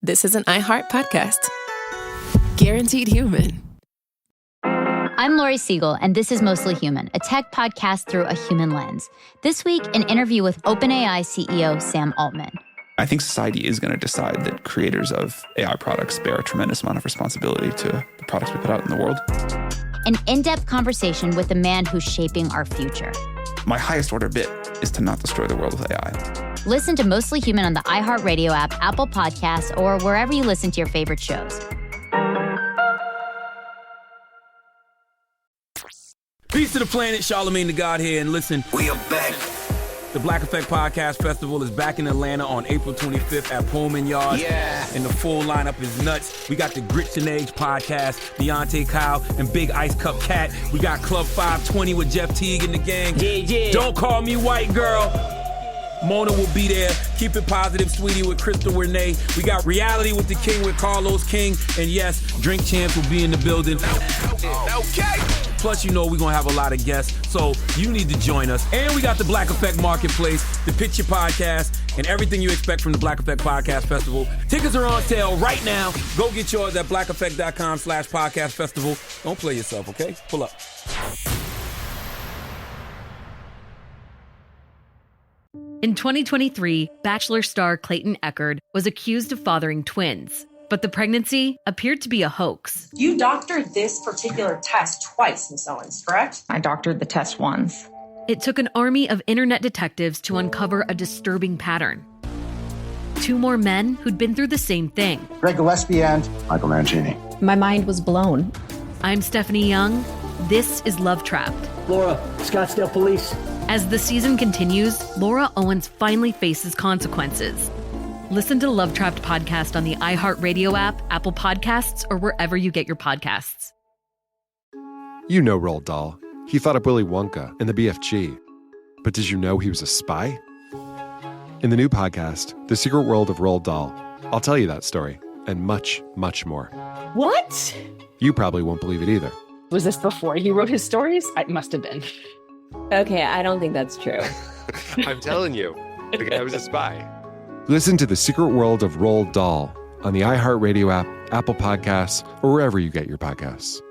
this is an iHeart podcast. Guaranteed human. I'm Lori Siegel, and this is Mostly Human, a tech podcast through a human lens. This week, an interview with OpenAI CEO Sam Altman. I think society is going to decide that creators of AI products bear a tremendous amount of responsibility to the products we put out in the world. An in-depth conversation with the man who's shaping our future. My highest order bit is to not destroy the world with AI. Listen to Mostly Human on the iHeartRadio app, Apple Podcasts, or wherever you listen to your favorite shows. Peace to the planet, Charlemagne the God here, and listen, we are back. The Black Effect Podcast Festival is back in Atlanta on April 25th at Pullman Yard. Yeah. And the full lineup is nuts. We got the Grits and Eggs Podcast, Deontay Kyle, and Big Ice Cup Cat. We got Club 520 with Jeff Teague and the gang. Yeah. Don't Call Me White Girl. Mona will be there. Keep It Positive, Sweetie with Crystal Renee. We got Reality with the King with Carlos King. And yes, Drink Champs will be in the building. Okay. Plus, you know we're going to have a lot of guests, so you need to join us. And we got the Black Effect Marketplace, the Picture Podcast, and everything you expect from the Black Effect Podcast Festival. Tickets are on sale right now. Go get yours at blackeffect.com/podcast festival. Don't play yourself, okay? Pull up. In 2023, Bachelor star Clayton Echard was accused of fathering twins, but the pregnancy appeared to be a hoax. You doctored this particular test twice, Ms. Owens, correct? I doctored the test once. It took an army of internet detectives to uncover a disturbing pattern. Two more men who'd been through the same thing. Greg Gillespie and Michael Mancini. My mind was blown. I'm Stephanie Young. This is Love Trapped. Laura, Scottsdale Police. As the season continues, Laura Owens finally faces consequences. Listen to Love Trapped podcast on the iHeartRadio app, Apple Podcasts, or wherever you get your podcasts. You know Roald Dahl. He thought up Willy Wonka and the BFG. But did you know he was a spy? In the new podcast, The Secret World of Roald Dahl, I'll tell you that story and much, much more. What? You probably won't believe it either. Was this before he wrote his stories? It must have been. Okay, I don't think that's true. I'm telling you, the guy was a spy. Listen to The Secret World of Roald Dahl on the iHeartRadio app, Apple Podcasts, or wherever you get your podcasts.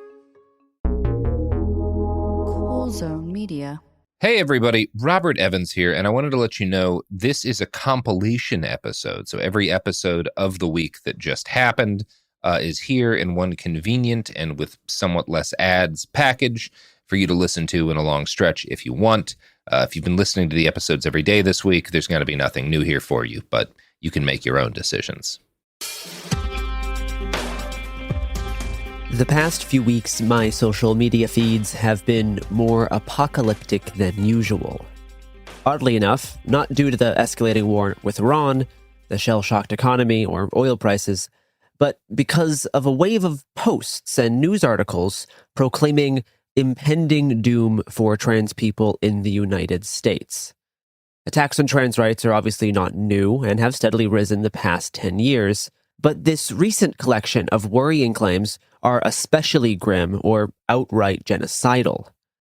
Cool Zone Media. Hey everybody, Robert Evans here, and I wanted to let you know this is a compilation episode. So every episode of the week that just happened is here in one convenient and with somewhat less ads package for you to listen to in a long stretch if you want. If you've been listening to the episodes every day this week, there's going to be nothing new here for you, but you can make your own decisions. The past few weeks, my social media feeds have been more apocalyptic than usual. Oddly enough, not due to the escalating war with Iran, the shell-shocked economy, or oil prices, but because of a wave of posts and news articles proclaiming impending doom for trans people in the United States. Attacks on trans rights are obviously not new and have steadily risen the past 10 years, but this recent collection of worrying claims are especially grim or outright genocidal.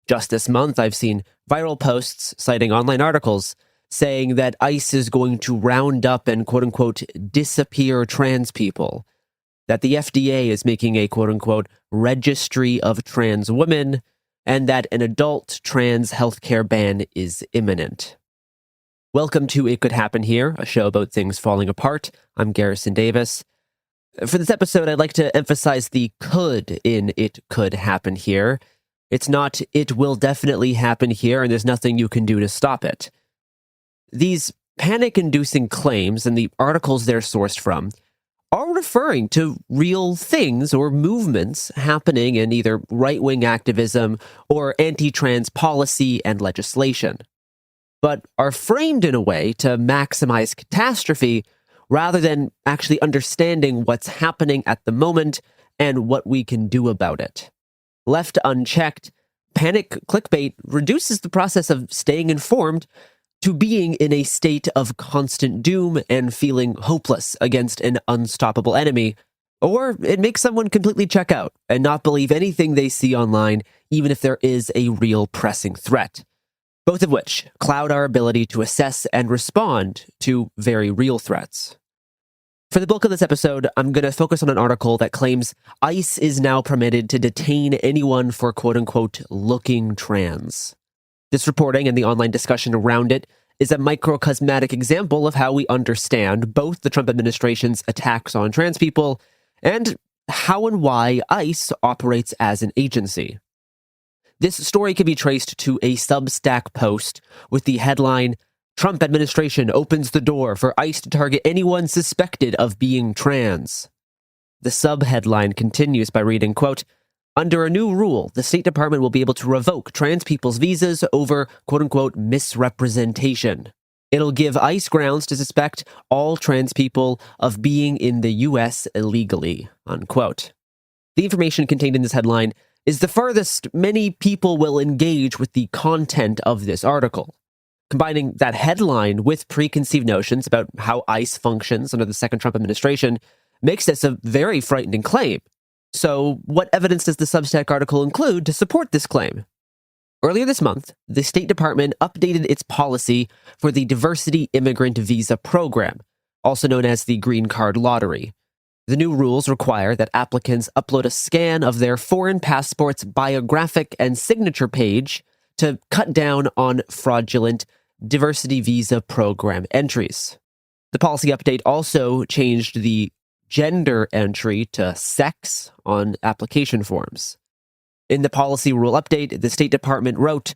Just this month, I've seen viral posts citing online articles saying that ICE is going to round up and quote-unquote disappear trans people, that the FDA is making a quote-unquote registry of trans women, and that an adult trans healthcare ban is imminent. Welcome to It Could Happen Here, a show about things falling apart. I'm Garrison Davis. For this episode, I'd like to emphasize the could in It Could Happen Here. It's not, it will definitely happen here, and there's nothing you can do to stop it. These panic-inducing claims and the articles they're sourced from are referring to real things or movements happening in either right-wing activism or anti-trans policy and legislation, but are framed in a way to maximize catastrophe rather than actually understanding what's happening at the moment and what we can do about it. Left unchecked, panic clickbait reduces the process of staying informed to being in a state of constant doom and feeling hopeless against an unstoppable enemy, or it makes someone completely check out and not believe anything they see online, even if there is a real pressing threat, both of which cloud our ability to assess and respond to very real threats. For the bulk of this episode, I'm going to focus on an article that claims ICE is now permitted to detain anyone for quote-unquote looking trans. This reporting and the online discussion around it is a microcosmetic example of how we understand both the Trump administration's attacks on trans people and how and why ICE operates as an agency. This story can be traced to a Substack post with the headline, "Trump administration opens the door for ICE to target anyone suspected of being trans." The subheadline continues by reading, quote, "Under a new rule, the State Department will be able to revoke trans people's visas over, quote-unquote, misrepresentation. It'll give ICE grounds to suspect all trans people of being in the U.S. illegally," unquote. The information contained in this headline is the furthest many people will engage with the content of this article. Combining that headline with preconceived notions about how ICE functions under the second Trump administration makes this a very frightening claim. So, what evidence does the Substack article include to support this claim? Earlier this month, the State Department updated its policy for the Diversity Immigrant Visa Program, also known as the Green Card Lottery. The new rules require that applicants upload a scan of their foreign passport's biographic and signature page to cut down on fraudulent diversity visa program entries. The policy update also changed the gender entry to sex on application forms. In the policy rule update, the State Department wrote,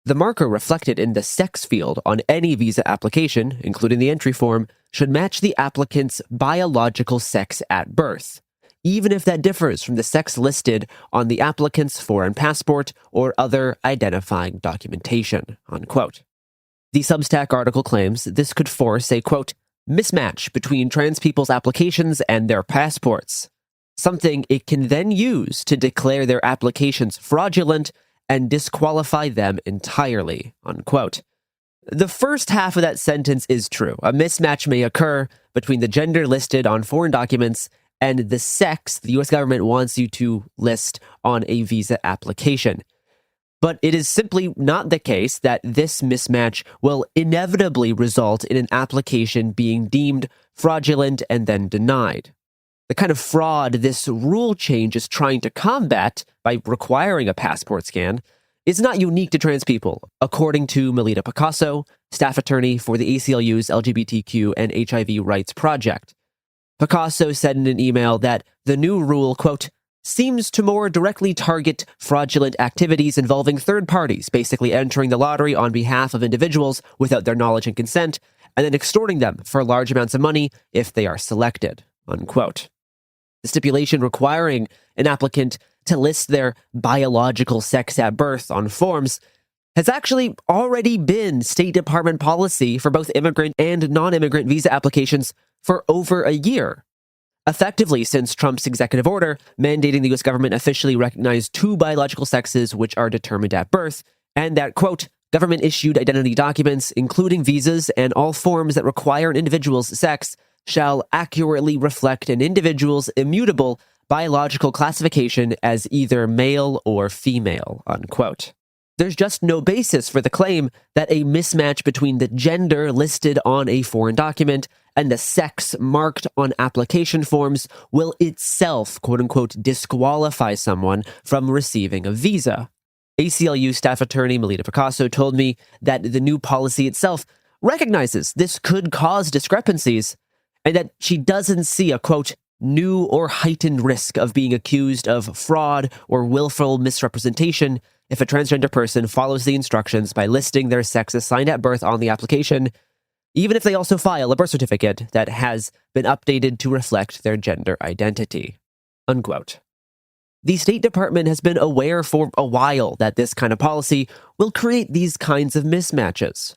"The marker reflected in the sex field on any visa application, including the entry form, should match the applicant's biological sex at birth, even if that differs from the sex listed on the applicant's foreign passport or other identifying documentation," unquote. The Substack article claims this could force a, quote, "mismatch between trans people's applications and their passports, something it can then use to declare their applications fraudulent and disqualify them entirely," unquote. The first half of that sentence is true. A mismatch may occur between the gender listed on foreign documents and the sex the U.S. government wants you to list on a visa application. But it is simply not the case that this mismatch will inevitably result in an application being deemed fraudulent and then denied. The kind of fraud this rule change is trying to combat by requiring a passport scan is not unique to trans people, according to Melita Picasso, staff attorney for the ACLU's LGBTQ and HIV Rights Project. Picasso said in an email that the new rule, quote, "seems to more directly target fraudulent activities involving third parties, basically entering the lottery on behalf of individuals without their knowledge and consent, and then extorting them for large amounts of money if they are selected," unquote. The stipulation requiring an applicant to list their biological sex at birth on forms has actually already been State Department policy for both immigrant and non-immigrant visa applications for over a year. Effectively, since Trump's executive order mandating the U.S. government officially recognize two biological sexes which are determined at birth, and that, quote, "government-issued identity documents, including visas and all forms that require an individual's sex, shall accurately reflect an individual's immutable biological classification as either male or female," unquote. There's just no basis for the claim that a mismatch between the gender listed on a foreign document and the sex marked on application forms will itself, quote-unquote, disqualify someone from receiving a visa. ACLU staff attorney Melita Picasso told me that the new policy itself recognizes this could cause discrepancies and that she doesn't see a, quote, "new or heightened risk of being accused of fraud or willful misrepresentation if a transgender person follows the instructions by listing their sex assigned at birth on the application, even if they also file a birth certificate that has been updated to reflect their gender identity," unquote. The State Department has been aware for a while that this kind of policy will create these kinds of mismatches.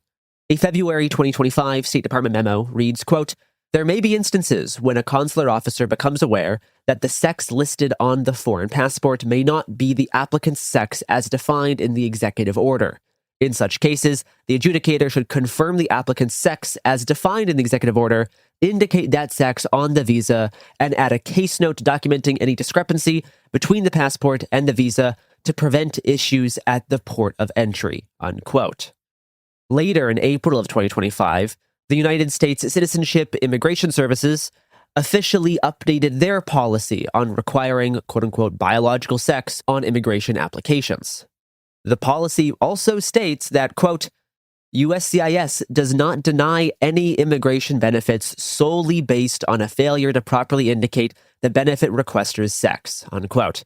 A February 2025 State Department memo reads, quote, "There may be instances when a consular officer becomes aware that the sex listed on the foreign passport may not be the applicant's sex as defined in the executive order. In such cases, the adjudicator should confirm the applicant's sex as defined in the executive order, indicate that sex on the visa, and add a case note documenting any discrepancy between the passport and the visa to prevent issues at the port of entry," unquote. Later in April of 2025, the United States Citizenship Immigration Services officially updated their policy on requiring quote-unquote biological sex on immigration applications. The policy also states that, quote, USCIS does not deny any immigration benefits solely based on a failure to properly indicate the benefit requester's sex, unquote.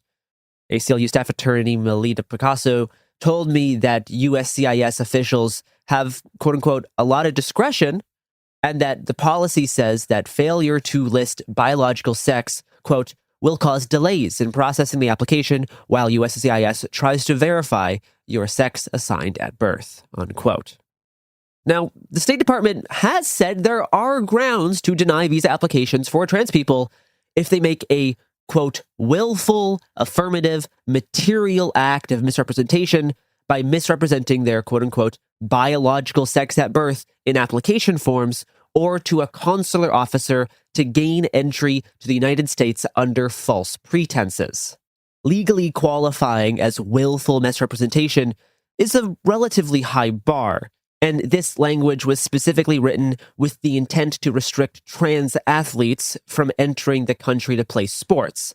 ACLU staff attorney Melita Picasso told me that USCIS officials have, quote-unquote, a lot of discretion, and that the policy says that failure to list biological sex, quote, will cause delays in processing the application while USCIS tries to verify your sex assigned at birth, unquote. Now, the State Department has said there are grounds to deny visa applications for trans people if they make a, quote, willful, affirmative, material act of misrepresentation by misrepresenting their, quote-unquote, biological sex at birth in application forms or to a consular officer to gain entry to the United States under false pretenses. Legally qualifying as willful misrepresentation is a relatively high bar, and this language was specifically written with the intent to restrict trans athletes from entering the country to play sports.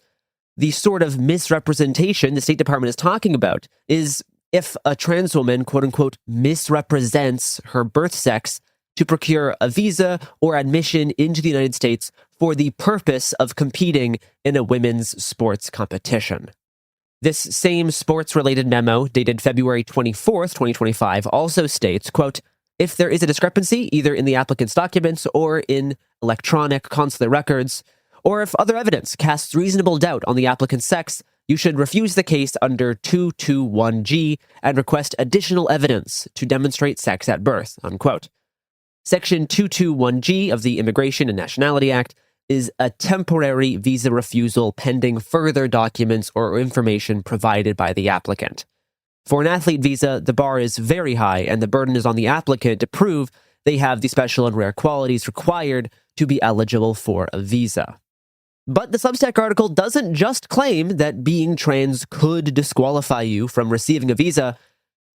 The sort of misrepresentation the State Department is talking about is if a trans woman, quote-unquote, misrepresents her birth sex to procure a visa or admission into the United States for the purpose of competing in a women's sports competition. This same sports-related memo, dated February 24th, 2025, also states, quote, if there is a discrepancy either in the applicant's documents or in electronic consular records, or if other evidence casts reasonable doubt on the applicant's sex, you should refuse the case under 221G and request additional evidence to demonstrate sex at birth, unquote. Section 221G of the Immigration and Nationality Act is a temporary visa refusal pending further documents or information provided by the applicant. For an athlete visa, the bar is very high, and the burden is on the applicant to prove they have the special and rare qualities required to be eligible for a visa. But the Substack article doesn't just claim that being trans could disqualify you from receiving a visa.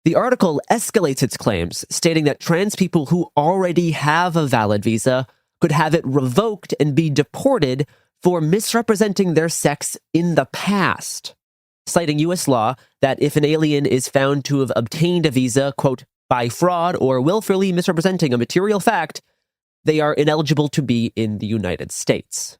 The article escalates its claims, stating that trans people who already have a valid visa could have it revoked and be deported for misrepresenting their sex in the past, citing U.S. law that if an alien is found to have obtained a visa, quote, by fraud or willfully misrepresenting a material fact, they are ineligible to be in the United States.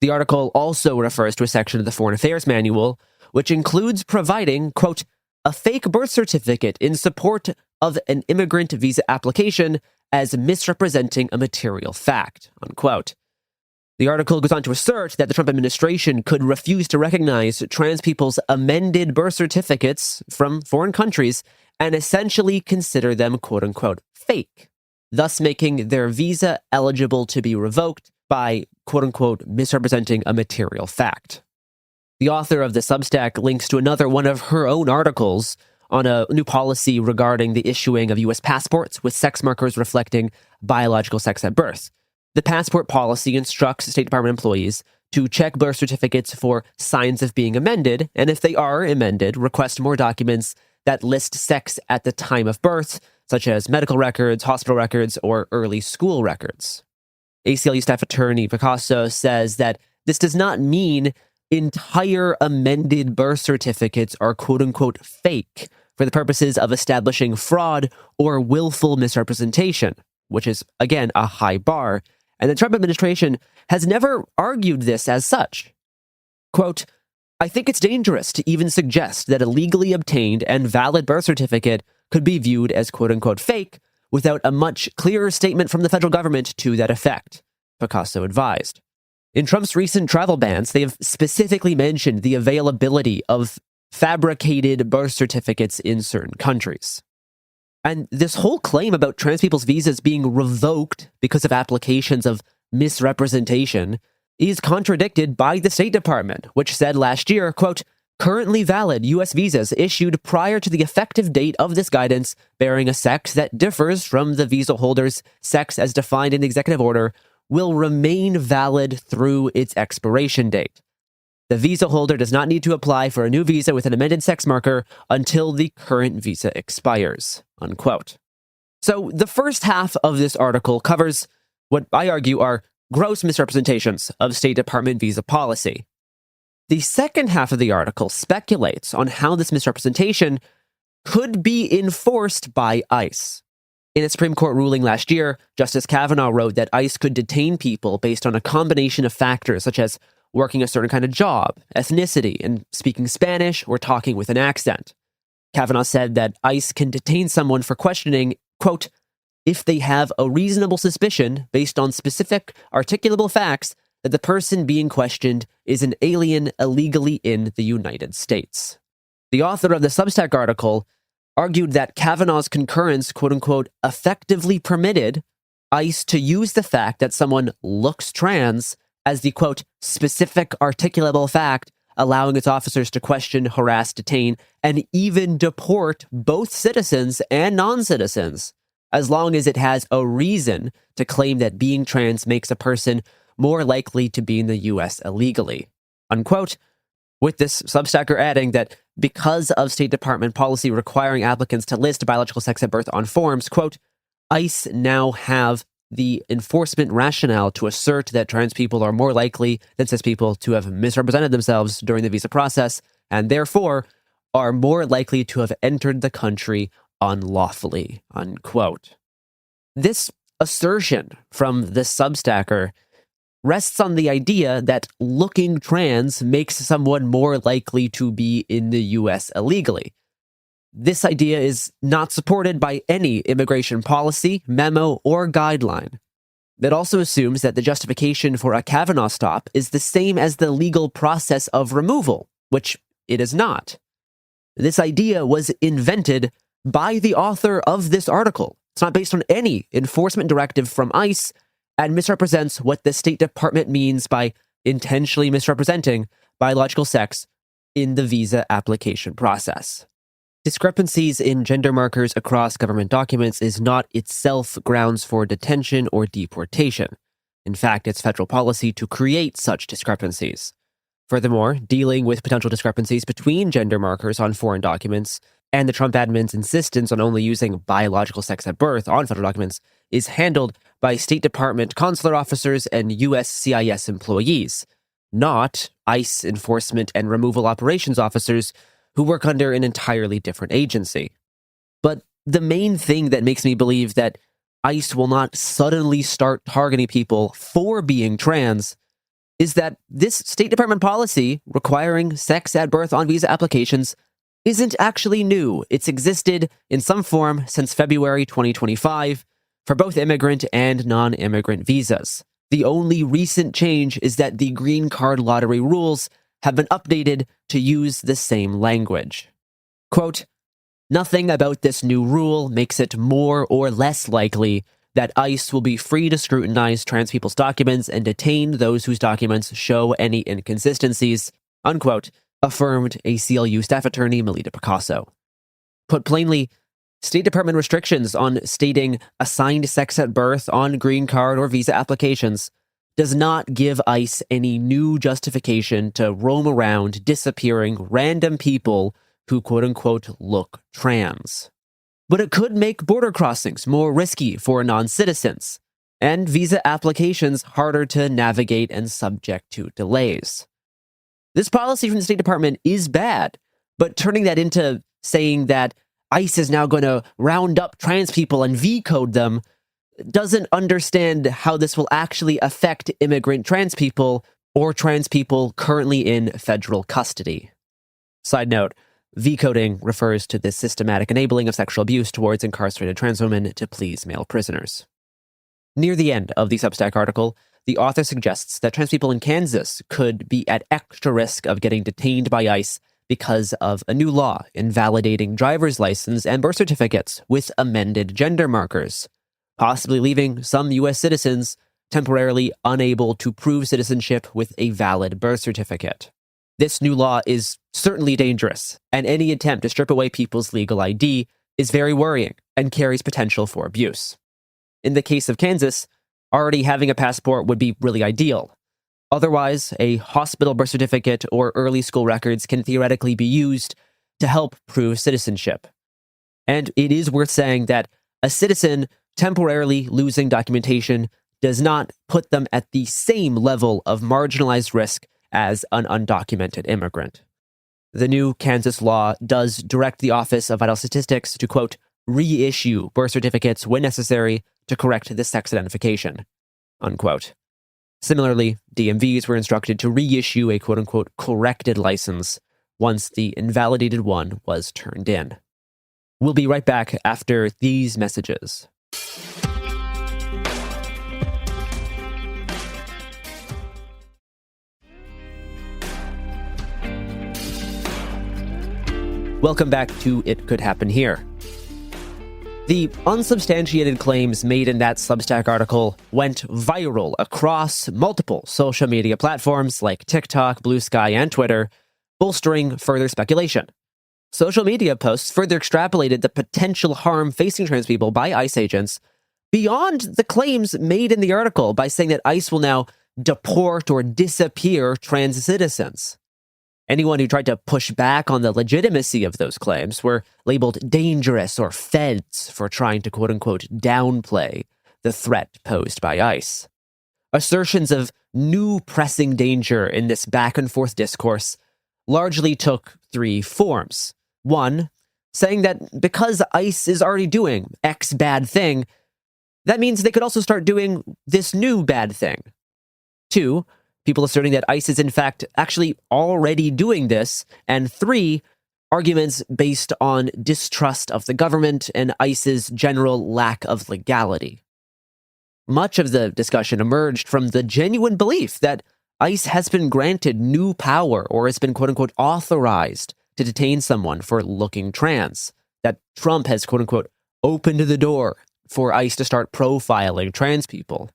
The article also refers to a section of the Foreign Affairs Manual, which includes providing, quote, a fake birth certificate in support of an immigrant visa application as misrepresenting a material fact, unquote. The article goes on to assert that the Trump administration could refuse to recognize trans people's amended birth certificates from foreign countries and essentially consider them, quote-unquote, fake, thus making their visa eligible to be revoked by, quote-unquote, misrepresenting a material fact. The author of the Substack links to another one of her own articles on a new policy regarding the issuing of U.S. passports with sex markers reflecting biological sex at birth. The passport policy instructs State Department employees to check birth certificates for signs of being amended, and if they are amended, request more documents that list sex at the time of birth, such as medical records, hospital records, or early school records. ACLU staff attorney Picasso says that this does not mean entire amended birth certificates are quote-unquote fake for the purposes of establishing fraud or willful misrepresentation, which is, again, a high bar, and the Trump administration has never argued this as such. Quote, I think it's dangerous to even suggest that a legally obtained and valid birth certificate could be viewed as quote-unquote fake without a much clearer statement from the federal government to that effect, Picasso advised. In Trump's recent travel bans, they have specifically mentioned the availability of fabricated birth certificates in certain countries. And this whole claim about trans people's visas being revoked because of applications of misrepresentation is contradicted by the State Department, which said last year, quote, currently valid U.S. visas issued prior to the effective date of this guidance bearing a sex that differs from the visa holder's sex as defined in the executive order will remain valid through its expiration date. The visa holder does not need to apply for a new visa with an amended sex marker until the current visa expires, unquote. So the first half of this article covers what I argue are gross misrepresentations of State Department visa policy. The second half of the article speculates on how this misrepresentation could be enforced by ICE. In a Supreme Court ruling last year, Justice Kavanaugh wrote that ICE could detain people based on a combination of factors such as working a certain kind of job, ethnicity, and speaking Spanish or talking with an accent. Kavanaugh said that ICE can detain someone for questioning, quote, if they have a reasonable suspicion based on specific articulable facts that the person being questioned is an alien illegally in the United States. The author of the Substack article argued that Kavanaugh's concurrence, quote-unquote, effectively permitted ICE to use the fact that someone looks trans as the, quote, specific articulable fact, allowing its officers to question, harass, detain, and even deport both citizens and non-citizens, as long as it has a reason to claim that being trans makes a person more likely to be in the U.S. illegally, unquote, with this Substacker adding that because of State Department policy requiring applicants to list biological sex at birth on forms, quote, ICE now have the enforcement rationale to assert that trans people are more likely than cis people to have misrepresented themselves during the visa process and therefore are more likely to have entered the country unlawfully, unquote. This assertion from the Substacker rests on the idea that looking trans makes someone more likely to be in the U.S. illegally. This idea is not supported by any immigration policy, memo, or guideline. It also assumes that the justification for a Kavanaugh stop is the same as the legal process of removal, which it is not. This idea was invented by the author of this article. It's not based on any enforcement directive from ICE and misrepresents what the State Department means by intentionally misrepresenting biological sex in the visa application process. Discrepancies in gender markers across government documents is not itself grounds for detention or deportation. In fact, it's federal policy to create such discrepancies. Furthermore, dealing with potential discrepancies between gender markers on foreign documents and the Trump admin's insistence on only using biological sex at birth on federal documents is handled by State Department consular officers and USCIS employees, not ICE enforcement and removal operations officers who work under an entirely different agency. But the main thing that makes me believe that ICE will not suddenly start targeting people for being trans is that this State Department policy requiring sex at birth on visa applications isn't actually new. It's existed in some form since February 2025 for both immigrant and non-immigrant visas. The only recent change is that the green card lottery rules have been updated to use the same language. Quote, nothing about this new rule makes it more or less likely that ICE will be free to scrutinize trans people's documents and detain those whose documents show any inconsistencies, unquote, affirmed ACLU staff attorney Melita Picasso. Put plainly, State Department restrictions on stating assigned sex at birth on green card or visa applications does not give ICE any new justification to roam around disappearing random people who quote-unquote look trans. But it could make border crossings more risky for non-citizens, and visa applications harder to navigate and subject to delays. This policy from the State Department is bad, but turning that into saying that ICE is now going to round up trans people and V-code them doesn't understand how this will actually affect immigrant trans people or trans people currently in federal custody. Side note, V-coding refers to the systematic enabling of sexual abuse towards incarcerated trans women to please male prisoners. Near the end of the Substack article, the author suggests that trans people in Kansas could be at extra risk of getting detained by ICE because of a new law invalidating driver's license and birth certificates with amended gender markers, possibly leaving some U.S. citizens temporarily unable to prove citizenship with a valid birth certificate. This new law is certainly dangerous, and any attempt to strip away people's legal ID is very worrying and carries potential for abuse. In the case of Kansas, already having a passport would be really ideal. Otherwise, a hospital birth certificate or early school records can theoretically be used to help prove citizenship. And it is worth saying that a citizen temporarily losing documentation does not put them at the same level of marginalized risk as an undocumented immigrant. The new Kansas law does direct the Office of Vital Statistics to, quote, reissue birth certificates when necessary to correct the sex identification, unquote. Similarly, DMVs were instructed to reissue a quote-unquote corrected license once the invalidated one was turned in. We'll be right back after these messages. Welcome back to It Could Happen Here. The unsubstantiated claims made in that Substack article went viral across multiple social media platforms like TikTok, Blue Sky, and Twitter, bolstering further speculation. Social media posts further extrapolated the potential harm facing trans people by ICE agents beyond the claims made in the article by saying that ICE will now deport or disappear trans citizens. Anyone who tried to push back on the legitimacy of those claims were labeled dangerous or feds for trying to quote-unquote downplay the threat posed by ICE. Assertions of new pressing danger in this back-and-forth discourse largely took three forms. One, saying that because ICE is already doing X bad thing, that means they could also start doing this new bad thing. Two, people asserting that ICE is in fact actually already doing this. And three, arguments based on distrust of the government and ICE's general lack of legality. Much of the discussion emerged from the genuine belief that ICE has been granted new power or has been quote-unquote authorized to detain someone for looking trans, that Trump has quote-unquote opened the door for ICE to start profiling trans people,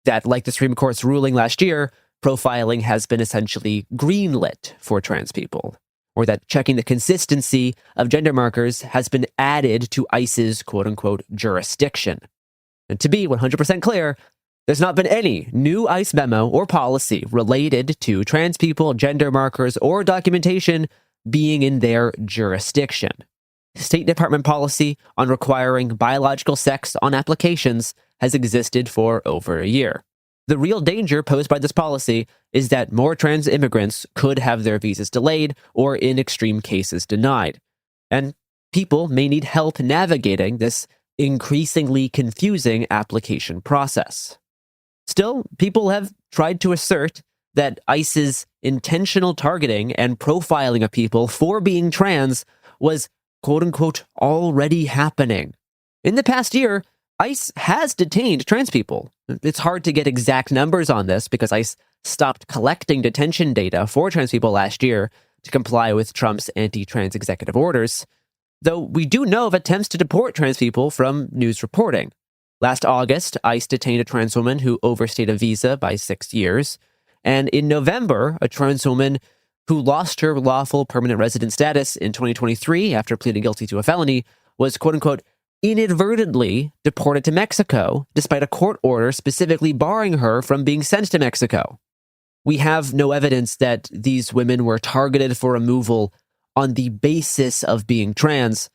that, like the Supreme Court's ruling last year, profiling has been essentially greenlit for trans people, or that checking the consistency of gender markers has been added to ICE's quote-unquote jurisdiction. And to be 100% clear, there's not been any new ICE memo or policy related to trans people, gender markers, or documentation being in their jurisdiction. State Department policy on requiring biological sex on applications has existed for over a year. The real danger posed by this policy is that more trans immigrants could have their visas delayed or, in extreme cases, denied. And people may need help navigating this increasingly confusing application process. Still, people have tried to assert that ICE's intentional targeting and profiling of people for being trans was, quote-unquote, already happening. In the past year, ICE has detained trans people. It's hard to get exact numbers on this because ICE stopped collecting detention data for trans people last year to comply with Trump's anti-trans executive orders, though we do know of attempts to deport trans people from news reporting. Last August, ICE detained a trans woman who overstayed a visa by 6 years, and in November, a trans woman who lost her lawful permanent resident status in 2023 after pleading guilty to a felony was, quote-unquote, inadvertently deported to Mexico, despite a court order specifically barring her from being sent to Mexico. We have no evidence that these women were targeted for removal on the basis of being trans,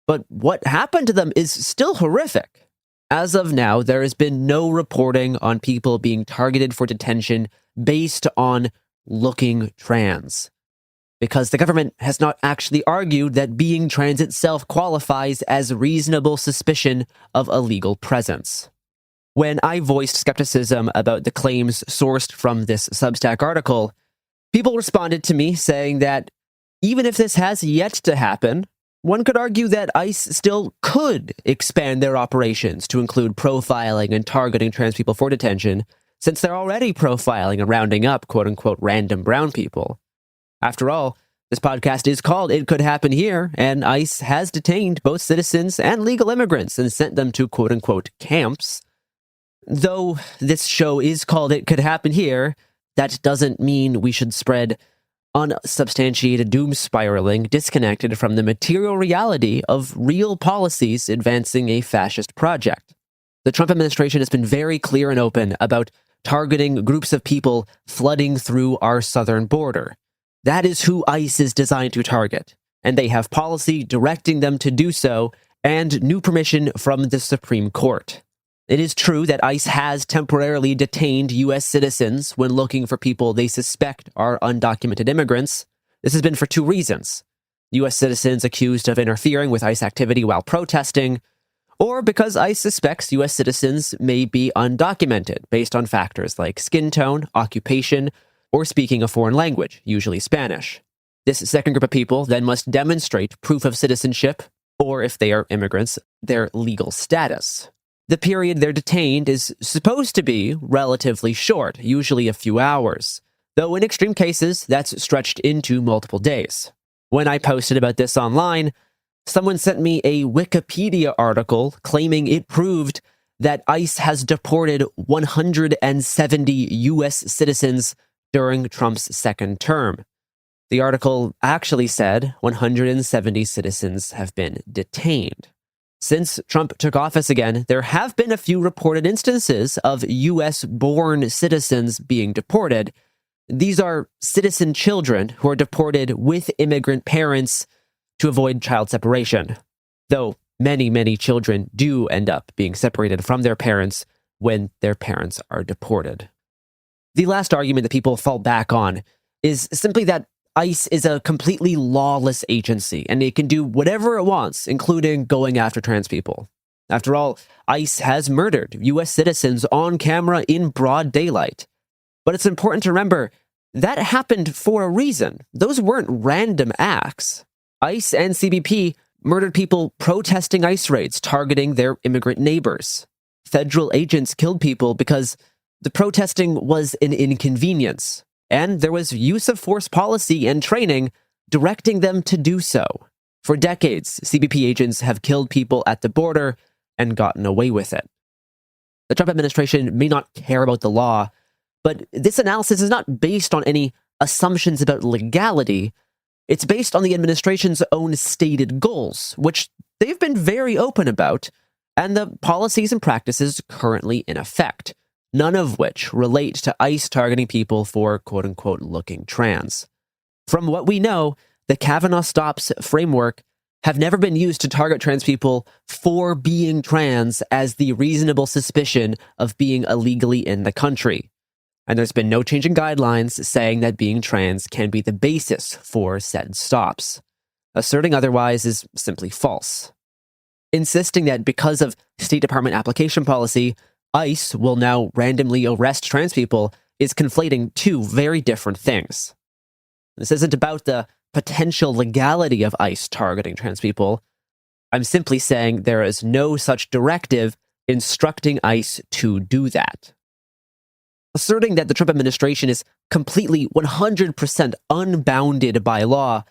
but what happened to them is still horrific. As of now, there has been no reporting on people being targeted for detention based on looking trans, because the government has not actually argued that being trans itself qualifies as reasonable suspicion of a legal presence. When I voiced skepticism about the claims sourced from this Substack article, people responded to me saying that even if this has yet to happen, one could argue that ICE still could expand their operations to include profiling and targeting trans people for detention, since they're already profiling and rounding up quote-unquote random brown people. After all, this podcast is called It Could Happen Here, and ICE has detained both citizens and legal immigrants and sent them to quote-unquote camps. Though this show is called It Could Happen Here, that doesn't mean we should spread unsubstantiated doom spiraling disconnected from the material reality of real policies advancing a fascist project. The Trump administration has been very clear and open about targeting groups of people flooding through our southern border. That is who ICE is designed to target, and they have policy directing them to do so and new permission from the Supreme Court. It is true that ICE has temporarily detained U.S. citizens when looking for people they suspect are undocumented immigrants. This has been for two reasons: U.S. citizens accused of interfering with ICE activity while protesting, or because ICE suspects U.S. citizens may be undocumented based on factors like skin tone, occupation, or speaking a foreign language, usually Spanish. This second group of people then must demonstrate proof of citizenship, or if they are immigrants, their legal status. The period they're detained is supposed to be relatively short, usually a few hours, though in extreme cases, that's stretched into multiple days. When I posted about this online, someone sent me a Wikipedia article claiming it proved that ICE has deported 170 U.S. citizens during Trump's second term. The article actually said 170 citizens have been detained. Since Trump took office again, there have been a few reported instances of U.S.-born citizens being deported. These are citizen children who are deported with immigrant parents to avoid child separation, though many children do end up being separated from their parents when their parents are deported. The last argument that people fall back on is simply that ICE is a completely lawless agency, and it can do whatever it wants, including going after trans people. After all, ICE has murdered U.S. citizens on camera in broad daylight. But it's important to remember, that happened for a reason. Those weren't random acts. ICE and CBP murdered people protesting ICE raids targeting their immigrant neighbors. Federal agents killed people because the protesting was an inconvenience, and there was use of force policy and training directing them to do so. For decades, CBP agents have killed people at the border and gotten away with it. The Trump administration may not care about the law, but this analysis is not based on any assumptions about legality. It's based on the administration's own stated goals, which they've been very open about, and the policies and practices currently in effect, none of which relate to ICE targeting people for quote-unquote looking trans. From what we know, the Kavanaugh Stops framework have never been used to target trans people for being trans as the reasonable suspicion of being illegally in the country. And there's been no change in guidelines saying that being trans can be the basis for said stops. Asserting otherwise is simply false. Insisting that because of State Department application policy, ICE will now randomly arrest trans people is conflating two very different things. This isn't about the potential legality of ICE targeting trans people. I'm simply saying there is no such directive instructing ICE to do that. Asserting that the Trump administration is completely 100% unbounded by law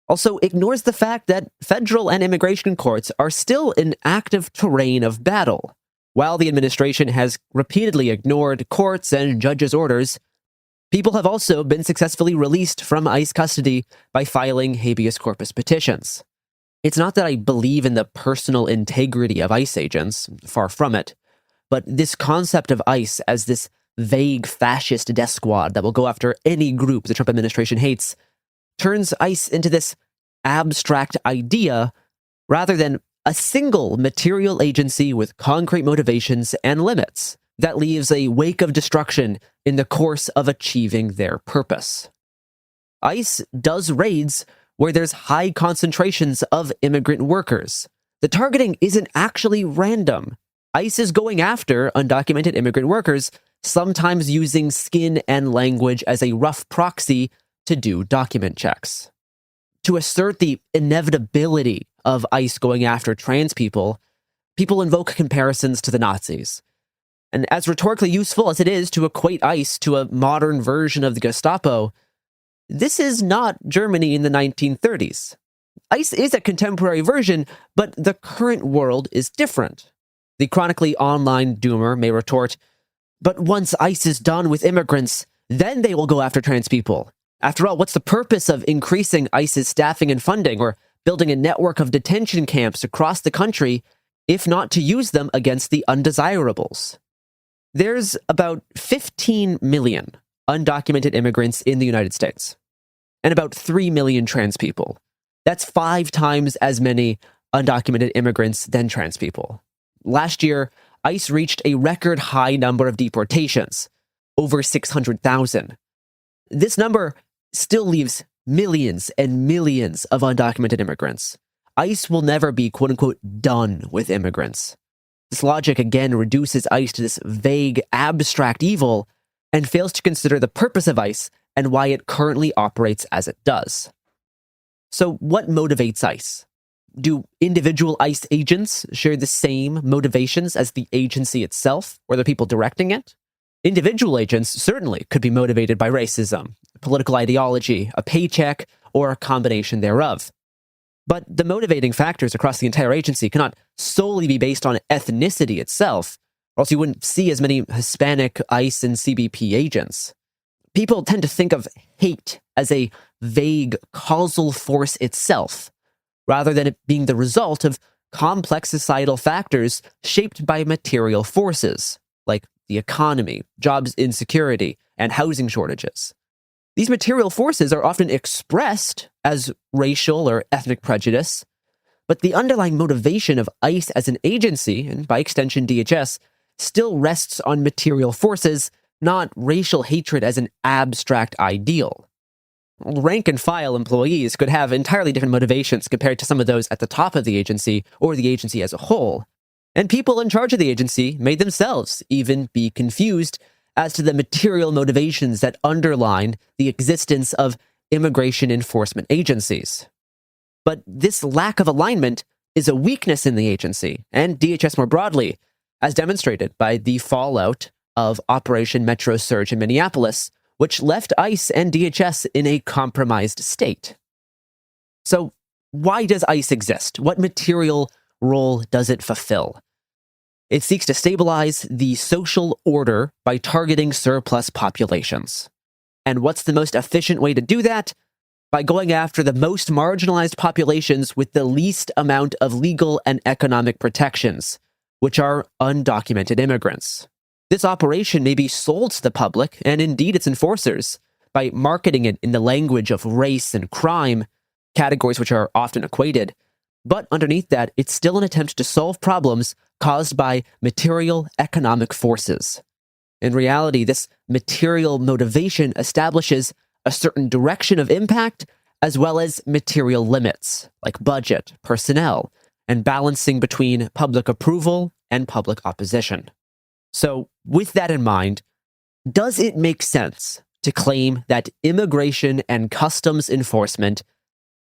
also ignores the fact that federal and immigration courts are still an active terrain of battle. While the administration has repeatedly ignored courts and judges' orders, people have also been successfully released from ICE custody by filing habeas corpus petitions. It's not that I believe in the personal integrity of ICE agents, far from it, but this concept of ICE as this vague fascist death squad that will go after any group the Trump administration hates turns ICE into this abstract idea rather than a single material agency with concrete motivations and limits that leaves a wake of destruction in the course of achieving their purpose. ICE does raids where there's high concentrations of immigrant workers. The targeting isn't actually random. ICE is going after undocumented immigrant workers, sometimes using skin and language as a rough proxy to do document checks. To assert the inevitability of ICE going after trans people, people invoke comparisons to the Nazis. And as rhetorically useful as it is to equate ICE to a modern version of the Gestapo, this is not Germany in the 1930s. ICE is a contemporary version, but the current world is different. The chronically online doomer may retort, but once ICE is done with immigrants, then they will go after trans people. After all, what's the purpose of increasing ICE's staffing and funding or building a network of detention camps across the country, if not to use them against the undesirables? There's about 15 million undocumented immigrants in the United States, and about 3 million trans people. That's 5 times as many undocumented immigrants than trans people. Last year, ICE reached a record high number of deportations, over 600,000. This number still leaves millions and millions of undocumented immigrants. ICE will never be, quote-unquote, done with immigrants. This logic again reduces ICE to this vague, abstract evil and fails to consider the purpose of ICE and why it currently operates as it does. So what motivates ICE? Do individual ICE agents share the same motivations as the agency itself or the people directing it? Individual agents certainly could be motivated by racism, political ideology, a paycheck, or a combination thereof. But the motivating factors across the entire agency cannot solely be based on ethnicity itself, or else you wouldn't see as many Hispanic ICE and CBP agents. People tend to think of hate as a vague causal force itself, rather than it being the result of complex societal factors shaped by material forces, like the economy, jobs insecurity, and housing shortages. These material forces are often expressed as racial or ethnic prejudice, but the underlying motivation of ICE as an agency, and by extension DHS, still rests on material forces, not racial hatred as an abstract ideal. Rank-and-file employees could have entirely different motivations compared to some of those at the top of the agency or the agency as a whole, and people in charge of the agency may themselves even be confused as to the material motivations that underline the existence of immigration enforcement agencies. But this lack of alignment is a weakness in the agency, and DHS more broadly, as demonstrated by the fallout of Operation Metro Surge in Minneapolis, which left ICE and DHS in a compromised state. So, why does ICE exist? What material role does it fulfill? It seeks to stabilize the social order by targeting surplus populations. And what's the most efficient way to do that? By going after the most marginalized populations with the least amount of legal and economic protections, which are undocumented immigrants. This operation may be sold to the public, and indeed its enforcers, by marketing it in the language of race and crime, categories which are often equated. But underneath that, it's still an attempt to solve problems caused by material economic forces. In reality, this material motivation establishes a certain direction of impact as well as material limits, like budget, personnel, and balancing between public approval and public opposition. So, with that in mind, does it make sense to claim that immigration and customs enforcement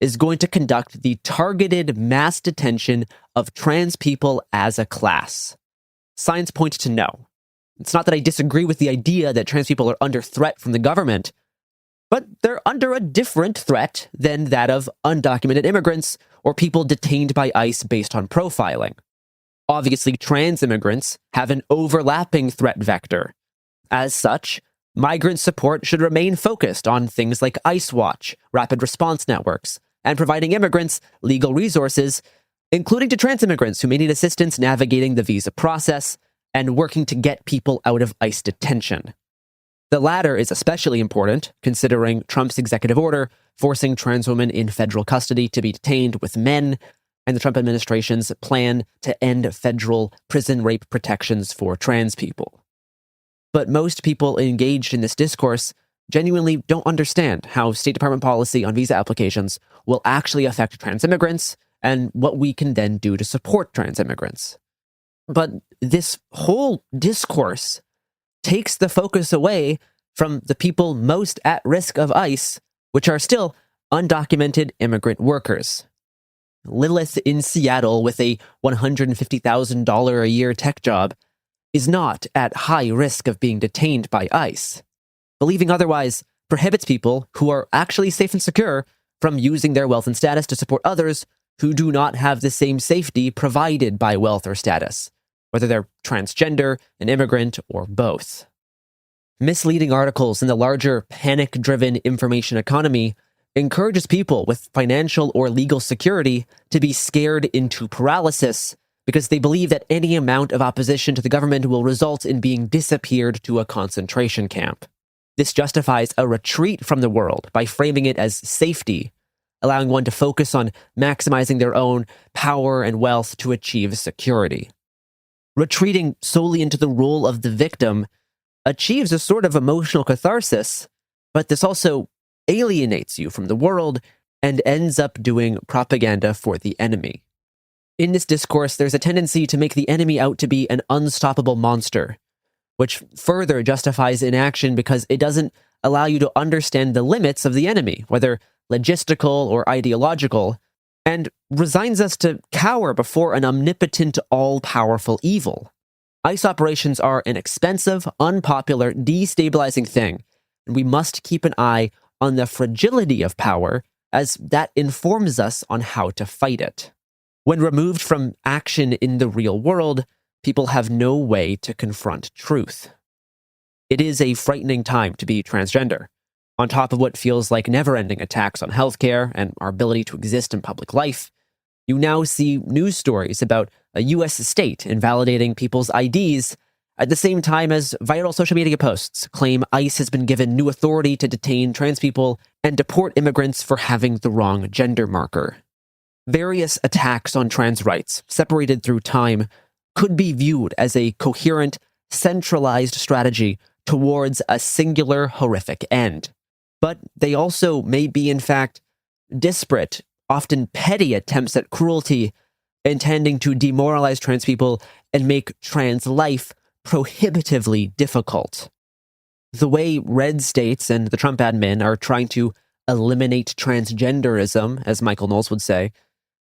is going to conduct the targeted mass detention of trans people as a class? Signs point to no. It's not that I disagree with the idea that trans people are under threat from the government, but they're under a different threat than that of undocumented immigrants or people detained by ICE based on profiling. Obviously, trans immigrants have an overlapping threat vector. As such, migrant support should remain focused on things like ICE Watch, rapid response networks, and providing immigrants legal resources, including to trans immigrants who may need assistance navigating the visa process and working to get people out of ICE detention. The latter is especially important, considering Trump's executive order forcing trans women in federal custody to be detained with men, and the Trump administration's plan to end federal prison rape protections for trans people. But most people engaged in this discourse genuinely don't understand how State Department policy on visa applications will actually affect trans immigrants and what we can then do to support trans immigrants. But this whole discourse takes the focus away from the people most at risk of ICE, which are still undocumented immigrant workers. Lilith in Seattle with a $150,000 a year tech job is not at high risk of being detained by ICE. Believing otherwise prohibits people who are actually safe and secure from using their wealth and status to support others who do not have the same safety provided by wealth or status, whether they're transgender, an immigrant, or both. Misleading articles in the larger panic-driven information economy encourages people with financial or legal security to be scared into paralysis because they believe that any amount of opposition to the government will result in being disappeared to a concentration camp. This justifies a retreat from the world by framing it as safety, allowing one to focus on maximizing their own power and wealth to achieve security. Retreating solely into the role of the victim achieves a sort of emotional catharsis, but this also alienates you from the world and ends up doing propaganda for the enemy. In this discourse, there's a tendency to make the enemy out to be an unstoppable monster, which further justifies inaction because it doesn't allow you to understand the limits of the enemy, whether logistical or ideological, and resigns us to cower before an omnipotent, all-powerful evil. ICE operations are an expensive, unpopular, destabilizing thing, and we must keep an eye on the fragility of power, as that informs us on how to fight it. When removed from action in the real world, people have no way to confront truth. It is a frightening time to be transgender. On top of what feels like never-ending attacks on healthcare and our ability to exist in public life, you now see news stories about a U.S. state invalidating people's IDs at the same time as viral social media posts claim ICE has been given new authority to detain trans people and deport immigrants for having the wrong gender marker. Various attacks on trans rights, separated through time, could be viewed as a coherent, centralized strategy towards a singular horrific end. But they also may be, in fact, disparate, often petty attempts at cruelty, intending to demoralize trans people and make trans life prohibitively difficult. The way red states and the Trump admin are trying to eliminate transgenderism, as Michael Knowles would say,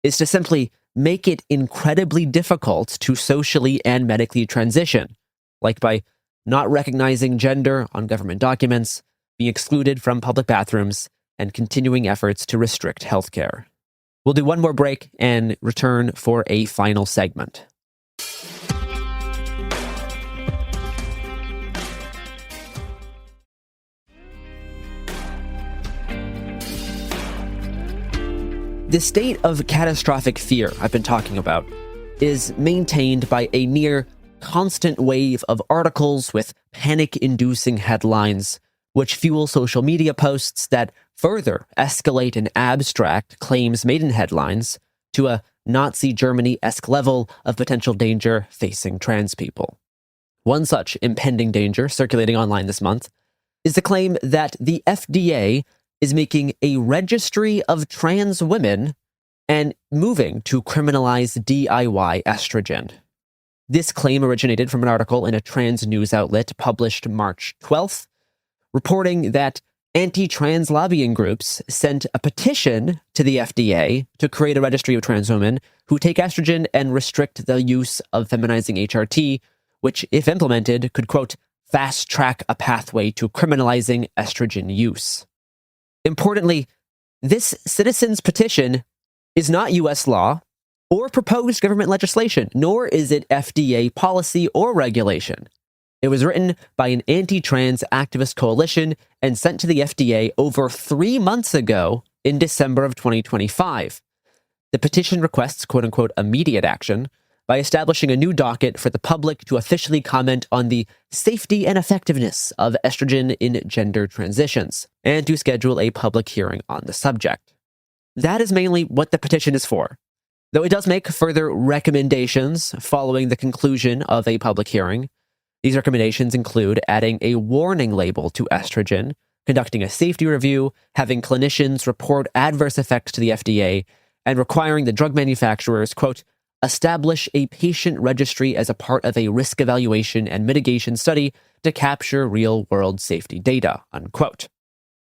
is to simply make it incredibly difficult to socially and medically transition, like by not recognizing gender on government documents, being excluded from public bathrooms, and continuing efforts to restrict healthcare. We'll do one more break and return for a final segment. The state of catastrophic fear I've been talking about is maintained by a near constant wave of articles with panic-inducing headlines, which fuel social media posts that further escalate an abstract claims made in headlines to a Nazi Germany-esque level of potential danger facing trans people. One such impending danger circulating online this month is the claim that the FDA is making a registry of trans women and moving to criminalize DIY estrogen. This claim originated from an article in a trans news outlet published March 12th, reporting that anti-trans lobbying groups sent a petition to the FDA to create a registry of trans women who take estrogen and restrict the use of feminizing HRT, which, if implemented, could, quote, fast-track a pathway to criminalizing estrogen use. Importantly, this citizens' petition is not U.S. law or proposed government legislation, nor is it FDA policy or regulation. It was written by an anti-trans activist coalition and sent to the FDA over 3 months ago in December of 2025. The petition requests, quote-unquote, immediate action by establishing a new docket for the public to officially comment on the safety and effectiveness of estrogen in gender transitions, and to schedule a public hearing on the subject. That is mainly what the petition is for, though it does make further recommendations following the conclusion of a public hearing. These recommendations include adding a warning label to estrogen, conducting a safety review, having clinicians report adverse effects to the FDA, and requiring the drug manufacturers, quote, establish a patient registry as a part of a risk evaluation and mitigation study to capture real-world safety data, unquote.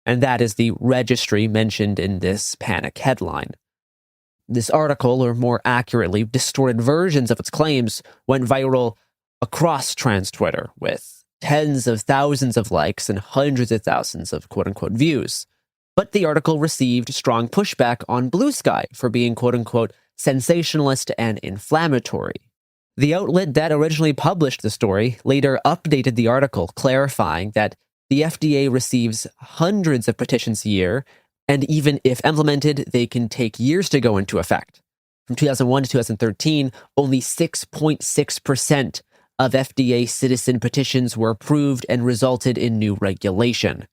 And that is the registry mentioned in this panic headline. This article, or more accurately, distorted versions of its claims, went viral across trans Twitter, with tens of thousands of likes and hundreds of thousands of quote-unquote views. But the article received strong pushback on Blue Sky for being quote-unquote sensationalist and inflammatory. The outlet that originally published the story later updated the article, clarifying that the FDA receives hundreds of petitions a year, and even if implemented, they can take years to go into effect. From 2001 to 2013, only 6.6% of FDA citizen petitions were approved and resulted in new regulation.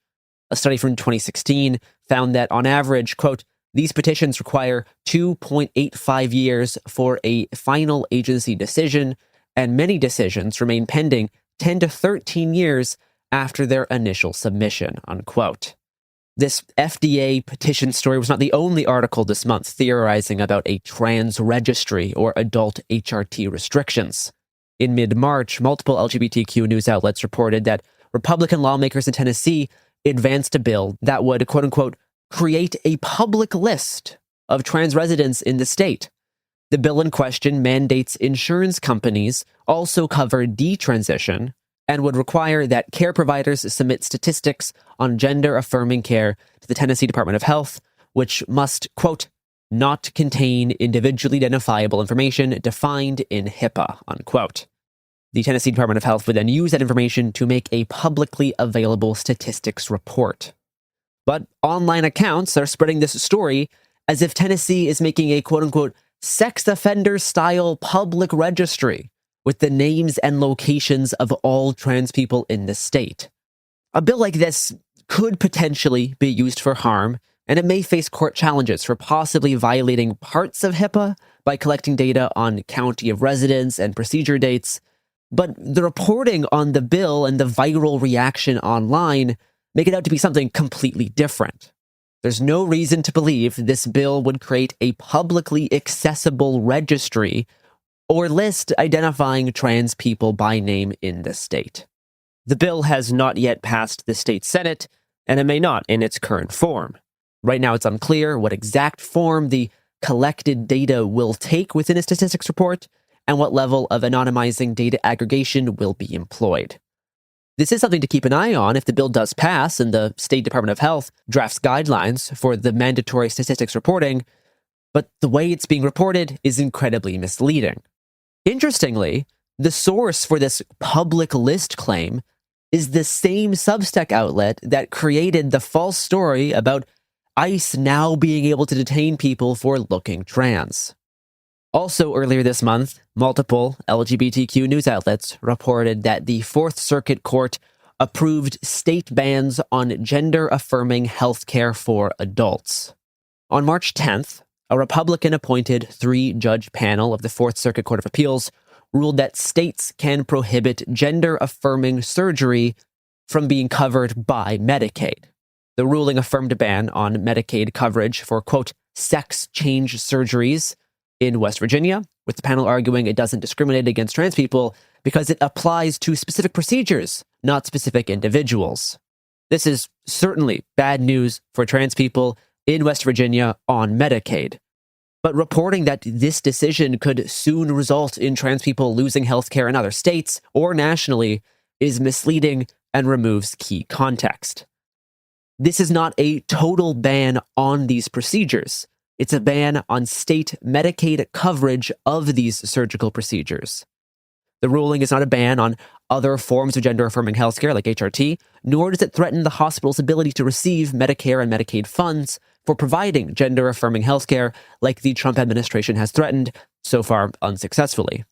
A study from 2016 found that, on average, quote, these petitions require 2.85 years for a final agency decision, and many decisions remain pending 10 to 13 years after their initial submission, unquote. This FDA petition story was not the only article this month theorizing about a trans registry or adult HRT restrictions. In mid-March, multiple LGBTQ news outlets reported that Republican lawmakers in Tennessee advanced a bill that would, quote-unquote, create a public list of trans residents in the state. The bill in question mandates insurance companies also cover detransition and would require that care providers submit statistics on gender-affirming care to the Tennessee Department of Health, which must, quote, not contain individually identifiable information defined in HIPAA, unquote. The Tennessee Department of Health would then use that information to make a publicly available statistics report. But online accounts are spreading this story as if Tennessee is making a quote-unquote sex offender-style public registry with the names and locations of all trans people in the state. A bill like this could potentially be used for harm, and it may face court challenges for possibly violating parts of HIPAA by collecting data on county of residence and procedure dates. But the reporting on the bill and the viral reaction online make it out to be something completely different. There's no reason to believe this bill would create a publicly accessible registry or list identifying trans people by name in the state. The bill has not yet passed the state Senate, and it may not in its current form. Right now, it's unclear what exact form the collected data will take within a statistics report and what level of anonymizing data aggregation will be employed. This is something to keep an eye on if the bill does pass and the State Department of Health drafts guidelines for the mandatory statistics reporting, but the way it's being reported is incredibly misleading. Interestingly, the source for this public list claim is the same Substack outlet that created the false story about ICE now being able to detain people for looking trans. Also earlier this month, multiple LGBTQ news outlets reported that the Fourth Circuit Court approved state bans on gender-affirming healthcare for adults. On March 10th, a Republican-appointed 3-judge panel of the Fourth Circuit Court of Appeals ruled that states can prohibit gender-affirming surgery from being covered by Medicaid. The ruling affirmed a ban on Medicaid coverage for, quote, sex change surgeries in West Virginia, with the panel arguing it doesn't discriminate against trans people because it applies to specific procedures, not specific individuals. This is certainly bad news for trans people in West Virginia on Medicaid. But reporting that this decision could soon result in trans people losing healthcare in other states or nationally is misleading and removes key context. This is not a total ban on these procedures. It's a ban on state Medicaid coverage of these surgical procedures. The ruling is not a ban on other forms of gender-affirming healthcare like HRT, nor does it threaten the hospital's ability to receive Medicare and Medicaid funds for providing gender-affirming healthcare like the Trump administration has threatened, so far unsuccessfully.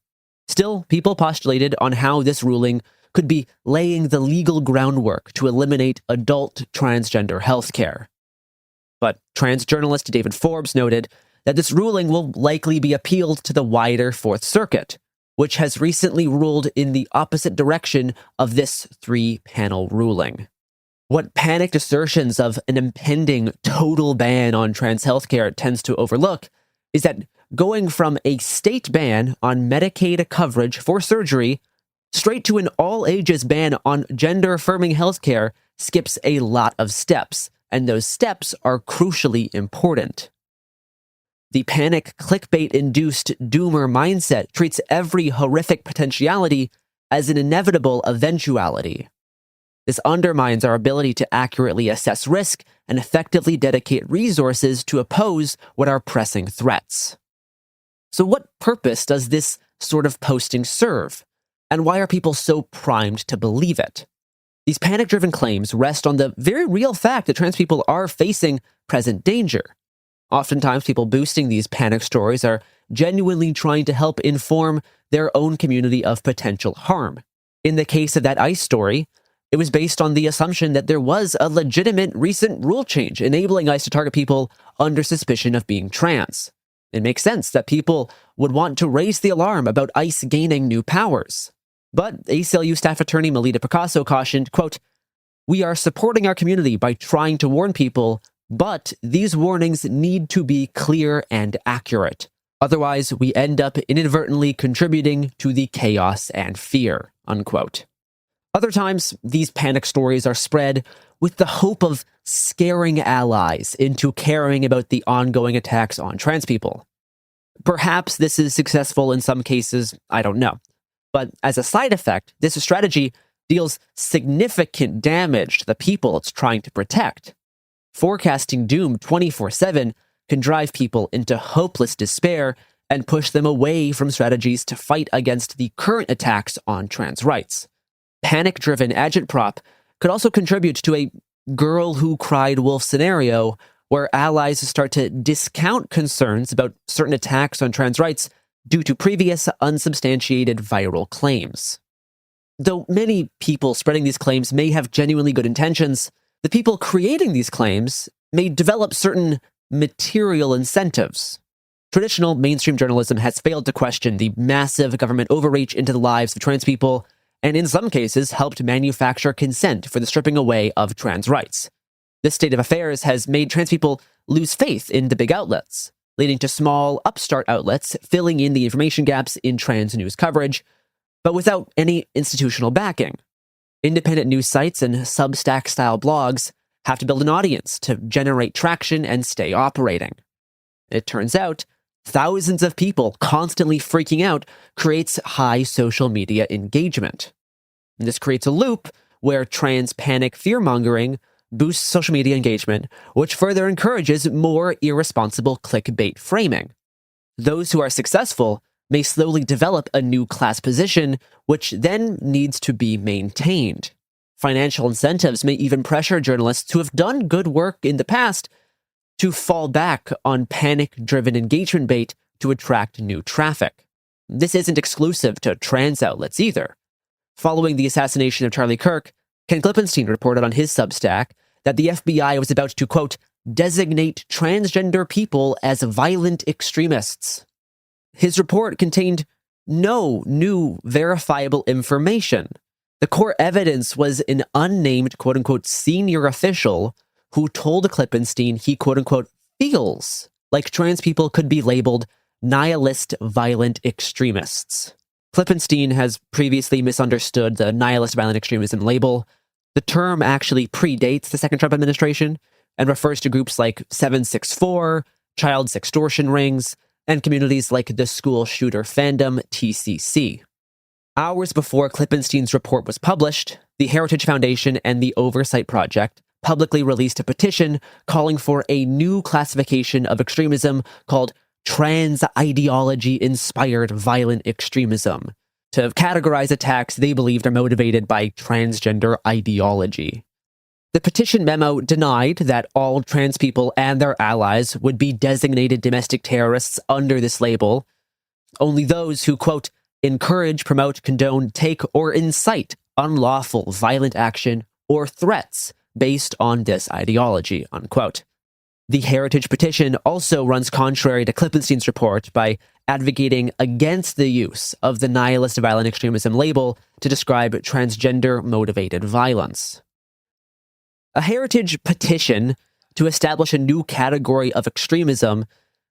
Still, people postulated on how this ruling could be laying the legal groundwork to eliminate adult transgender healthcare. But trans journalist David Forbes noted that this ruling will likely be appealed to the wider Fourth Circuit, which has recently ruled in the opposite direction of this 3-panel ruling. What panicked assertions of an impending total ban on trans healthcare tends to overlook is that going from a state ban on Medicaid coverage for surgery straight to an all-ages ban on gender-affirming healthcare skips a lot of steps, and those steps are crucially important. The panic clickbait-induced doomer mindset treats every horrific potentiality as an inevitable eventuality. This undermines our ability to accurately assess risk and effectively dedicate resources to oppose what are pressing threats. So what purpose does this sort of posting serve? And why are people so primed to believe it? These panic-driven claims rest on the very real fact that trans people are facing present danger. Oftentimes, people boosting these panic stories are genuinely trying to help inform their own community of potential harm. In the case of that ICE story, it was based on the assumption that there was a legitimate recent rule change enabling ICE to target people under suspicion of being trans. It makes sense that people would want to raise the alarm about ICE gaining new powers. But ACLU staff attorney Melita Picasso cautioned, quote, "We are supporting our community by trying to warn people, but these warnings need to be clear and accurate. Otherwise, we end up inadvertently contributing to the chaos and fear," unquote. Other times, these panic stories are spread with the hope of scaring allies into caring about the ongoing attacks on trans people. Perhaps this is successful in some cases, I don't know. But as a side effect, this strategy deals significant damage to the people it's trying to protect. Forecasting doom 24/7 can drive people into hopeless despair and push them away from strategies to fight against the current attacks on trans rights. Panic-driven agitprop could also contribute to a girl who cried wolf scenario where allies start to discount concerns about certain attacks on trans rights due to previous unsubstantiated viral claims. Though many people spreading these claims may have genuinely good intentions, the people creating these claims may develop certain material incentives. Traditional mainstream journalism has failed to question the massive government overreach into the lives of trans people, and in some cases helped manufacture consent for the stripping away of trans rights. This state of affairs has made trans people lose faith in the big outlets, leading to small, upstart outlets filling in the information gaps in trans news coverage, but without any institutional backing. Independent news sites and Substack-style blogs have to build an audience to generate traction and stay operating. It turns out, thousands of people constantly freaking out creates high social media engagement. And this creates a loop where trans panic fear-mongering boosts social media engagement, which further encourages more irresponsible clickbait framing. Those who are successful may slowly develop a new class position, which then needs to be maintained. Financial incentives may even pressure journalists who have done good work in the past to fall back on panic-driven engagement bait to attract new traffic. This isn't exclusive to trans outlets either. Following the assassination of Charlie Kirk, Ken Klippenstein reported on his Substack that the FBI was about to, quote, "designate transgender people as violent extremists." His report contained no new verifiable information. The core evidence was an unnamed, quote-unquote, senior official who told Klippenstein he, quote-unquote, feels like trans people could be labeled nihilist violent extremists. Klippenstein has previously misunderstood the nihilist violent extremism label. The term actually predates the second Trump administration and refers to groups like 764, child sextortion rings, and communities like the school shooter fandom TCC. Hours before Klippenstein's report was published, the Heritage Foundation and the Oversight Project publicly released a petition calling for a new classification of extremism called trans ideology-inspired violent extremism to categorize attacks they believed are motivated by transgender ideology. The petition memo denied that all trans people and their allies would be designated domestic terrorists under this label. Only those who, quote, encourage, promote, condone, take, or incite unlawful violent action or threats based on this ideology, unquote. The Heritage petition also runs contrary to Klippenstein's report by advocating against the use of the nihilist violent extremism label to describe transgender-motivated violence. A Heritage petition to establish a new category of extremism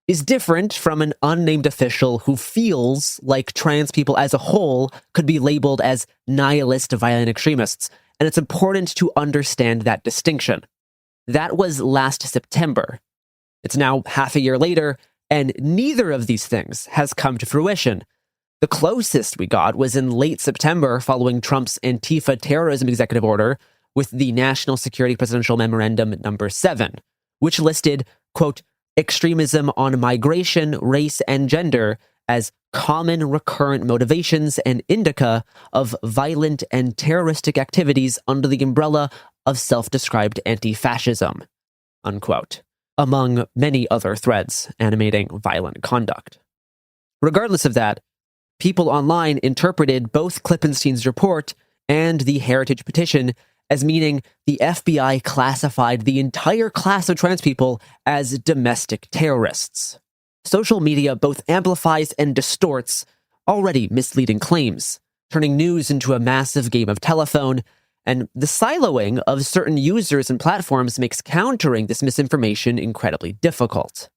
is different from an unnamed official who feels like trans people as a whole could be labeled as nihilist violent extremists, and it's important to understand that distinction. That was last September. It's now half a year later, and neither of these things has come to fruition. The closest we got was in late September following Trump's Antifa terrorism executive order with the National Security Presidential Memorandum number 7, which listed, quote, extremism on migration, race, and gender as common recurrent motivations and indica of violent and terroristic activities under the umbrella of self-described anti-fascism, unquote, among many other threads animating violent conduct. Regardless of that, people online interpreted both Klippenstein's report and the Heritage petition as meaning the FBI classified the entire class of trans people as domestic terrorists. social media both amplifies and distorts already misleading claims, turning news into a massive game of telephone, and the siloing of certain users and platforms makes countering this misinformation incredibly difficult.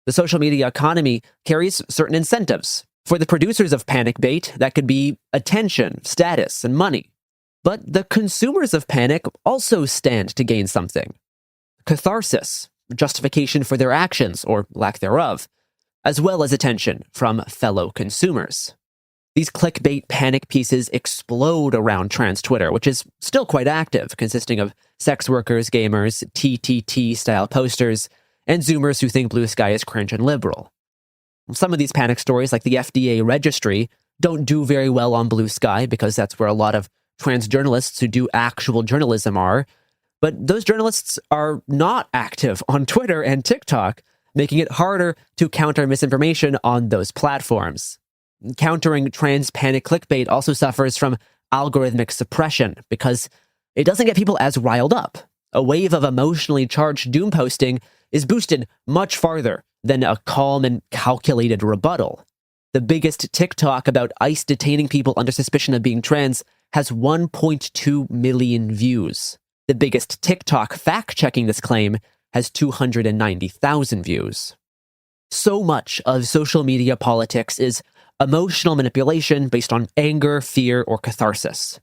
The social media economy carries certain incentives. For the producers of panic bait, that could be attention, status, and money. But the consumers of panic also stand to gain something. Catharsis, justification for their actions, or lack thereof, as well as attention from fellow consumers. These clickbait panic pieces explode around trans Twitter, which is still quite active, consisting of sex workers, gamers, TTT-style posters, and Zoomers who think blue sky is cringe and liberal. Some of these panic stories, like the FDA registry, don't do very well on Blue Sky because that's where a lot of trans journalists who do actual journalism are. But those journalists are not active on Twitter and TikTok, making it harder to counter misinformation on those platforms. Countering trans panic clickbait also suffers from algorithmic suppression because it doesn't get people as riled up. A wave of emotionally charged doom posting is boosted much farther than a calm and calculated rebuttal. The biggest TikTok about ICE detaining people under suspicion of being trans has 1.2 million views. The biggest TikTok fact-checking this claim has 290,000 views. So much of social media politics is emotional manipulation based on anger, fear, or catharsis.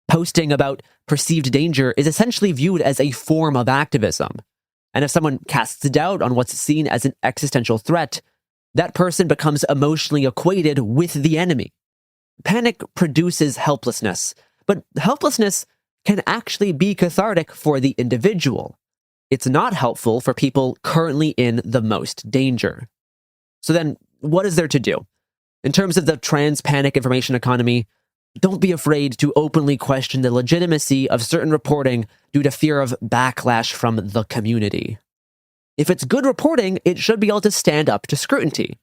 Posting about perceived danger is essentially viewed as a form of activism. And if someone casts doubt on what's seen as an existential threat, that person becomes emotionally equated with the enemy. Panic produces helplessness, but helplessness can actually be cathartic for the individual. It's not helpful for people currently in the most danger. So then, what is there to do? In terms of the trans panic information economy, don't be afraid to openly question the legitimacy of certain reporting due to fear of backlash from the community. If it's good reporting, it should be able to stand up to scrutiny.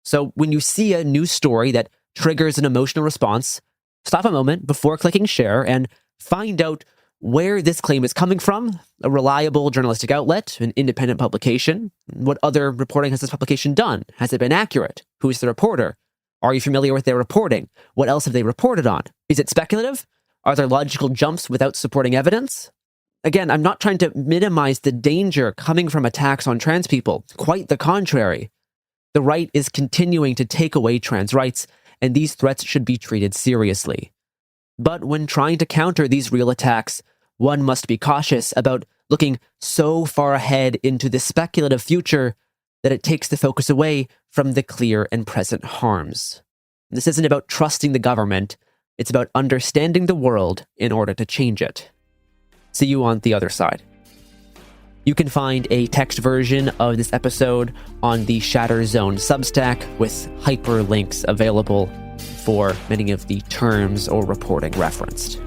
So when you see a news story that triggers an emotional response, stop a moment before clicking share and find out where this claim is coming from, a reliable journalistic outlet, an independent publication. What other reporting has this publication done? Has it been accurate? Who's the reporter? Are you familiar with their reporting? What else have they reported on? Is it speculative? Are there logical jumps without supporting evidence? Again, I'm not trying to minimize the danger coming from attacks on trans people. Quite the contrary. The right is continuing to take away trans rights, and these threats should be treated seriously. But when trying to counter these real attacks, one must be cautious about looking so far ahead into the speculative future that it takes the focus away from the clear and present harms. This isn't about trusting the government, it's about understanding the world in order to change it. See you on the other side. You can find a text version of this episode on the Shatter Zone Substack with hyperlinks available for many of the terms or reporting referenced.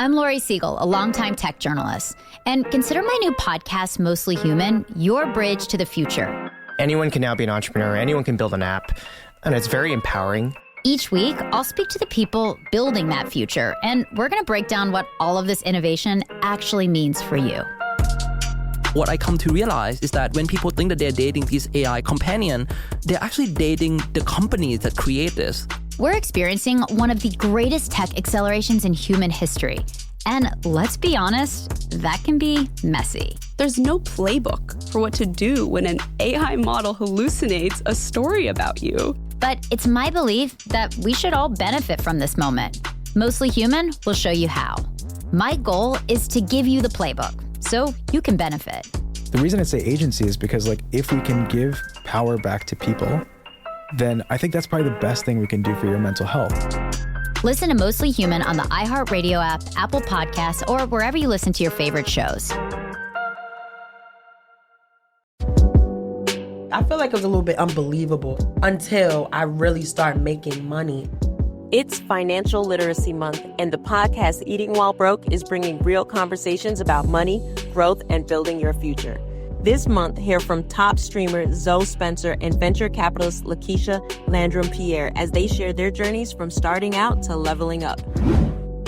I'm Lori Siegel, a longtime tech journalist, and consider my new podcast, Mostly Human, your bridge to the future. Anyone can now be an entrepreneur, anyone can build an app, and it's very empowering. Each week, I'll speak to the people building that future, and we're going to break down what all of this innovation actually means for you. What I come to realize is that when people think that they're dating these AI companion, they're actually dating the companies that create this. We're experiencing one of the greatest tech accelerations in human history. And let's be honest, that can be messy. There's no playbook for what to do when an AI model hallucinates a story about you. But it's my belief that we should all benefit from this moment. Mostly Human will show you how. My goal is to give you the playbook so you can benefit. The reason I say agency is because, if we can give power back to people, then I think that's probably the best thing we can do for your mental health. Listen to Mostly Human on the iHeartRadio app, Apple Podcasts, or wherever you listen to your favorite shows. I feel like it was a little bit unbelievable until I really started making money. It's Financial Literacy Month, and the podcast Eating While Broke is bringing real conversations about money, growth, and building your future. This month, hear from top streamer Zoe Spencer and venture capitalist Lakeisha Landrum-Pierre as they share their journeys from starting out to leveling up.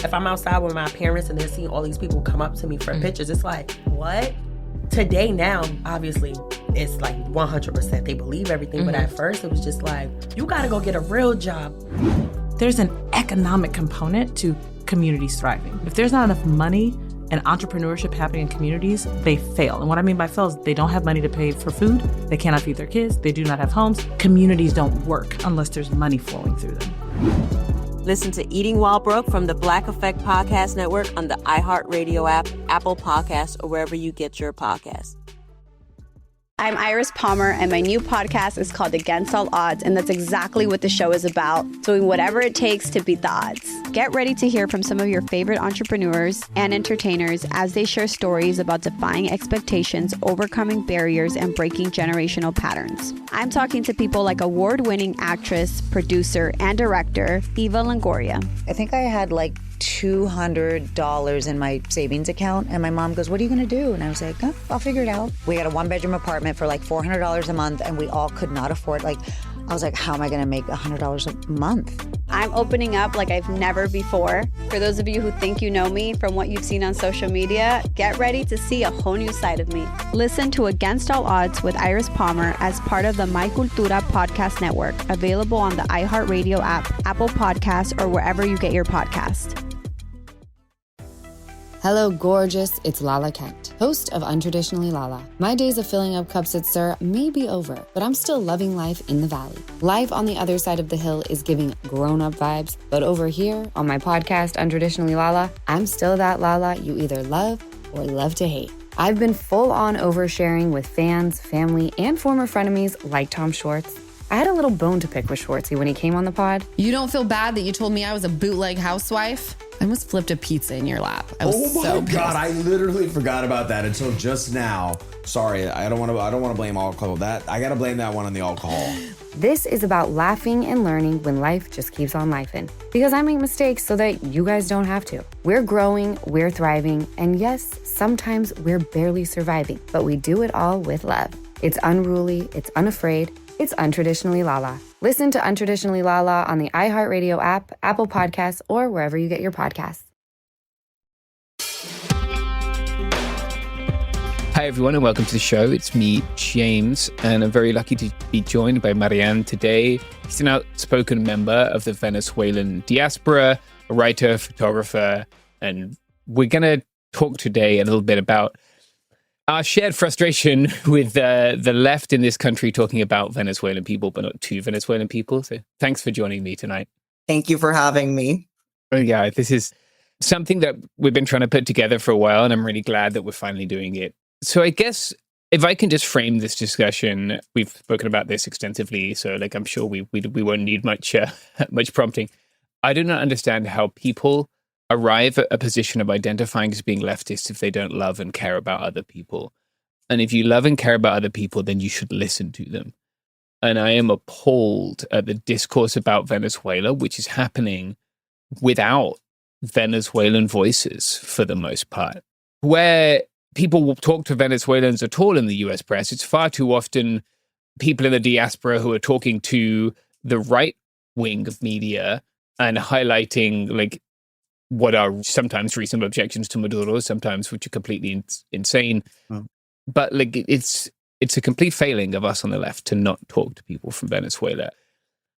If I'm outside with my parents and they're seeing all these people come up to me for pictures, it's like, what? Today now, obviously, it's like 100% they believe everything. But at first, it was just like, you gotta go get a real job. There's an economic component to communities thriving. If there's not enough money and entrepreneurship happening in communities, they fail. And what I mean by fail is they don't have money to pay for food, they cannot feed their kids, they do not have homes. Communities don't work unless there's money flowing through them. Listen to Eating While Broke from the Black Effect Podcast Network on the iHeartRadio app, Apple Podcasts, or wherever you get your podcasts. I'm Iris Palmer, and my new podcast is called Against All Odds, and that's exactly what the show is about, doing whatever it takes to beat the odds. Get ready to hear from some of your favorite entrepreneurs and entertainers as they share stories about defying expectations, overcoming barriers, and breaking generational patterns. I'm talking to people like award-winning actress, producer, and director, Eva Longoria. I think I had like $200 in my savings account, and my mom goes, "What are you gonna do?" And I was like, "Oh, I'll figure it out." We had a 1-bedroom apartment for like $400 a month, and we all could not afford, like, I was like, how am I gonna make $100 a month? I'm opening up like I've never before. For those of you who think you know me from what you've seen on social media, get ready to see a whole new side of me. Listen to Against All Odds with Iris Palmer as part of the My Cultura podcast network, available on the iHeartRadio app, Apple Podcasts, or wherever you get your podcast. Hello, gorgeous. It's Lala Kent, host of Untraditionally Lala. My days of filling up cups at Sir may be over, but I'm still loving life in the valley. Life on the other side of the hill is giving grown-up vibes, but over here on my podcast, Untraditionally Lala, I'm still that Lala you either love or love to hate. I've been full-on oversharing with fans, family, and former frenemies like Tom Schwartz. I had a little bone to pick with Schwartzy when he came on the pod. You don't feel bad that you told me I was a bootleg housewife? I almost flipped a pizza in your lap. I was so pissed. God, I literally forgot about that until just now. Sorry, I don't want to blame alcohol. That I got to blame that one on the alcohol. This is about laughing and learning when life just keeps on lifing. Because I make mistakes so that you guys don't have to. We're growing, we're thriving, and yes, sometimes we're barely surviving, but we do it all with love. It's unruly, it's unafraid, it's Untraditionally Lala. Listen to Untraditionally Lala on the iHeartRadio app, Apple Podcasts, or wherever you get your podcasts. Hi, everyone, and welcome to the show. It's me, James, and I'm very lucky to be joined by Marianne today. He's an outspoken member of the Venezuelan diaspora, a writer, photographer, and we're going to talk today a little bit about our shared frustration with the left in this country talking about Venezuelan people, but not to Venezuelan people. So thanks for joining me tonight. Thank you for having me. Oh, yeah, this is something that we've been trying to put together for a while, and I'm really glad that we're finally doing it. So I guess if I can just frame this discussion, we've spoken about this extensively, so like I'm sure we won't need much prompting. I do not understand how people arrive at a position of identifying as being leftist if they don't love and care about other people. And if you love and care about other people, then you should listen to them. And I am appalled at the discourse about Venezuela, which is happening without Venezuelan voices for the most part. Where people will talk to Venezuelans at all in the US press, it's far too often people in the diaspora who are talking to the right wing of media and highlighting like what are sometimes reasonable objections to Maduro, sometimes which are completely insane. Oh. But like it's a complete failing of us on the left to not talk to people from Venezuela.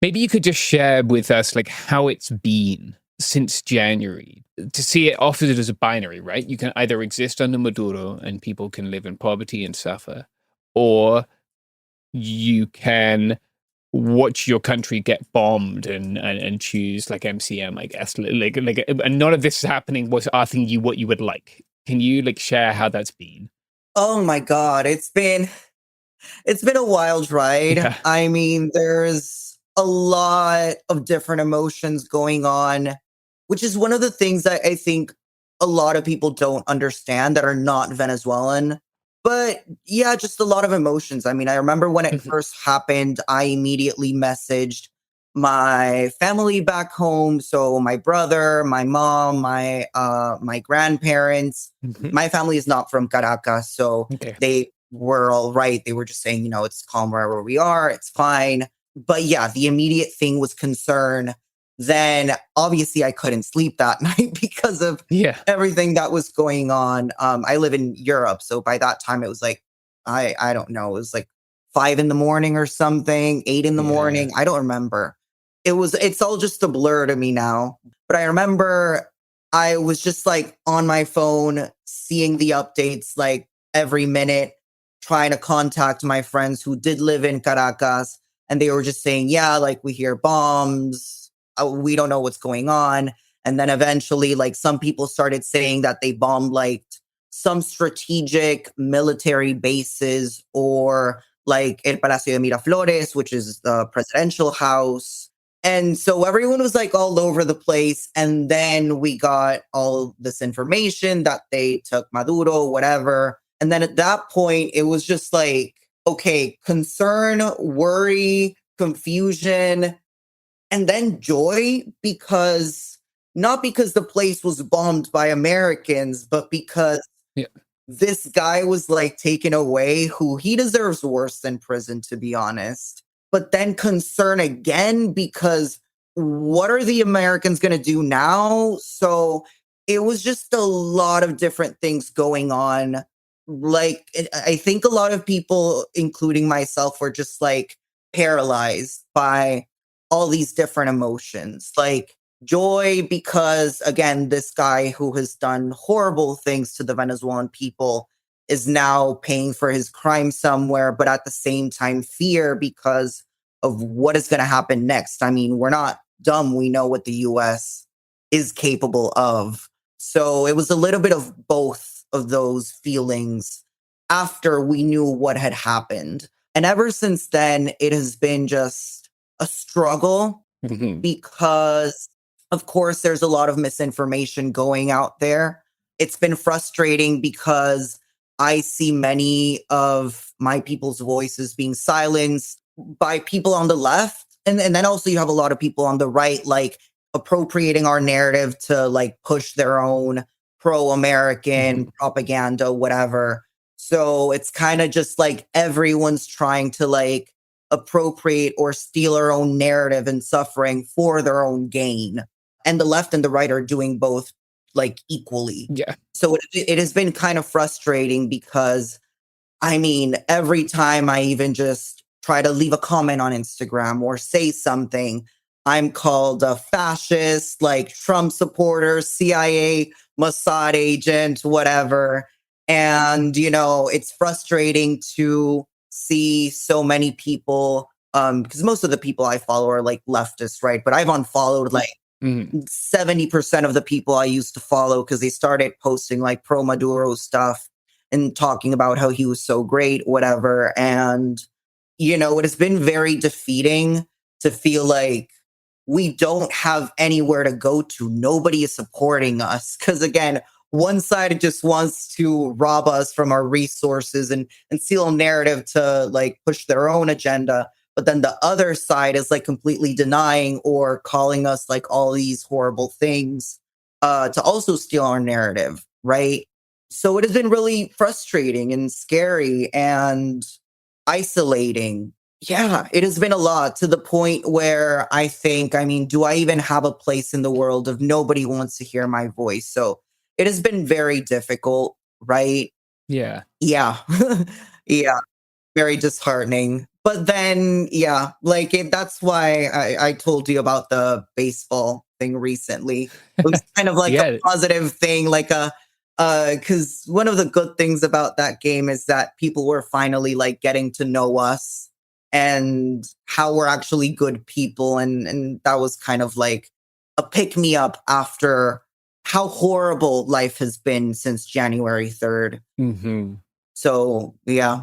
Maybe you could just share with us like how it's been since January, to see it offered as a binary, right? You can either exist under Maduro and people can live in poverty and suffer, or you can watch your country get bombed and choose like MCM, I guess. Like, and none of this is happening was asking you what you would like. Can you like share how that's been? Oh my God, it's been a wild ride. Yeah. I mean, there's a lot of different emotions going on, which is one of the things that I think a lot of people don't understand that are not Venezuelan. But yeah, just a lot of emotions. I mean, I remember when it first happened, I immediately messaged my family back home. So my brother, my mom, my grandparents. My family is not from Caracas, so they were all right. They were just saying, it's calm wherever we are. It's fine. But yeah, the immediate thing was concern then obviously I couldn't sleep that night because of everything that was going on. I live in Europe, so by that time it was like, I don't know, it was like 5 a.m. or something, 8 a.m. I don't remember. It's all just a blur to me now. But I remember I was just like on my phone, seeing the updates like every minute, trying to contact my friends who did live in Caracas. And they were just saying, yeah, like we hear bombs. We don't know what's going on. And then eventually, like some people started saying that they bombed like some strategic military bases or like El Palacio de Miraflores, which is the presidential house. And so everyone was like all over the place. And then we got all this information that they took Maduro, whatever. And then at that point, it was just like, okay, concern, worry, confusion, and then joy, because not because the place was bombed by Americans, but because this guy was like taken away, who he deserves worse than prison, to be honest. But then concern again, because what are the Americans going to do now? So it was just a lot of different things going on. Like, I think a lot of people, including myself, were just like paralyzed by all these different emotions. Like joy, because again, this guy who has done horrible things to the Venezuelan people is now paying for his crime somewhere, but at the same time, fear because of what is going to happen next. I mean, we're not dumb. We know what the US is capable of. So it was a little bit of both of those feelings after we knew what had happened. And ever since then, it has been just a struggle because, of course, there's a lot of misinformation going out there. It's been frustrating because I see many of my people's voices being silenced by people on the left. And then also you have a lot of people on the right, like appropriating our narrative to like push their own pro-American propaganda, whatever. So it's kind of just like everyone's trying to like appropriate or steal our own narrative and suffering for their own gain. And the left and the right are doing both like equally. Yeah. So it has been kind of frustrating because, I mean, every time I even just try to leave a comment on Instagram or say something, I'm called a fascist, like Trump supporter, CIA, Mossad agent, whatever. And, you know, it's frustrating to see so many people, because most of the people I follow are like leftists, right? But I've unfollowed like 70% of the people I used to follow because they started posting like pro Maduro stuff and talking about how he was so great, whatever. And, you know, it has been very defeating to feel like we don't have anywhere to go to. Nobody is supporting us. Because again, one side just wants to rob us from our resources and steal a narrative to like push their own agenda. But then the other side is like completely denying or calling us like all these horrible things to also steal our narrative, right? So it has been really frustrating and scary and isolating. Yeah, it has been a lot, to the point where I think, I mean, do I even have a place in the world if nobody wants to hear my voice? So it has been very difficult, right? Yeah. Yeah. Yeah. Very disheartening. But then, yeah, like that's why I told you about the baseball thing recently. It was kind of like a positive thing, like because one of the good things about that game is that people were finally like getting to know us and how we're actually good people. And that was kind of like a pick me up after how horrible life has been since January 3rd. So, yeah.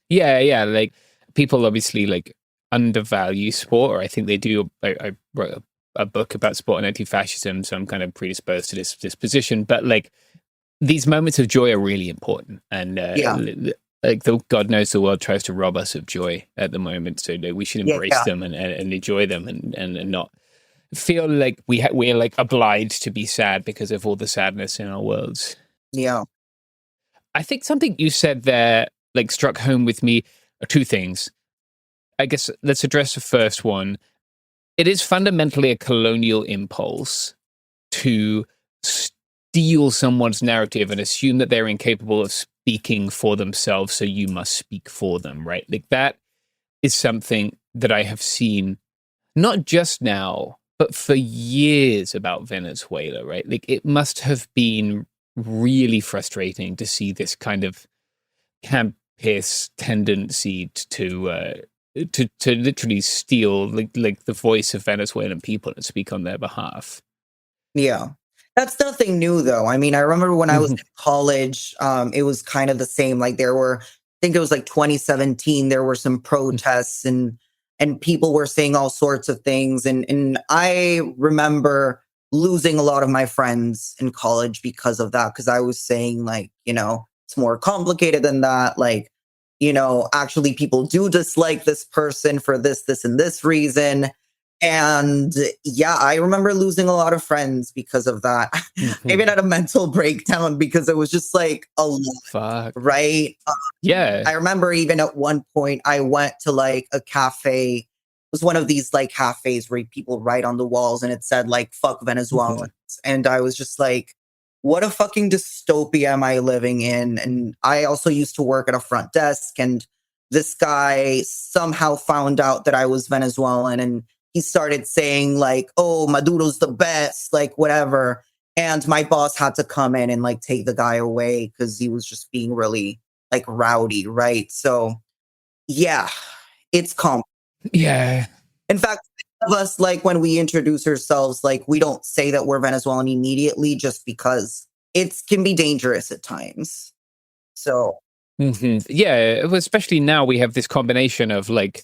Yeah. Like people obviously like undervalue sport, or I think they do. I wrote a book about sport and anti-fascism, so I'm kind of predisposed to this position. But like these moments of joy are really important. And like God knows the world tries to rob us of joy at the moment. So we should embrace them and enjoy them and not feel like we're like obliged to be sad because of all the sadness in our worlds. Yeah. I think something you said there like struck home with me are two things. I guess let's address the first one. it is fundamentally a colonial impulse to steal someone's narrative and assume that they're incapable of speaking for themselves, so you must speak for them, right? Like that is something that I have seen not just now, but for years about Venezuela, right? Like it must have been really frustrating to see this kind of campus tendency to literally steal like the voice of Venezuelan people and speak on their behalf. Yeah. That's nothing new, though. I mean, I remember when I was in college, it was kind of the same. Like there were, I think it was like 2017, there were some protests and people were saying all sorts of things. And I remember losing a lot of my friends in college because of that, because I was saying like, it's more complicated than that. Like, actually people do dislike this person for this, and this reason. And yeah, I remember losing a lot of friends because of that. I even had a mental breakdown because it was just like a lot. Fuck. Right? Yeah. I remember even at one point I went to like a cafe. It was one of these like cafes where people write on the walls and it said like, fuck Venezuelans. And I was just like, what a fucking dystopia am I living in? And I also used to work at a front desk, and this guy somehow found out that I was Venezuelan, and he started saying like, oh, Maduro's the best, like whatever. And my boss had to come in and like take the guy away because he was just being really like rowdy, right? So yeah, it's complicated. Yeah. In fact, of us, like when we introduce ourselves, like we don't say that we're Venezuelan immediately just because it can be dangerous at times. So yeah, especially now we have this combination of like,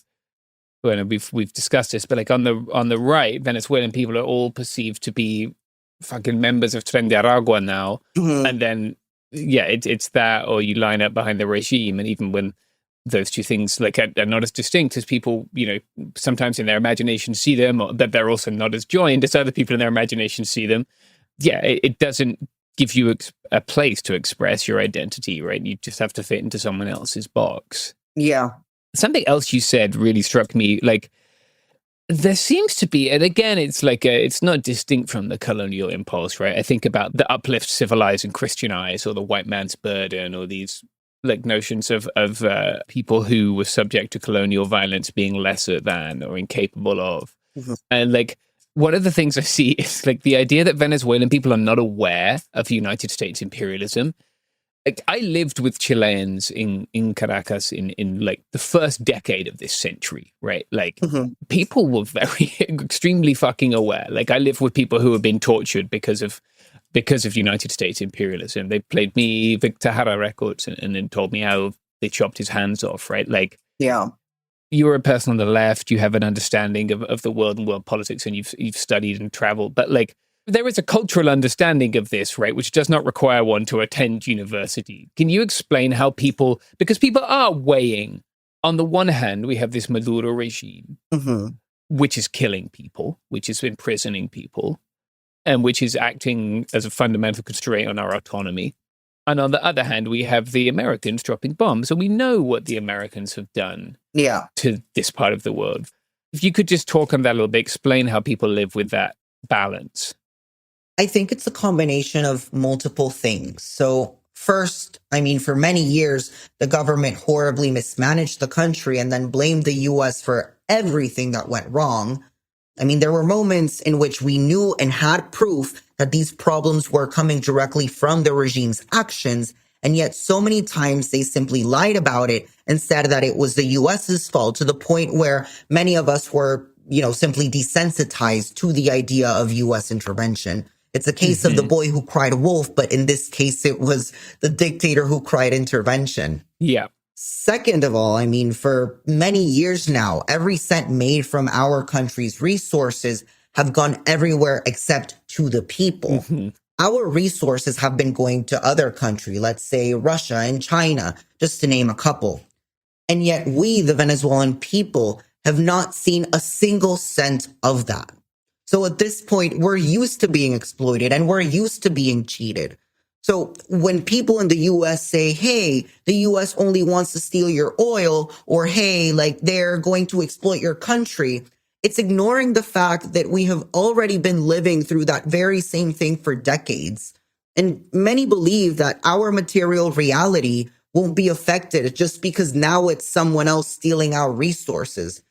well, we've discussed this, but like on the right, Venezuelan people are all perceived to be fucking members of Tren de Aragua now, and then yeah, it's that, or you line up behind the regime, and even when those two things like are not as distinct as people, sometimes in their imagination see them, or that they're also not as joined as other people in their imagination see them. Yeah, it doesn't give you a place to express your identity, right? You just have to fit into someone else's box. Yeah. Something else you said really struck me. Like, there seems to be, and again, it's like it's not distinct from the colonial impulse, right? I think about the uplift, civilize, and Christianize, or the white man's burden, or these like notions of people who were subject to colonial violence being lesser than or incapable of. And like, one of the things I see is like the idea that Venezuelan people are not aware of United States imperialism. Like, I lived with Chileans in Caracas in like the first decade of this century, right? Like people were very extremely fucking aware. Like I lived with people who have been tortured because of United States imperialism. They played me Victor Jara records and then told me how they chopped his hands off, right? Like, yeah, you're a person on the left, you have an understanding of the world and world politics, and you've studied and traveled, but like, there is a cultural understanding of this, right, which does not require one to attend university. Can you explain how because people are weighing, on the one hand, we have this Maduro regime, which is killing people, which is imprisoning people, and which is acting as a fundamental constraint on our autonomy. And on the other hand, we have the Americans dropping bombs, and we know what the Americans have done to this part of the world. If you could just talk on that a little bit, explain how people live with that balance. I think it's a combination of multiple things. So first, I mean, for many years, the government horribly mismanaged the country and then blamed the US for everything that went wrong. I mean, there were moments in which we knew and had proof that these problems were coming directly from the regime's actions, and yet so many times they simply lied about it and said that it was the US's fault, to the point where many of us were, simply desensitized to the idea of US intervention. It's a case of the boy who cried wolf, but in this case, it was the dictator who cried intervention. Yeah. Second of all, I mean, for many years now, every cent made from our country's resources have gone everywhere except to the people. Our resources have been going to other countries, let's say Russia and China, just to name a couple. And yet we, the Venezuelan people, have not seen a single cent of that. So at this point, we're used to being exploited and we're used to being cheated. So when people in the US say, hey, the US only wants to steal your oil, or hey, like they're going to exploit your country, it's ignoring the fact that we have already been living through that very same thing for decades. And many believe that our material reality won't be affected just because now it's someone else stealing our resources.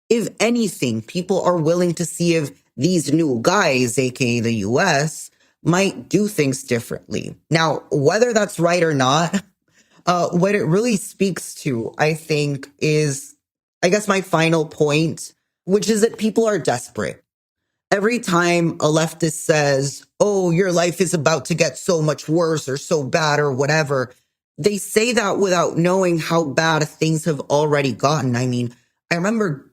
If anything, people are willing to see if these new guys, aka the US, might do things differently. Now, whether that's right or not, what it really speaks to, I think, is, I guess, my final point, which is that people are desperate. Every time a leftist says, oh, your life is about to get so much worse or so bad or whatever, they say that without knowing how bad things have already gotten. I mean, I remember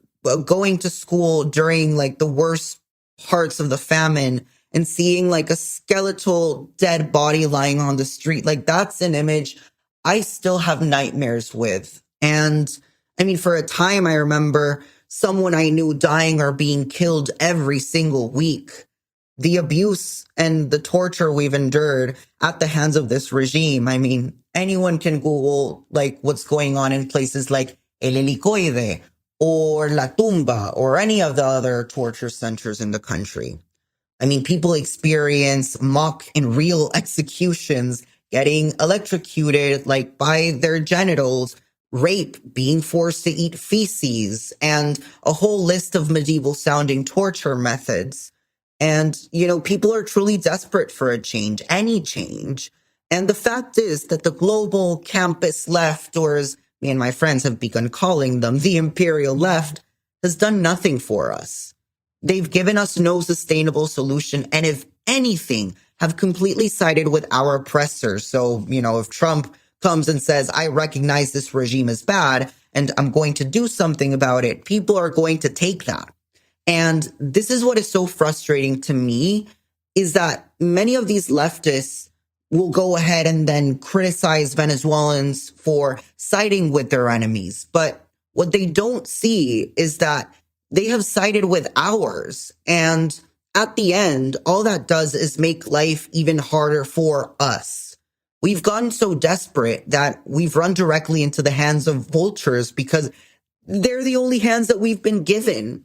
going to school during like the worst parts of the famine and seeing like a skeletal dead body lying on the street. Like, that's an image I still have nightmares with. And I mean, for a time, I remember someone I knew dying or being killed every single week. The abuse and the torture we've endured at the hands of this regime. I mean, anyone can Google like what's going on in places like El Helicoide or La Tumba or any of the other torture centers in the country. I mean, people experience mock and real executions, getting electrocuted like by their genitals, rape, being forced to eat feces, and a whole list of medieval sounding torture methods. And, you know, people are truly desperate for a change, any change. And the fact is that the global campus left, or as me and my friends have begun calling them, the imperial left, has done nothing for us. They've given us no sustainable solution, and if anything, have completely sided with our oppressors. So, you know, if Trump comes and says, I recognize this regime is bad and I'm going to do something about it, people are going to take that. And this is what is so frustrating to me, is that many of these leftists will go ahead and then criticize Venezuelans for siding with their enemies. But what they don't see is that they have sided with ours. And at the end, all that does is make life even harder for us. We've gotten so desperate that we've run directly into the hands of vultures because they're the only hands that we've been given.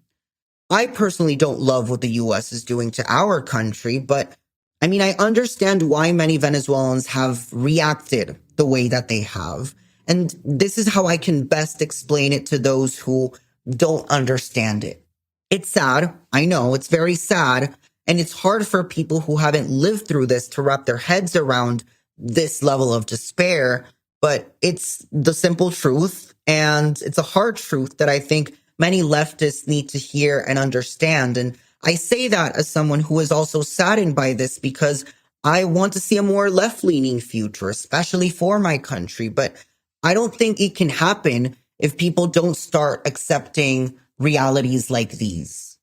I personally don't love what the US is doing to our country, but I mean, I understand why many Venezuelans have reacted the way that they have. And this is how I can best explain it to those who don't understand it. It's sad. I know it's very sad. And it's hard for people who haven't lived through this to wrap their heads around this level of despair. But it's the simple truth. And it's a hard truth that I think many leftists need to hear and understand. And I say that as someone who is also saddened by this because I want to see a more left-leaning future, especially for my country. But I don't think it can happen if people don't start accepting realities like these.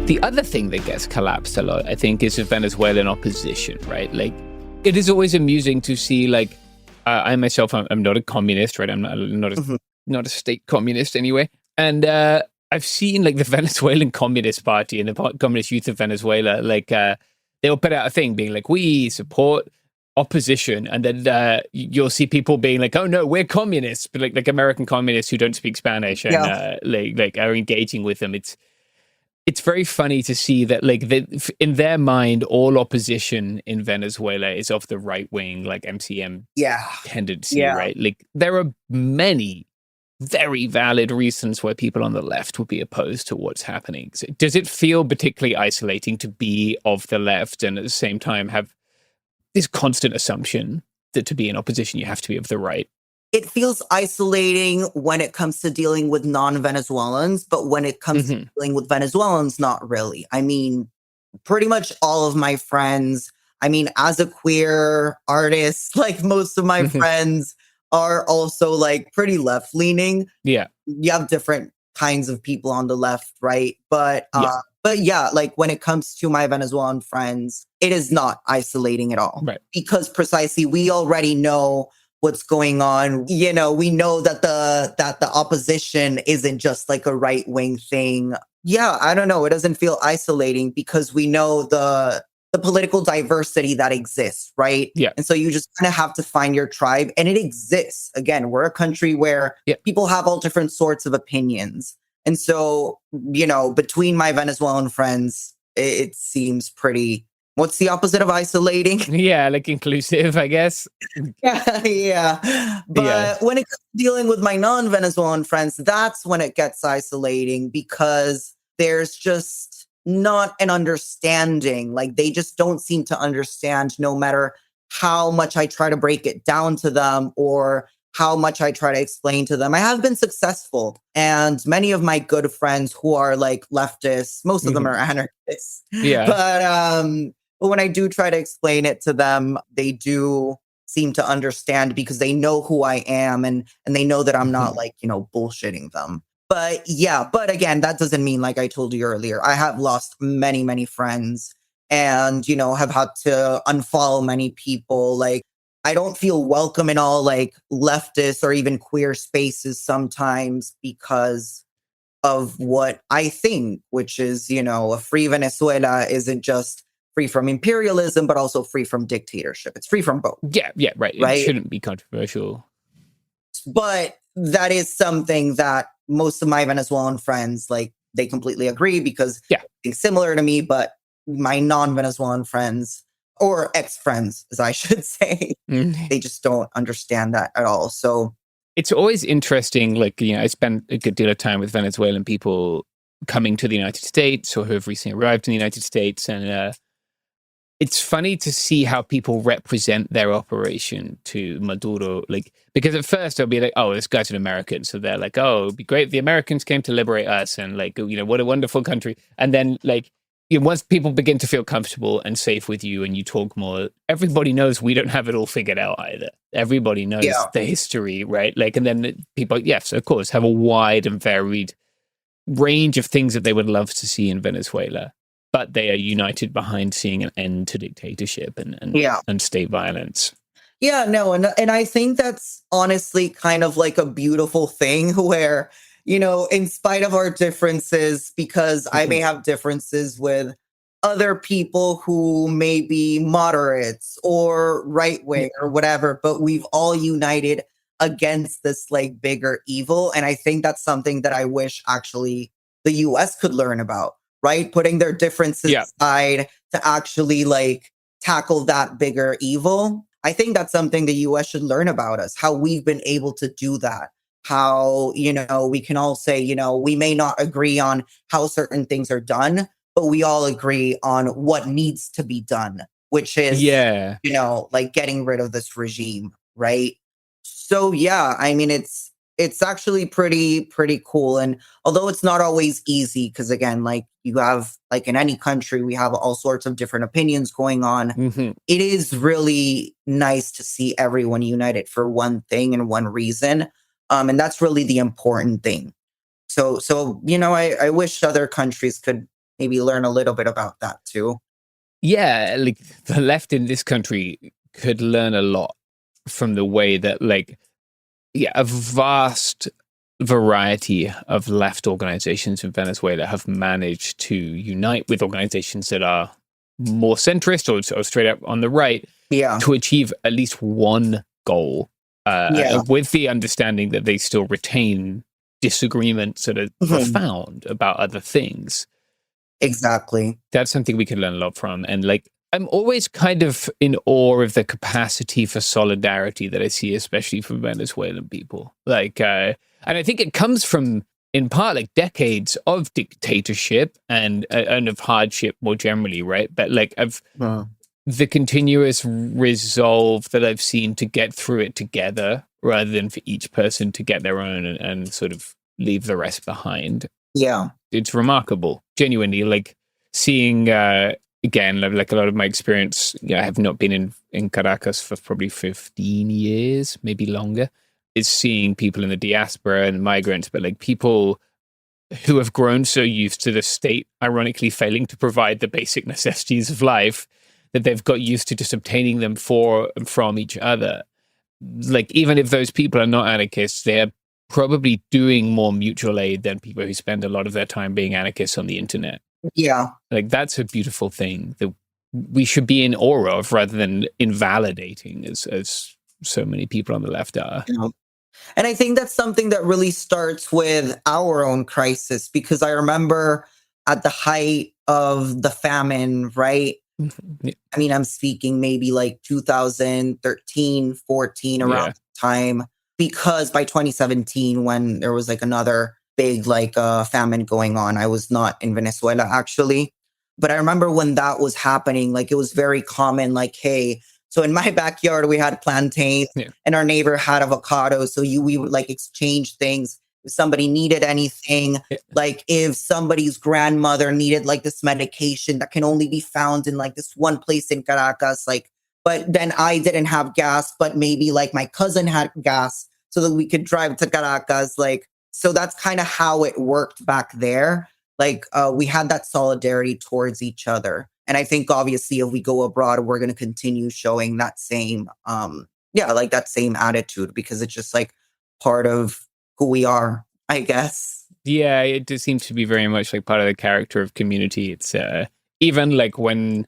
The other thing that gets collapsed a lot, I think, is the Venezuelan opposition, right? Like, it is always amusing to see, like, I myself, I'm not a communist, right? I'm not a state communist anyway. And I've seen, like, the Venezuelan Communist Party and the Communist Youth of Venezuela, like, they'll put out a thing being like, we support opposition. And then you'll see people being like, oh, no, we're communists. But like American communists who don't speak Spanish and like are engaging with them. It's very funny to see that, like, in their mind, all opposition in Venezuela is of the right wing, like MCM tendency, right? Like, there are many very valid reasons why people on the left would be opposed to what's happening. So does it feel particularly isolating to be of the left and at the same time have this constant assumption that to be in opposition, you have to be of the right? It feels isolating when it comes to dealing with non-Venezuelans, but when it comes to dealing with Venezuelans, not really. I mean, pretty much all of my friends, I mean, as a queer artist, like most of my friends are also like pretty left-leaning. Yeah. You have different kinds of people on the left, right? But yeah, like when it comes to my Venezuelan friends, it is not isolating at all. Right. Because precisely we already know what's going on. You know, we know that the opposition isn't just like a right-wing thing. Yeah, I don't know. It doesn't feel isolating because we know the the political diversity that exists, right? Yeah. And so you just kind of have to find your tribe, and it exists. Again, we're a country where people have all different sorts of opinions. And so, between my Venezuelan friends, it seems pretty, what's the opposite of isolating? Yeah, like inclusive, I guess. Yeah. But when it comes to dealing with my non-Venezuelan friends, that's when it gets isolating, because there's just not an understanding. Like, they just don't seem to understand, no matter how much I try to break it down to them or how much I try to explain to them. I have been successful. And many of my good friends who are like leftists, most of them are anarchists. Yeah. But when I do try to explain it to them, they do seem to understand, because they know who I am, and they know that I'm not like, bullshitting them. But again, that doesn't mean, like I told you earlier, I have lost many, many friends, and, have had to unfollow many people. Like, I don't feel welcome in all like leftist or even queer spaces sometimes, because of what I think, which is, a free Venezuela isn't just free from imperialism, but also free from dictatorship. It's free from both. Yeah, right. It shouldn't be controversial. But that is something that most of my Venezuelan friends, like, they completely agree, because they're similar to me, but my non-Venezuelan friends, or ex-friends, as I should say, they just don't understand that at all. So it's always interesting. Like, I spend a good deal of time with Venezuelan people coming to the United States or who have recently arrived in the United States. And it's funny to see how people represent their operation to Maduro. Like, because at first they'll be like, oh, this guy's an American. So they're like, oh, it'd be great if the Americans came to liberate us. And like, what a wonderful country. And then like, once people begin to feel comfortable and safe with you and you talk more, everybody knows we don't have it all figured out either. Everybody knows the history, right? Like, and then people, yes, of course, have a wide and varied range of things that they would love to see in Venezuela, but they are united behind seeing an end to dictatorship and state violence. Yeah, no, and I think that's honestly kind of like a beautiful thing where, in spite of our differences, because I may have differences with other people who may be moderates or right wing or whatever, but we've all united against this like bigger evil. And I think that's something that I wish actually the US could learn about, right? Putting their differences aside to actually like tackle that bigger evil. I think that's something the US should learn about us, how we've been able to do that. How, we can all say, we may not agree on how certain things are done, but we all agree on what needs to be done, which is, like getting rid of this regime, right? So, I mean, it's actually pretty cool. And although it's not always easy, because again, like you have, like in any country, we have all sorts of different opinions going on. It is really nice to see everyone united for one thing and one reason. And that's really the important thing. So I wish other countries could maybe learn a little bit about that too. Yeah, like the left in this country could learn a lot from the way that a vast variety of left organizations in Venezuela have managed to unite with organizations that are more centrist or straight up on the right to achieve at least one goal. With the understanding that they still retain disagreements that are profound about other things. Exactly. That's something we can learn a lot from. And like, I'm always kind of in awe of the capacity for solidarity that I see, especially from Venezuelan people. Like, and I think it comes from, in part, like decades of dictatorship and of hardship more generally, right? But like, the continuous resolve that I've seen to get through it together rather than for each person to get their own and sort of leave the rest behind. Yeah. It's remarkable. Genuinely, like seeing, again, like a lot of my experience, I have not been in Caracas for probably 15 years, maybe longer, is seeing people in the diaspora and migrants, but like people who have grown so used to the state, ironically failing to provide the basic necessities of life, that they've got used to just obtaining them for and from each other. Like, even if those people are not anarchists, they're probably doing more mutual aid than people who spend a lot of their time being anarchists on the internet. Yeah. Like, that's a beautiful thing. we should be in awe of rather than invalidating, as so many people on the left are. And I think that's something that really starts with our own crisis, because I remember at the height of the famine, right? Yeah. I mean, I'm speaking maybe like 2013, 14, around that time, because by 2017, when there was like another big like famine going on, I was not in Venezuela actually. But I remember when that was happening, like it was very common, like, hey, so in my backyard, we had plantains and our neighbor had avocados. So we would like exchange things. If somebody needed anything, like if somebody's grandmother needed like this medication that can only be found in like this one place in Caracas, like, but then I didn't have gas, but maybe like my cousin had gas so that we could drive to Caracas. Like, so that's kind of how it worked back there. Like we had that solidarity towards each other. And I think obviously if we go abroad, we're going to continue showing that same, like that same attitude, because it's just like part of who we are, I guess. Yeah, it just seems to be very much like part of the character of community. It's even like when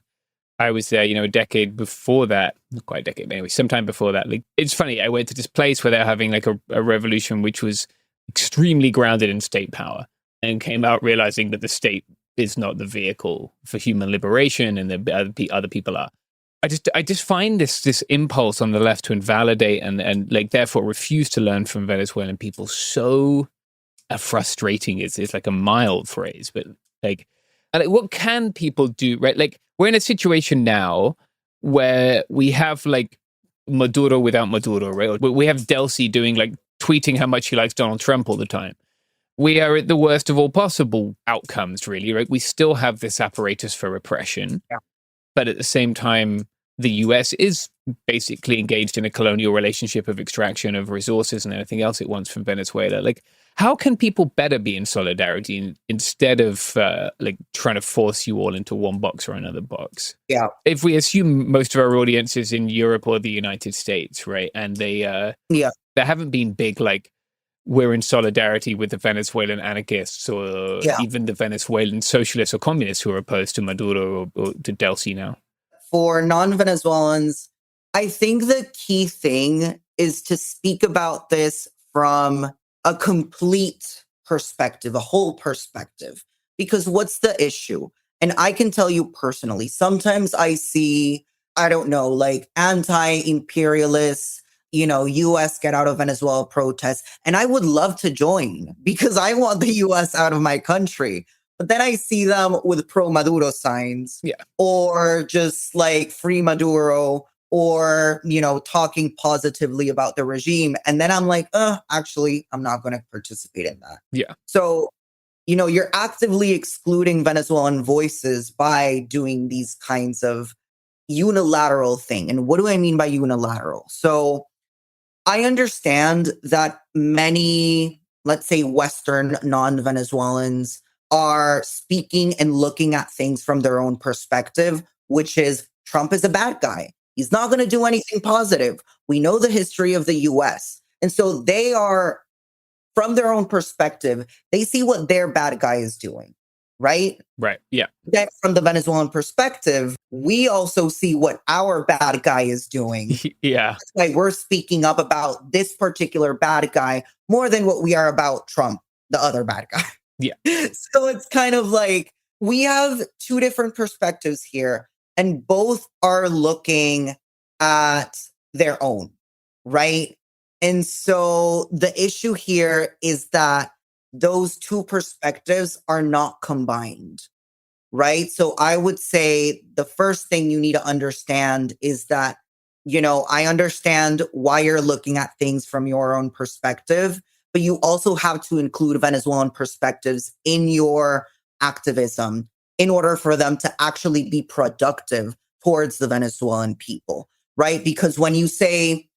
I was there, a decade before that, not quite a decade, but anyway, sometime before that. Like, it's funny, I went to this place where they're having like a revolution which was extremely grounded in state power, and came out realizing that the state is not the vehicle for human liberation, and the other people are. I just find this impulse on the left to invalidate and like therefore refuse to learn from Venezuelan people so frustrating. It's like a mild phrase, but like what can people do, right? Like we're in a situation now where we have like Maduro without Maduro, right? We have Delcy doing like tweeting how much he likes Donald Trump all the time. We are at the worst of all possible outcomes, really, right? We still have this apparatus for repression, but at the same time, the US is basically engaged in a colonial relationship of extraction of resources and anything else it wants from Venezuela. Like, how can people better be in solidarity instead of like trying to force you all into one box or another box? Yeah. If we assume most of our audience is in Europe or the United States, right, and there haven't been big like, we're in solidarity with the Venezuelan anarchists or even the Venezuelan socialists or communists who are opposed to Maduro or to Delcy now. For non-Venezuelans, I think the key thing is to speak about this from a complete perspective, a whole perspective. Because what's the issue? And I can tell you personally, sometimes I see, I don't know, like anti-imperialists, US get out of Venezuela protests. And I would love to join because I want the US out of my country. But then I see them with pro-Maduro signs or just like free Maduro or, talking positively about the regime. And then I'm like, actually, I'm not going to participate in that. Yeah. So, you're actively excluding Venezuelan voices by doing these kinds of unilateral thing. And what do I mean by unilateral? So I understand that many, let's say, Western non-Venezuelans are speaking and looking at things from their own perspective, which is Trump is a bad guy. He's not going to do anything positive. We know the history of the US. And so they are, from their own perspective, they see what their bad guy is doing, right? Right, yeah. Then from the Venezuelan perspective, we also see what our bad guy is doing. Yeah. That's why we're speaking up about this particular bad guy more than what we are about Trump, the other bad guy. Yeah. So it's kind of like we have two different perspectives here, and both are looking at their own, right? And so the issue here is that those two perspectives are not combined, right? So I would say the first thing you need to understand is that, I understand why you're looking at things from your own perspective, but you also have to include Venezuelan perspectives in your activism in order for them to actually be productive towards the Venezuelan people, right? Because when you say,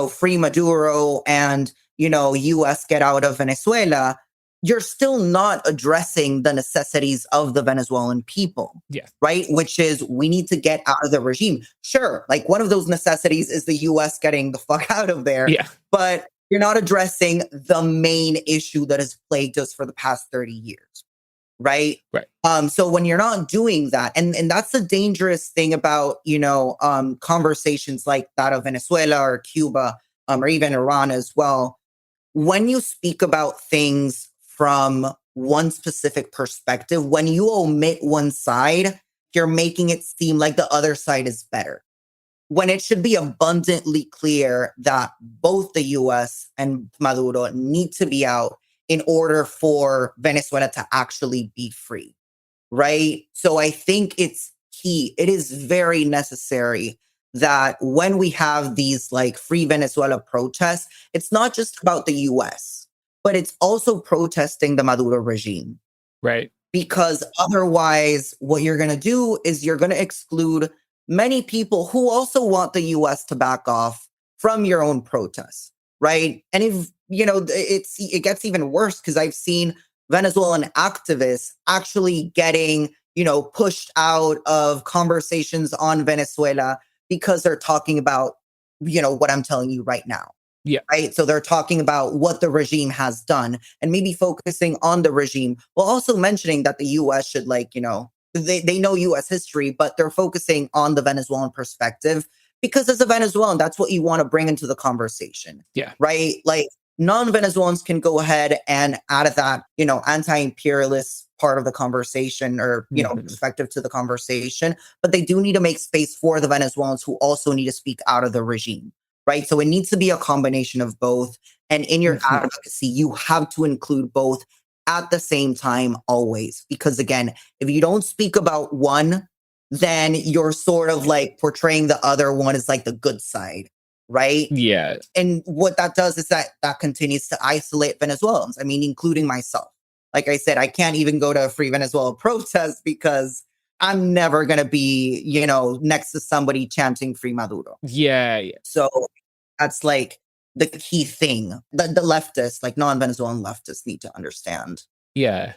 free Maduro and, US get out of Venezuela, you're still not addressing the necessities of the Venezuelan people, right? Which is we need to get out of the regime. Sure, like one of those necessities is the US getting the fuck out of there, but you're not addressing the main issue that has plagued us for the past 30 years, Right. So when you're not doing that, and that's the dangerous thing about, conversations like that of Venezuela or Cuba, or even Iran as well. When you speak about things from one specific perspective, when you omit one side, you're making it seem like the other side is better. When it should be abundantly clear that both the US and Maduro need to be out in order for Venezuela to actually be free, right? So I think it's key. It is very necessary that when we have these like Free Venezuela protests, it's not just about the US, but it's also protesting the Maduro regime. Right. Because otherwise, what you're going to do is you're going to exclude many people who also want the US to back off from your own protests, right? And if, it gets even worse because I've seen Venezuelan activists actually getting, pushed out of conversations on Venezuela because they're talking about, what I'm telling you right now. Yeah. Right. So they're talking about what the regime has done and maybe focusing on the regime while also mentioning that the US should they know US history, but they're focusing on the Venezuelan perspective because as a Venezuelan, that's what you want to bring into the conversation. Yeah. Right. Like non-Venezuelans can go ahead and add that, anti-imperialist part of the conversation or, perspective to the conversation, but they do need to make space for the Venezuelans who also need to speak out of the regime. Right. So it needs to be a combination of both. And in your advocacy, you have to include both at the same time, always. Because again, if you don't speak about one, then you're sort of like portraying the other one as like the good side. Right. Yeah. And what that does is that continues to isolate Venezuelans. I mean, including myself. Like I said, I can't even go to a Free Venezuela protest because I'm never going to be, next to somebody chanting Free Maduro. Yeah. So that's like the key thing that the leftists, like non-Venezuelan leftists, need to understand. Yeah.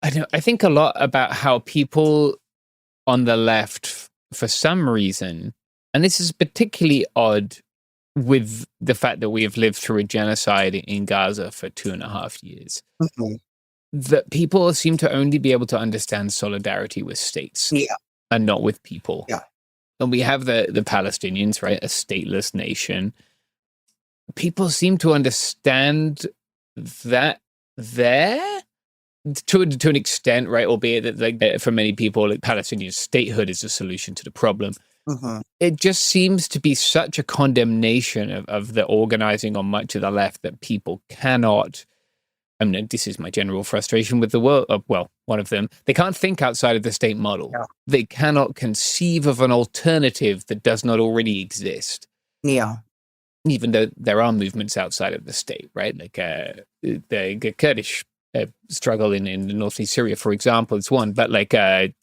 I think a lot about how people on the left, for some reason, and this is particularly odd with the fact that we have lived through a genocide in Gaza for 2.5 years, that people seem to only be able to understand solidarity with states and not with people. Yeah. And we have the Palestinians, right? A stateless nation. People seem to understand that there to an extent, right? Albeit that like for many people, like Palestinian statehood is a solution to the problem. It just seems to be such a condemnation of the organizing on much of the left that people cannot. I mean, this is my general frustration with the world. Well, one of them. They can't think outside of the state model. Yeah. They cannot conceive of an alternative that does not already exist. Yeah. Even though there are movements outside of the state, right? Like the Kurdish struggle in northeast Syria, for example, is one. But like, I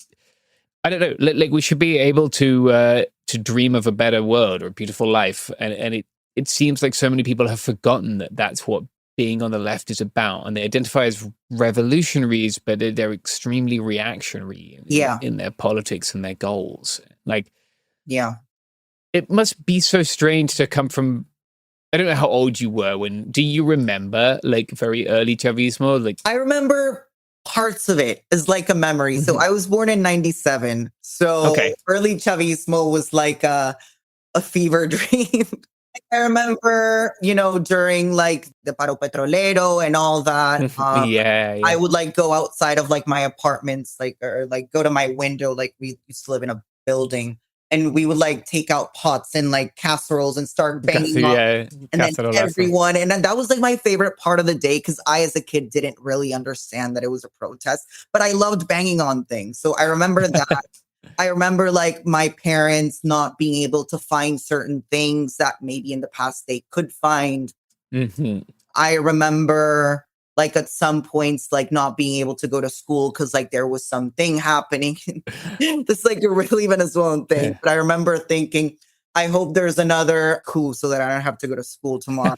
don't know. Like we should be able to dream of a better world or a beautiful life, and it seems like so many people have forgotten that that's what being on the left is about, and they identify as revolutionaries, but they're extremely reactionary in their politics and their goals. Like, yeah, it must be so strange to come from. I don't know how old you were when. Do you remember like very early Chavismo? Like, I remember parts of it as like a memory. So I was born in 97. So early Chavismo was like a fever dream. I remember, during like the Paro Petrolero and all that. I would like go outside of like my apartments, or go to my window. Like we used to live in a building, and we would like take out pots and like casseroles and start banging on. And then everyone, and then that was like my favorite part of the day because I, as a kid, didn't really understand that it was a protest, but I loved banging on things. So I remember that. I remember like my parents not being able to find certain things that maybe in the past they could find. I remember like at some points, like not being able to go to school because like there was something happening. This like a really Venezuelan thing. Yeah. But I remember thinking, I hope there's another coup so that I don't have to go to school tomorrow.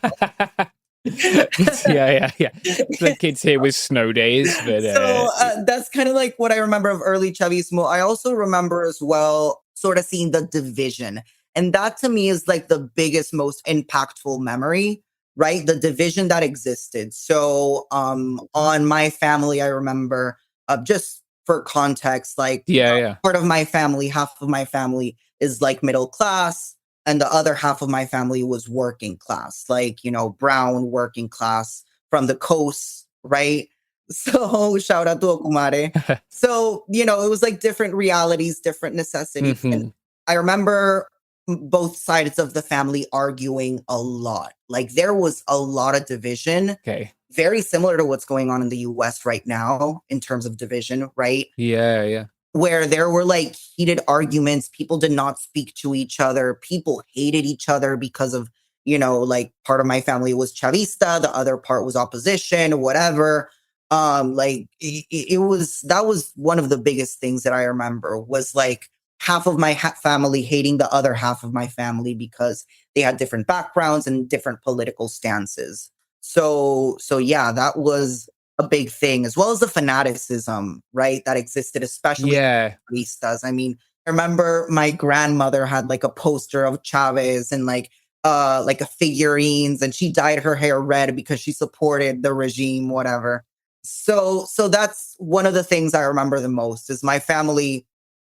yeah. The kids here with snow days. But, so that's kind of like what I remember of early Chavismo. I also remember as well sort of seeing the division. And that to me is like the biggest, most impactful memory, right? The division that existed. So on my family, I remember Just for context, like yeah. part of my family, half of my family is like middle class, and the other half of my family was working class, like, you know, brown working class from the coast, right? So shout out to Okumare. So, you know, it was like different realities, different necessities. And I remember both sides of the family arguing a lot. Like there was a lot of division. Okay. Very similar to what's going on in the US right now in terms of division, right? Yeah. Where there were like heated arguments. People did not speak to each other. People hated each other because of, you know, like part of my family was Chavista, the other part was opposition, whatever. It was, that was one of the biggest things that I remember was like half of my family hating the other half of my family because they had different backgrounds and different political stances. So yeah, that was a big thing, as well as the fanaticism, right, that existed, especially Chavistas. I mean, I remember my grandmother had like a poster of Chavez and like a figurines, and she dyed her hair red because she supported the regime, whatever. So that's one of the things I remember the most is my family,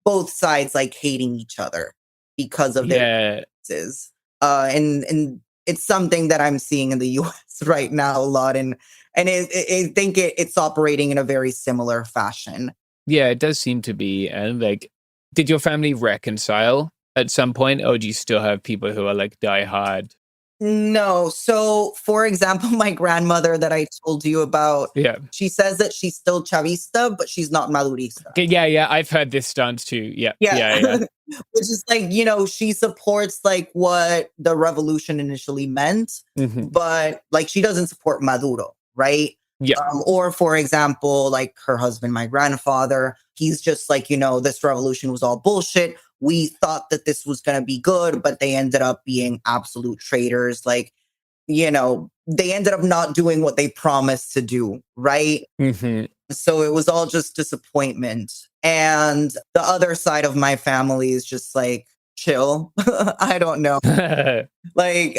both sides like hating each other because of their differences. And it's something that I'm seeing in the US right now a lot. And I think it's operating in a very similar fashion. Yeah, it does seem to be. And like, did your family reconcile at some point, or do you still have people who are like diehard? No. So, for example, my grandmother that I told you about, she says that she's still Chavista, but she's not Madurista. Yeah. I've heard this stance too. Yeah. Which is like, you know, she supports like what the revolution initially meant, but like she doesn't support Maduro, right? Yeah. Or for example, like her husband, my grandfather, he's just like, you know, this revolution was all bullshit. We thought that this was going to be good, but they ended up being absolute traitors. Like, you know, they ended up not doing what they promised to do, right? So it was all just disappointment. And the other side of my family is just like, chill. I don't know. Like,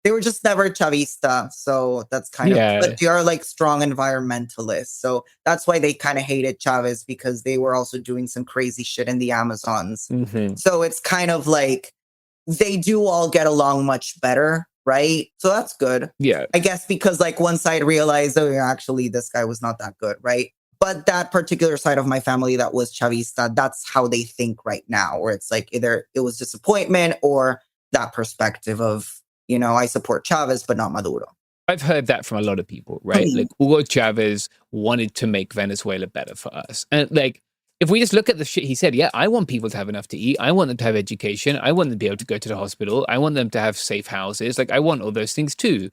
they were just never Chavista. So that's kind of, but they are like strong environmentalists. So that's why they kind of hated Chavez, because they were also doing some crazy shit in the Amazons. So it's kind of like they do all get along much better. Right. So that's good. Yeah. I guess because like one side realized, oh, actually, this guy was not that good. Right. But that particular side of my family that was Chavista, that's how they think right now, where it's like either it was disappointment or that perspective of, you know, I support Chavez, but not Maduro. I've heard that from a lot of people, right? Like Hugo Chavez wanted to make Venezuela better for us. And like, if we just look at the shit he said, I want people to have enough to eat. I want them to have education. I want them to be able to go to the hospital. I want them to have safe houses. Like, I want all those things too.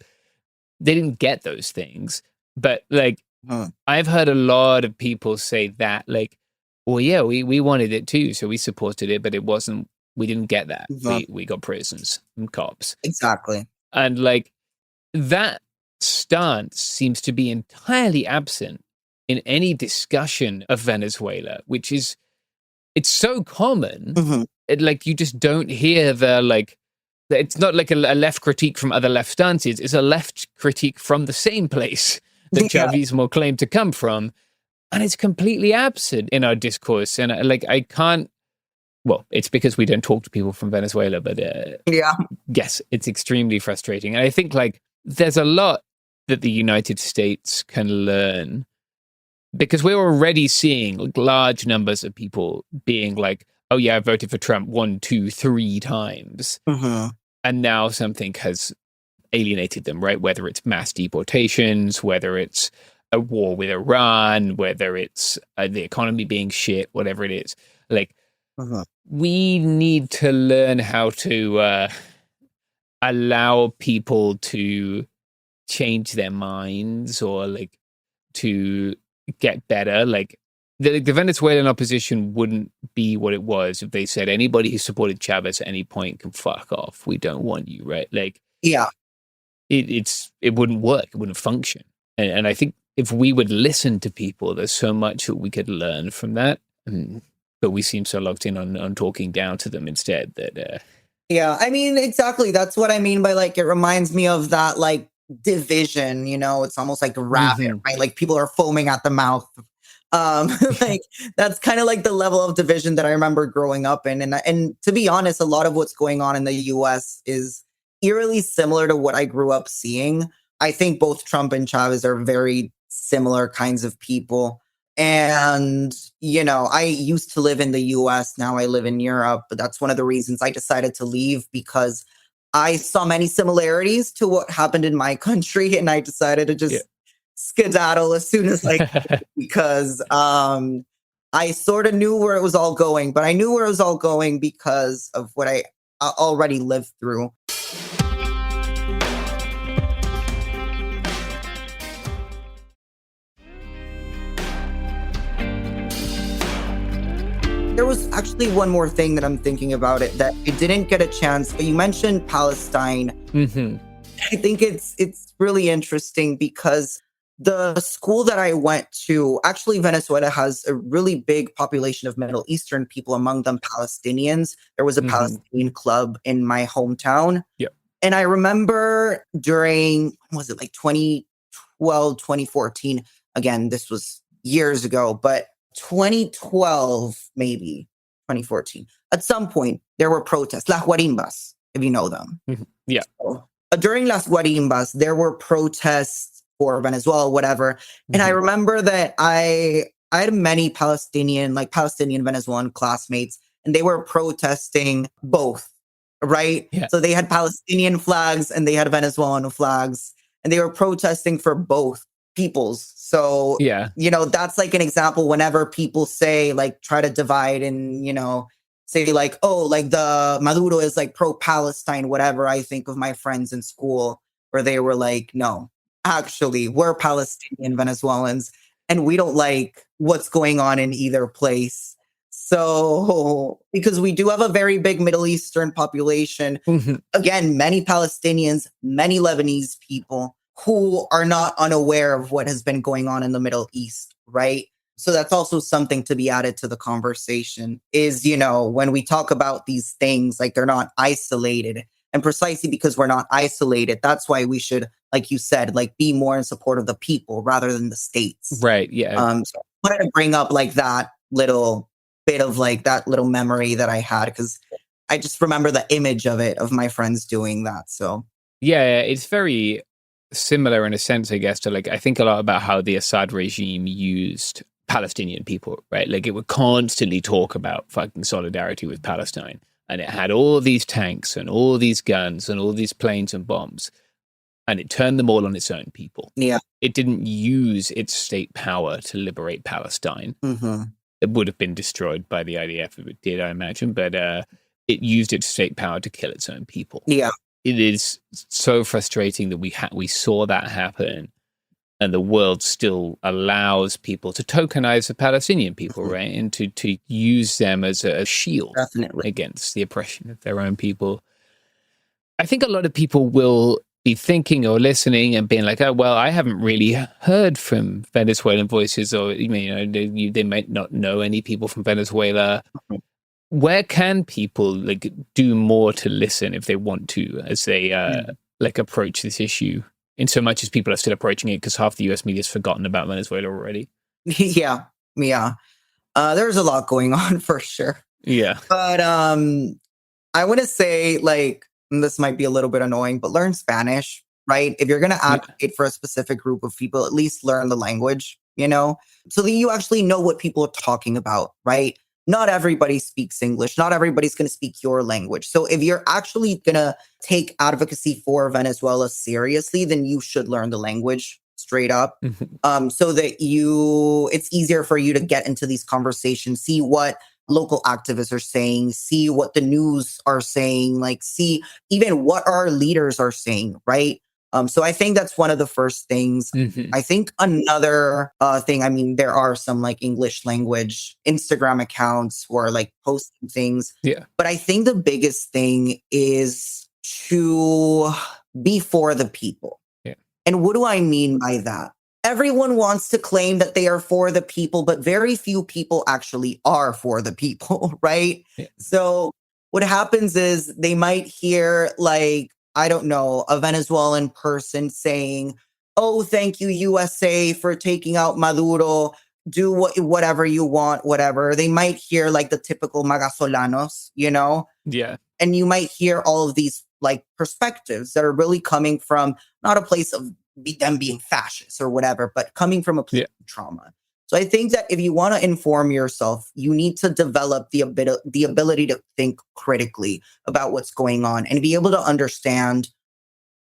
They didn't get those things. But like, I've heard a lot of people say that, like, well, yeah, we wanted it too. So we supported it, but it wasn't, we didn't get that. We got prisons and cops. Exactly. And like, that stance seems to be entirely absent in any discussion of Venezuela, which is, it's so common. Like, you just don't hear the, like, it's not like a left critique from other left stances. It's a left critique from the same place that Chavismo claimed to come from. And it's completely absent in our discourse. And like, I can't, well, it's because we don't talk to people from Venezuela, but yes, it's extremely frustrating. And I think like there's a lot that the United States can learn, because we're already seeing like large numbers of people being like, oh yeah, I voted for Trump 1, 2, 3 times. And now something has alienated them, right? Whether it's mass deportations, whether it's a war with Iran, whether it's the economy being shit, whatever it is. Like, we need to learn how to allow people to change their minds, or like to get better. Like, the Venezuelan opposition wouldn't be what it was if they said anybody who supported Chavez at any point can fuck off. We don't want you, right? Like, it wouldn't work. It wouldn't function. And I think if we would listen to people, there's so much that we could learn from that. But we seem so locked in on talking down to them instead that. Yeah, I mean, exactly. That's what I mean by like, it reminds me of that like division, you know, it's almost like rabid, right? Like people are foaming at the mouth Like that's kind of like the level of division that I remember growing up in. And to be honest, a lot of what's going on in the US is eerily similar to what I grew up seeing. I think both Trump and Chavez are very similar kinds of people. And, I used to live in the US. Now I live in Europe. But that's one of the reasons I decided to leave, because I saw many similarities to what happened in my country. And I decided to just skedaddle as soon as I could, because I sort of knew where it was all going. But I knew where it was all going because of what I already lived through. There was actually one more thing that I'm thinking about it that it didn't get a chance, but you mentioned Palestine. Mm-hmm. I think it's really interesting because the school that I went to, actually Venezuela has a really big population of Middle Eastern people, among them Palestinians. There was a Palestinian club in my hometown. Yep. And I remember during, was it like 2012, 2014? Again, this was years ago, but 2012, maybe 2014. At some point, there were protests, Las Guarimbas, if you know them. Mm-hmm. Yeah. So, during Las Guarimbas, there were protests for Venezuela, whatever. And I remember that I had many Palestinian Venezuelan classmates, and they were protesting both, right? Yeah. So they had Palestinian flags and they had Venezuelan flags, and they were protesting for both peoples. So, that's like an example whenever people say, like, try to divide and, say like, oh, like the Maduro is like pro-Palestine, whatever. I think of my friends in school where they were like, no, actually, we're Palestinian Venezuelans and we don't like what's going on in either place. So, because we do have a very big Middle Eastern population, again, many Palestinians, many Lebanese people who are not unaware of what has been going on in the Middle East, right? So that's also something to be added to the conversation is, when we talk about these things, like they're not isolated. And precisely because we're not isolated, that's why we should, like you said, like be more in support of the people rather than the states. Right. Yeah. So I wanted to bring up like that little bit of like that little memory that I had, because I just remember the image of it, of my friends doing that. So yeah, it's very similar in a sense, I guess, to like, I think a lot about how the Assad regime used Palestinian people, right? Like it would constantly talk about fucking solidarity with Palestine. And it had all these tanks and all these guns and all these planes and bombs. And it turned them all on its own people. Yeah. It didn't use its state power to liberate Palestine. Mm-hmm. It would have been destroyed by the IDF if it did, I imagine. But it used its state power to kill its own people. Yeah. It is so frustrating that we saw that happen, and the world still allows people to tokenize the Palestinian people, right? And to use them as a shield against the oppression of their own people. I think a lot of people will be thinking or listening and being like, oh, well, I haven't really heard from Venezuelan voices, or they might not know any people from Venezuela. Where can people like do more to listen if they want to, as they like approach this issue? In so much as people are still approaching it, because half the US media has forgotten about Venezuela already. Yeah. There's a lot going on for sure. Yeah. But I want to say, like, and this might be a little bit annoying, but learn Spanish, right? If you're going to advocate for a specific group of people, at least learn the language, so that you actually know what people are talking about, right? Not everybody speaks English. Not everybody's going to speak your language. So if you're actually going to take advocacy for Venezuela seriously, then you should learn the language straight up, so that it's easier for you to get into these conversations, see what local activists are saying, see what the news are saying, like see even what our leaders are saying, right? So I think that's one of the first things. I think another thing, I mean, there are some like English language Instagram accounts who are like posting things. Yeah. But I think the biggest thing is to be for the people. Yeah. And what do I mean by that? Everyone wants to claim that they are for the people, but very few people actually are for the people, right? Yeah. So what happens is they might hear like, I don't know, a Venezuelan person saying, oh, thank you, USA, for taking out Maduro. do whatever you want, whatever. They might hear like the typical Venezuelanos, you know? Yeah. And you might hear all of these like perspectives that are really coming from not a place of them being fascist or whatever, but coming from a place of trauma. So I think that if you want to inform yourself, you need to develop the ability to think critically about what's going on and be able to understand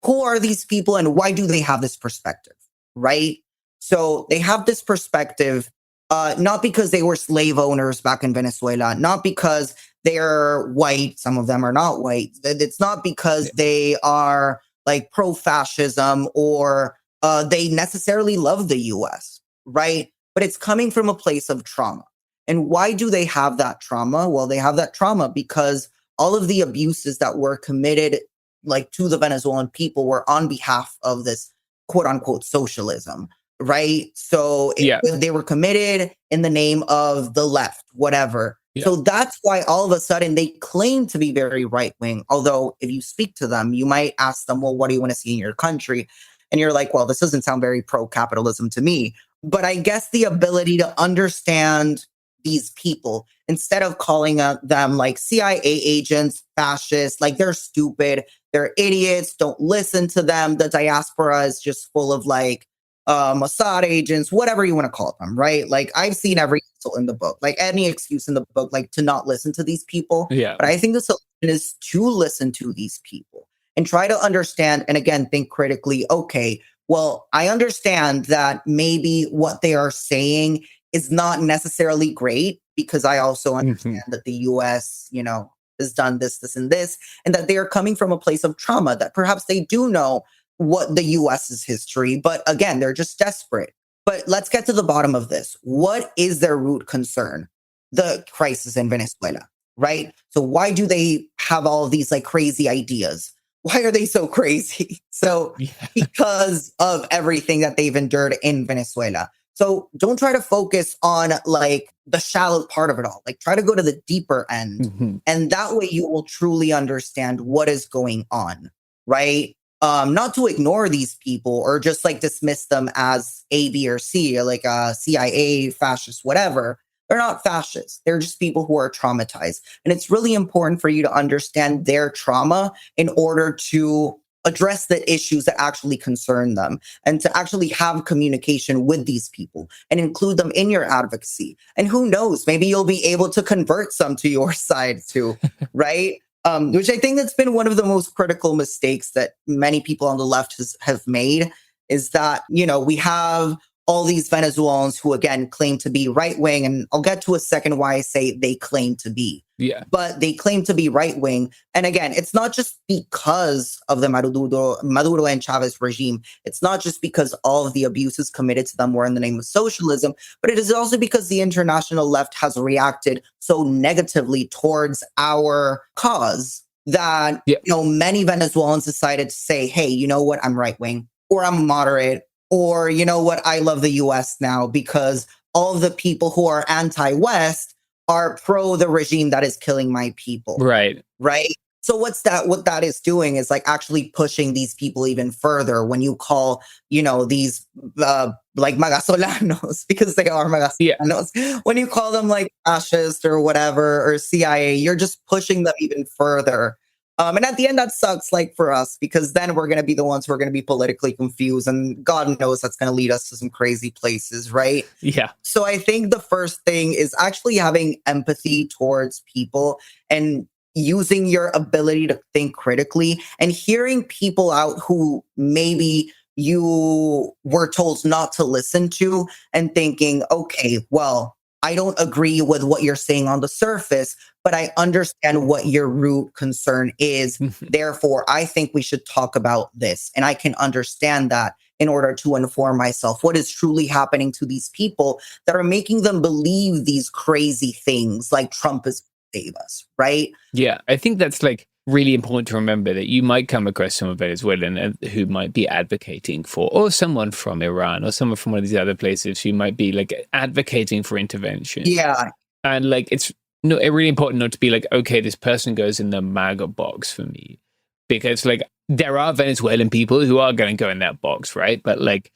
who are these people and why do they have this perspective, right? So they have this perspective, not because they were slave owners back in Venezuela, not because they're white. Some of them are not white. It's not because they are like pro-fascism or they necessarily love the US, right? But it's coming from a place of trauma. And why do they have that trauma? Well, they have that trauma because all of the abuses that were committed like to the Venezuelan people were on behalf of this quote unquote socialism, right? So they were committed in the name of the left, whatever. Yeah. So that's why all of a sudden they claim to be very right wing. Although if you speak to them, you might ask them, well, what do you want to see in your country? And you're like, well, this doesn't sound very pro-capitalism to me. But I guess the ability to understand these people instead of calling them like CIA agents, fascists, like they're stupid, they're idiots, don't listen to them. The diaspora is just full of like Mossad agents, whatever you want to call them, right? Like I've seen every insult in the book, like any excuse in the book, like to not listen to these people. Yeah. But I think the solution is to listen to these people and try to understand, and again, think critically, okay, well, I understand that maybe what they are saying is not necessarily great because I also understand that the US, you know, has done this, this, and this, and that they are coming from a place of trauma, that perhaps they do know what the US's history, but again, they're just desperate. But let's get to the bottom of this. What is their root concern? The crisis in Venezuela, right? So why do they have all of these like crazy ideas? Why are they so crazy? So because of everything that they've endured in Venezuela. So don't try to focus on like the shallow part of it all. Like try to go to the deeper end. And that way you will truly understand what is going on, right? Not to ignore these people or just like dismiss them as A, B, or C, or like CIA, fascist, whatever. They're not fascists. They're just people who are traumatized. And it's really important for you to understand their trauma in order to address the issues that actually concern them and to actually have communication with these people and include them in your advocacy. And who knows, maybe you'll be able to convert some to your side too, right? Which I think that's been one of the most critical mistakes that many people on the left have made is that, you know, we have all these Venezuelans who, again, claim to be right-wing. And I'll get to a second why I say they claim to be. Yeah. But they claim to be right-wing. And again, it's not just because of the Maduro and Chavez regime. It's not just because all of the abuses committed to them were in the name of socialism, but it is also because the international left has reacted so negatively towards our cause that, you know, many Venezuelans decided to say, hey, you know what, I'm right-wing or I'm moderate. Or, you know what, I love the US now because all of the people who are anti-West are pro the regime that is killing my people. Right. Right. So what that is doing is like actually pushing these people even further when you call, you know, these like Venezuelanos, because they are Venezuelanos. Yeah. When you call them like fascist or whatever, or CIA, you're just pushing them even further. And at the end, that sucks, like for us, because then we're going to be the ones who are going to be politically confused. And God knows that's going to lead us to some crazy places, right? Yeah. So I think the first thing is actually having empathy towards people and using your ability to think critically and hearing people out who maybe you were told not to listen to and thinking, okay, well, I don't agree with what you're saying on the surface, but I understand what your root concern is. Therefore, I think we should talk about this. And I can understand that in order to inform myself what is truly happening to these people that are making them believe these crazy things like Trump is going to save us, right? Yeah, I think that's like really important to remember that you might come across someone Venezuelan who might be advocating for, or someone from Iran, or someone from one of these other places who might be like advocating for intervention. Yeah. And like, it's really important not to be like, okay, this person goes in the MAGA box for me. Because like, there are Venezuelan people who are going to go in that box, right? But like,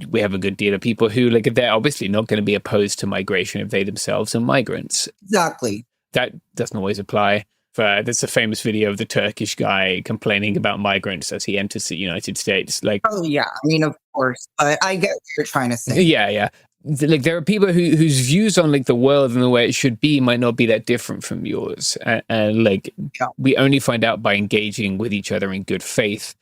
we have a good deal of people who, like, they're obviously not going to be opposed to migration if they themselves are migrants. Exactly. That doesn't always apply. There's a famous video of the Turkish guy complaining about migrants as he enters the United States. Like, oh yeah, I mean, of course, but I get what you're trying to say. Yeah. Like, there are people whose views on like the world and the way it should be might not be that different from yours, and like we only find out by engaging with each other in good faith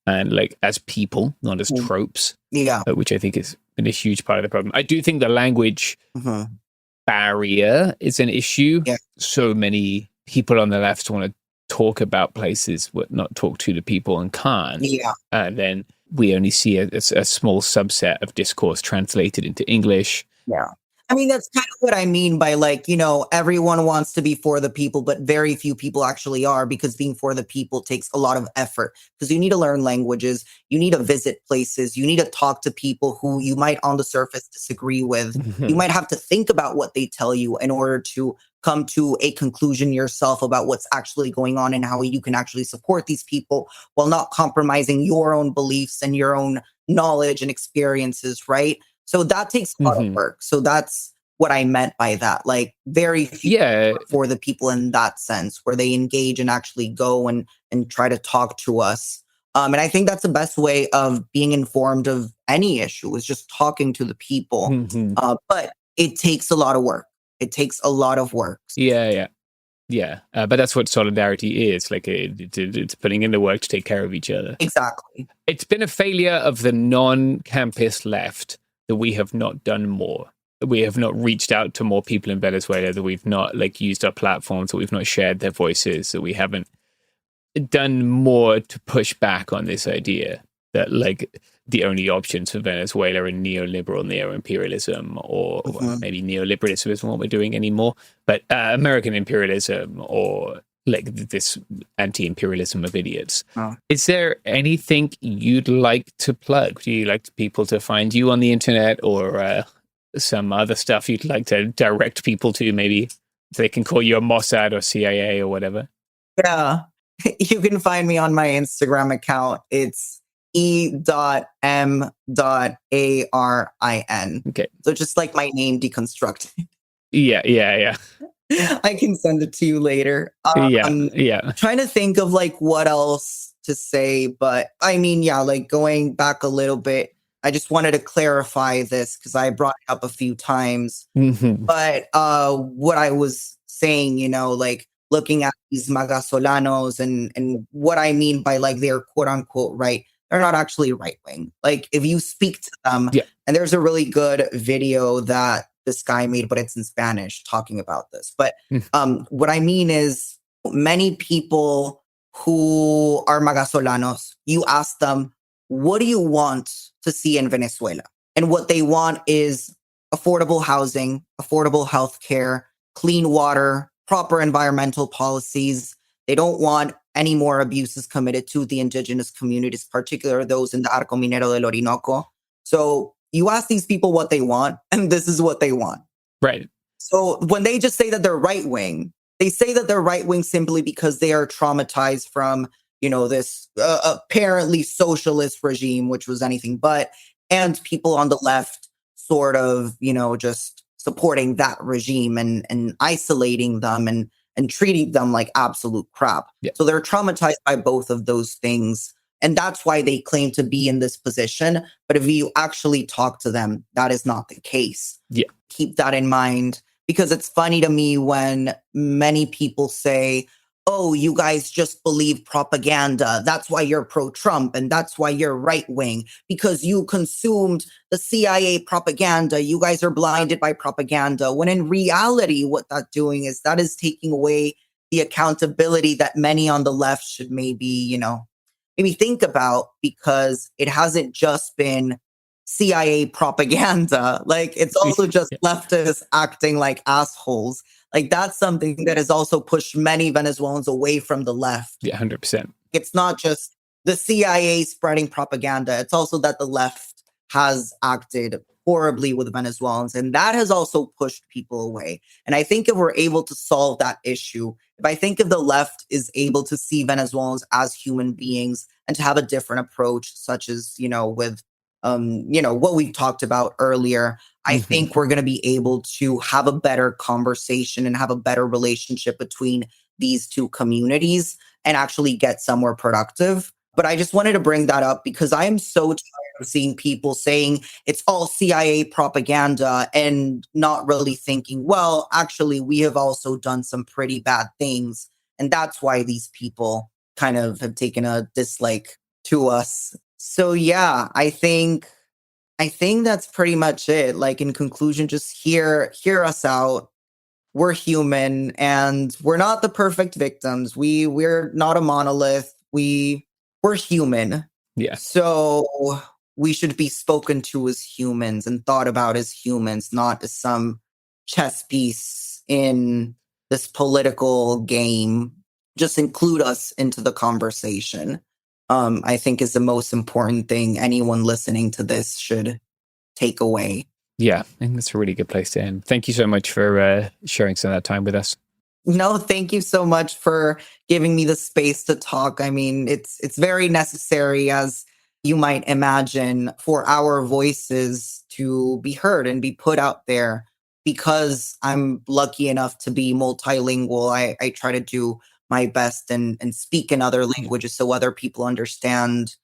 and like as people, not as tropes. Yeah, which I think has been a huge part of the problem. I do think the language barrier is an issue. Yeah. So many people on the left want to talk about places but not talk to the people and can't. Yeah. And then we only see a small subset of discourse translated into English. Yeah. I mean, that's kind of what I mean by like, you know, everyone wants to be for the people, but very few people actually are, because being for the people takes a lot of effort, because you need to learn languages, you need to visit places, you need to talk to people who you might on the surface disagree with. You might have to think about what they tell you in order to come to a conclusion yourself about what's actually going on and how you can actually support these people while not compromising your own beliefs and your own knowledge and experiences, right? So that takes a lot of work. So that's what I meant by that. Like, very few for the people in that sense, where they engage and actually go and try to talk to us. And I think that's the best way of being informed of any issue, is just talking to the people. But it takes a lot of work. It takes a lot of work. Yeah. But that's what solidarity is. Like, it's putting in the work to take care of each other. Exactly. It's been a failure of the non-campus left that we have not done more. We have not reached out to more people in Venezuela, that we've not like used our platforms, that we've not shared their voices, that we haven't done more to push back on this idea that like the only options for Venezuela are neoliberal neo-imperialism, or well, maybe neoliberalism isn't what we're doing anymore, but American imperialism, or like this anti-imperialism of idiots. Is there anything you'd like to plug? Do you like people to find you on the internet, or some other stuff you'd like to direct people to? Maybe they can call you a Mossad or CIA or whatever. Yeah, you can find me on my Instagram account. It's e.m.arin. Okay. So just like my name deconstructed. Yeah. I can send it to you later. Yeah. Trying to think of like what else to say, but I mean, yeah, like going back a little bit, I just wanted to clarify this because I brought it up a few times. But what I was saying, you know, like looking at these Venezuelanos and what I mean by like they're quote unquote right, they're not actually right wing. Like if you speak to them, and there's a really good video that this guy made, but it's in Spanish, talking about this. But what I mean is, many people who are Venezuelanos, you ask them, what do you want to see in Venezuela? And what they want is affordable housing, affordable healthcare, clean water, proper environmental policies. They don't want any more abuses committed to the indigenous communities, particularly those in the Arco Minero del Orinoco. So you ask these people what they want, and this is what they want. Right. So when they just say that they're right wing, they say that they're right wing simply because they are traumatized from, you know, this apparently socialist regime, which was anything but, and people on the left sort of, you know, just supporting that regime and isolating them and treating them like absolute crap. So they're traumatized by both of those things. And that's why they claim to be in this position. But if you actually talk to them, that is not the case. Keep that in mind, because it's funny to me when many people say, oh, you guys just believe propaganda. That's why you're pro-Trump and that's why you're right-wing, because you consumed the CIA propaganda. You guys are blinded by propaganda. When in reality, what that's doing is that is taking away the accountability that many on the left should maybe, you know, maybe think about, because it hasn't just been CIA propaganda. Like, it's also just leftists acting like assholes. Like, that's something that has also pushed many Venezuelans away from the left. 100%. It's not just the CIA spreading propaganda. It's also that the left has acted horribly with Venezuelans, and that has also pushed people away. And I think if we're able to solve that issue, if I think if the left is able to see Venezuelans as human beings and to have a different approach, such as, you know, with what we talked about earlier, I think we're going to be able to have a better conversation and have a better relationship between these two communities and actually get somewhere productive. But I just wanted to bring that up because I am so tired of seeing people saying it's all CIA propaganda and not really thinking, well, actually, we have also done some pretty bad things. And that's why these people kind of have taken a dislike to us. So yeah, I think that's pretty much it. Like in conclusion, just hear us out. We're human and we're not the perfect victims. We're not a monolith. We're human. Yeah. So we should be spoken to as humans and thought about as humans, not as some chess piece in this political game. Just include us into the conversation. I think is the most important thing anyone listening to this should take away. Yeah, I think that's a really good place to end. Thank you so much for sharing some of that time with us. No, thank you so much for giving me the space to talk. I mean, it's very necessary, as you might imagine, for our voices to be heard and be put out there. Because I'm lucky enough to be multilingual, I try to do my best and speak in other languages so other people understand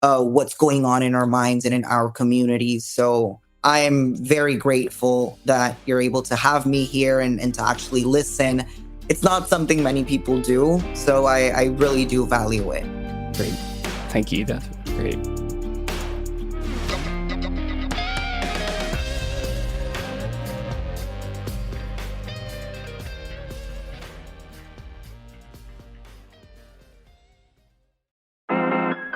what's going on in our minds and in our communities. So I am very grateful that you're able to have me here and to actually listen. It's not something many people do, so I really do value it. Great. Thank you. That's great.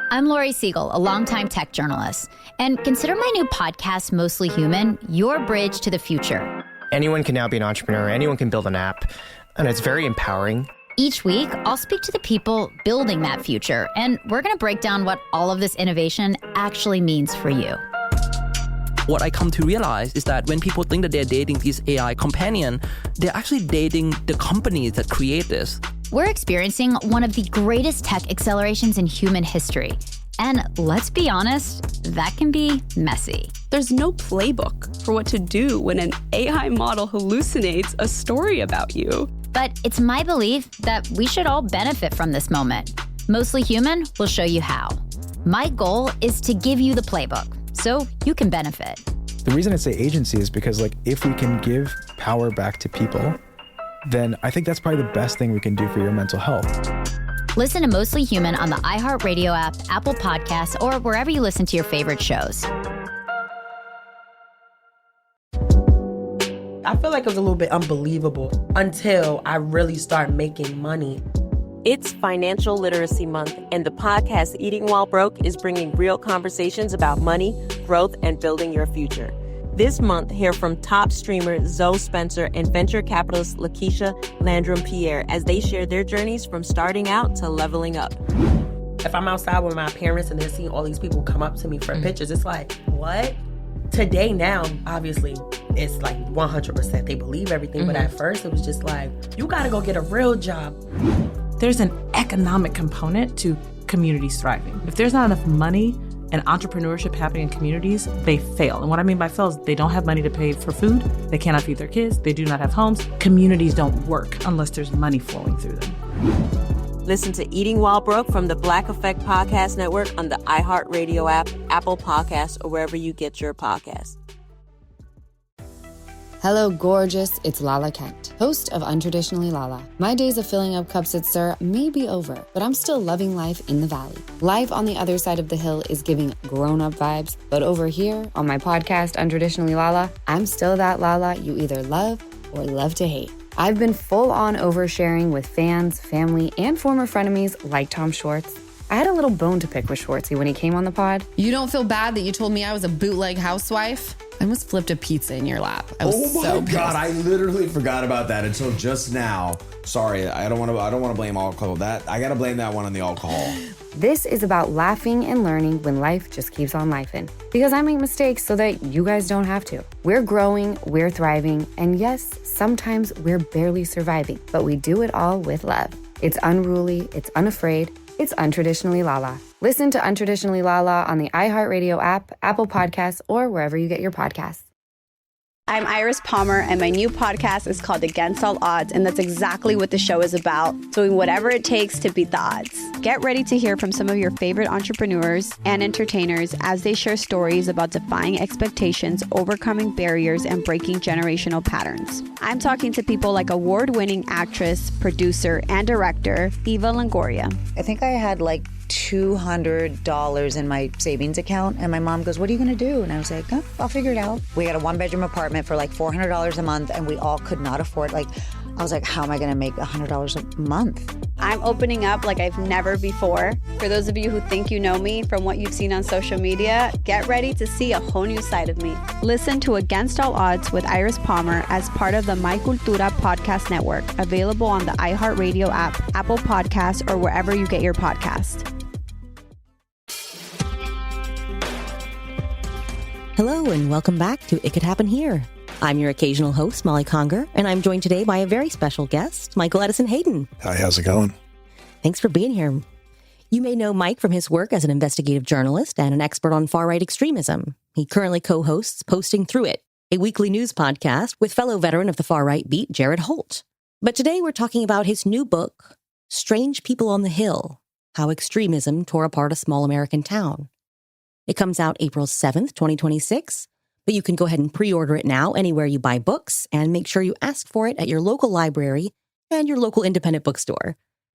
I'm Lori Siegel, a longtime tech journalist, and consider my new podcast, Mostly Human, your bridge to the future. Anyone can now be an entrepreneur. Anyone can build an app, and it's very empowering. Each week, I'll speak to the people building that future, and we're going to break down what all of this innovation actually means for you. What I come to realize is that when people think that they're dating these AI companion, they're actually dating the companies that create this. We're experiencing one of the greatest tech accelerations in human history. And let's be honest, that can be messy. There's no playbook for what to do when an AI model hallucinates a story about you. But it's my belief that we should all benefit from this moment. Mostly Human will show you how. My goal is to give you the playbook so you can benefit. The reason I say agency is because, like, if we can give power back to people, then I think that's probably the best thing we can do for your mental health. Listen to Mostly Human on the iHeartRadio app, Apple Podcasts, or wherever you listen to your favorite shows. I feel like it was a little bit unbelievable until I really started making money. It's Financial Literacy Month, and the podcast Eating While Broke is bringing real conversations about money, growth, and building your future. This month, hear from top streamer Zoe Spencer and venture capitalist Lakeisha Landrum-Pierre as they share their journeys from starting out to leveling up. If I'm outside with my parents and they're seeing all these people come up to me for pictures, it's like, what? Today now, obviously, it's like 100%. They believe everything, but at first it was just like, you gotta go get a real job. There's an economic component to communities thriving. If there's not enough money and entrepreneurship happening in communities, they fail. And what I mean by fail is they don't have money to pay for food, they cannot feed their kids, they do not have homes. Communities don't work unless there's money flowing through them. Listen to Eating While Broke from the Black Effect Podcast Network on the iHeartRadio app, Apple Podcasts, or wherever you get your podcasts. Hello, gorgeous. It's Lala Kent, host of Untraditionally Lala. My days of filling up cups at Sir may be over, but I'm still loving life in the valley. Life on the other side of the hill is giving grown-up vibes, but over here on my podcast, Untraditionally Lala, I'm still that Lala you either love or love to hate. I've been full-on oversharing with fans, family, and former frenemies like Tom Schwartz. I had a little bone to pick with Schwartzy when he came on the pod. You don't feel bad that you told me I was a bootleg housewife? I almost flipped a pizza in your lap. I was so pissed. God, I literally forgot about that until just now. Sorry, I don't want to blame alcohol. That I gotta blame that one on the alcohol. This is about laughing and learning when life just keeps on lifing. Because I make mistakes so that you guys don't have to. We're growing, we're thriving, and yes, sometimes we're barely surviving, but we do it all with love. It's unruly, it's unafraid, it's Untraditionally Lala. Listen to Untraditionally Lala on the iHeartRadio app, Apple Podcasts, or wherever you get your podcasts. I'm Iris Palmer, and my new podcast is called Against All Odds, and that's exactly what the show is about, doing whatever it takes to beat the odds. Get ready to hear from some of your favorite entrepreneurs and entertainers as they share stories about defying expectations, overcoming barriers, and breaking generational patterns. I'm talking to people like award-winning actress, producer, and director, Eva Longoria. I think I had like $200 in my savings account, and my mom goes, what are you going to do? And I was like, oh, I'll figure it out. We got a one-bedroom apartment for like $400 a month, and we all could not afford, I was like, how am I going to make $100 a month? I'm opening up like I've never before. For those of you who think you know me from what you've seen on social media, get ready to see a whole new side of me. Listen to Against All Odds with Iris Palmer as part of the My Cultura podcast network, available on the iHeartRadio app, Apple Podcasts, or wherever you get your podcast. Hello and welcome back to It Could Happen Here. I'm your occasional host, Molly Conger, and I'm joined today by a very special guest, Michael Edison Hayden. Hi, how's it going? Thanks for being here. You may know Mike from his work as an investigative journalist and an expert on far-right extremism. He currently co-hosts Posting Through It, a weekly news podcast with fellow veteran of the far-right beat, Jared Holt. But today we're talking about his new book, Strange People on the Hill, How Extremism Tore Apart a Small American Town. It comes out April 7th, 2026, but you can go ahead and pre-order it now anywhere you buy books, and make sure you ask for it at your local library and your local independent bookstore.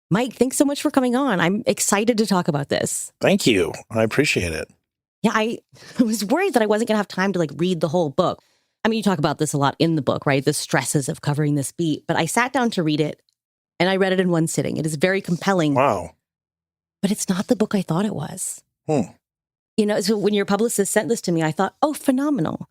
Mike, thanks so much for coming on. I'm excited to talk about this. Thank you. I appreciate it. Yeah, I was worried that I wasn't going to have time to read the whole book. I mean, you talk about this a lot in the book, right? The stresses of covering this beat, but I sat down to read it and I read it in one sitting. It is very compelling. Wow. But it's not the book I thought it was. You know, so when your publicist sent this to me, I thought, oh, phenomenal.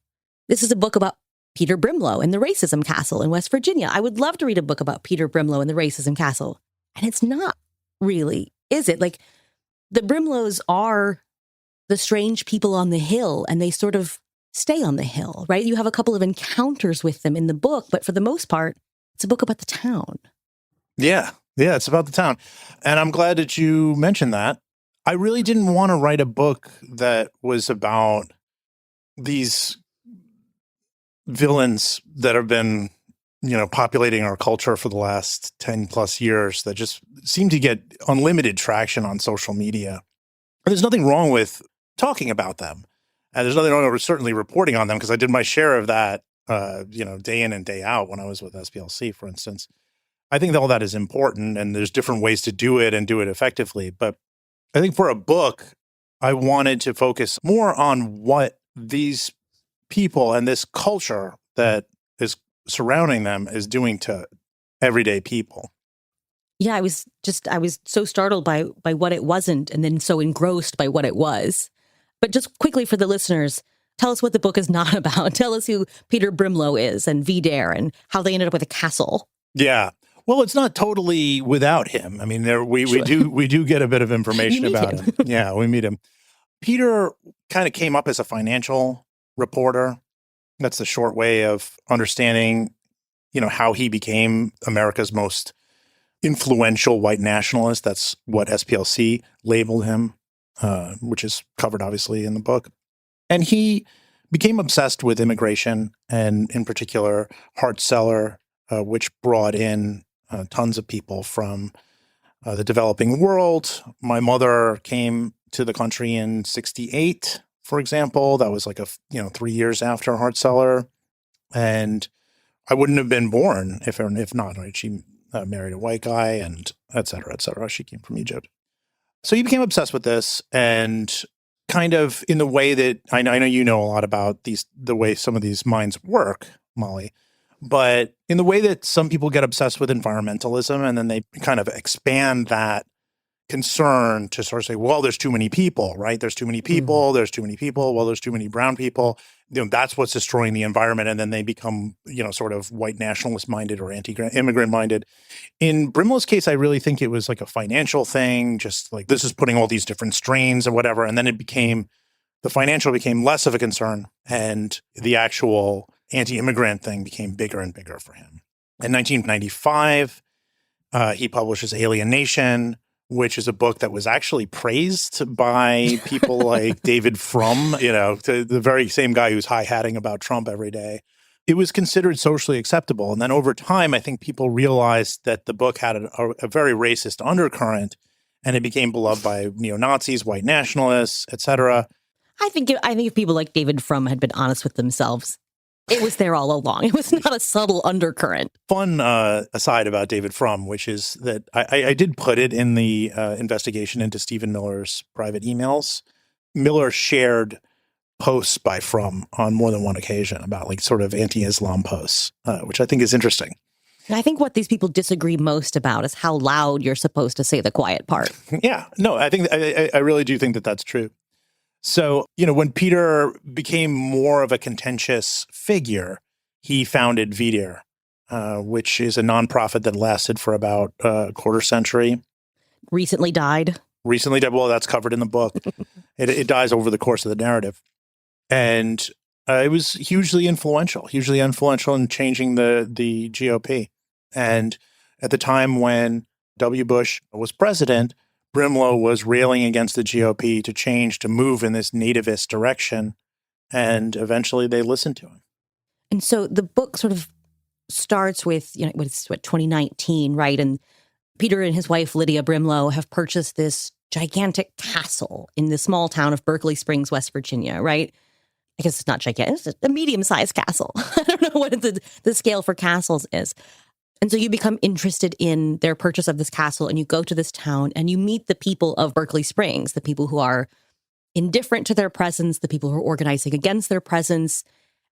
This is a book about Peter Brimlow and the racism castle in West Virginia. I would love to read a book about Peter Brimlow and the racism castle. And it's not really, is it? The Brimlows are the strange people on the hill, and they sort of stay on the hill, right? You have a couple of encounters with them in the book, but for the most part, it's a book about the town. Yeah, it's about the town. And I'm glad that you mentioned that. I really didn't want to write a book that was about these villains that have been, populating our culture for the last 10 plus years that just seem to get unlimited traction on social media. And there's nothing wrong with talking about them. And there's nothing wrong with certainly reporting on them, because I did my share of that, day in and day out when I was with SPLC, for instance. I think all that is important, and there's different ways to do it and do it effectively. But I think for a book, I wanted to focus more on what these people and this culture that is surrounding them is doing to everyday people. Yeah, I was so startled by what it wasn't, and then so engrossed by what it was. But just quickly for the listeners, tell us what the book is not about. Tell us who Peter Brimlow is and V-Dare and how they ended up with a castle. Yeah. Well, it's not totally without him. I mean, we do get a bit of information about him. Yeah, we meet him. Peter kind of came up as a financial reporter. That's the short way of understanding, how he became America's most influential white nationalist. That's what SPLC labeled him, which is covered obviously in the book. And he became obsessed with immigration, and in particular, Hart-Celler, which brought in tons of people from the developing world. My mother came to the country in 1968, for example. That was 3 years after Hart-Celler. And I wouldn't have been born if not. Right? She married a white guy, and et cetera, et cetera. She came from Egypt. So he became obsessed with this, and kind of in the way that I know you know a lot about the way some of these minds work, Molly. But in the way that some people get obsessed with environmentalism, and then they kind of expand that concern to sort of say, well, there's too many people, right? There's too many people. There's too many people. Well, there's too many brown people. That's what's destroying the environment. And then they become, sort of white nationalist minded or anti-immigrant minded. In Brimlow's case, I really think it was like a financial thing, just like this is putting all these different strains and whatever. And then the financial became less of a concern, and the actual anti-immigrant thing became bigger and bigger for him. In 1995, he publishes Alienation, which is a book that was actually praised by people like David Frum, the very same guy who's high-hatting about Trump every day. It was considered socially acceptable. And then over time, I think people realized that the book had a very racist undercurrent, and it became beloved by neo-Nazis, white nationalists, etc. I think if people like David Frum had been honest with themselves, it was there all along. It was not a subtle undercurrent. Fun aside about David Frum, which is that I did put it in the investigation into Stephen Miller's private emails. Miller shared posts by Frum on more than one occasion about sort of anti-Islam posts, which I think is interesting. And I think what these people disagree most about is how loud you're supposed to say the quiet part. Yeah, no, I think I really do think that that's true. So, when Peter became more of a contentious figure, he founded VDIR, which is a nonprofit that lasted for about a quarter century. Recently died. Well, that's covered in the book. It dies over the course of the narrative. And it was hugely influential in changing the GOP. And at the time when W. Bush was president, Brimlow was railing against the GOP to move in this nativist direction. And eventually they listened to him. And so the book sort of starts with, 2019, right? And Peter and his wife, Lydia Brimlow, have purchased this gigantic castle in the small town of Berkeley Springs, West Virginia, right? I guess it's not gigantic. It's a medium-sized castle. I don't know what the scale for castles is. And so you become interested in their purchase of this castle, and you go to this town and you meet the people of Berkeley Springs, the people who are indifferent to their presence, the people who are organizing against their presence.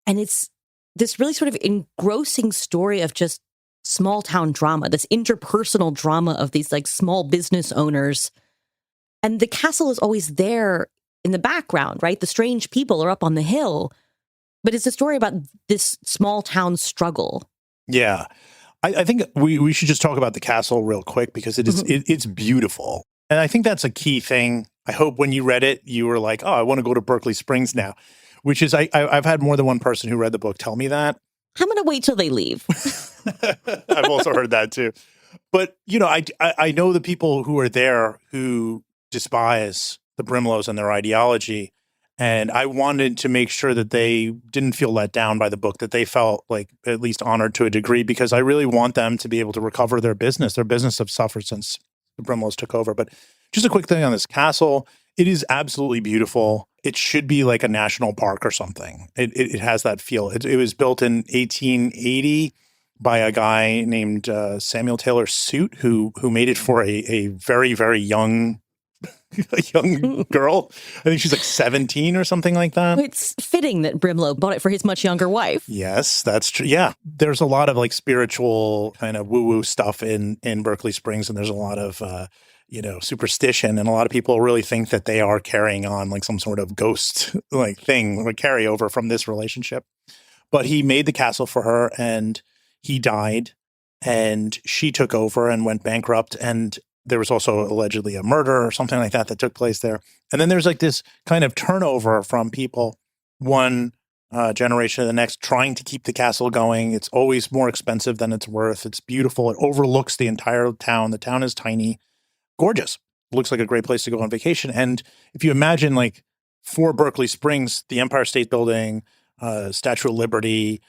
And it's this really sort of engrossing story of just small town drama, this interpersonal drama of these small business owners. And the castle is always there in the background, right? The strange people are up on the hill, but it's a story about this small town struggle. Yeah. I think we should just talk about the castle real quick because it's beautiful. And I think that's a key thing. I hope when you read it, you were like, oh, I want to go to Berkeley Springs now, which is I've had more than one person who read the book tell me that. I'm going to wait till they leave. I've also heard that too. But, I know the people who are there who despise the Brimlows and their ideology. And I wanted to make sure that they didn't feel let down by the book, that they felt at least honored to a degree, because I really want them to be able to recover their business. Their business have suffered since the Brimlows took over. But just a quick thing on this castle. It is absolutely beautiful. It should be like a national park or something. It has that feel. It was built in 1880 by a guy named Samuel Taylor Suit, who made it for a very, very young girl. I think she's 17 or something like that. It's fitting that Brimlow bought it for his much younger wife. Yes, that's true. Yeah. There's a lot of spiritual kind of woo-woo stuff in Berkeley Springs, and there's a lot of, superstition. And a lot of people really think that they are carrying on some sort of ghost thing or carryover from this relationship. But he made the castle for her and he died and she took over and went bankrupt. And there was also allegedly a murder or something like that took place there. And then there's this kind of turnover from people, one generation to the next, trying to keep the castle going. It's always more expensive than it's worth. It's beautiful. It overlooks the entire town. The town is tiny, gorgeous. Looks like a great place to go on vacation. And if you imagine for Berkeley Springs, the Empire State Building, Statue of Liberty,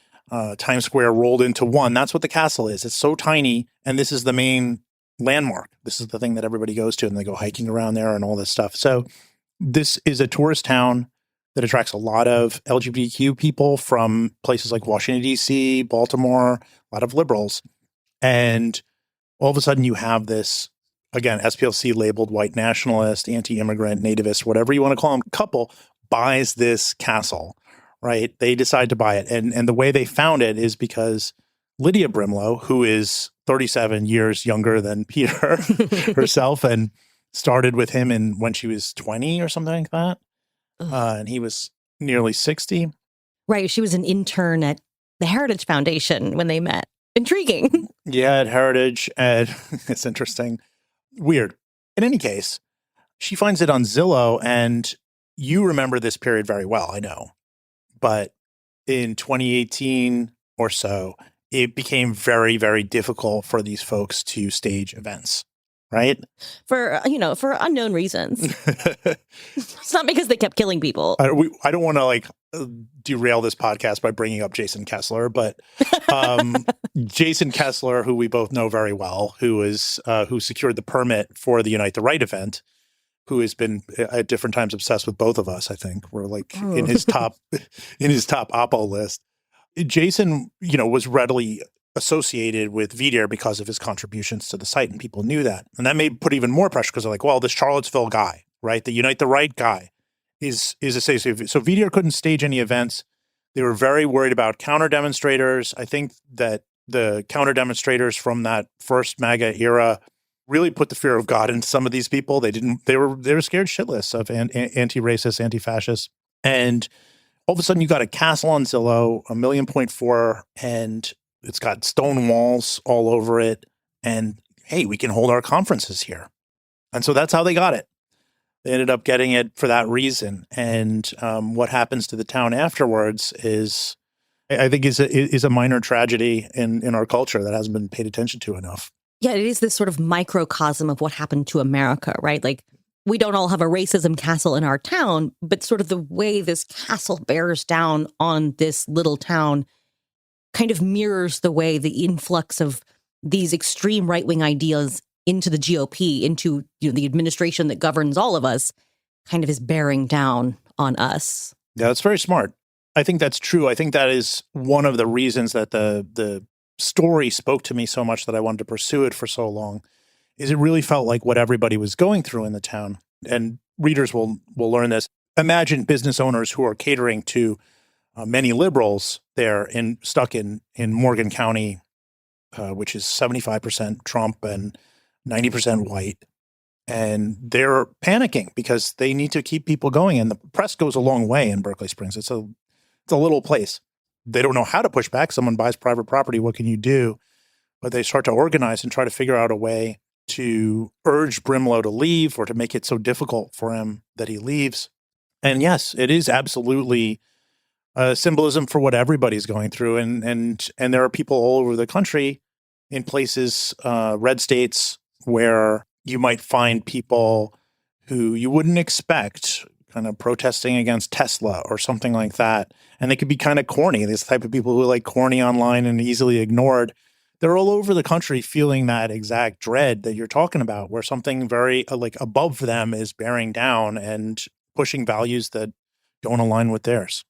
Times Square rolled into one, that's what the castle is. It's so tiny. And this is the main landmark. This is the thing that everybody goes to, and they go hiking around there and all this stuff. So this is a tourist town that attracts a lot of LGBTQ people from places like Washington, D.C., Baltimore, a lot of liberals. And all of a sudden you have this, again, SPLC labeled white nationalist, anti-immigrant, nativist, whatever you want to call them, couple buys this castle, right? They decide to buy it. And the way they found it is because Lydia Brimlow, who is 37 years younger than Peter herself, and started with him when she was 20 or something like that. And he was nearly 60. Right. She was an intern at the Heritage Foundation when they met. Intriguing. Yeah, at Heritage. And it's interesting. Weird. In any case, she finds it on Zillow, and you remember this period very well, I know. But in 2018 or so, it became very, very difficult for these folks to stage events, right? For unknown reasons. It's not because they kept killing people. I don't want to derail this podcast by bringing up Jason Kessler, but Jason Kessler, who we both know very well, who secured the permit for the Unite the Right event, who has been at different times obsessed with both of us. I think we're in his top oppo list. Jason, was readily associated with VDARE because of his contributions to the site, and people knew that. And that put even more pressure because they're like, well, this Charlottesville guy, right, the Unite the Right guy is associated. So VDARE couldn't stage any events. They were very worried about counter demonstrators. I think that the counter demonstrators from that first MAGA era really put the fear of God into some of these people. They were scared shitless of anti-racist, anti-fascist. And all of a sudden you got a castle on Zillow, 1.4 million, and it's got stone walls all over it. And hey, we can hold our conferences here. And so that's how they got it. They ended up getting it for that reason. And what happens to the town afterwards is, I think, is a minor tragedy in our culture that hasn't been paid attention to enough. Yeah, it is this sort of microcosm of what happened to America, right? Like, we don't all have a racism castle in our town, but sort of the way this castle bears down on this little town kind of mirrors the way the influx of these extreme right-wing ideas into the GOP, into the administration that governs all of us, kind of is bearing down on us. Yeah, that's very smart. I think that's true. I think that is one of the reasons that the story spoke to me so much that I wanted to pursue it for so long, is it really felt like what everybody was going through in the town. And readers will learn this. Imagine business owners who are catering to many liberals there stuck in Morgan County, which is 75% Trump and 90% white. And they're panicking because they need to keep people going. And the press goes a long way in Berkeley Springs. It's a little place. They don't know how to push back. Someone buys private property. What can you do? But they start to organize and try to figure out a way to urge Brimlow to leave or to make it so difficult for him that he leaves. And yes, it is absolutely a symbolism for what everybody's going through. And there are people all over the country in places, red states, where you might find people who you wouldn't expect kind of protesting against Tesla or something like that. And they could be kind of corny. These type of people who are like corny online and easily ignored. They're all over the country feeling that exact dread that you're talking about, where something very above them is bearing down and pushing values that don't align with theirs.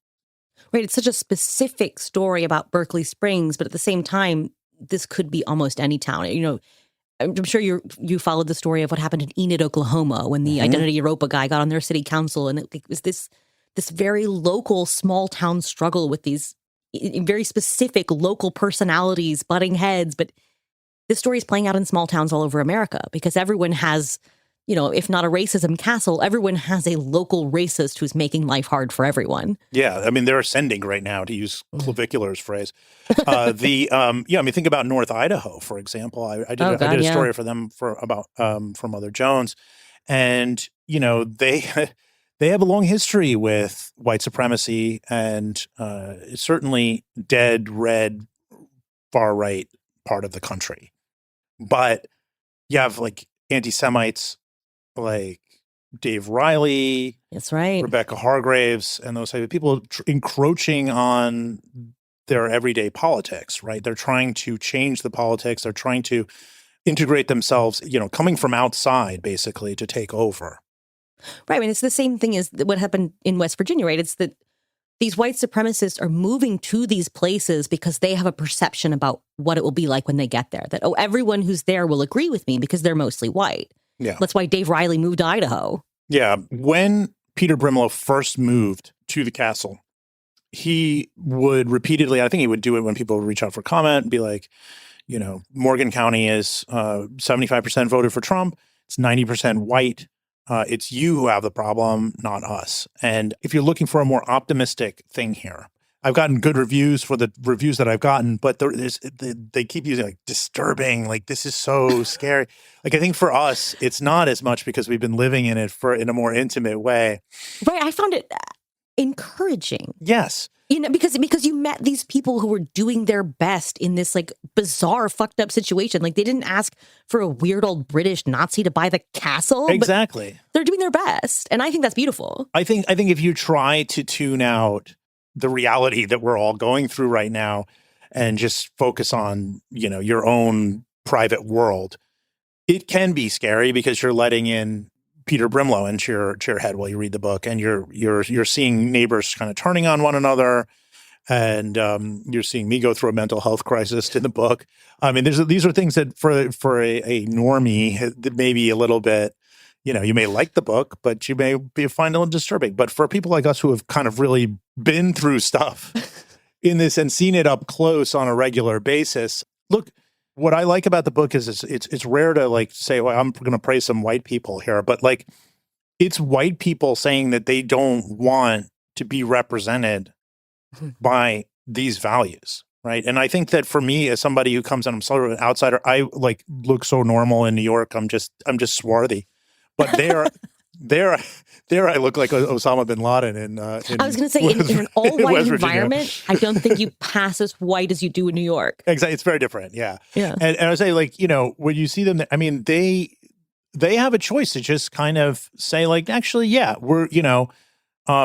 Right. It's such a specific story about Berkeley Springs, but at the same time, this could be almost any town. I'm sure you followed the story of what happened in Enid, Oklahoma, when the Identity Europa guy got on their city council, and it was this very local, small town struggle with these very specific local personalities butting heads. But this story is playing out in small towns all over America because everyone has, if not a racism castle, everyone has a local racist who's making life hard for everyone. Yeah, I mean, they're ascending right now, to use Clavicular's phrase. Think about North Idaho, for example. I did a story for them for Mother Jones, and they have a long history with white supremacy and certainly dead red far right part of the country. But you have anti-Semites like Dave Riley, that's right, Rebecca Hargraves, and those type of people encroaching on their everyday politics, right? They're trying to change the politics. They're trying to integrate themselves, coming from outside, basically, to take over. Right. I mean, it's the same thing as what happened in West Virginia, right? It's that these white supremacists are moving to these places because they have a perception about what it will be like when they get there. That, everyone who's there will agree with me because they're mostly white. Yeah. That's why Dave Riley moved to Idaho. Yeah. When Peter Brimlow first moved to the castle, he would repeatedly, I think he would do it when people would reach out for comment and be like, Morgan County is 75% voted for Trump. It's 90% white. It's you who have the problem, not us. And if you're looking for a more optimistic thing here, I've gotten good reviews for the reviews that I've gotten, but they keep using disturbing, this is so scary. I think for us, it's not as much because we've been living in it in a more intimate way. Right. I found it encouraging. Yes. You know, because you met these people who were doing their best in this like bizarre, fucked up situation. Like they didn't ask for a weird old British Nazi to buy the castle. Exactly. But they're doing their best. And I think that's beautiful. I think if you try to tune out the reality that we're all going through right now and just focus on, you know, your own private world, it can be scary because you're letting in Peter Brimlow into your head while you read the book, and you're seeing neighbors kind of turning on one another, and you're seeing me go through a mental health crisis in the book. I mean, these are things that for a normie that may be a little bit, you know, you may like the book, but you may find it a little disturbing. But for people like us who have kind of really been through stuff in this and seen it up close on a regular basis, look. What I like about the book is it's rare to like say, well, I'm going to praise some white people here, but like it's white people saying that they don't want to be represented by these values, right? And I think that for me, as somebody who comes in, I'm sort of an outsider. I like look so normal in New York. I'm just swarthy, but there I look like Osama bin Laden. In I was going to say, in an all-white environment, I don't think you pass as white as you do in New York. Exactly. It's very different. Yeah. Yeah. And I would say, like, you know, when you see them, I mean, they have a choice to just kind of say, like, actually, yeah, we're, you know,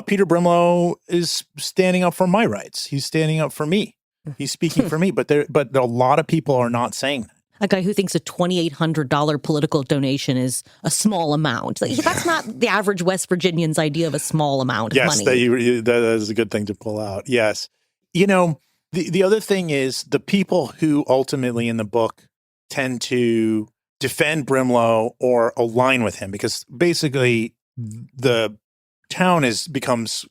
Peter Brimlow is standing up for my rights. He's standing up for me. He's speaking for me. But a lot of people are not saying that. A guy who thinks a $2,800 political donation is a small amount. Like, that's not the average West Virginian's idea of a small amount of money. Yes, that is a good thing to pull out. Yes. You know, the other thing is the people who ultimately in the book tend to defend Brimlow or align with him, because basically the town becomes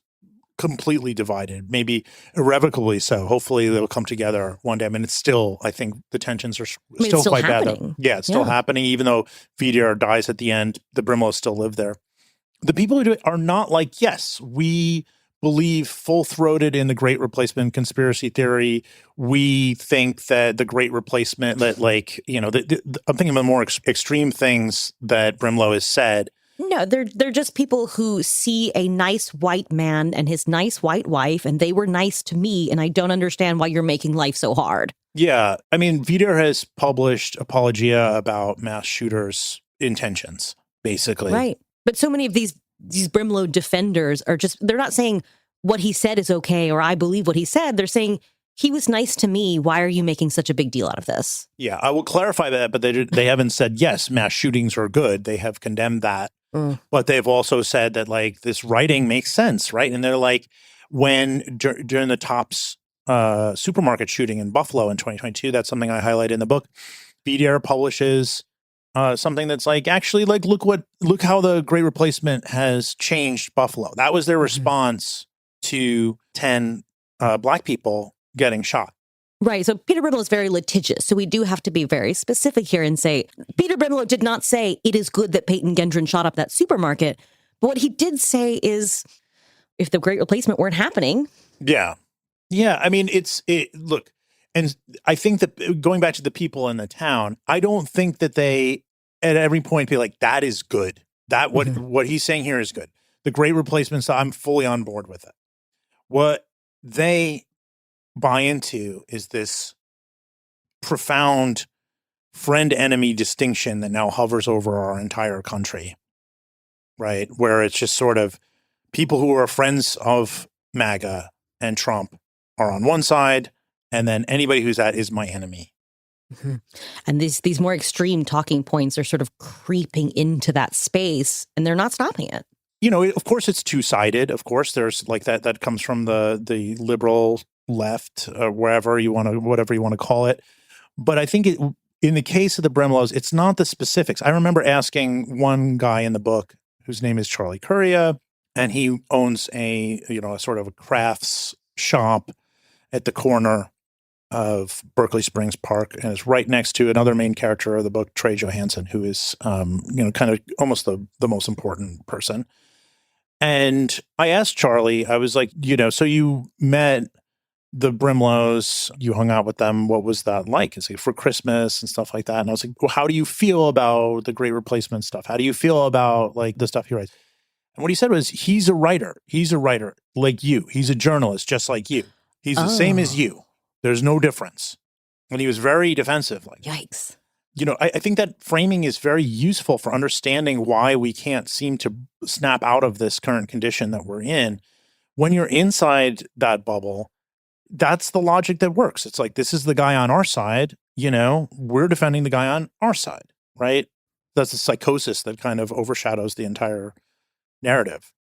completely divided, maybe irrevocably so. Hopefully they'll come together one day. I mean, it's still, I think the tensions are still quite happening. bad. Yeah, it's still happening. Even though Vidar dies at the end, the Brimlows still live there. The people who do it are not like, yes, we believe full-throated in the Great Replacement conspiracy theory. We think that the Great Replacement, that like, you know, I'm thinking of the more extreme things that Brimlow has said. No, they're just people who see a nice white man and his nice white wife, and they were nice to me, and I don't understand why you're making life so hard. Yeah. I mean, Vidar has published apologia about mass shooters' intentions, basically. Right. But so many of these Brimlow defenders are just, they're not saying what he said is okay or I believe what he said. They're saying, he was nice to me. Why are you making such a big deal out of this? Yeah, I will clarify that, but they haven't said, yes, mass shootings are good. They have condemned that. But they've also said that, like, this writing makes sense, right? And they're like, when during the Tops supermarket shooting in Buffalo in 2022, that's something I highlight in the book. Vidar publishes something that's like, actually, like, look how the Great Replacement has changed Buffalo. That was their response to 10 Black people getting shot. Right. So Peter Brimlow is very litigious. So we do have to be very specific here and say, Peter Brimlow did not say it is good that Peyton Gendron shot up that supermarket. But what he did say is, if the Great Replacement weren't happening. Yeah. Yeah. I mean, look, and I think that going back to the people in the town, I don't think that they at every point be like, that is good. That what he's saying here is good. The Great Replacement stuff, I'm fully on board with it. What they buy into is this profound friend-enemy distinction that now hovers over our entire country, right? Where it's just sort of people who are friends of MAGA and Trump are on one side, and then anybody who's that is my enemy. Mm-hmm. And these more extreme talking points are sort of creeping into that space, and they're not stopping it. You know, of course, it's two-sided. Of course, there's like that comes from the liberal left, whatever you want to call it. But I think in the case of the Brimlows, it's not the specifics. I remember asking one guy in the book whose name is Charlie Curria, and he owns a sort of a crafts shop at the corner of Berkeley Springs Park, and it's right next to another main character of the book, Trey Johansson, who is kind of almost the most important person. And I asked Charlie, I was like, so you met the Brimlows, you hung out with them. What was that like? It's like for Christmas and stuff like that. And I was like, well, how do you feel about the Great Replacement stuff? How do you feel about like the stuff he writes? And what he said was, he's a writer. He's a writer like you. He's a journalist just like you. He's the same as you. There's no difference. And he was very defensive. Like, yikes. You know, I think that framing is very useful for understanding why we can't seem to snap out of this current condition that we're in. When you're inside that bubble, that's the logic that works. It's like, this is the guy on our side, you know, we're defending the guy on our side, right? That's the psychosis that kind of overshadows the entire narrative.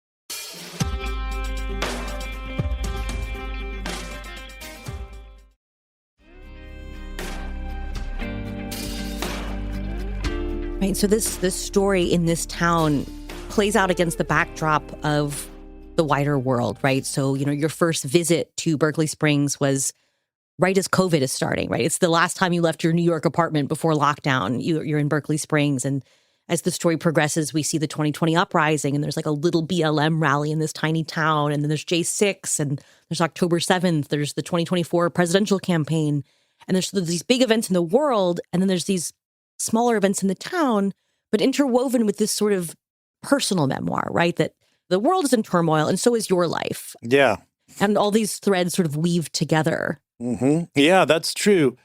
Right. So this story in this town plays out against the backdrop of the wider world, right? So, you know, your first visit to Berkeley Springs was right as COVID is starting, right? It's the last time you left your New York apartment before lockdown. You're in Berkeley Springs. And as the story progresses, we see the 2020 uprising, and there's like a little BLM rally in this tiny town. And then there's J6, and there's October 7th. There's the 2024 presidential campaign. And there's these big events in the world. And then there's these smaller events in the town, but interwoven with this sort of personal memoir, right? That the world is in turmoil, and so is your life. Yeah. And all these threads sort of weave together. Mm-hmm. Yeah, that's true.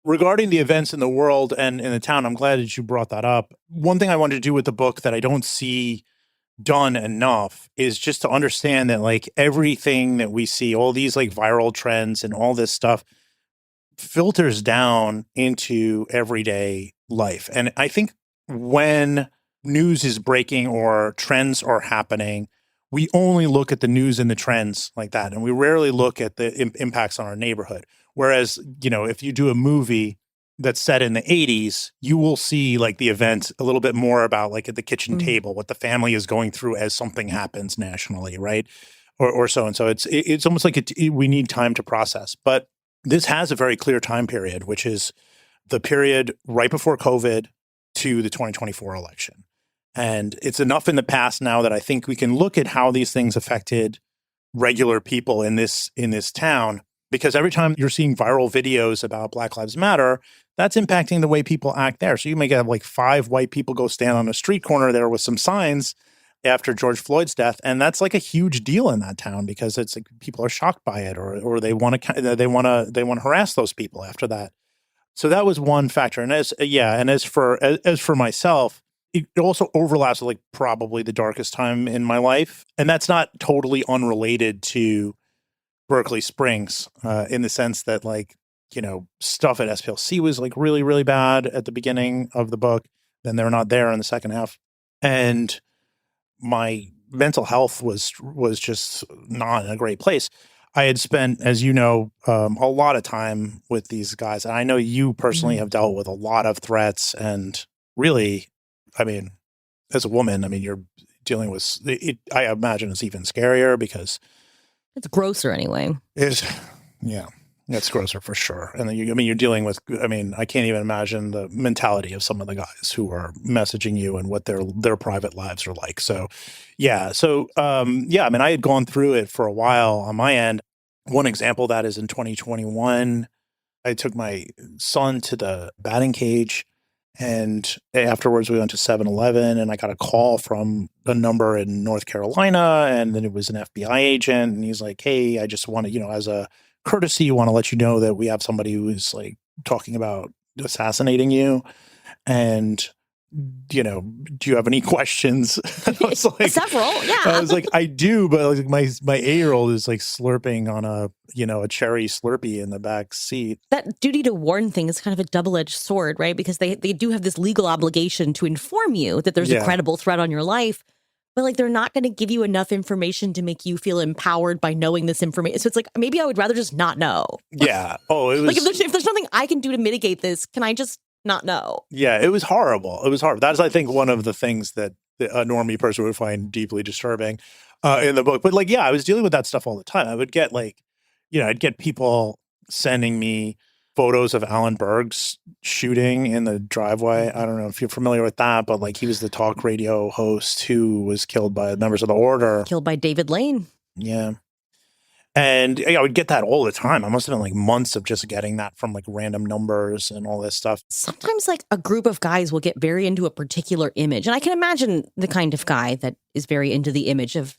Regarding the events in the world and in the town, I'm glad that you brought that up. One thing I wanted to do with the book that I don't see done enough is just to understand that, like, everything that we see, all these like viral trends and all this stuff filters down into everyday life. And I think when news is breaking or trends are happening, we only look at the news and the trends like that. And we rarely look at the impacts on our neighborhood. Whereas, you know, if you do a movie that's set in the 80s, you will see like the event a little bit more about like at the kitchen table, what the family is going through as something happens nationally, right? Or so and so. It's almost like we need time to process. But this has a very clear time period, which is the period right before COVID to the 2024 election. And it's enough in the past now that I think we can look at how these things affected regular people in this town, because every time you're seeing viral videos about Black Lives Matter, that's impacting the way people act there. So you may get like 5 white people go stand on a street corner there with some signs after George Floyd's death, and that's like a huge deal in that town because it's like people are shocked by it, or they want to harass those people after that. So that was one factor. And as for myself, it also overlaps with like probably the darkest time in my life, and that's not totally unrelated to Berkeley Springs in the sense that, like, you know, stuff at SPLC was like really, really bad at the beginning of the book. Then they're not there in the second half, and my mental health was just not in a great place. I had spent, as you know, a lot of time with these guys. And I know you personally have dealt with a lot of threats. And really, I mean, as a woman, I mean, you're dealing with it. I imagine it's even scarier because it's grosser anyway. It's grosser for sure. And then you're dealing with, I mean, I can't even imagine the mentality of some of the guys who are messaging you and what their private lives are like. So, yeah. I mean, I had gone through it for a while on my end. One example of that is in 2021, I took my son to the batting cage, and afterwards we went to 7-Eleven, and I got a call from a number in North Carolina, and then it was an FBI agent, and he's like, "Hey, I just want to, you know, as a courtesy, want to let you know that we have somebody who's like talking about assassinating you, and, you know, do you have any questions?" I was like, several, yeah. I was like, I do, but like my 8-year-old is like slurping on a cherry Slurpee in the back seat. That duty to warn thing is kind of a double-edged sword, right? Because they do have this legal obligation to inform you that there's a credible threat on your life. But like, they're not going to give you enough information to make you feel empowered by knowing this information. So it's like, maybe I would rather just not know. Yeah. Oh, it was like, if there's something I can do to mitigate this, can I just not know? Yeah, it was horrible. It was horrible. That's, I think, one of the things that a normie person would find deeply disturbing in the book. But like, yeah, I was dealing with that stuff all the time. I would get like, I'd get people sending me photos of Alan Berg's shooting in the driveway. I don't know if you're familiar with that, but like, he was the talk radio host who was killed by members of the order. Killed by David Lane. Yeah. And I would get that all the time. I must have been like months of just getting that from like random numbers and all this stuff. Sometimes like a group of guys will get very into a particular image. And I can imagine the kind of guy that is very into the image of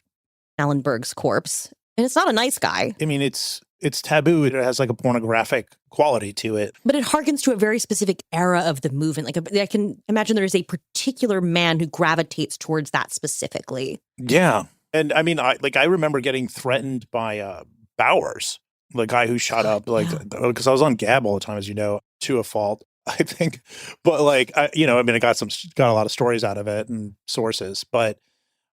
Alan Berg's corpse. And it's not a nice guy. I mean, it's taboo. It has like a pornographic quality to it. But it harkens to a very specific era of the movement. Like I can imagine there is a particular man who gravitates towards that specifically. Yeah. And I mean, I remember getting threatened by Bowers, the guy who shot up, because I was on Gab all the time, as you know, to a fault, I think. But I got a lot of stories out of it and sources. But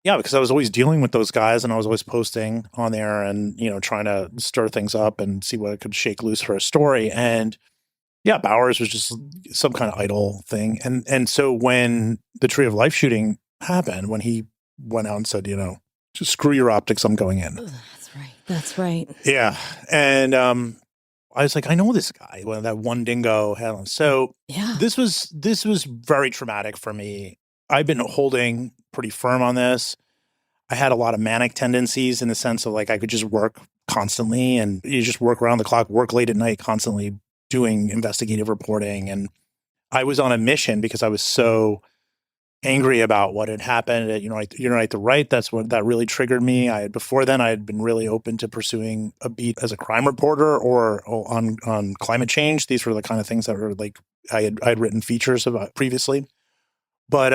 yeah, because I was always dealing with those guys and I was always posting on there and, trying to stir things up and see what I could shake loose for a story. And yeah, Bowers was just some kind of idol thing. And so when the Tree of Life shooting happened, when he went out and said, just screw your optics, I'm going in. Oh, that's right. Yeah. And I was like, I know this guy. Well, that one dingo had him. So yeah, this was very traumatic for me. I've been holding pretty firm on this. I had a lot of manic tendencies in the sense of I could just work constantly and you just work around the clock, work late at night, constantly doing investigative reporting. And I was on a mission because I was so angry about what had happened at Unite the Right. That really triggered me. Before then I had been really open to pursuing a beat as a crime reporter or on climate change. These were the kind of things that were I had written features about previously. But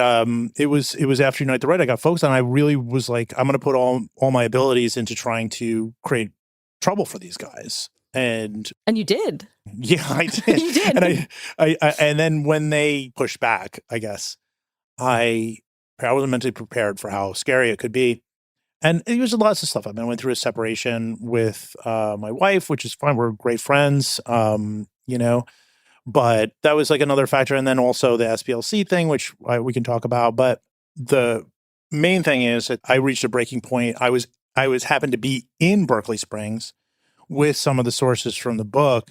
it was after Unite the Right I got focused and I really was like, I'm going to put all my abilities into trying to create trouble for these guys. And you did. Yeah, I did. You did. And I and then when they pushed back, I guess I wasn't mentally prepared for how scary it could be. And it was lots of stuff. I went through a separation with my wife, which is fine. We're great friends, but that was another factor. And then also the SPLC thing, which we can talk about. But the main thing is that I reached a breaking point. I was happened to be in Berkeley Springs with some of the sources from the book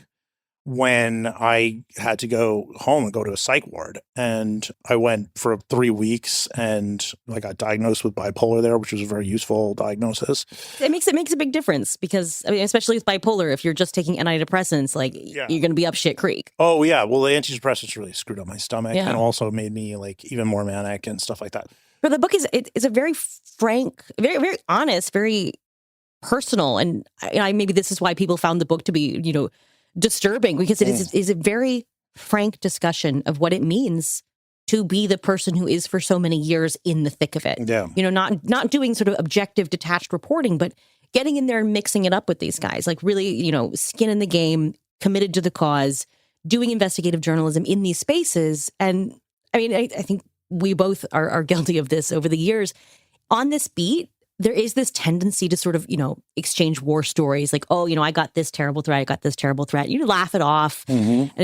when I had to go home and go to a psych ward. And I went for 3 weeks and I got diagnosed with bipolar there, which was a very useful diagnosis. It makes a big difference because, especially with bipolar, if you're just taking antidepressants, you're going to be up shit creek. Oh, yeah. Well, the antidepressants really screwed up my stomach Yeah. and also made me even more manic and stuff like that. But the book is a very frank, very, very honest, very personal. And maybe this is why people found the book to be, disturbing, because it is a very frank discussion of what it means to be the person who is for so many years in the thick of it. Yeah. Not doing sort of objective, detached reporting, but getting in there and mixing it up with these guys, really, skin in the game, committed to the cause, doing investigative journalism in these spaces. And I think we both are guilty of this over the years. On this beat, there is this tendency to sort of, exchange war stories I got this terrible threat, I got this terrible threat. You laugh it off. Mm-hmm. And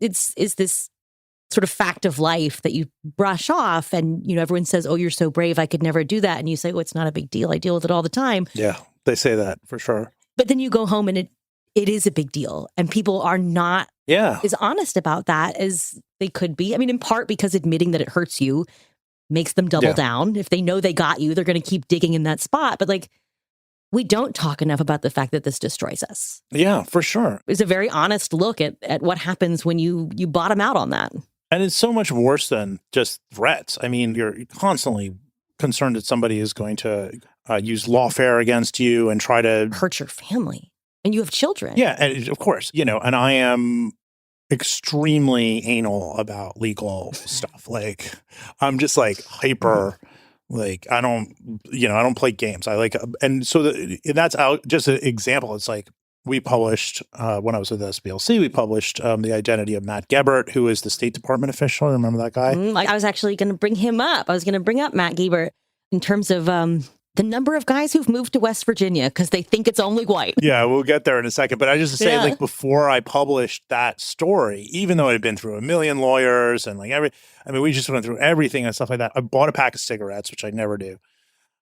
it's it's this sort of fact of life that you brush off and, everyone says, oh, you're so brave, I could never do that. And you say, oh, it's not a big deal. I deal with it all the time. Yeah, they say that for sure. But then you go home and it is a big deal. And people are not as honest about that as they could be. In part because admitting that it hurts you makes them double down. If they know they got you, they're going to keep digging in that spot. But we don't talk enough about the fact that this destroys us. Yeah, for sure. It's a very honest look at what happens when you bottom out on that. And it's so much worse than just threats. You're constantly concerned that somebody is going to use lawfare against you and try to hurt your family. And you have children. Yeah, and of course, and I am extremely anal about legal stuff. I'm just hyper, I don't play games. And so that's out just an example. It's we published, when I was with SPLC, we published the identity of Matt Gebert, who is the State Department official. Remember that guy? I was actually going to bring him up. I was going to bring up Matt Gebert in terms of the number of guys who've moved to West Virginia because they think it's only white. Yeah, we'll get there in a second. But I just say, before I published that story, even though it had been through a million lawyers and we just went through everything and stuff like that. I bought a pack of cigarettes, which I never do.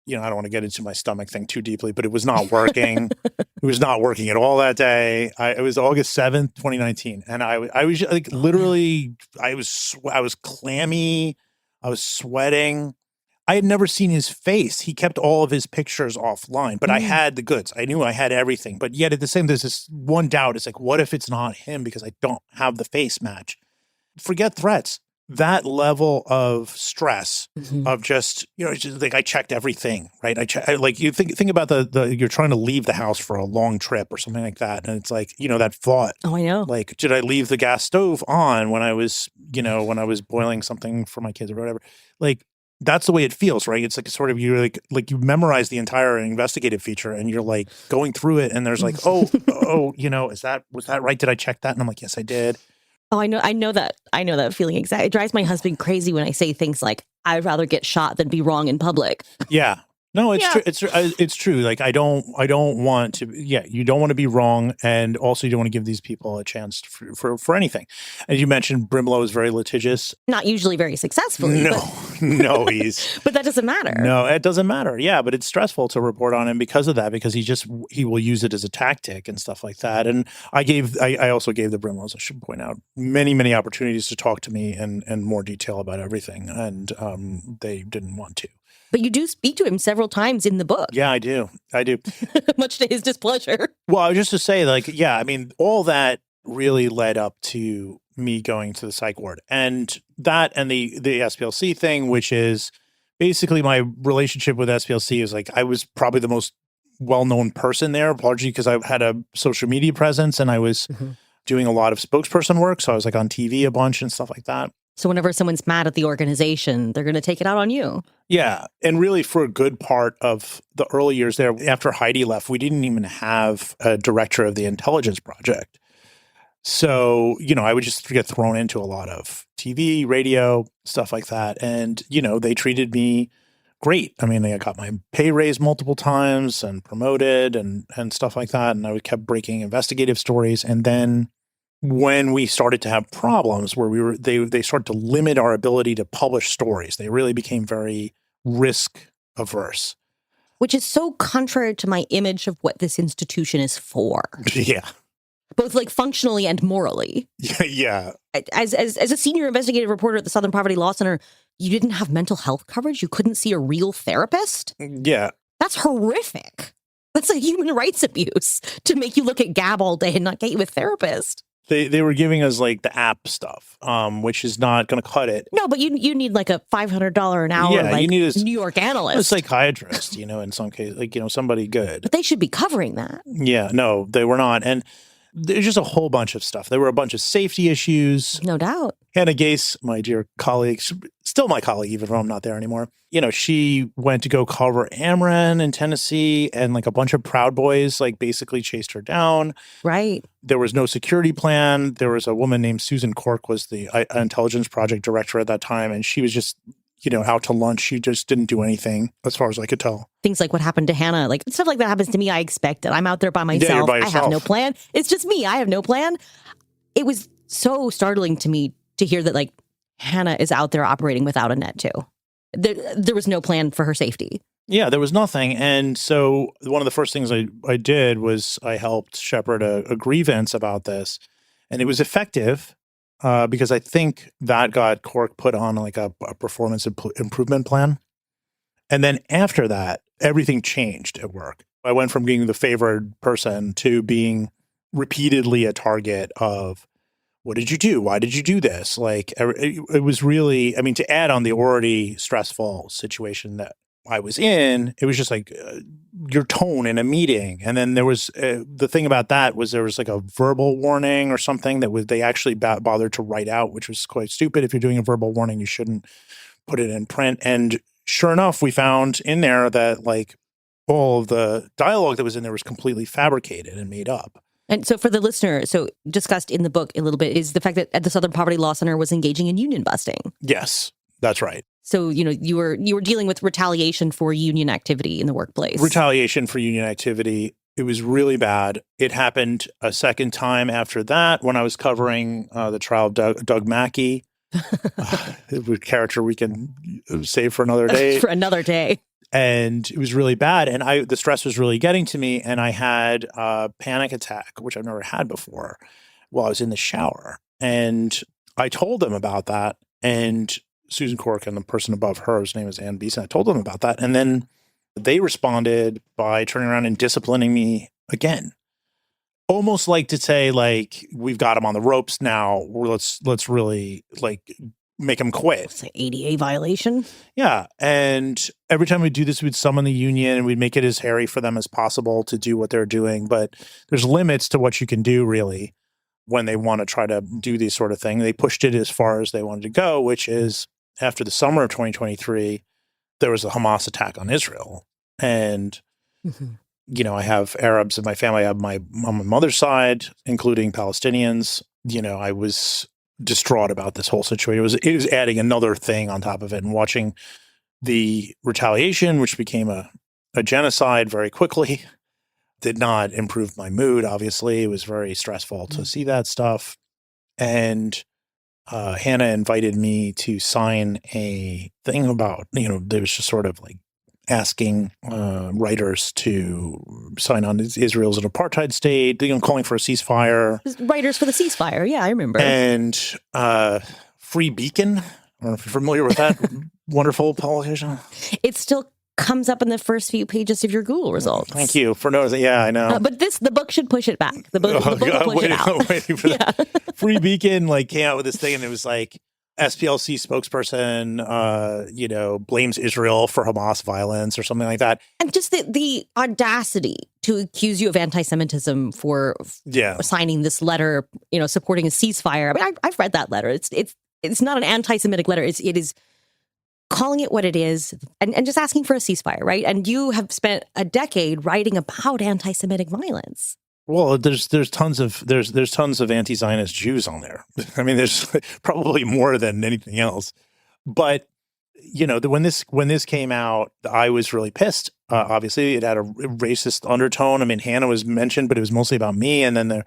I don't want to get into my stomach thing too deeply, but it was not working. It was not working at all that day. It was August 7th, 2019. And I was literally, I was clammy. I was sweating. I had never seen his face. He kept all of his pictures offline, but I had the goods. I knew I had everything. But yet at the same, there's this one doubt. It's like, what if it's not him because I don't have the face match? Forget threats. That level of stress of just, it's just like I checked everything, right? Like you think about you're trying to leave the house for a long trip or something like that. And it's like, that thought. Oh, I know. Like, did I leave the gas stove on when I was boiling something for my kids or whatever? Like, that's the way it feels, right? It's like sort of you you memorize the entire investigative feature and you're like going through it and there's like, was that right? Did I check that? And I'm like, yes, I did. Oh, I know that feeling exactly. It drives my husband crazy when I say things like, I'd rather get shot than be wrong in public. Yeah. No, it's true. It's true. Like I don't want to. Yeah, you don't want to be wrong, and also you don't want to give these people a chance for anything. As you mentioned, Brimlow is very litigious. Not usually very successfully. No, he's. But that doesn't matter. No, it doesn't matter. Yeah, but it's stressful to report on him because of that. Because he will use it as a tactic and stuff like that. And I also gave the Brimlows, I should point out, many opportunities to talk to me in more detail about everything, and they didn't want to. But you do speak to him several times in the book. Yeah, I do. Much to his displeasure. Well, just to say, all that really led up to me going to the psych ward. And that and the SPLC thing, which is basically my relationship with SPLC is I was probably the most well-known person there, largely because I had a social media presence and I was doing a lot of spokesperson work. So I was on TV a bunch and stuff like that. So whenever someone's mad at the organization, they're going to take it out on you. Yeah. And really for a good part of the early years there, after Heidi left, we didn't even have a director of the intelligence project. So, I would just get thrown into a lot of TV, radio, stuff like that. And, they treated me great. I mean, I got my pay raised multiple times and promoted and stuff like that. And I kept breaking investigative stories. And then when we started to have problems where they started to limit our ability to publish stories. They really became very risk averse. Which is so contrary to my image of what this institution is for. Yeah. Both functionally and morally. Yeah. As a senior investigative reporter at the Southern Poverty Law Center, you didn't have mental health coverage? You couldn't see a real therapist? Yeah. That's horrific. That's a human rights abuse to make you look at Gab all day and not get you a therapist. They were giving us the app stuff, which is not going to cut it. No, but you need a $500 an hour you need New York analyst. A psychiatrist, in some cases, somebody good. But they should be covering that. Yeah, no, they were not. And there's just a whole bunch of stuff. There were a bunch of safety issues. No doubt. Hannah Gase, my dear colleague, still my colleague, even though I'm not there anymore. She went to go cover Ameren in Tennessee, and a bunch of Proud Boys basically chased her down. Right. There was no security plan. There was a woman named Susan Cork was the intelligence project director at that time, and she was just out to lunch. She just didn't do anything as far as I could tell. Things like what happened to Hannah, stuff like that happens to me. I expect it. I'm out there by myself. Yeah, you're by yourself. I have no plan. It's just me. I have no plan. It was so startling to me to hear that Hannah is out there operating without a net too. There was no plan for her safety. Yeah, there was nothing. And so one of the first things I did was I helped shepherd a grievance about this. And it was effective because I think that got Cork put on a performance improvement plan. And then after that, everything changed at work. I went from being the favored person to being repeatedly a target of, what did you do? Why did you do this? It was really, to add on the already stressful situation that I was in, it was just your tone in a meeting. And then there was, the thing about that was there was a verbal warning or something that they actually bothered to write out, which was quite stupid. If you're doing a verbal warning, you shouldn't put it in print. And sure enough, we found in there that all of the dialogue that was in there was completely fabricated and made up. And so for the listener, discussed in the book a little bit is the fact that at the Southern Poverty Law Center was engaging in union busting. Yes, that's right. So, you were dealing with retaliation for union activity in the workplace. Retaliation for union activity. It was really bad. It happened a second time after that when I was covering the trial of Doug Mackey. A character we can save for another day. For another day. And it was really bad. And the stress was really getting to me. And I had a panic attack, which I've never had before, while I was in the shower. And I told them about that. And Susan Cork and the person above her, whose name is Ann Beeson. I told them about that. And then they responded by turning around and disciplining me again. Almost like to say, like, we've got him on the ropes now. Let's really, like, make him quit. It's an ADA violation. Yeah. And every time we do this, we'd summon the union and we'd make it as hairy for them as possible to do what they're doing. But there's limits to what you can do, really, when they want to try to do these sort of thing. They pushed it as far as they wanted to go, which is after the summer of 2023, there was a Hamas attack on Israel. And, you know, I have Arabs in my family. I have on my mother's side, including Palestinians. You know, I was distraught about this whole situation. It was adding another thing on top of it, and watching the retaliation, which became a genocide very quickly, did not improve my mood. Obviously, it was very stressful to see that stuff. And Hannah invited me to sign a thing about, you know, there was just sort of like asking writers to sign on Israel's an apartheid state, you know, calling for a ceasefire. Writers for the ceasefire. Yeah, I remember. And Free Beacon. I don't know if you're familiar with that wonderful politician. It still comes up in the first few pages of your Google results. Thank you for noticing. Yeah, I know. But the book should push it back. The book will push it out. Waiting for that. Free Beacon like came out with this thing, and it was like, SPLC spokesperson, you know, blames Israel for Hamas violence or something like that. And just the audacity to accuse you of anti-Semitism for signing this letter, you know, supporting a ceasefire. I mean, I've read that letter. It's not an anti-Semitic letter. It is calling it what it is and just asking for a ceasefire, right? And you have spent a decade writing about anti-Semitic violence. Well, there's tons of anti-Zionist Jews on there. I mean, there's probably more than anything else. But you know, when this came out, I was really pissed. Obviously, it had a racist undertone. I mean, Hannah was mentioned, but it was mostly about me. And then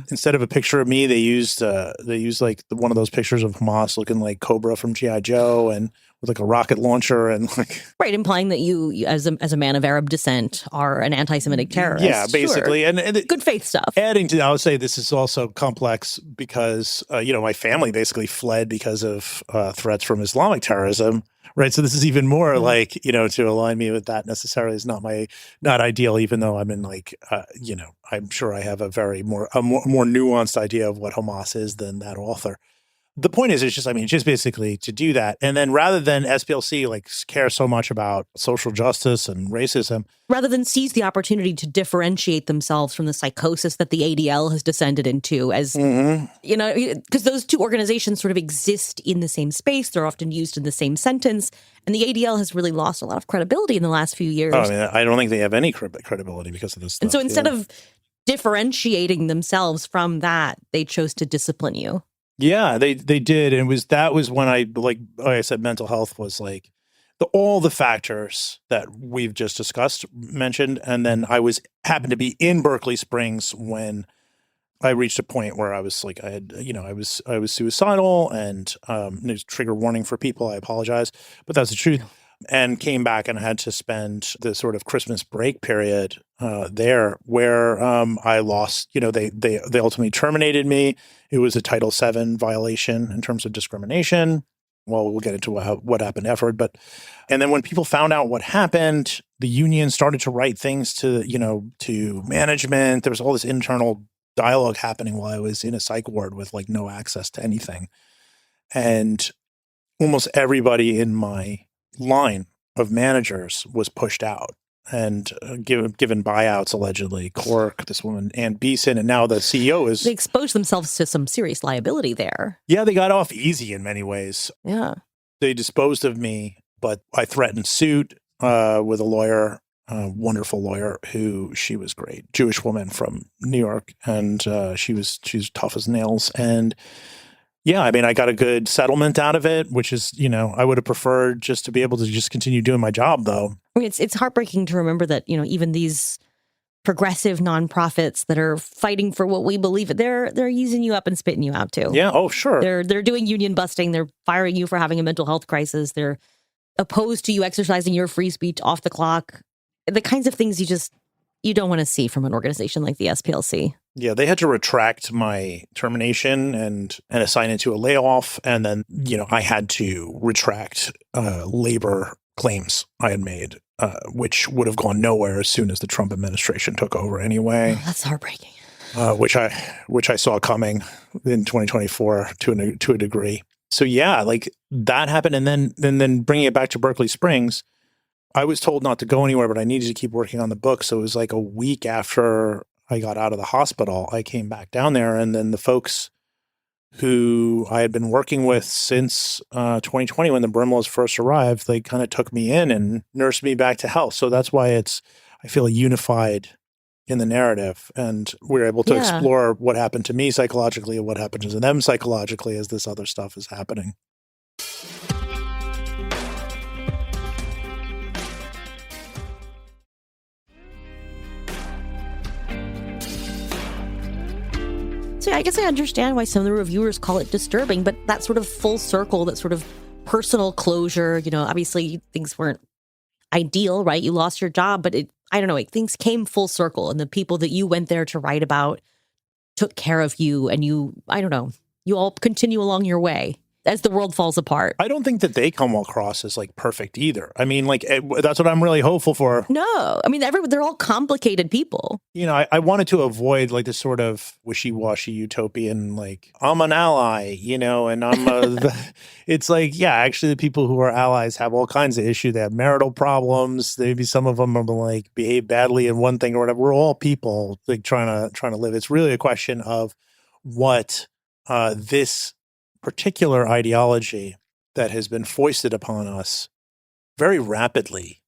instead of a picture of me, they used like one of those pictures of Hamas looking like Cobra from G.I. Joe and with like a rocket launcher and like implying that you as a man of Arab descent are an anti-Semitic terrorist. Yeah, basically, sure. and good faith stuff. Adding to, I would say this is also complex because you know, my family basically fled because of threats from Islamic terrorism. Right. So this is even more like, you know, to align me with that necessarily is not ideal, even though I'm in like, you know, I'm sure I have a more nuanced idea of what Hamas is than that author. The point is, it's just basically to do that. And then rather than SPLC like care so much about social justice and racism. Rather than seize the opportunity to differentiate themselves from the psychosis that the ADL has descended into as, you know, because those two organizations sort of exist in the same space. They're often used in the same sentence. And the ADL has really lost a lot of credibility in the last few years. Oh, I mean, I don't think they have any credibility because of this stuff. And so instead of differentiating themselves from that, they chose to discipline you. Yeah, they did. And that was when like I said, mental health was like all the factors that we've just discussed mentioned. And then I happened to be in Berkeley Springs when I reached a point where I was like, I was suicidal, and there's trigger warning for people. I apologize, but that's the truth. And came back and had to spend the sort of Christmas break period there where I lost, you know, they ultimately terminated me. It was a Title VII violation in terms of discrimination. Well, we'll get into what happened afterward. And then when people found out what happened, the union started to write things to management. There was all this internal dialogue happening while I was in a psych ward with like no access to anything. And almost everybody in my line of managers was pushed out and given buyouts, allegedly. Cork, this woman, Ann Beeson, and now the CEO is... They exposed themselves to some serious liability there. Yeah, they got off easy in many ways. Yeah. They disposed of me, but I threatened suit with a lawyer, a wonderful lawyer she was great, Jewish woman from New York, and she's tough as nails. And yeah, I mean, I got a good settlement out of it, which is, you know, I would have preferred just to be able to just continue doing my job, though. I mean, it's heartbreaking to remember that, you know, even these progressive nonprofits that are fighting for what we believe, they're using you up and spitting you out too. Yeah, oh sure. They're doing union busting. They're firing you for having a mental health crisis. They're opposed to you exercising your free speech off the clock. The kinds of things you don't want to see from an organization like the SPLC. Yeah, they had to retract my termination and assign it to a layoff. And then, I had to retract labor claims I had made, which would have gone nowhere as soon as the Trump administration took over anyway. Oh, that's heartbreaking. Which I saw coming in 2024 to a degree. So yeah, like that happened. And then bringing it back to Berkeley Springs, I was told not to go anywhere, but I needed to keep working on the book. So it was like a week after I got out of the hospital, I came back down there, and then the folks who I had been working with since 2020, when the Brimlows first arrived, they kind of took me in and nursed me back to health. So that's why I feel unified in the narrative, and we're able to explore what happened to me psychologically and what happened to them psychologically as this other stuff is happening. So I guess I understand why some of the reviewers call it disturbing, but that sort of full circle, that sort of personal closure, obviously things weren't ideal, right? You lost your job, but I don't know, things came full circle, and the people that you went there to write about took care of you, and you all continue along your way as the world falls apart. I don't think that they come across as like perfect either. I mean, like that's what I'm really hopeful for. No, I mean, they're all complicated people. I wanted to avoid like this sort of wishy-washy utopian, like I'm an ally, and I'm it's like, yeah, actually the people who are allies have all kinds of issues. They have marital problems. Maybe some of them are like behave badly in one thing or whatever. We're all people like trying to live. It's really a question of what this particular ideology that has been foisted upon us very rapidly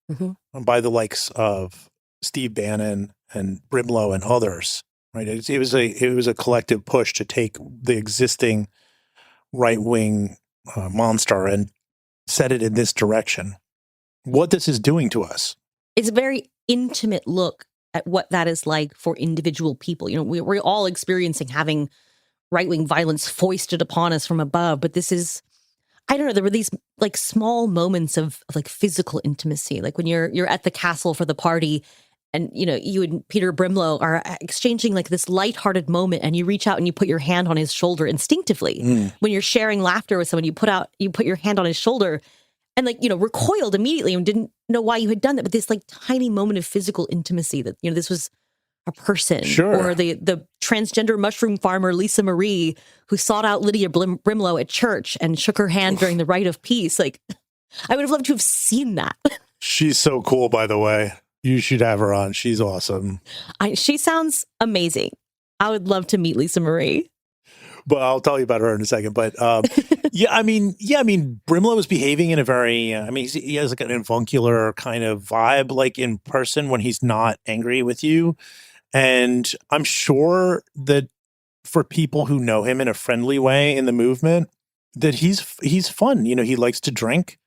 by the likes of Steve Bannon and Brimlow and others, right? It was a collective push to take the existing right-wing monster and set it in this direction. What this is doing to us. It's a very intimate look at what that is like for individual people. We're all experiencing having right-wing violence foisted upon us from above, but this is, I don't know, there were these like small moments of like physical intimacy, like when you're at the castle for the party, and you and Peter Brimlow are exchanging like this lighthearted moment, and you reach out and you put your hand on his shoulder instinctively. When you're sharing laughter with someone, you put your hand on his shoulder, and recoiled immediately and didn't know why you had done that, but this like tiny moment of physical intimacy that this was a person. Sure. Or the transgender mushroom farmer Lisa Marie, who sought out Lydia Brimlow at church and shook her hand during the rite of peace. Like, I would have loved to have seen that. She's so cool, by the way. You should have her on. She's awesome. She sounds amazing. I would love to meet Lisa Marie. But I'll tell you about her in a second. But Brimlow is behaving in a very, he has like an avuncular kind of vibe, like in person when he's not angry with you. And I'm sure that for people who know him in a friendly way in the movement, that he's fun. He likes to drink.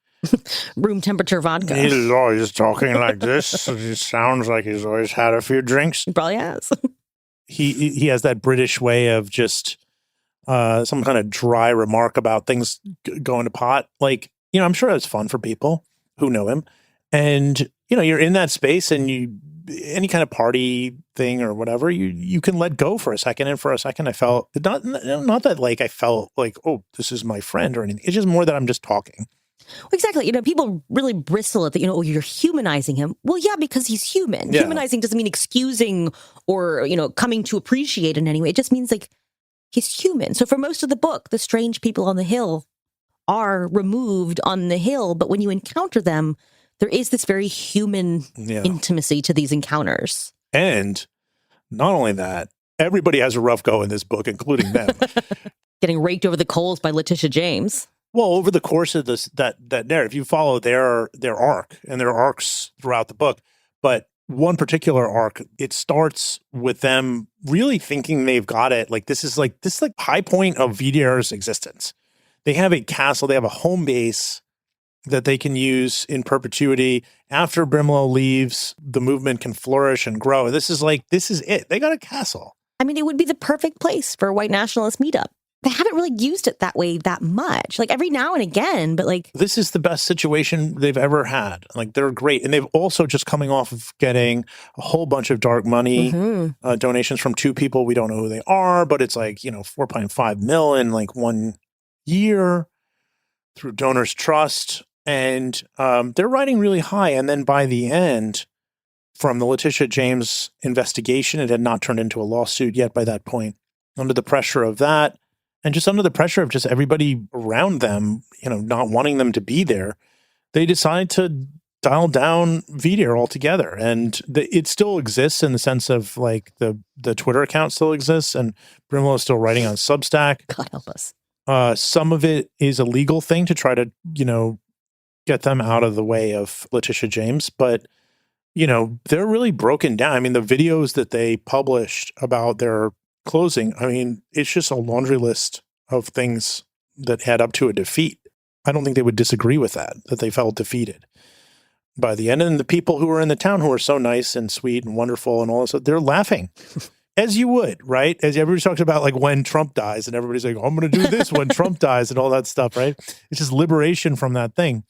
Room temperature vodka. He's always talking like this. It sounds like he's always had a few drinks. He probably has. He has that British way of just some kind of dry remark about things going to pot. Like, I'm sure it's fun for people who know him. And, you're in that space, and any kind of party thing or whatever, you can let go for a second. And for a second, I felt not that like I felt like, oh, this is my friend or anything. It's just more that I'm just talking. Well, exactly. people really bristle at the, you're humanizing him. Well, yeah, because he's human. Yeah. Humanizing doesn't mean excusing or, coming to appreciate in any way. It just means like he's human. So for most of the book, the strange people on the hill are removed on the hill. But when you encounter them, there is this very human intimacy to these encounters. And not only that, everybody has a rough go in this book, including them. Getting raked over the coals by Letitia James. Well, over the course of that narrative, you follow their arc, and their arcs throughout the book. But one particular arc, it starts with them really thinking they've got it. Like this is like high point of VDR's existence. They have a castle, they have a home base that they can use in perpetuity. After Brimlow leaves, the movement can flourish and grow. This is it. They got a castle. I mean, it would be the perfect place for a white nationalist meetup. they haven't really used it that way that much. Like every now and again, but like this is the best situation they've ever had. Like they're great. And they've also just coming off of getting a whole bunch of dark money donations from two people. We don't know who they are, but it's like, 4.5 million in like 1 year through Donors Trust. And they're riding really high. And then by the end, from the Letitia James investigation, it had not turned into a lawsuit yet by that point. Under the pressure of that, and just under the pressure of just everybody around them, not wanting them to be there, they decided to dial down VDARE altogether. And it still exists in the sense of like the Twitter account still exists, and Brimlow is still writing on Substack. God help us. Some of it is a legal thing to try to, get them out of the way of Letitia James, but they're really broken down. I mean, the videos that they published about their closing, I mean, it's just a laundry list of things that add up to a defeat. I don't think they would disagree with that they felt defeated by the end. And the people who were in the town who are so nice and sweet and wonderful and all this, they're laughing. As you would, right? As everybody talks about like when Trump dies and everybody's like, I'm going to do this when Trump dies and all that stuff, right? It's just liberation from that thing.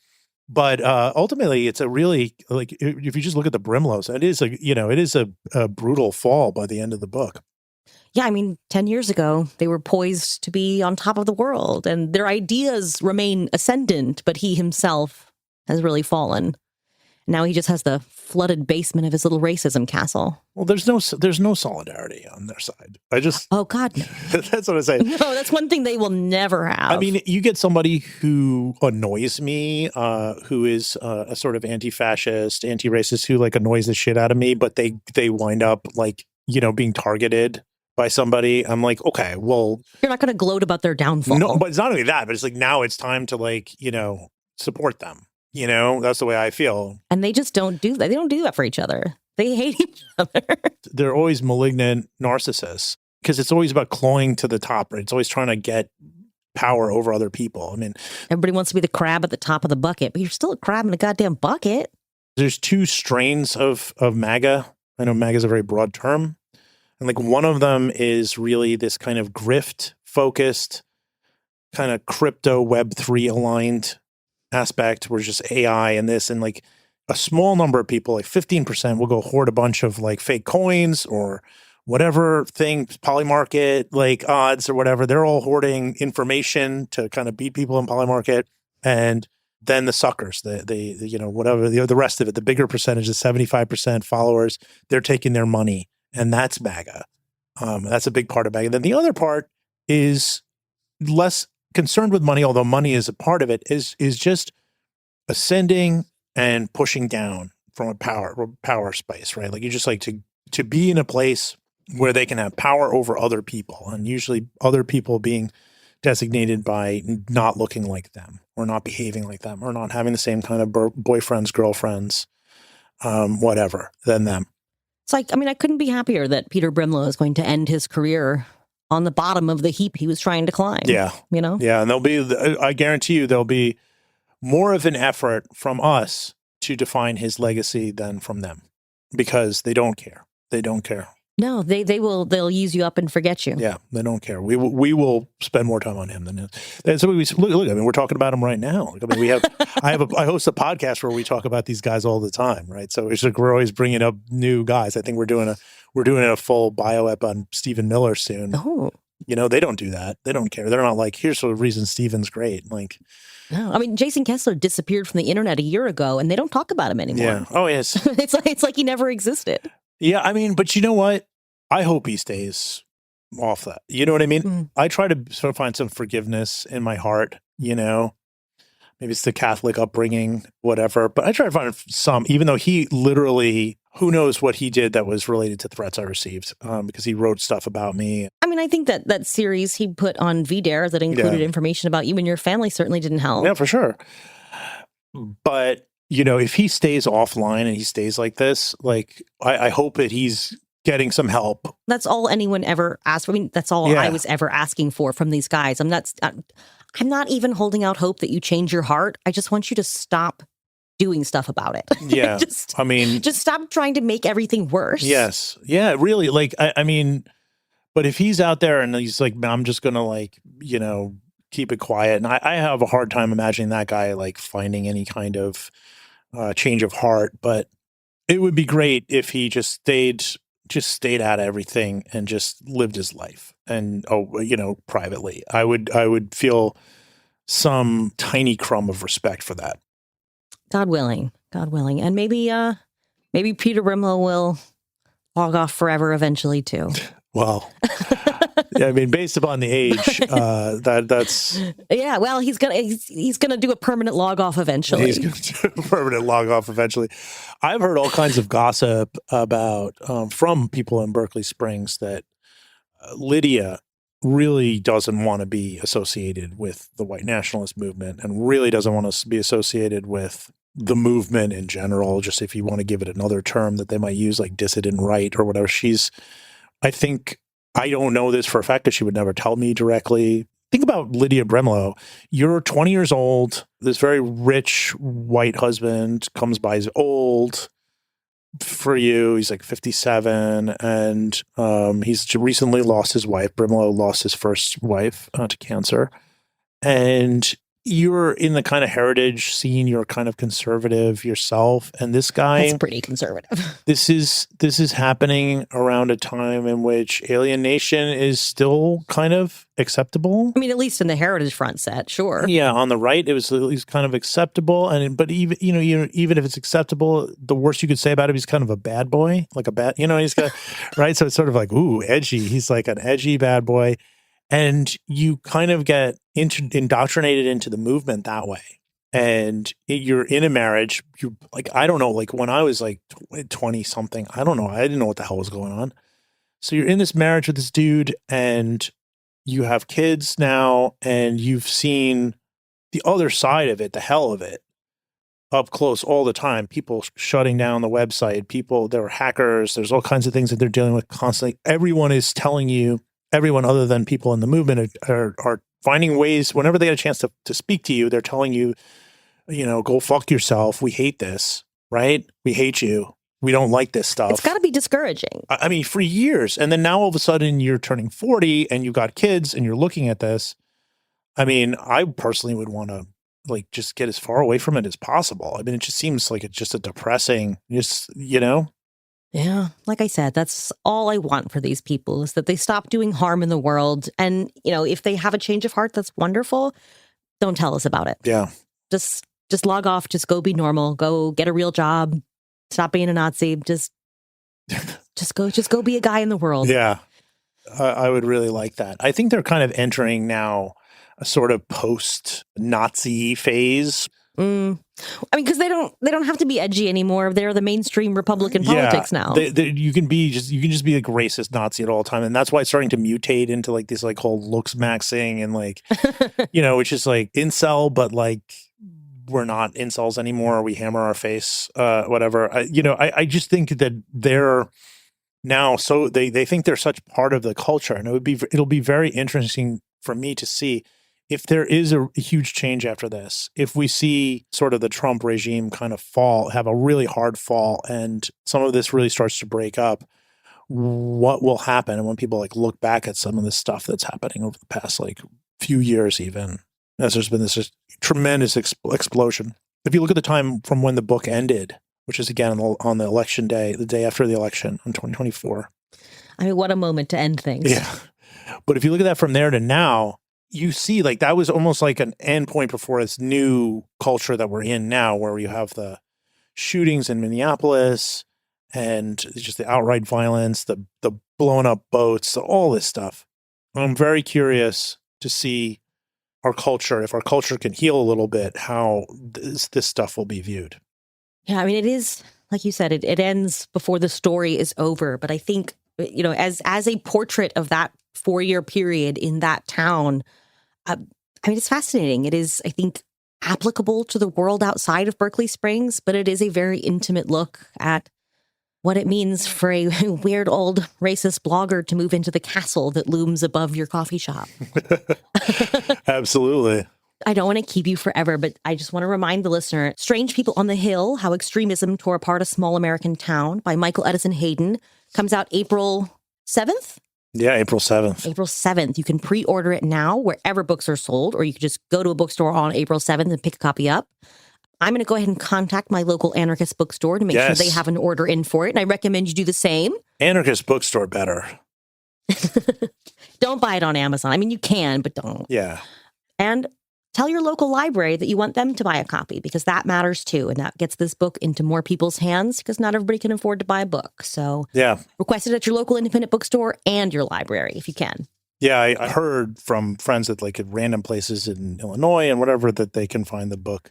But ultimately, it's a really, like, if you just look at the Brimlows, it is a brutal fall by the end of the book. Yeah, I mean, 10 years ago, they were poised to be on top of the world, and their ideas remain ascendant, but he himself has really fallen. Now he just has the flooded basement of his little racism castle. Well, there's no solidarity on their side. Oh God, no. That's what I say. No, that's one thing they will never have. I mean, you get somebody who annoys me, who is a sort of anti-fascist, anti-racist, who like annoys the shit out of me, but they wind up like, being targeted by somebody. I'm like, okay, well, you're not going to gloat about their downfall. No, but it's not only that, but it's like now it's time to like, support them. That's the way I feel. And they just don't do that. They don't do that for each other. They hate each other. They're always malignant narcissists because it's always about clawing to the top, right? It's always trying to get power over other people. I mean, everybody wants to be the crab at the top of the bucket, but you're still a crab in a goddamn bucket. There's two strains of MAGA. I know MAGA is a very broad term. And like one of them is really this kind of grift focused, kind of crypto Web3 aligned aspect where just AI and this, and like a small number of people, like 15%, will go hoard a bunch of like fake coins or whatever thing, Polymarket, like odds or whatever. They're all hoarding information to kind of beat people in Polymarket. And then the suckers, whatever, the rest of it, the bigger percentage, the 75% followers, they're taking their money. And that's MAGA. That's a big part of MAGA. Then the other part is less concerned with money, although money is a part of it, is just ascending and pushing down from a power space, right? Like you just like to be in a place where they can have power over other people, and usually other people being designated by not looking like them or not behaving like them or not having the same kind of boyfriends, girlfriends, whatever than them. It's like, I mean, I couldn't be happier that Peter Brimlow is going to end his career on the bottom of the heap he was trying to climb. Yeah. Yeah. And I guarantee you, there'll be more of an effort from us to define his legacy than from them because they don't care. They don't care. No, they'll use you up and forget you. Yeah. They don't care. We will spend more time on him than him. And so look, I mean, we're talking about him right now. I mean, I host a podcast where we talk about these guys all the time. Right. So it's like, we're always bringing up new guys. I think we're doing a full bio ep on Stephen Miller soon. Oh, they don't do that. They don't care. They're not like, here's the reason Stephen's great. Like, no, I mean, Jason Kessler disappeared from the internet a year ago, and they don't talk about him anymore. Yeah. Oh, yes. It's like he never existed. Yeah. I mean, but you know what? I hope he stays off that. You know what I mean? Mm. I try to sort of find some forgiveness in my heart. Maybe it's the Catholic upbringing, whatever. But I try to find some, even though he literally, who knows what he did that was related to threats I received, because he wrote stuff about me. I mean, I think that series he put on VDARE that included information about you and your family certainly didn't help. Yeah, for sure. But, if he stays offline and he stays like this, like, I hope that he's getting some help. That's all anyone ever asked for. I mean, that's all I was ever asking for from these guys. I'm not even holding out hope that you change your heart. I just want you to stop doing stuff about it. Yeah. just stop trying to make everything worse. Yes. Yeah, really. Like, I mean, But if he's out there and he's like, I'm just going to like, keep it quiet. And I have a hard time imagining that guy like finding any kind of change of heart. But it would be great if he just stayed out of everything and just lived his life and, privately. I would feel some tiny crumb of respect for that. God willing. And maybe Peter Brimlow will log off forever eventually too. Well, yeah, I mean, based upon the age, that's yeah. Well, he's gonna do a permanent log off eventually. He's gonna do a permanent log off eventually. I've heard all kinds of gossip about from people in Berkeley Springs that Lydia really doesn't want to be associated with the white nationalist movement and really doesn't want to be associated with the movement in general. Just if you want to give it another term that they might use, like dissident right or whatever. I don't know this for a fact because she would never tell me directly. Think about Lydia Brimlow. You're 20 years old. This very rich white husband comes by. He's old for you. He's like 57. And he's recently lost his wife. Brimlow lost his first wife to cancer. And you're in the kind of heritage scene, you're kind of conservative yourself. And this guy, that's pretty conservative. This is happening around a time in which alienation is still kind of acceptable. I mean, at least in the heritage front set, sure. Yeah, on the right, it was at least kind of acceptable. But even if it's acceptable, the worst you could say about him, he's kind of a bad boy, like a bad, he's got right. So it's sort of like, ooh, edgy. He's like an edgy bad boy. And you kind of get indoctrinated into the movement that way. And you're in a marriage. You like, I don't know, like when I was like 20 something, I don't know. I didn't know what the hell was going on. So you're in this marriage with this dude and you have kids now and you've seen the other side of it, the hell of it, up close all the time. People shutting down the website. There are hackers. There's all kinds of things that they're dealing with constantly. Everyone is telling you, everyone other than people in the movement are finding ways, whenever they get a chance to speak to you, they're telling you, go fuck yourself. We hate this, right? We hate you. We don't like this stuff. It's got to be discouraging. I mean, for years. And then now all of a sudden you're turning 40 and you've got kids and you're looking at this. I mean, I personally would want to like just get as far away from it as possible. I mean, it just seems like it's just a depressing, Yeah, like I said, that's all I want for these people is that they stop doing harm in the world. And, if they have a change of heart, that's wonderful. Don't tell us about it. Yeah. Just log off. Just go be normal. Go get a real job. Stop being a Nazi. Just go be a guy in the world. Yeah. I would really like that. I think they're kind of entering now a sort of post-Nazi phase. I mean, because they don't have to be edgy anymore. They're the mainstream Republican politics now. You can just be like a racist Nazi at all time, and that's why it's starting to mutate into like this like whole looks maxing and like which is like incel, but like we're not incels anymore. We hammer our face, whatever. I just think that they're now so they think they're such part of the culture, and it'll be very interesting for me to see. If there is a huge change after this, if we see sort of the Trump regime kind of have a really hard fall, and some of this really starts to break up, what will happen? And when people like look back at some of the stuff that's happening over the past like few years, even as there's been this just tremendous explosion. If you look at the time from when the book ended, which is again on the election day, the day after the election in 2024. I mean, what a moment to end things. Yeah. But if you look at that from there to now, you see, like, that was almost like an end point before this new culture that we're in now, where you have the shootings in Minneapolis and just the outright violence, the blowing up boats, all this stuff. I'm very curious to see if our culture can heal a little bit, how this stuff will be viewed. Yeah, I mean, it is, like you said, it ends before the story is over. But I think, as a portrait of that 4-year period in that town, I mean, it's fascinating. It is, I think, applicable to the world outside of Berkeley Springs, but it is a very intimate look at what it means for a weird old racist blogger to move into the castle that looms above your coffee shop. Absolutely. I don't want to keep you forever, but I just want to remind the listener, Strange People on the Hill, How Extremism Tore Apart a Small American Town by Michael Edison Hayden comes out April 7th. Yeah, April 7th. April 7th. You can pre-order it now wherever books are sold, or you can just go to a bookstore on April 7th and pick a copy up. I'm going to go ahead and contact my local anarchist bookstore to make sure they have an order in for it. And I recommend you do the same. Anarchist bookstore better. Don't buy it on Amazon. I mean, you can, but don't. Yeah. And tell your local library that you want them to buy a copy, because that matters too. And that gets this book into more people's hands, because not everybody can afford to buy a book. So request it at your local independent bookstore and your library if you can. Yeah, I heard from friends that like at random places in Illinois and whatever that they can find the book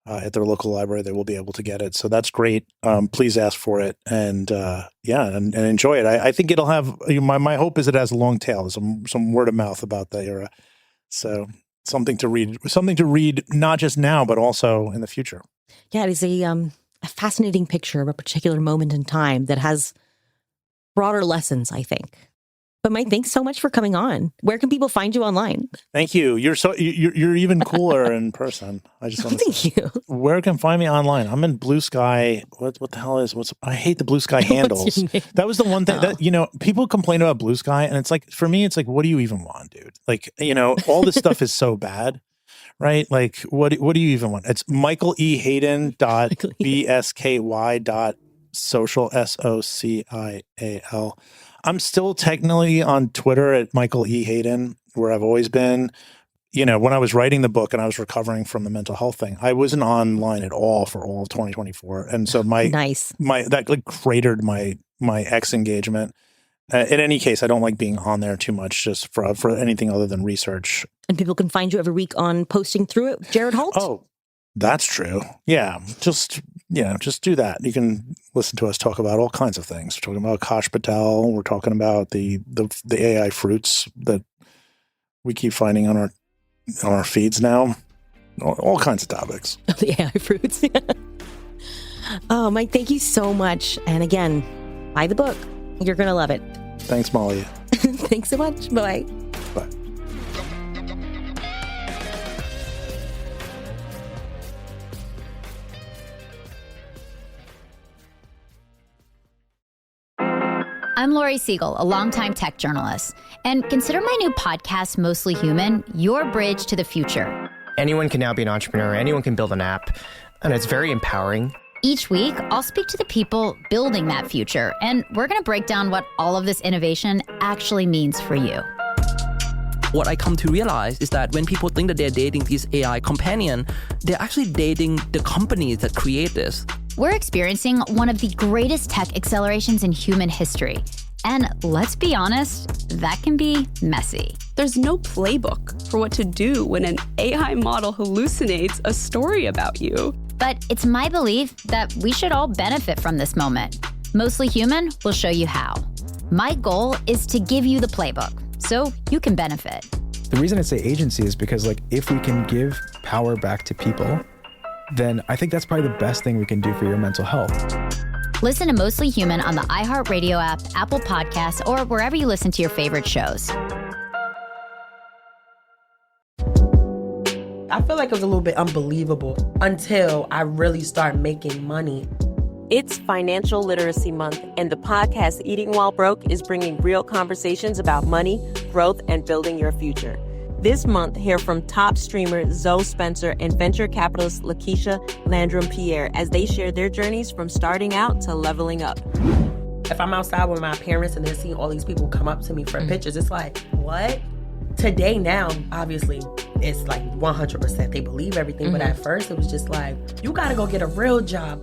at their local library. They will be able to get it. So that's great. Please ask for it and and enjoy it. I think it'll have, my hope is it has a long tail, some word of mouth about the era. So something to read, not just now, but also in the future. Yeah, it is a fascinating picture of a particular moment in time that has broader lessons, I think. But Mike, thanks so much for coming on. Where can people find you online? Thank you. You're even cooler in person. I just want to say. You. Where can find me online? I'm in Blue Sky. What the hell is I hate the Blue Sky handles. That was the one thing that people complain about Blue Sky, and it's like, for me, it's like, what do you even want, dude? Like, all this stuff is so bad, right? Like, what do you even want? It's Michael E. Hayden .bsky.social SOCIAL. I'm still technically on Twitter at Michael E. Hayden, where I've always been. When I was writing the book and I was recovering from the mental health thing, I wasn't online at all for all of 2024. And so that like cratered my X engagement. In any case, I don't like being on there too much just for anything other than research. And people can find you every week on Posting Through It, Jared Holt? Oh, that's true. Yeah, just do that. You can listen to us talk about all kinds of things. We're talking about Kash Patel. We're talking about the AI fruits that we keep finding on our feeds now. All kinds of topics. The AI fruits. Oh, Mike, thank you so much. And again, buy the book. You're going to love it. Thanks, Molly. Thanks so much. Bye. Bye. I'm Lori Siegel, a longtime tech journalist. And consider my new podcast, Mostly Human, your bridge to the future. Anyone can now be an entrepreneur. Anyone can build an app. And it's very empowering. Each week, I'll speak to the people building that future. And we're going to break down what all of this innovation actually means for you. What I come to realize is that when people think that they're dating these AI companion, they're actually dating the companies that create this. We're experiencing one of the greatest tech accelerations in human history. And let's be honest, that can be messy. There's no playbook for what to do when an AI model hallucinates a story about you. But it's my belief that we should all benefit from this moment. Mostly Human will show you how. My goal is to give you the playbook so you can benefit. The reason I say agency is because, like, if we can give power back to people, then I think that's probably the best thing we can do for your mental health. Listen to Mostly Human on the iHeartRadio app, Apple Podcasts, or wherever you listen to your favorite shows. I feel like it was a little bit unbelievable until I really started making money. It's Financial Literacy Month, and the podcast Eating While Broke is bringing real conversations about money, growth, and building your future. This month, hear from top streamer Zoe Spencer and venture capitalist Lakeisha Landrum-Pierre as they share their journeys from starting out to leveling up. If I'm outside with my parents and they're seeing all these people come up to me for pictures, it's like, what? Today now, obviously, it's like 100%. They believe everything. But at first, it was just like, you got to go get a real job.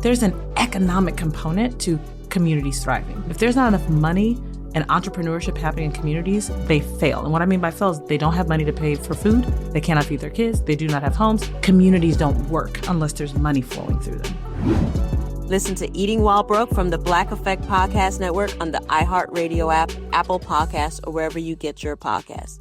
There's an economic component to communities thriving. If there's not enough money and entrepreneurship happening in communities, they fail. And what I mean by fail is they don't have money to pay for food, they cannot feed their kids, they do not have homes. Communities don't work unless there's money flowing through them. Listen to Eating While Broke from the Black Effect Podcast Network on the iHeartRadio app, Apple Podcasts, or wherever you get your podcasts.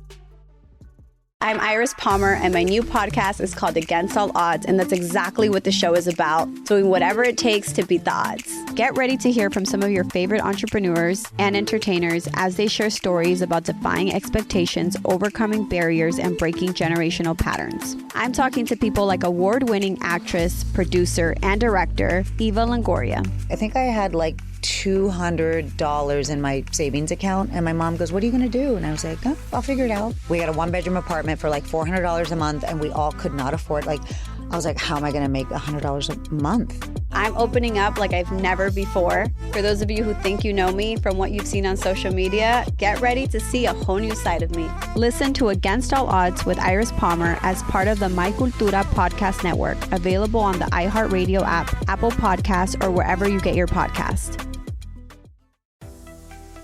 I'm Iris Palmer, and my new podcast is called Against All Odds, and that's exactly what the show is about, doing whatever it takes to beat the odds. Get ready to hear from some of your favorite entrepreneurs and entertainers as they share stories about defying expectations, overcoming barriers, and breaking generational patterns. I'm talking to people like award-winning actress, producer, and director Eva Longoria. I think I had like $200 in my savings account. And my mom goes, what are you going to do? And I was like, oh, I'll figure it out. We got a 1-bedroom apartment for like $400 a month, and we all could not afford, like, I was like, how am I going to make $100 a month? I'm opening up like I've never before. For those of you who think you know me from what you've seen on social media, get ready to see a whole new side of me. Listen to Against All Odds with Iris Palmer as part of the My Cultura podcast network, available on the iHeartRadio app, Apple Podcasts, or wherever you get your podcast.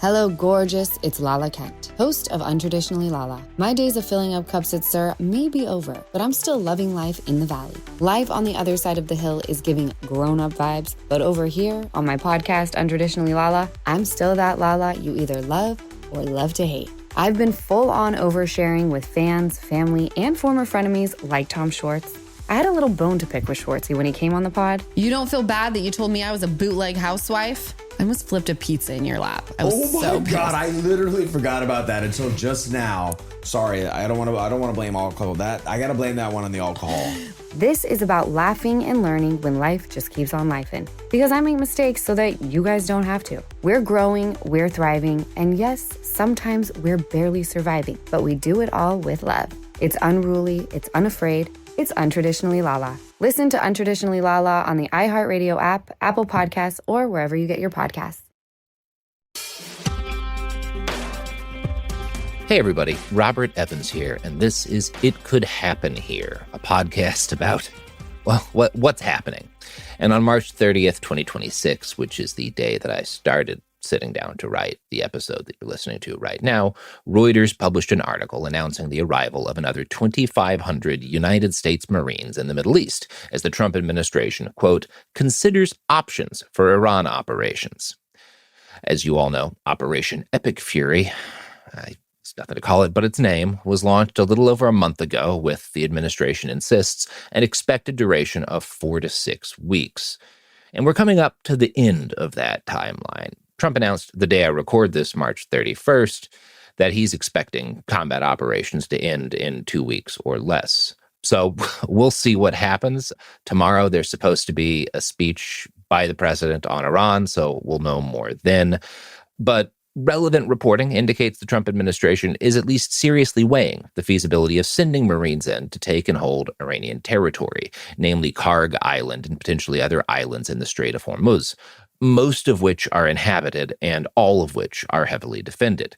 Hello, gorgeous. It's Lala Kent, host of Untraditionally Lala. My days of filling up cups at Sir may be over, but I'm still loving life in the valley. Life on the other side of the hill is giving grown-up vibes, but over here on my podcast, Untraditionally Lala, I'm still that Lala you either love or love to hate. I've been full-on oversharing with fans, family, and former frenemies like Tom Schwartz. I had a little bone to pick with Schwartzy when he came on the pod. You don't feel bad that you told me I was a bootleg housewife? I almost flipped a pizza in your lap. I was so pissed. God, I literally forgot about that until just now. Sorry, I don't want to blame alcohol. That I gotta blame that one on the alcohol. This is about laughing and learning when life just keeps on lifing. Because I make mistakes so that you guys don't have to. We're growing, we're thriving, and yes, sometimes we're barely surviving, but we do it all with love. It's unruly, it's unafraid, it's Untraditionally Lala. Listen to Untraditionally Lala on the iHeartRadio app, Apple Podcasts, or wherever you get your podcasts. Hey everybody, Robert Evans here, and this is It Could Happen Here, a podcast about, well, what's happening. And on March 30th, 2026, which is the day that I started sitting down to write the episode that you're listening to right now, Reuters published an article announcing the arrival of another 2,500 United States Marines in the Middle East as the Trump administration, quote, considers options for Iran operations. As you all know, Operation Epic Fury, it's nothing to call it but its name, was launched a little over a month ago with, the administration insists, an expected duration of 4 to 6 weeks. And we're coming up to the end of that timeline. Trump announced the day I record this, March 31st, that he's expecting combat operations to end in 2 weeks or less. So we'll see what happens. Tomorrow, there's supposed to be a speech by the president on Iran, so we'll know more then. But relevant reporting indicates the Trump administration is at least seriously weighing the feasibility of sending Marines in to take and hold Iranian territory, namely Karg Island and potentially other islands in the Strait of Hormuz, most of which are inhabited and all of which are heavily defended.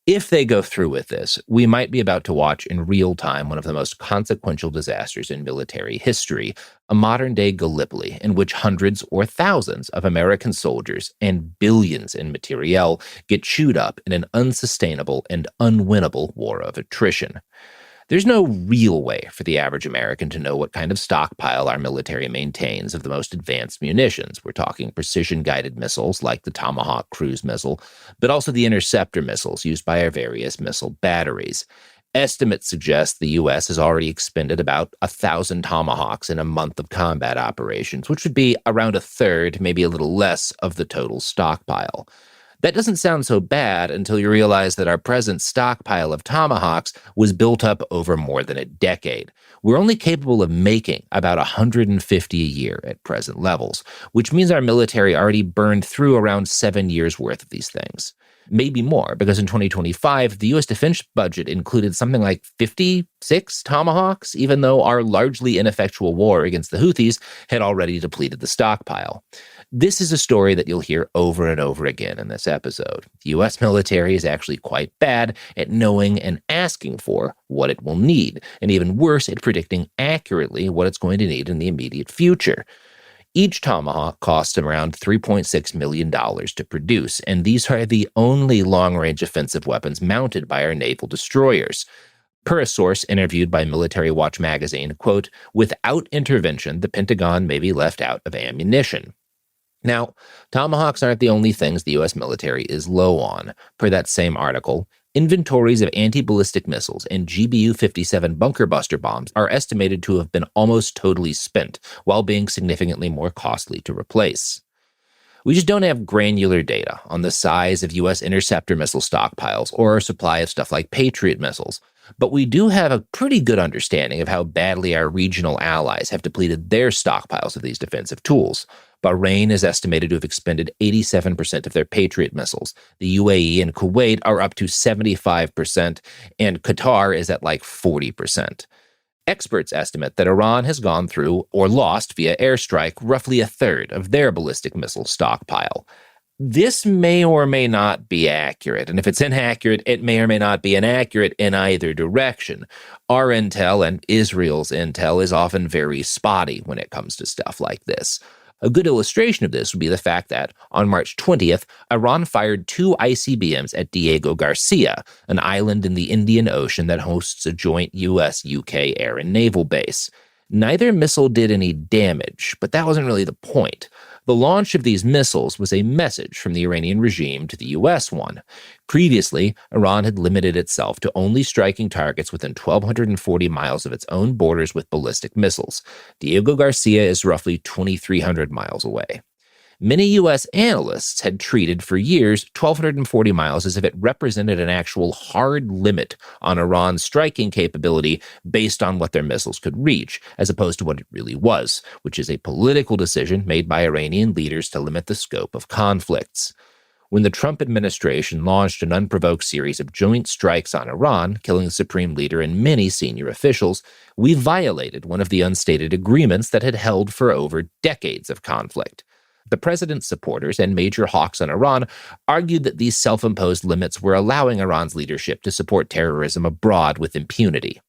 If they go through with this, we might be about to watch in real time one of the most consequential disasters in military history, a modern-day Gallipoli in which hundreds or thousands of American soldiers and billions in materiel get chewed up in an unsustainable and unwinnable war of attrition. There's no real way for the average American to know what kind of stockpile our military maintains of the most advanced munitions. We're talking precision-guided missiles like the Tomahawk cruise missile, but also the interceptor missiles used by our various missile batteries. Estimates suggest the U.S. has already expended about 1,000 Tomahawks in a month of combat operations, which would be around a third, maybe a little less, of the total stockpile. That doesn't sound so bad until you realize that our present stockpile of Tomahawks was built up over more than a decade. We're only capable of making about 150 a year at present levels, which means our military already burned through around 7 years' worth of these things. Maybe more, because in 2025, the U.S. defense budget included something like 56 Tomahawks, even though our largely ineffectual war against the Houthis had already depleted the stockpile. This is a story that you'll hear over and over again in this episode. The U.S. military is actually quite bad at knowing and asking for what it will need, and even worse at predicting accurately what it's going to need in the immediate future. Each Tomahawk costs around $3.6 million to produce, and these are the only long-range offensive weapons mounted by our naval destroyers. Per a source interviewed by Military Watch magazine, quote, without intervention, the Pentagon may be left out of ammunition. Now, Tomahawks aren't the only things the U.S. military is low on. Per that same article, inventories of anti-ballistic missiles and GBU-57 bunker buster bombs are estimated to have been almost totally spent, while being significantly more costly to replace. We just don't have granular data on the size of U.S. interceptor missile stockpiles or our supply of stuff like Patriot missiles, but we do have a pretty good understanding of how badly our regional allies have depleted their stockpiles of these defensive tools. Bahrain is estimated to have expended 87% of their Patriot missiles. The UAE and Kuwait are up to 75%, and Qatar is at like 40%. Experts estimate that Iran has gone through or lost via airstrike roughly a third of their ballistic missile stockpile. This may or may not be accurate, and if it's inaccurate, it may or may not be inaccurate in either direction. Our intel and Israel's intel is often very spotty when it comes to stuff like this. A good illustration of this would be the fact that, on March 20th, Iran fired 2 ICBMs at Diego Garcia, an island in the Indian Ocean that hosts a joint US-UK air and naval base. Neither missile did any damage, but that wasn't really the point. The launch of these missiles was a message from the Iranian regime to the US one. Previously, Iran had limited itself to only striking targets within 1,240 miles of its own borders with ballistic missiles. Diego Garcia is roughly 2,300 miles away. Many U.S. analysts had treated for years 1,240 miles as if it represented an actual hard limit on Iran's striking capability based on what their missiles could reach, as opposed to what it really was, which is a political decision made by Iranian leaders to limit the scope of conflicts. When the Trump administration launched an unprovoked series of joint strikes on Iran, killing the supreme leader and many senior officials, we violated one of the unstated agreements that had held for over decades of conflict. The president's supporters and major hawks on Iran argued that these self-imposed limits were allowing Iran's leadership to support terrorism abroad with impunity.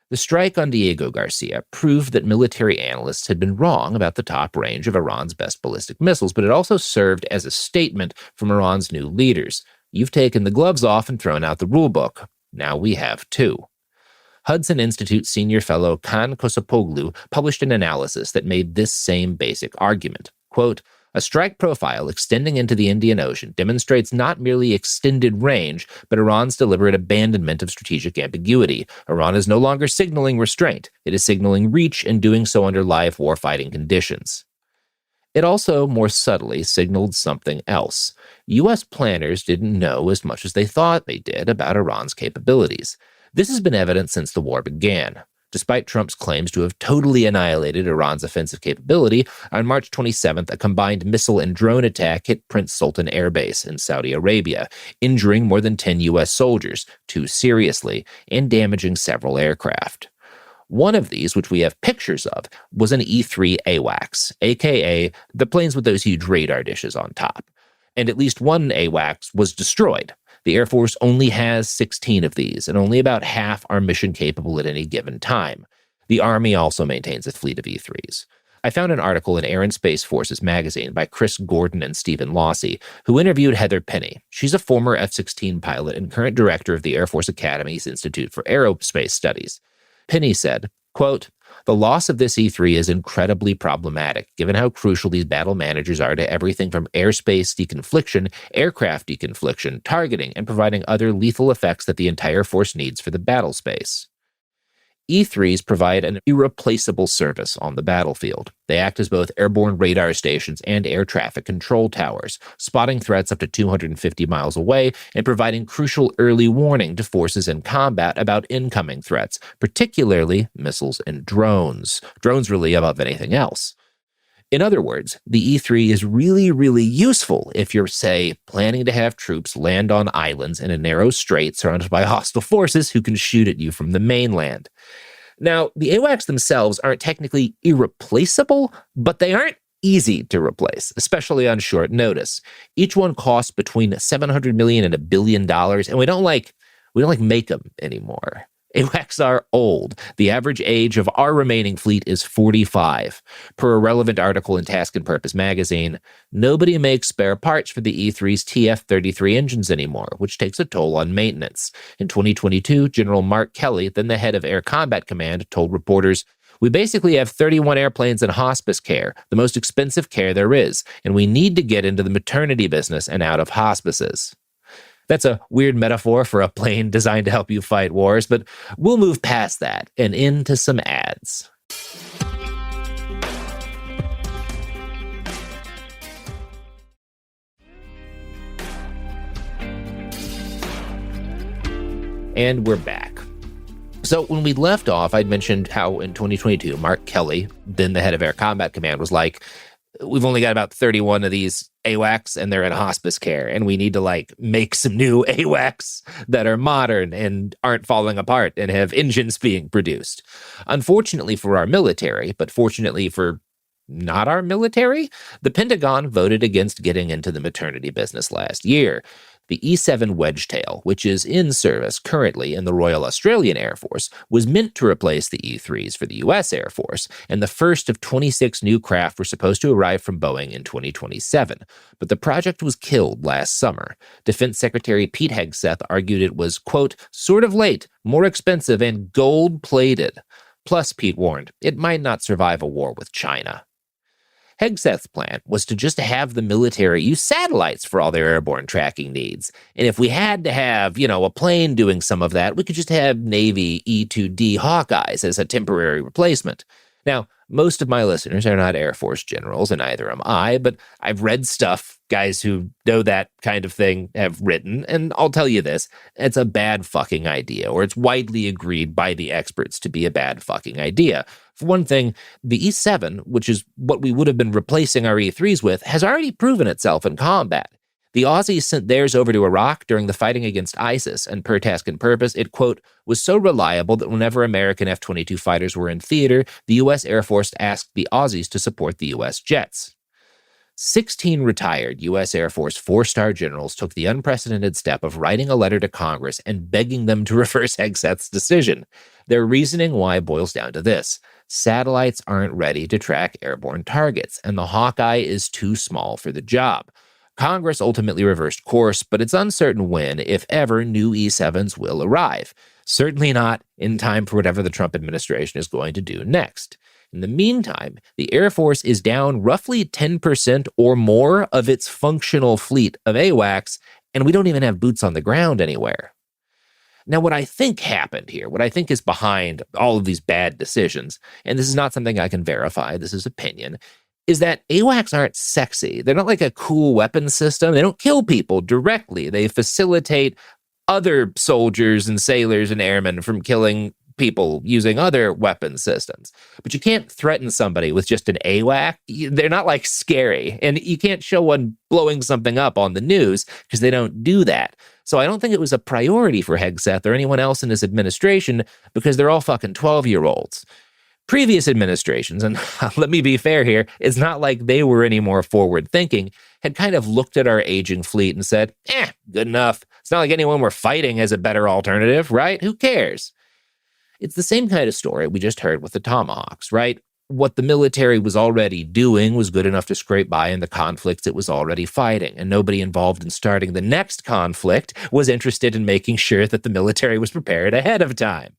The strike on Diego Garcia proved that military analysts had been wrong about the top range of Iran's best ballistic missiles, but it also served as a statement from Iran's new leaders. You've taken the gloves off and thrown out the rulebook. Now we have too. Hudson Institute senior fellow Kan Kosopoglu published an analysis that made this same basic argument. Quote, a strike profile extending into the Indian Ocean demonstrates not merely extended range, but Iran's deliberate abandonment of strategic ambiguity. Iran is no longer signaling restraint. It is signaling reach and doing so under live warfighting conditions. It also, more subtly, signaled something else. U.S. planners didn't know as much as they thought they did about Iran's capabilities. This has been evident since the war began. Despite Trump's claims to have totally annihilated Iran's offensive capability, on March 27th, a combined missile and drone attack hit Prince Sultan Air Base in Saudi Arabia, injuring more than 10 U.S. soldiers, 2 seriously, and damaging several aircraft. One of these, which we have pictures of, was an E-3 AWACS, aka the planes with those huge radar dishes on top. And at least one AWACS was destroyed. The Air Force only has 16 of these, and only about half are mission capable at any given time. The Army also maintains a fleet of E-3s. I found an article in Air and Space Forces magazine by Chris Gordon and Stephen Lossie, who interviewed Heather Penny. She's a former F-16 pilot and current director of the Air Force Academy's Institute for Aerospace Studies. Penny said, quote, the loss of this E-3 is incredibly problematic, given how crucial these battle managers are to everything from airspace deconfliction, aircraft deconfliction, targeting, and providing other lethal effects that the entire force needs for the battle space. E-3s provide an irreplaceable service on the battlefield. They act as both airborne radar stations and air traffic control towers, spotting threats up to 250 miles away and providing crucial early warning to forces in combat about incoming threats, particularly missiles and drones. Drones really above anything else. In other words, the E-3 is really, really useful if you're, say, planning to have troops land on islands in a narrow strait surrounded by hostile forces who can shoot at you from the mainland. Now, the AWACS themselves aren't technically irreplaceable, but they aren't easy to replace, especially on short notice. Each one costs between $700 million and $1 billion, and we don't make them anymore. AWACS are old. The average age of our remaining fleet is 45. Per a relevant article in Task and Purpose magazine, nobody makes spare parts for the E-3's TF-33 engines anymore, which takes a toll on maintenance. In 2022, General Mark Kelly, then the head of Air Combat Command, told reporters, we basically have 31 airplanes in hospice care, the most expensive care there is, and we need to get into the maternity business and out of hospices. That's a weird metaphor for a plane designed to help you fight wars, but we'll move past that and into some ads. And we're back. So when we left off, I'd mentioned how in 2022, Mark Kelly, then the head of Air Combat Command, was like, we've only got about 31 of these AWACS and they're in hospice care. And we need to like make some new AWACS that are modern and aren't falling apart and have engines being produced. Unfortunately for our military, but fortunately for not our military, the Pentagon voted against getting into the maternity business last year. The E-7 Wedgetail, which is in service currently in the Royal Australian Air Force, was meant to replace the E-3s for the U.S. Air Force, and the first of 26 new craft were supposed to arrive from Boeing in 2027. But the project was killed last summer. Defense Secretary Pete Hegseth argued it was, quote, sort of late, more expensive, and gold-plated. Plus, Pete warned, it might not survive a war with China. Hegseth's plan was to just have the military use satellites for all their airborne tracking needs. And if we had to have, a plane doing some of that, we could just have Navy E-2D Hawkeyes as a temporary replacement. Now, most of my listeners are not Air Force generals, and neither am I, but I've read stuff guys who know that kind of thing have written, and I'll tell you this, it's a bad fucking idea, or it's widely agreed by the experts to be a bad fucking idea. For one thing, the E-7, which is what we would have been replacing our E-3s with, has already proven itself in combat. The Aussies sent theirs over to Iraq during the fighting against ISIS, and per task and purpose, it, quote, was so reliable that whenever American F-22 fighters were in theater, the U.S. Air Force asked the Aussies to support the U.S. jets. 16 retired U.S. Air Force four-star generals took the unprecedented step of writing a letter to Congress and begging them to reverse Hegseth's decision. Their reasoning why boils down to this. Satellites aren't ready to track airborne targets, and the Hawkeye is too small for the job. Congress ultimately reversed course, but it's uncertain when, if ever, new E-7s will arrive. Certainly not in time for whatever the Trump administration is going to do next. In the meantime, the Air Force is down roughly 10% or more of its functional fleet of AWACS, and we don't even have boots on the ground anywhere. Now, what I think happened here, what I think is behind all of these bad decisions, and this is not something I can verify, this is opinion, is that AWACS aren't sexy. They're not like a cool weapon system. They don't kill people directly. They facilitate other soldiers and sailors and airmen from killing people using other weapon systems. But you can't threaten somebody with just an AWAC. They're not like scary. And you can't show one blowing something up on the news because they don't do that. So I don't think it was a priority for Hegseth or anyone else in his administration because they're all fucking 12-year-olds. Previous administrations, and let me be fair here, it's not like they were any more forward-thinking, had kind of looked at our aging fleet and said, good enough. It's not like anyone we're fighting has a better alternative, right? Who cares? It's the same kind of story we just heard with the Tomahawks, right? What the military was already doing was good enough to scrape by in the conflicts it was already fighting, and nobody involved in starting the next conflict was interested in making sure that the military was prepared ahead of time.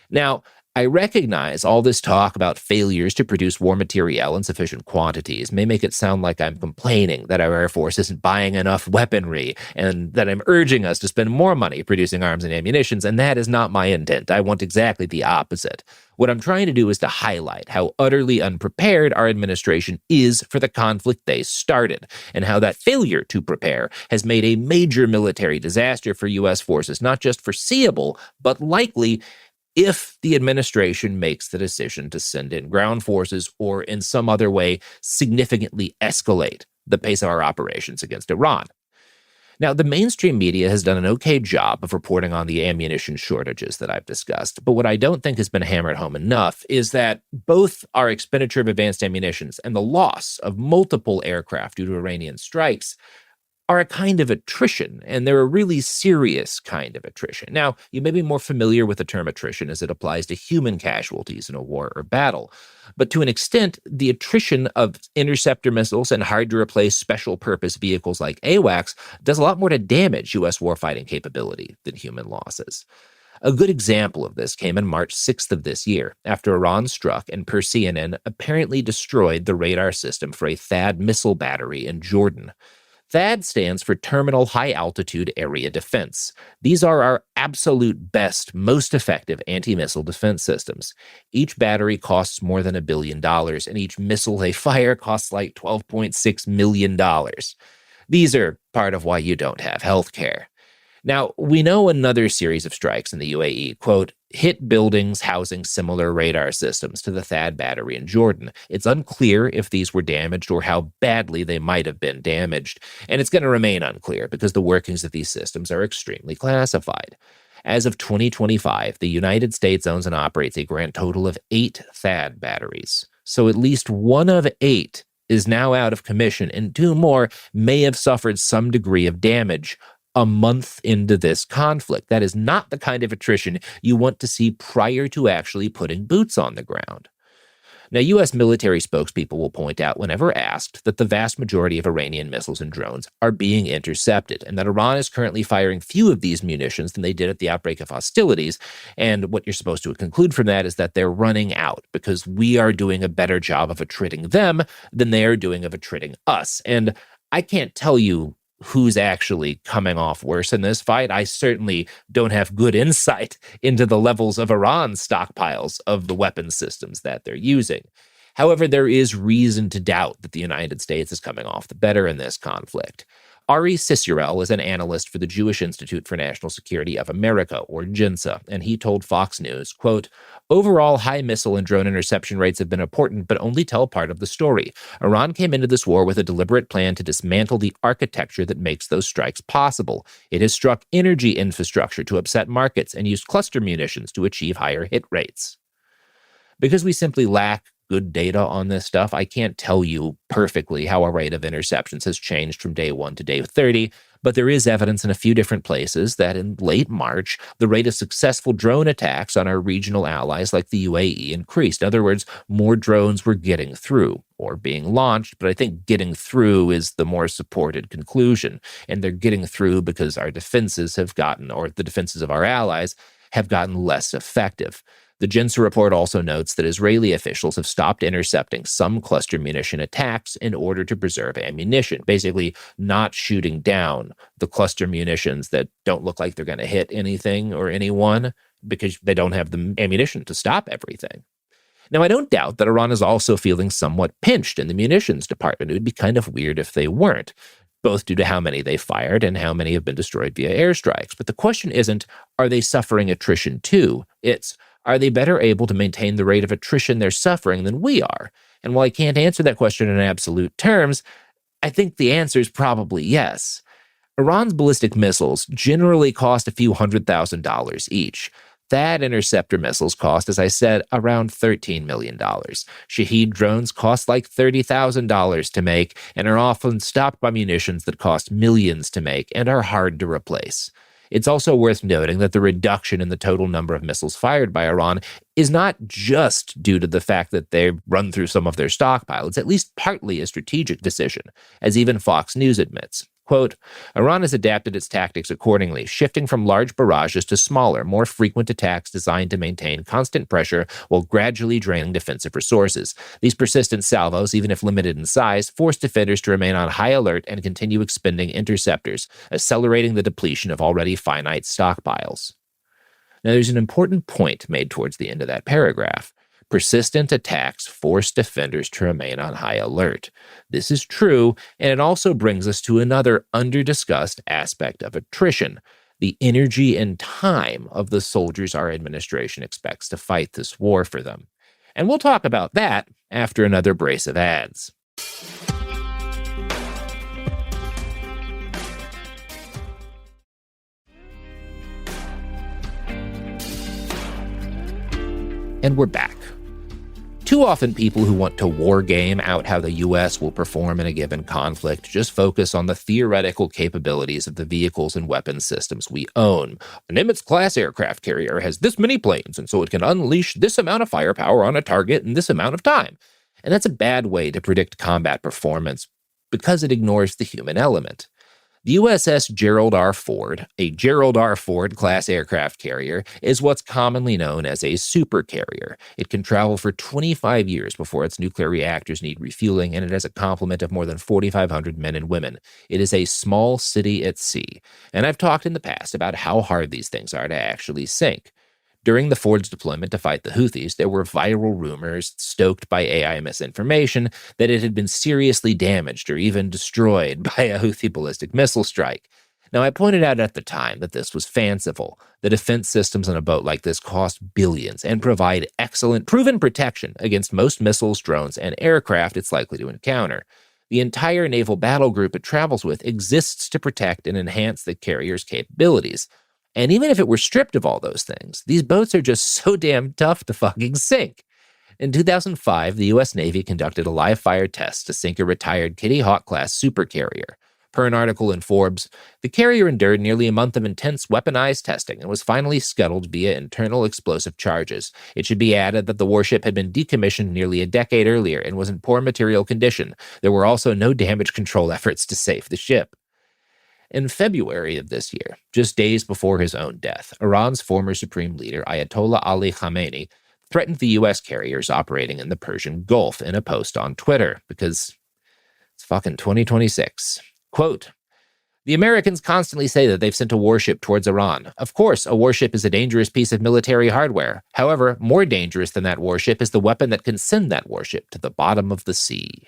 Now, I recognize all this talk about failures to produce war materiel in sufficient quantities may make it sound like I'm complaining that our Air Force isn't buying enough weaponry and that I'm urging us to spend more money producing arms and ammunitions, and that is not my intent. I want exactly the opposite. What I'm trying to do is to highlight how utterly unprepared our administration is for the conflict they started, and how that failure to prepare has made a major military disaster for U.S. forces not just foreseeable, but likely if the administration makes the decision to send in ground forces or in some other way significantly escalate the pace of our operations against Iran. Now, the mainstream media has done an okay job of reporting on the ammunition shortages that I've discussed, but what I don't think has been hammered home enough is that both our expenditure of advanced ammunitions and the loss of multiple aircraft due to Iranian strikes are a kind of attrition, and they're a really serious kind of attrition. Now, you may be more familiar with the term attrition as it applies to human casualties in a war or battle, but to an extent, the attrition of interceptor missiles and hard-to-replace special-purpose vehicles like AWACS does a lot more to damage U.S. warfighting capability than human losses. A good example of this came in March 6th of this year, after Iran struck and, per CNN, apparently destroyed the radar system for a THAAD missile battery in Jordan. THAAD stands for Terminal High Altitude Area Defense. These are our absolute best, most effective anti-missile defense systems. Each battery costs more than $1 billion, and each missile they fire costs like $12.6 million. These are part of why you don't have health care. Now, we know another series of strikes in the UAE, quote, hit buildings housing similar radar systems to the THAAD battery in Jordan. It's unclear if these were damaged or how badly they might have been damaged, and it's going to remain unclear because the workings of these systems are extremely classified. As of 2025, the United States owns and operates a grand total of 8 THAAD batteries. So at least one of 8 is now out of commission, and 2 more may have suffered some degree of damage a month into this conflict. That is not the kind of attrition you want to see prior to actually putting boots on the ground. Now, U.S. military spokespeople will point out whenever asked that the vast majority of Iranian missiles and drones are being intercepted, and that Iran is currently firing fewer of these munitions than they did at the outbreak of hostilities. And what you're supposed to conclude from that is that they're running out because we are doing a better job of attriting them than they are doing of attriting us. And I can't tell you who's actually coming off worse in this fight. I certainly don't have good insight into the levels of Iran's stockpiles of the weapons systems that they're using. However, there is reason to doubt that the United States is coming off the better in this conflict. Ari Cicerel is an analyst for the Jewish Institute for National Security of America, or JINSA, and he told Fox News, quote, overall, high missile and drone interception rates have been important, but only tell part of the story. Iran came into this war with a deliberate plan to dismantle the architecture that makes those strikes possible. It has struck energy infrastructure to upset markets and used cluster munitions to achieve higher hit rates. Because we simply lack good data on this stuff, I can't tell you perfectly how our rate of interceptions has changed from day 1 to day 30, but there is evidence in a few different places that in late March, the rate of successful drone attacks on our regional allies like the UAE increased. In other words, more drones were getting through or being launched, but I think getting through is the more supported conclusion, and they're getting through because our defenses have gotten, or the defenses of our allies have gotten less effective. The JINSA report also notes that Israeli officials have stopped intercepting some cluster munition attacks in order to preserve ammunition, basically not shooting down the cluster munitions that don't look like they're going to hit anything or anyone because they don't have the ammunition to stop everything. Now, I don't doubt that Iran is also feeling somewhat pinched in the munitions department. It would be kind of weird if they weren't, both due to how many they fired and how many have been destroyed via airstrikes. But the question isn't, are they suffering attrition too? It's, are they better able to maintain the rate of attrition they're suffering than we are? And while I can't answer that question in absolute terms, I think the answer is probably yes. Iran's ballistic missiles generally cost a few $100,000 each. THAAD interceptor missiles cost, as I said, around $13 million. Shahed drones cost like $30,000 to make and are often stopped by munitions that cost millions to make and are hard to replace. It's also worth noting that the reduction in the total number of missiles fired by Iran is not just due to the fact that they've run through some of their stockpile. It's at least partly a strategic decision, as even Fox News admits. Quote, Iran has adapted its tactics accordingly, shifting from large barrages to smaller, more frequent attacks designed to maintain constant pressure while gradually draining defensive resources. These persistent salvos, even if limited in size, force defenders to remain on high alert and continue expending interceptors, accelerating the depletion of already finite stockpiles. Now, there's an important point made towards the end of that paragraph. Persistent attacks force defenders to remain on high alert. This is true, and it also brings us to another under-discussed aspect of attrition, the energy and time of the soldiers our administration expects to fight this war for them. And we'll talk about that after another brace of ads. And we're back. Too often, people who want to war game out how the U.S. will perform in a given conflict just focus on the theoretical capabilities of the vehicles and weapons systems we own. A Nimitz-class aircraft carrier has this many planes, and so it can unleash this amount of firepower on a target in this amount of time. And that's a bad way to predict combat performance because it ignores the human element. The USS Gerald R. Ford, a Gerald R. Ford class aircraft carrier, is what's commonly known as a supercarrier. It can travel for 25 years before its nuclear reactors need refueling, and it has a complement of more than 4,500 men and women. It is a small city at sea, and I've talked in the past about how hard these things are to actually sink. During the Ford's deployment to fight the Houthis, there were viral rumors stoked by AI misinformation that it had been seriously damaged or even destroyed by a Houthi ballistic missile strike. Now, I pointed out at the time that this was fanciful. The defense systems on a boat like this cost billions and provide excellent, proven protection against most missiles, drones, and aircraft it's likely to encounter. The entire naval battle group it travels with exists to protect and enhance the carrier's capabilities. And even if it were stripped of all those things, these boats are just so damn tough to fucking sink. In 2005, the U.S. Navy conducted a live-fire test to sink a retired Kitty Hawk-class supercarrier. Per an article in Forbes, the carrier endured nearly a month of intense weaponized testing and was finally scuttled via internal explosive charges. It should be added that the warship had been decommissioned nearly a decade earlier and was in poor material condition. There were also no damage control efforts to save the ship. In February of this year, just days before his own death, Iran's former supreme leader, Ayatollah Ali Khamenei, threatened the U.S. carriers operating in the Persian Gulf in a post on Twitter, because it's fucking 2026. Quote, "The Americans constantly say that they've sent a warship towards Iran. Of course, a warship is a dangerous piece of military hardware. However, more dangerous than that warship is the weapon that can send that warship to the bottom of the sea."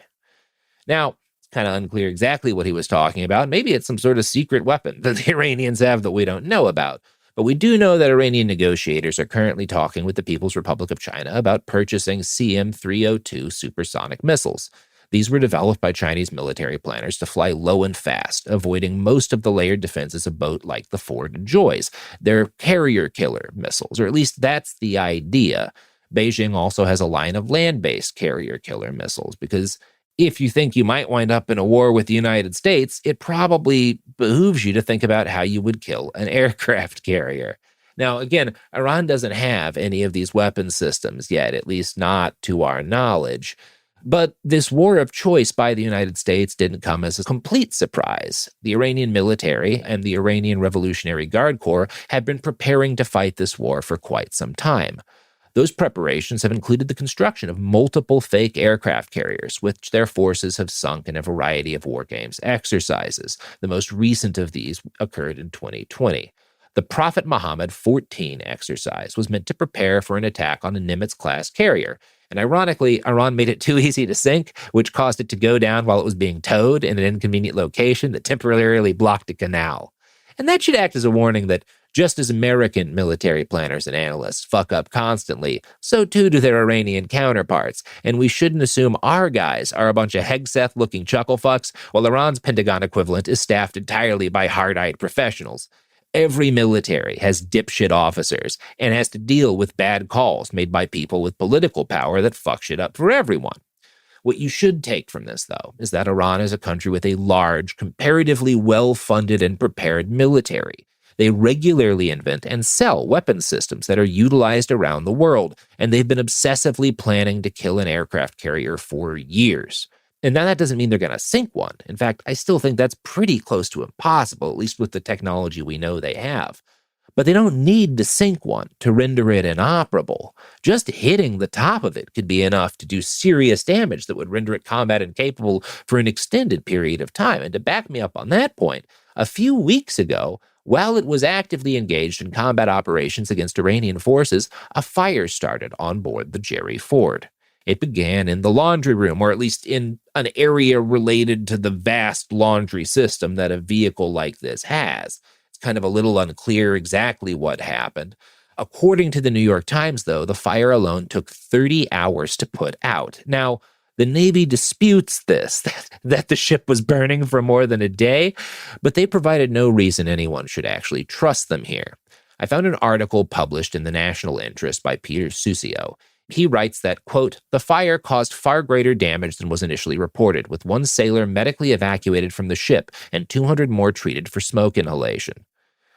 Now, it's kind of unclear exactly what he was talking about. Maybe it's some sort of secret weapon that the Iranians have that we don't know about. But we do know that Iranian negotiators are currently talking with the People's Republic of China about purchasing CM-302 supersonic missiles. These were developed by Chinese military planners to fly low and fast, avoiding most of the layered defenses a boat like the Ford enjoys. They're carrier killer missiles, or at least that's the idea. Beijing also has a line of land-based carrier killer missiles, because if you think you might wind up in a war with the United States, it probably behooves you to think about how you would kill an aircraft carrier. Now, again, Iran doesn't have any of these weapon systems yet, at least not to our knowledge. But this war of choice by the United States didn't come as a complete surprise. The Iranian military and the Iranian Revolutionary Guard Corps had been preparing to fight this war for quite some time. Those preparations have included the construction of multiple fake aircraft carriers, which their forces have sunk in a variety of war games exercises. The most recent of these occurred in 2020. The Prophet Muhammad 14 exercise was meant to prepare for an attack on a Nimitz-class carrier. And ironically, Iran made it too easy to sink, which caused it to go down while it was being towed in an inconvenient location that temporarily blocked a canal. And that should act as a warning that just as American military planners and analysts fuck up constantly, so too do their Iranian counterparts. And we shouldn't assume our guys are a bunch of Hegseth-looking chuckle fucks, while Iran's Pentagon equivalent is staffed entirely by hard-eyed professionals. Every military has dipshit officers and has to deal with bad calls made by people with political power that fuck shit up for everyone. What you should take from this, though, is that Iran is a country with a large, comparatively well-funded and prepared military. They regularly invent and sell weapons systems that are utilized around the world, and they've been obsessively planning to kill an aircraft carrier for years. And now that doesn't mean they're going to sink one. In fact, I still think that's pretty close to impossible, at least with the technology we know they have. But they don't need to sink one to render it inoperable. Just hitting the top of it could be enough to do serious damage that would render it combat incapable for an extended period of time. And to back me up on that point, a few weeks ago, while it was actively engaged in combat operations against Iranian forces, a fire started on board the Jerry Ford. It began in the laundry room, or at least in an area related to the vast laundry system that a vehicle like this has. It's kind of a little unclear exactly what happened. According to the New York Times, though, the fire alone took 30 hours to put out. Now, the Navy disputes this, that the ship was burning for more than a day, but they provided no reason anyone should actually trust them here. I found an article published in the National Interest by Peter Susio. He writes that, quote, "The fire caused far greater damage than was initially reported, with one sailor medically evacuated from the ship and 200 more treated for smoke inhalation."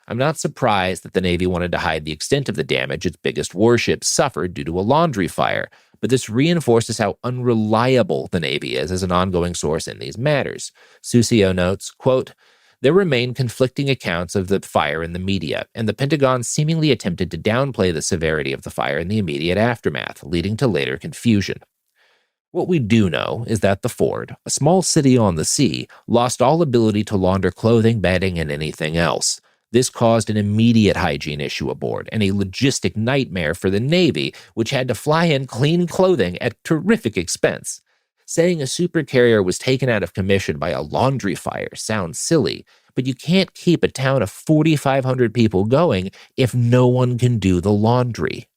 I'm not surprised that the Navy wanted to hide the extent of the damage its biggest warship suffered due to a laundry fire, but this reinforces how unreliable the Navy is as an ongoing source in these matters. Susio notes, quote, "There remain conflicting accounts of the fire in the media, and the Pentagon seemingly attempted to downplay the severity of the fire in the immediate aftermath, leading to later confusion." What we do know is that the Ford, a small city on the sea, lost all ability to launder clothing, bedding, and anything else. This caused an immediate hygiene issue aboard and a logistic nightmare for the Navy, which had to fly in clean clothing at terrific expense. Saying a supercarrier was taken out of commission by a laundry fire sounds silly, but you can't keep a town of 4,500 people going if no one can do the laundry.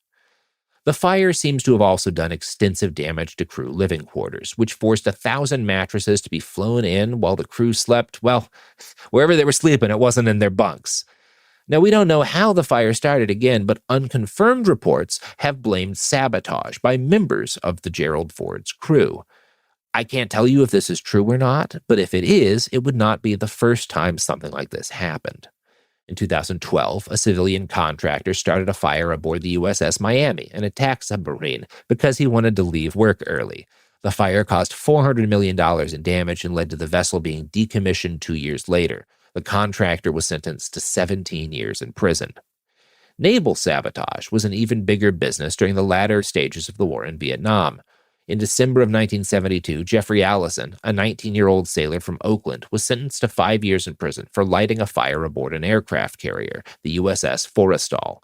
The fire seems to have also done extensive damage to crew living quarters, which forced 1,000 mattresses to be flown in while the crew slept, well, wherever they were sleeping, it wasn't in their bunks. Now, we don't know how the fire started again, but unconfirmed reports have blamed sabotage by members of the Gerald Ford's crew. I can't tell you if this is true or not, but if it is, it would not be the first time something like this happened. In 2012, a civilian contractor started a fire aboard the USS Miami, an attack submarine, because he wanted to leave work early. The fire caused $400 million in damage and led to the vessel being decommissioned 2 years later. The contractor was sentenced to 17 years in prison. Naval sabotage was an even bigger business during the latter stages of the war in Vietnam. In December of 1972, Jeffrey Allison, a 19-year-old sailor from Oakland, was sentenced to 5 years in prison for lighting a fire aboard an aircraft carrier, the USS Forrestal.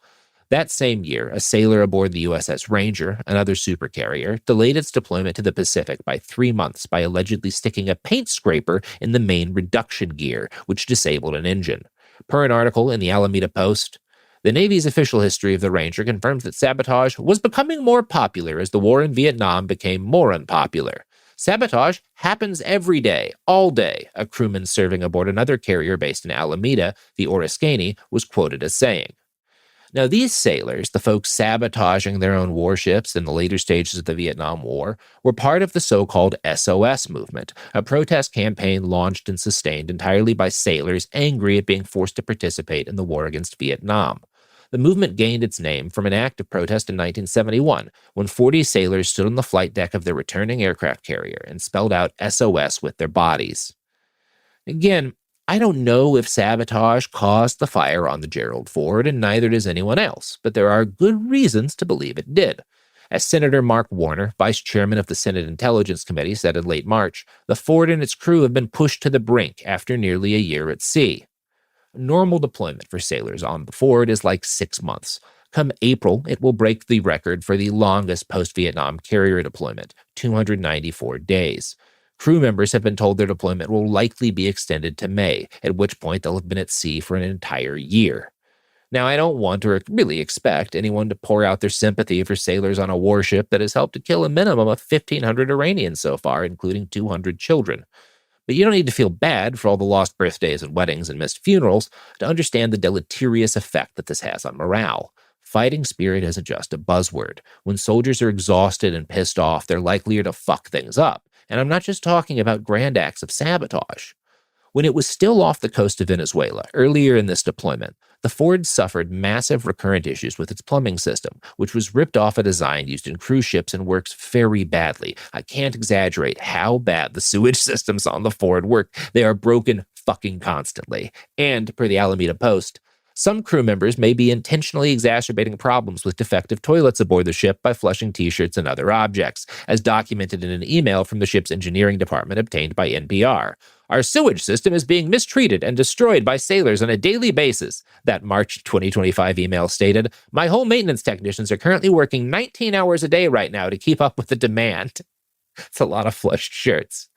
That same year, a sailor aboard the USS Ranger, another supercarrier, delayed its deployment to the Pacific by 3 months by allegedly sticking a paint scraper in the main reduction gear, which disabled an engine. Per an article in the Alameda Post, the Navy's official history of the Ranger confirms that sabotage was becoming more popular as the war in Vietnam became more unpopular. Sabotage happens every day, all day, a crewman serving aboard another carrier based in Alameda, the Oriskany, was quoted as saying. Now, these sailors, the folks sabotaging their own warships in the later stages of the Vietnam War, were part of the so-called SOS movement, a protest campaign launched and sustained entirely by sailors angry at being forced to participate in the war against Vietnam. The movement gained its name from an act of protest in 1971, when 40 sailors stood on the flight deck of their returning aircraft carrier and spelled out SOS with their bodies. Again, I don't know if sabotage caused the fire on the Gerald Ford, and neither does anyone else, but there are good reasons to believe it did. As Senator Mark Warner, vice chairman of the Senate Intelligence Committee, said in late March, the Ford and its crew have been pushed to the brink after nearly a year at sea. Normal deployment for sailors on the Ford is like 6 months. Come April, it will break the record for the longest post-Vietnam carrier deployment, 294 days. Crew members have been told their deployment will likely be extended to May, at which point they'll have been at sea for an entire year. Now, I don't want or really expect anyone to pour out their sympathy for sailors on a warship that has helped to kill a minimum of 1,500 Iranians so far, including 200 children. But you don't need to feel bad for all the lost birthdays and weddings and missed funerals to understand the deleterious effect that this has on morale. Fighting spirit isn't just a buzzword. When soldiers are exhausted and pissed off, they're likelier to fuck things up. And I'm not just talking about grand acts of sabotage. When it was still off the coast of Venezuela, earlier in this deployment, the Ford suffered massive recurrent issues with its plumbing system, which was ripped off a design used in cruise ships and works very badly. I can't exaggerate how bad the sewage systems on the Ford work. They are broken fucking constantly. And, per the Alameda Post, some crew members may be intentionally exacerbating problems with defective toilets aboard the ship by flushing t-shirts and other objects, as documented in an email from the ship's engineering department obtained by NPR. Our sewage system is being mistreated and destroyed by sailors on a daily basis, that March 2025 email stated. My whole maintenance technicians are currently working 19 hours a day right now to keep up with the demand. It's a lot of flushed shirts.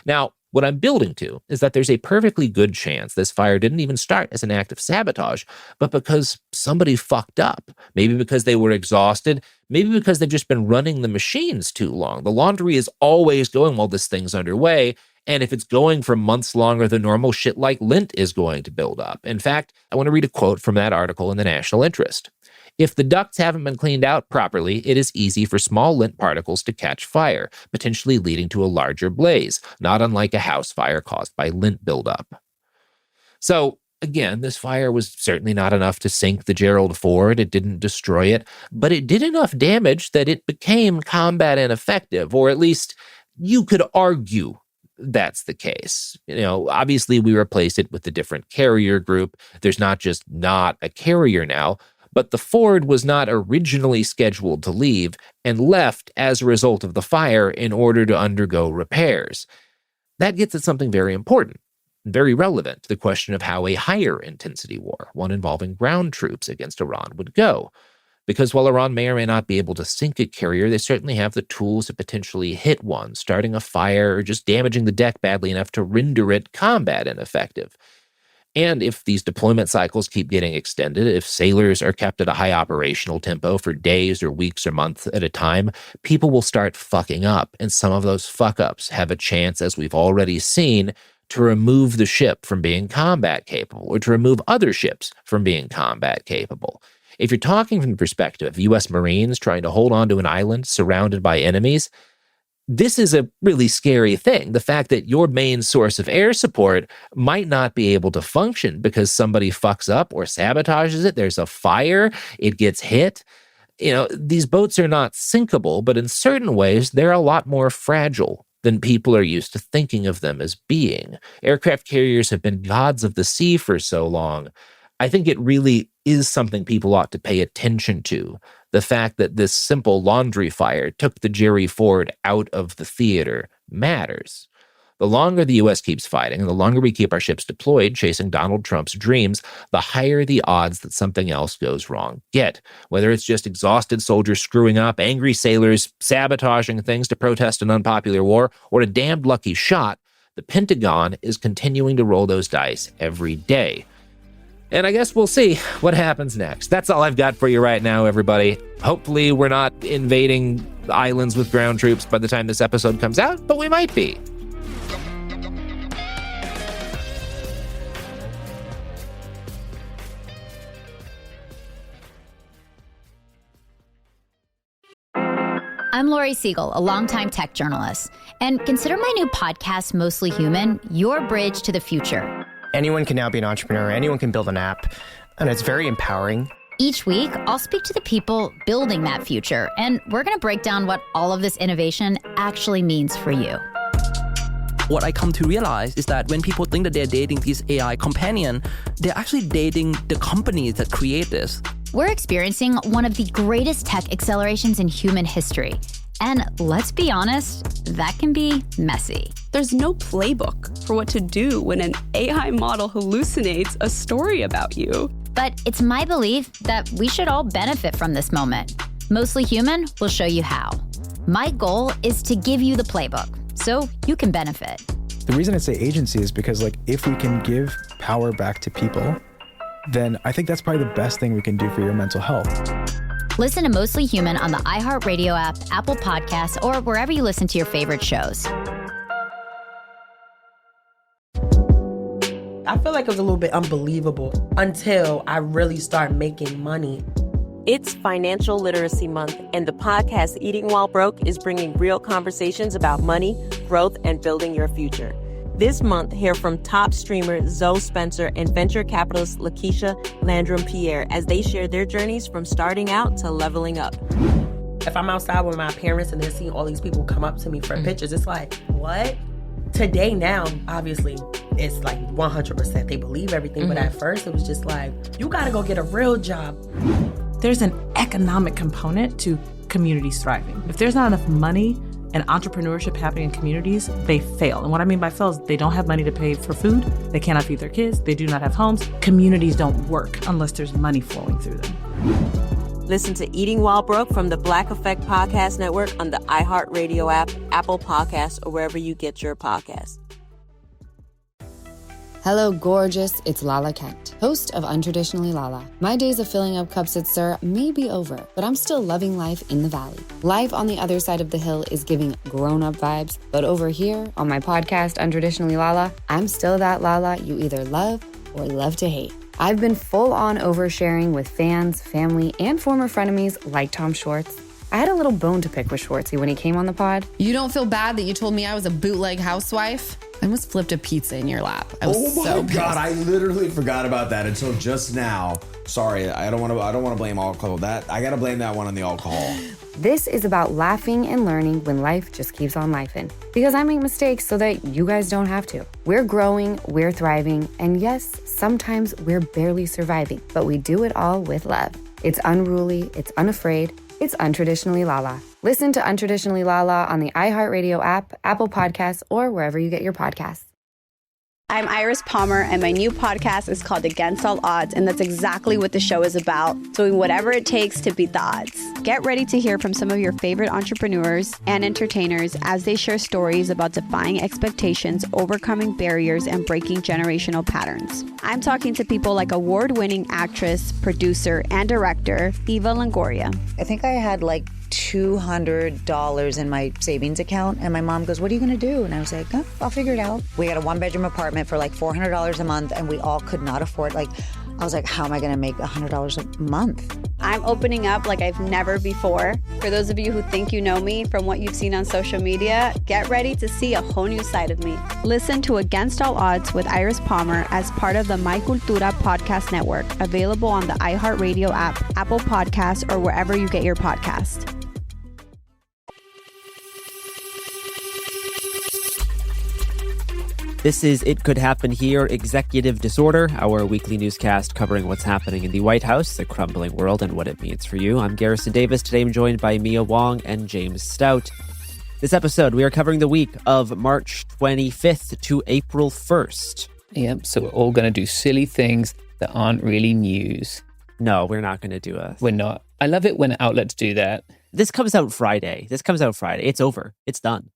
Now, what I'm building to is that there's a perfectly good chance this fire didn't even start as an act of sabotage, but because somebody fucked up. Maybe because they were exhausted, maybe because they've just been running the machines too long. The laundry is always going while this thing's underway, and if it's going for months longer than normal, shit like lint is going to build up. In fact, I want to read a quote from that article in the National Interest. If the ducts haven't been cleaned out properly, it is easy for small lint particles to catch fire, potentially leading to a larger blaze, not unlike a house fire caused by lint buildup. So, again, this fire was certainly not enough to sink the Gerald Ford. It didn't destroy it, but it did enough damage that it became combat ineffective, or at least you could argue that's the case. Obviously we replaced it with a different carrier group. There's not just not a carrier now, but the Ford was not originally scheduled to leave and left as a result of the fire in order to undergo repairs. That gets at something very important, very relevant to the question of how a higher intensity war, one involving ground troops against Iran, would go. Because while Iran may or may not be able to sink a carrier, they certainly have the tools to potentially hit one, starting a fire or just damaging the deck badly enough to render it combat ineffective. And if these deployment cycles keep getting extended, if sailors are kept at a high operational tempo for days or weeks or months at a time, people will start fucking up. And some of those fuck-ups have a chance, as we've already seen, to remove the ship from being combat capable or to remove other ships from being combat capable. If you're talking from the perspective of U.S. Marines trying to hold on to an island surrounded by enemies, this is a really scary thing. The fact that your main source of air support might not be able to function because somebody fucks up or sabotages it. There's a fire, it gets hit. These boats are not sinkable, but in certain ways, they're a lot more fragile than people are used to thinking of them as being. Aircraft carriers have been gods of the sea for so long. I think it really is something people ought to pay attention to. The fact that this simple laundry fire took the Jerry Ford out of the theater matters. The longer the U.S. keeps fighting, and the longer we keep our ships deployed chasing Donald Trump's dreams, the higher the odds that something else goes wrong get. Whether it's just exhausted soldiers screwing up, angry sailors sabotaging things to protest an unpopular war, or a damned lucky shot, the Pentagon is continuing to roll those dice every day. And I guess we'll see what happens next. That's all I've got for you right now, everybody. Hopefully we're not invading islands with ground troops by the time this episode comes out, but we might be. I'm Lori Siegel, a longtime tech journalist, and consider my new podcast, Mostly Human, your bridge to the future. Anyone can now be an entrepreneur. Anyone can build an app, and it's very empowering. Each week, I'll speak to the people building that future, and we're going to break down what all of this innovation actually means for you. What I come to realize is that when people think that they're dating these AI companion, they're actually dating the companies that create this. We're experiencing one of the greatest tech accelerations in human history. And let's be honest, that can be messy. There's no playbook for what to do when an AI model hallucinates a story about you. But it's my belief that we should all benefit from this moment. Mostly Human will show you how. My goal is to give you the playbook so you can benefit. The reason I say agency is because if we can give power back to people, then I think that's probably the best thing we can do for your mental health. Listen to Mostly Human on the iHeartRadio app, Apple Podcasts, or wherever you listen to your favorite shows. I feel like it was a little bit unbelievable until I really started making money. It's Financial Literacy Month, and the podcast Eating While Broke is bringing real conversations about money, growth, and building your future. This month, hear from top streamer Zoe Spencer and venture capitalist Lakeisha Landrum-Pierre as they share their journeys from starting out to leveling up. If I'm outside with my parents and they're seeing all these people come up to me for pictures, it's like, what? Today now, obviously, it's 100%. They believe everything, but at first it was just like, you gotta go get a real job. There's an economic component to communities thriving. If there's not enough money and entrepreneurship happening in communities, they fail. And what I mean by fail is they don't have money to pay for food, they cannot feed their kids, they do not have homes. Communities don't work unless there's money flowing through them. Listen to Eating While Broke from the Black Effect Podcast Network on the iHeartRadio app, Apple Podcasts, or wherever you get your podcasts. Hello, gorgeous. It's Lala Kent, host of Untraditionally Lala. My days of filling up cups at Sir may be over, but I'm still loving life in the valley. Life on the other side of the hill is giving grown-up vibes, but over here on my podcast, Untraditionally Lala, I'm still that Lala you either love or love to hate. I've been full-on oversharing with fans, family, and former frenemies like Tom Schwartz. I had a little bone to pick with Schwartzy when he came on the pod. You don't feel bad that you told me I was a bootleg housewife? I almost flipped a pizza in your lap. I was so pissed. God, I literally forgot about that until just now. Sorry, I don't want to blame alcohol. I got to blame that one on the alcohol. This is about laughing and learning when life just keeps on lifing. Because I make mistakes so that you guys don't have to. We're growing, we're thriving, and yes, sometimes we're barely surviving, but we do it all with love. It's unruly, it's unafraid, it's Untraditionally Lala. Listen to Untraditionally Lala on the iHeartRadio app, Apple Podcasts, or wherever you get your podcasts. I'm Iris Palmer, and my new podcast is called Against All Odds, and that's exactly what the show is about, doing whatever it takes to beat the odds. Get ready to hear from some of your favorite entrepreneurs and entertainers as they share stories about defying expectations, overcoming barriers, and breaking generational patterns. I'm talking to people like award-winning actress, producer, and director, Eva Longoria. I think I had like $200 in my savings account, and my mom goes, what are you going to do? And I was like, oh, I'll figure it out. We got a one-bedroom apartment for like $400 a month, and we all could not afford, I was like, how am I going to make $100 a month? I'm opening up like I've never before. For those of you who think you know me from what you've seen on social media, get ready to see a whole new side of me. Listen to Against All Odds with Iris Palmer as part of the My Cultura podcast network, available on the iHeartRadio app, Apple Podcasts, or wherever you get your podcast. This is It Could Happen Here, Executive Disorder, our weekly newscast covering what's happening in the White House, the crumbling world, and what it means for you. I'm Garrison Davis. Today I'm joined by Mia Wong and James Stout. This episode, we are covering the week of March 25th to April 1st. Yep, so we're all going to do silly things that aren't really news. No, we're not going to do a... We're not. I love it when outlets do that. This comes out Friday. It's over. It's done.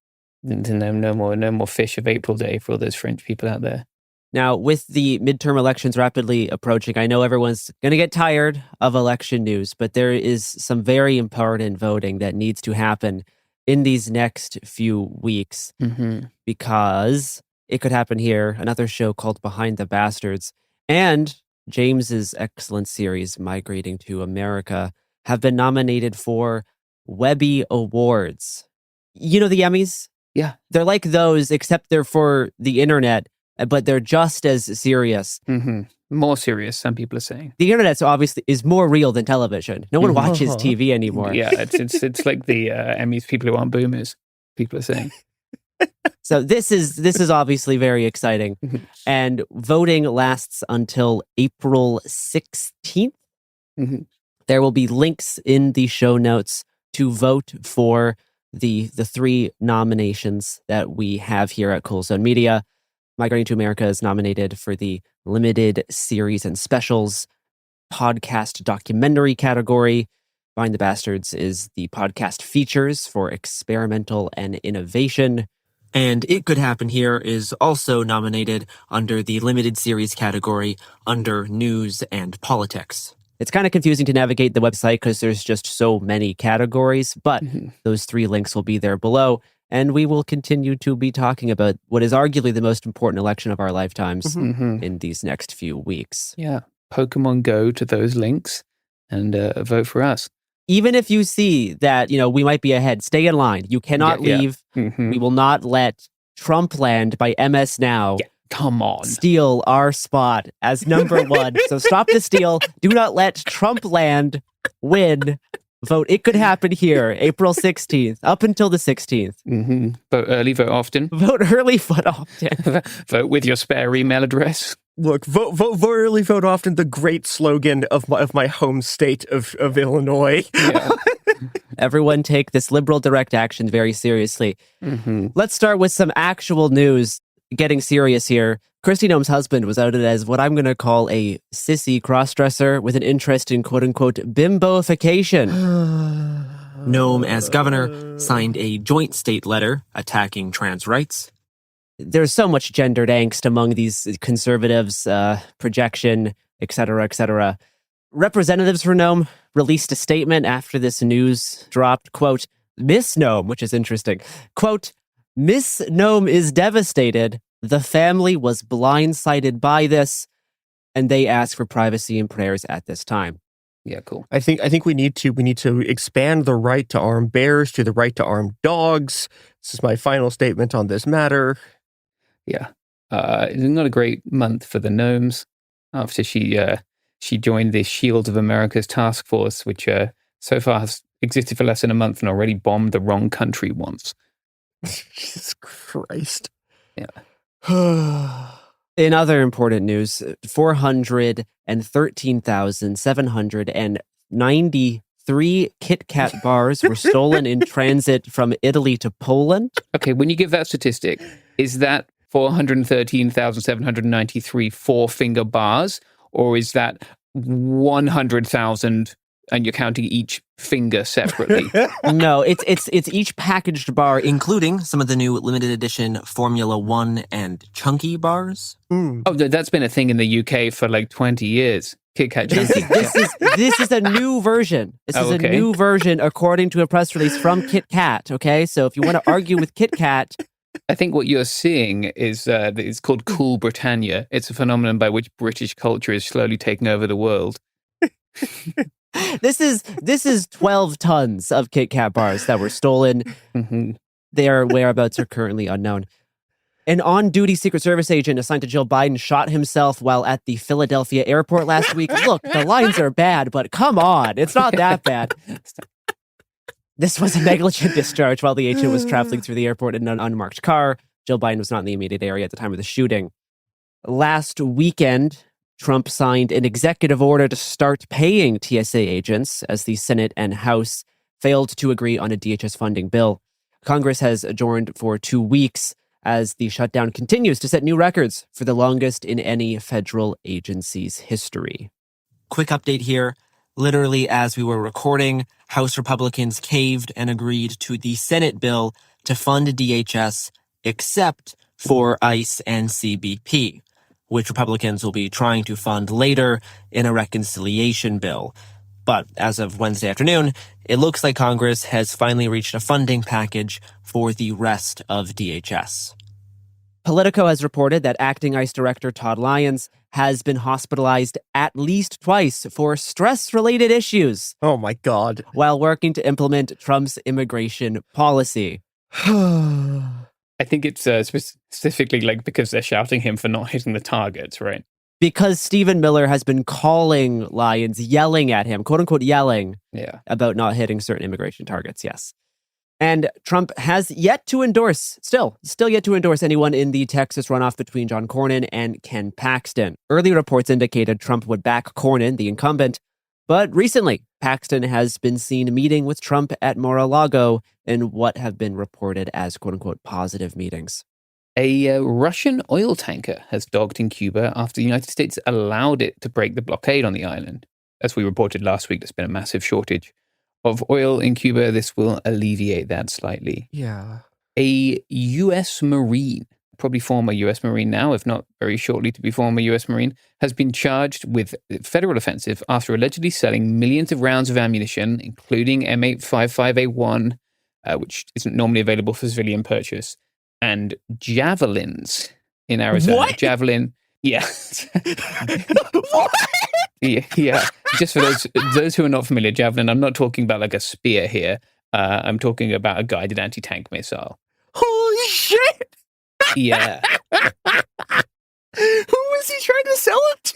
No more fish of April to April. There's French people out there. Now, with the midterm elections rapidly approaching, I know everyone's going to get tired of election news, but there is some very important voting that needs to happen in these next few weeks because It Could Happen Here, another show called Behind the Bastards, and James's excellent series, Migrating to America, have been nominated for Webby Awards. You know the Emmys? Yeah. They're like those, except they're for the internet, but they're just as serious. More serious, some people are saying. The internet obviously is more real than television. No one watches TV anymore. Yeah, it's like the Emmys, people who aren't boomers, people are saying. So this is obviously very exciting. And voting lasts until April 16th. There will be links in the show notes to vote for the three nominations that we have here at Cool Zone Media. Migrating to America is nominated for the limited series and specials podcast documentary category. Behind the Bastards is the podcast features for experimental and innovation. And It Could Happen Here is also nominated under the limited series category under news and politics. It's kind of confusing to navigate the website because there's just so many categories, but those three links will be there below. And we will continue to be talking about what is arguably the most important election of our lifetimes in these next few weeks. Yeah. Pokemon Go to those links and vote for us. Even if you see that, we might be ahead, stay in line. You cannot leave. We will not let Trumpland by MS Now come on, steal our spot as number one. So stop the steal. Do not let Trumpland win. Vote It Could Happen Here, April 16th, up until the 16th. Vote early, vote often. Vote early, vote often. Vote with your spare email address. Look, vote early, vote often, the great slogan of my home state of Illinois. Yeah. Everyone take this liberal direct action very seriously. Let's start with some actual news. Getting serious here. Kristi Noem's husband was outed as what I'm going to call a sissy crossdresser with an interest in quote-unquote bimboification. Noem, as governor, signed a joint state letter attacking trans rights. There's so much gendered angst among these conservatives, projection, etc., etc. Representatives for Noem released a statement after this news dropped, quote, Miss Noem, which is interesting, quote, Miss Noem is devastated. The family was blindsided by this, and they ask for privacy and prayers at this time. Yeah, cool. I think we need to expand the right to arm bears to the right to arm dogs. This is my final statement on this matter. Yeah, it's not a great month for the Noems after she joined the Shield of America's task force, which so far has existed for less than a month and already bombed the wrong country once. Jesus Christ. Yeah. In other important news, 413,793 Kit Kat bars were stolen in transit from Italy to Poland. Okay, when you give that statistic, is that 413,793 four-finger bars? Or is that 100,000 and you're counting each finger separately? No, it's each packaged bar, including some of the new limited edition Formula One and Chunky bars. Oh, that's been a thing in the UK for like 20 years. Kit Kat Chunky. This is a new version. This is a new version according to a press release from Kit Kat, okay? So if you want to argue with Kit Kat... I think what you're seeing is it's called Cool Britannia. It's a phenomenon by which British culture is slowly taking over the world. This is 12 tons of Kit Kat bars that were stolen. Their whereabouts are currently unknown. An on-duty Secret Service agent assigned to Jill Biden shot himself while at the Philadelphia airport last week. Look, the lines are bad, but come on, it's not that bad. This was a negligent discharge while the agent was traveling through the airport in an unmarked car. Jill Biden was not in the immediate area at the time of the shooting. Last weekend, Trump signed an executive order to start paying TSA agents as the Senate and House failed to agree on a DHS funding bill. Congress has adjourned for 2 weeks as the shutdown continues to set new records for the longest in any federal agency's history. Quick update here. Literally, as we were recording, House Republicans caved and agreed to the Senate bill to fund DHS except for ICE and CBP, which Republicans will be trying to fund later in a reconciliation bill. But as of Wednesday afternoon, it looks like Congress has finally reached a funding package for the rest of DHS. Politico has reported that acting ICE Director Todd Lyons has been hospitalized at least twice for stress-related issues. Oh my God. While working to implement Trump's immigration policy. I think it's specifically like because they're shouting him for not hitting the targets, right? Because Stephen Miller has been calling Lyons, yelling at him, quote unquote yelling, about not hitting certain immigration targets, yes. And Trump has yet to endorse, still yet to endorse anyone in the Texas runoff between John Cornyn and Ken Paxton. Early reports indicated Trump would back Cornyn, the incumbent, but recently Paxton has been seen meeting with Trump at Mar-a-Lago in what have been reported as quote unquote positive meetings. A Russian oil tanker has docked in Cuba after the United States allowed it to break the blockade on the island. As we reported last week, there's been a massive shortage of oil in Cuba. This will alleviate that slightly. Yeah. A U.S. Marine, probably former U.S. Marine now, if not very shortly to be former U.S. Marine, has been charged with federal offensive after allegedly selling millions of rounds of ammunition, including M855A1, which isn't normally available for civilian purchase, and javelins in Arizona. What? Javelin, yeah. What? Yeah. Just for those who are not familiar, javelin, I'm not talking about like a spear here. I'm talking about a guided anti-tank missile. Holy shit! Yeah. Who was he trying to sell it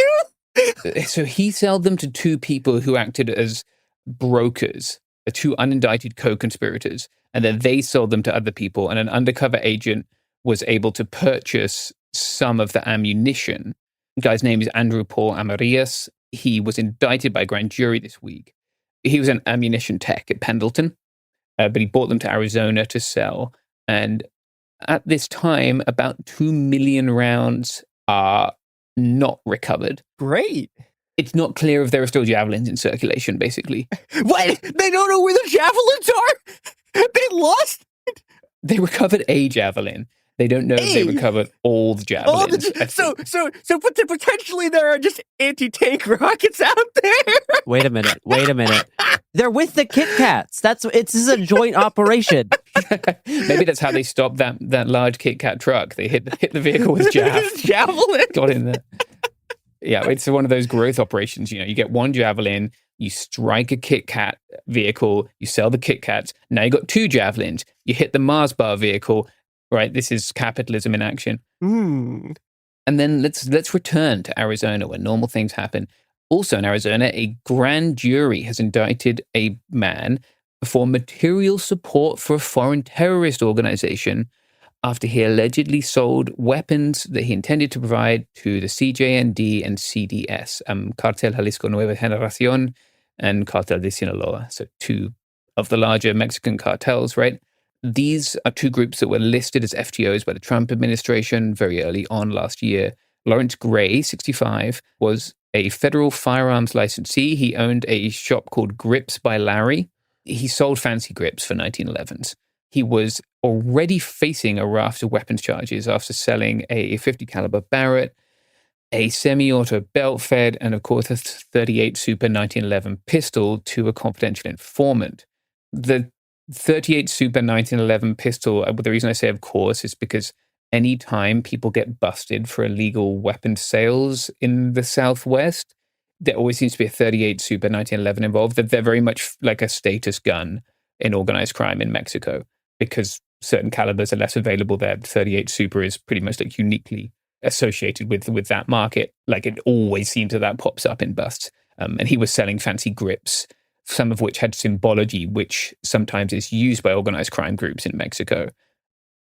to? So he sold them to two people who acted as brokers, two unindicted co-conspirators, and then they sold them to other people, and an undercover agent was able to purchase some of the ammunition. The guy's name is Andrew Paul Amarillas. He was indicted by a grand jury this week. He was an ammunition tech at Pendleton, but he bought them to Arizona to sell. And at this time, about 2 million rounds are not recovered. Great. It's not clear if there are still javelins in circulation, basically. What? They don't know where the javelins are? They lost it? They recovered a javelin. They don't know if they recovered all the javelins. So potentially there are just anti-tank rockets out there. Wait a minute. They're with the Kit Kats. This is a joint operation. Maybe that's how they stopped that large Kit Kat truck. They hit the vehicle with javelin. Got in there. Yeah, it's one of those growth operations. You get one javelin, you strike a Kit Kat vehicle, you sell the Kit Kats. Now you got two javelins. You hit the Mars bar vehicle. Right, this is capitalism in action. And then let's return to Arizona where normal things happen. Also in Arizona, a grand jury has indicted a man for material support for a foreign terrorist organization after he allegedly sold weapons that he intended to provide to the CJND and CDS, Cartel Jalisco Nueva Generación and Cartel de Sinaloa. So two of the larger Mexican cartels, right? These are two groups that were listed as FTOs by the Trump administration very early on last year. Lawrence Gray, 65, was a federal firearms licensee. He owned a shop called Grips by Larry. He sold fancy grips for 1911s. He was already facing a raft of weapons charges after selling a .50 caliber Barrett, a semi-auto belt-fed, and of course a .38 Super 1911 pistol to a confidential informant. The .38 Super 1911 pistol, the reason I say of course is because any time people get busted for illegal weapons sales in the Southwest, there always seems to be a .38 Super 1911 involved. They're very much like a status gun in organized crime in Mexico because certain calibers are less available there. The .38 Super is pretty much like uniquely associated with that market. Like it always seems that pops up in busts. And he was selling fancy grips, some of which had symbology, which sometimes is used by organized crime groups in Mexico.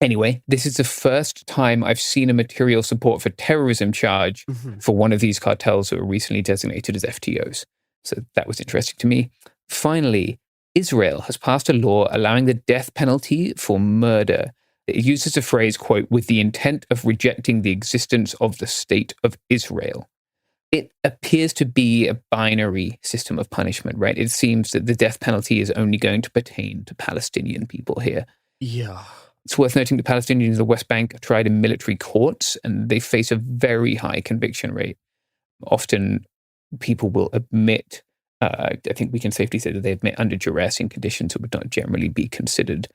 Anyway, this is the first time I've seen a material support for terrorism charge for one of these cartels that were recently designated as FTOs. So that was interesting to me. Finally, Israel has passed a law allowing the death penalty for murder. It uses the phrase, quote, with the intent of rejecting the existence of the state of Israel. It appears to be a binary system of punishment, right? It seems that the death penalty is only going to pertain to Palestinian people here. Yeah. It's worth noting the Palestinians in the West Bank are tried in military courts and they face a very high conviction rate. Often people will admit, I think we can safely say that they admit under duress in conditions that would not generally be considered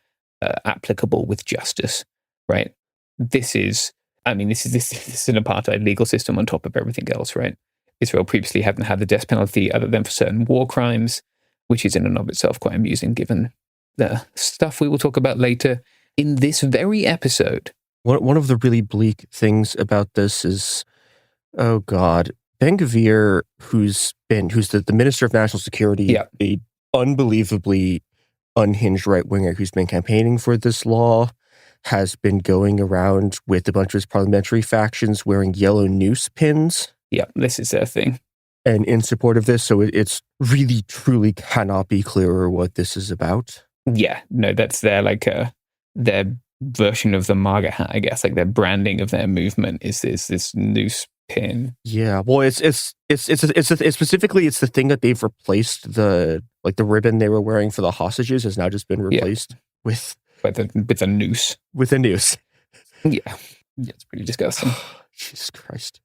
applicable with justice, right? This is an apartheid legal system on top of everything else, right? Israel previously hadn't had the death penalty other than for certain war crimes, which is in and of itself quite amusing given the stuff we will talk about later in this very episode. One of the really bleak things about this is, oh God, Ben-Gvir, who's the Minister of National Security, a unbelievably unhinged right-winger who's been campaigning for this law, has been going around with a bunch of his parliamentary factions wearing yellow noose pins. Yeah, this is their thing. And in support of this, so it's really, truly cannot be clearer what this is about. Yeah, no, that's their version of the MAGA hat, I guess. Like their branding of their movement is this noose pin. Yeah, well, it's specifically it's the thing that they've replaced the ribbon they were wearing for the hostages has now just been replaced with a noose. With a noose. Yeah, it's pretty disgusting. Jesus Christ.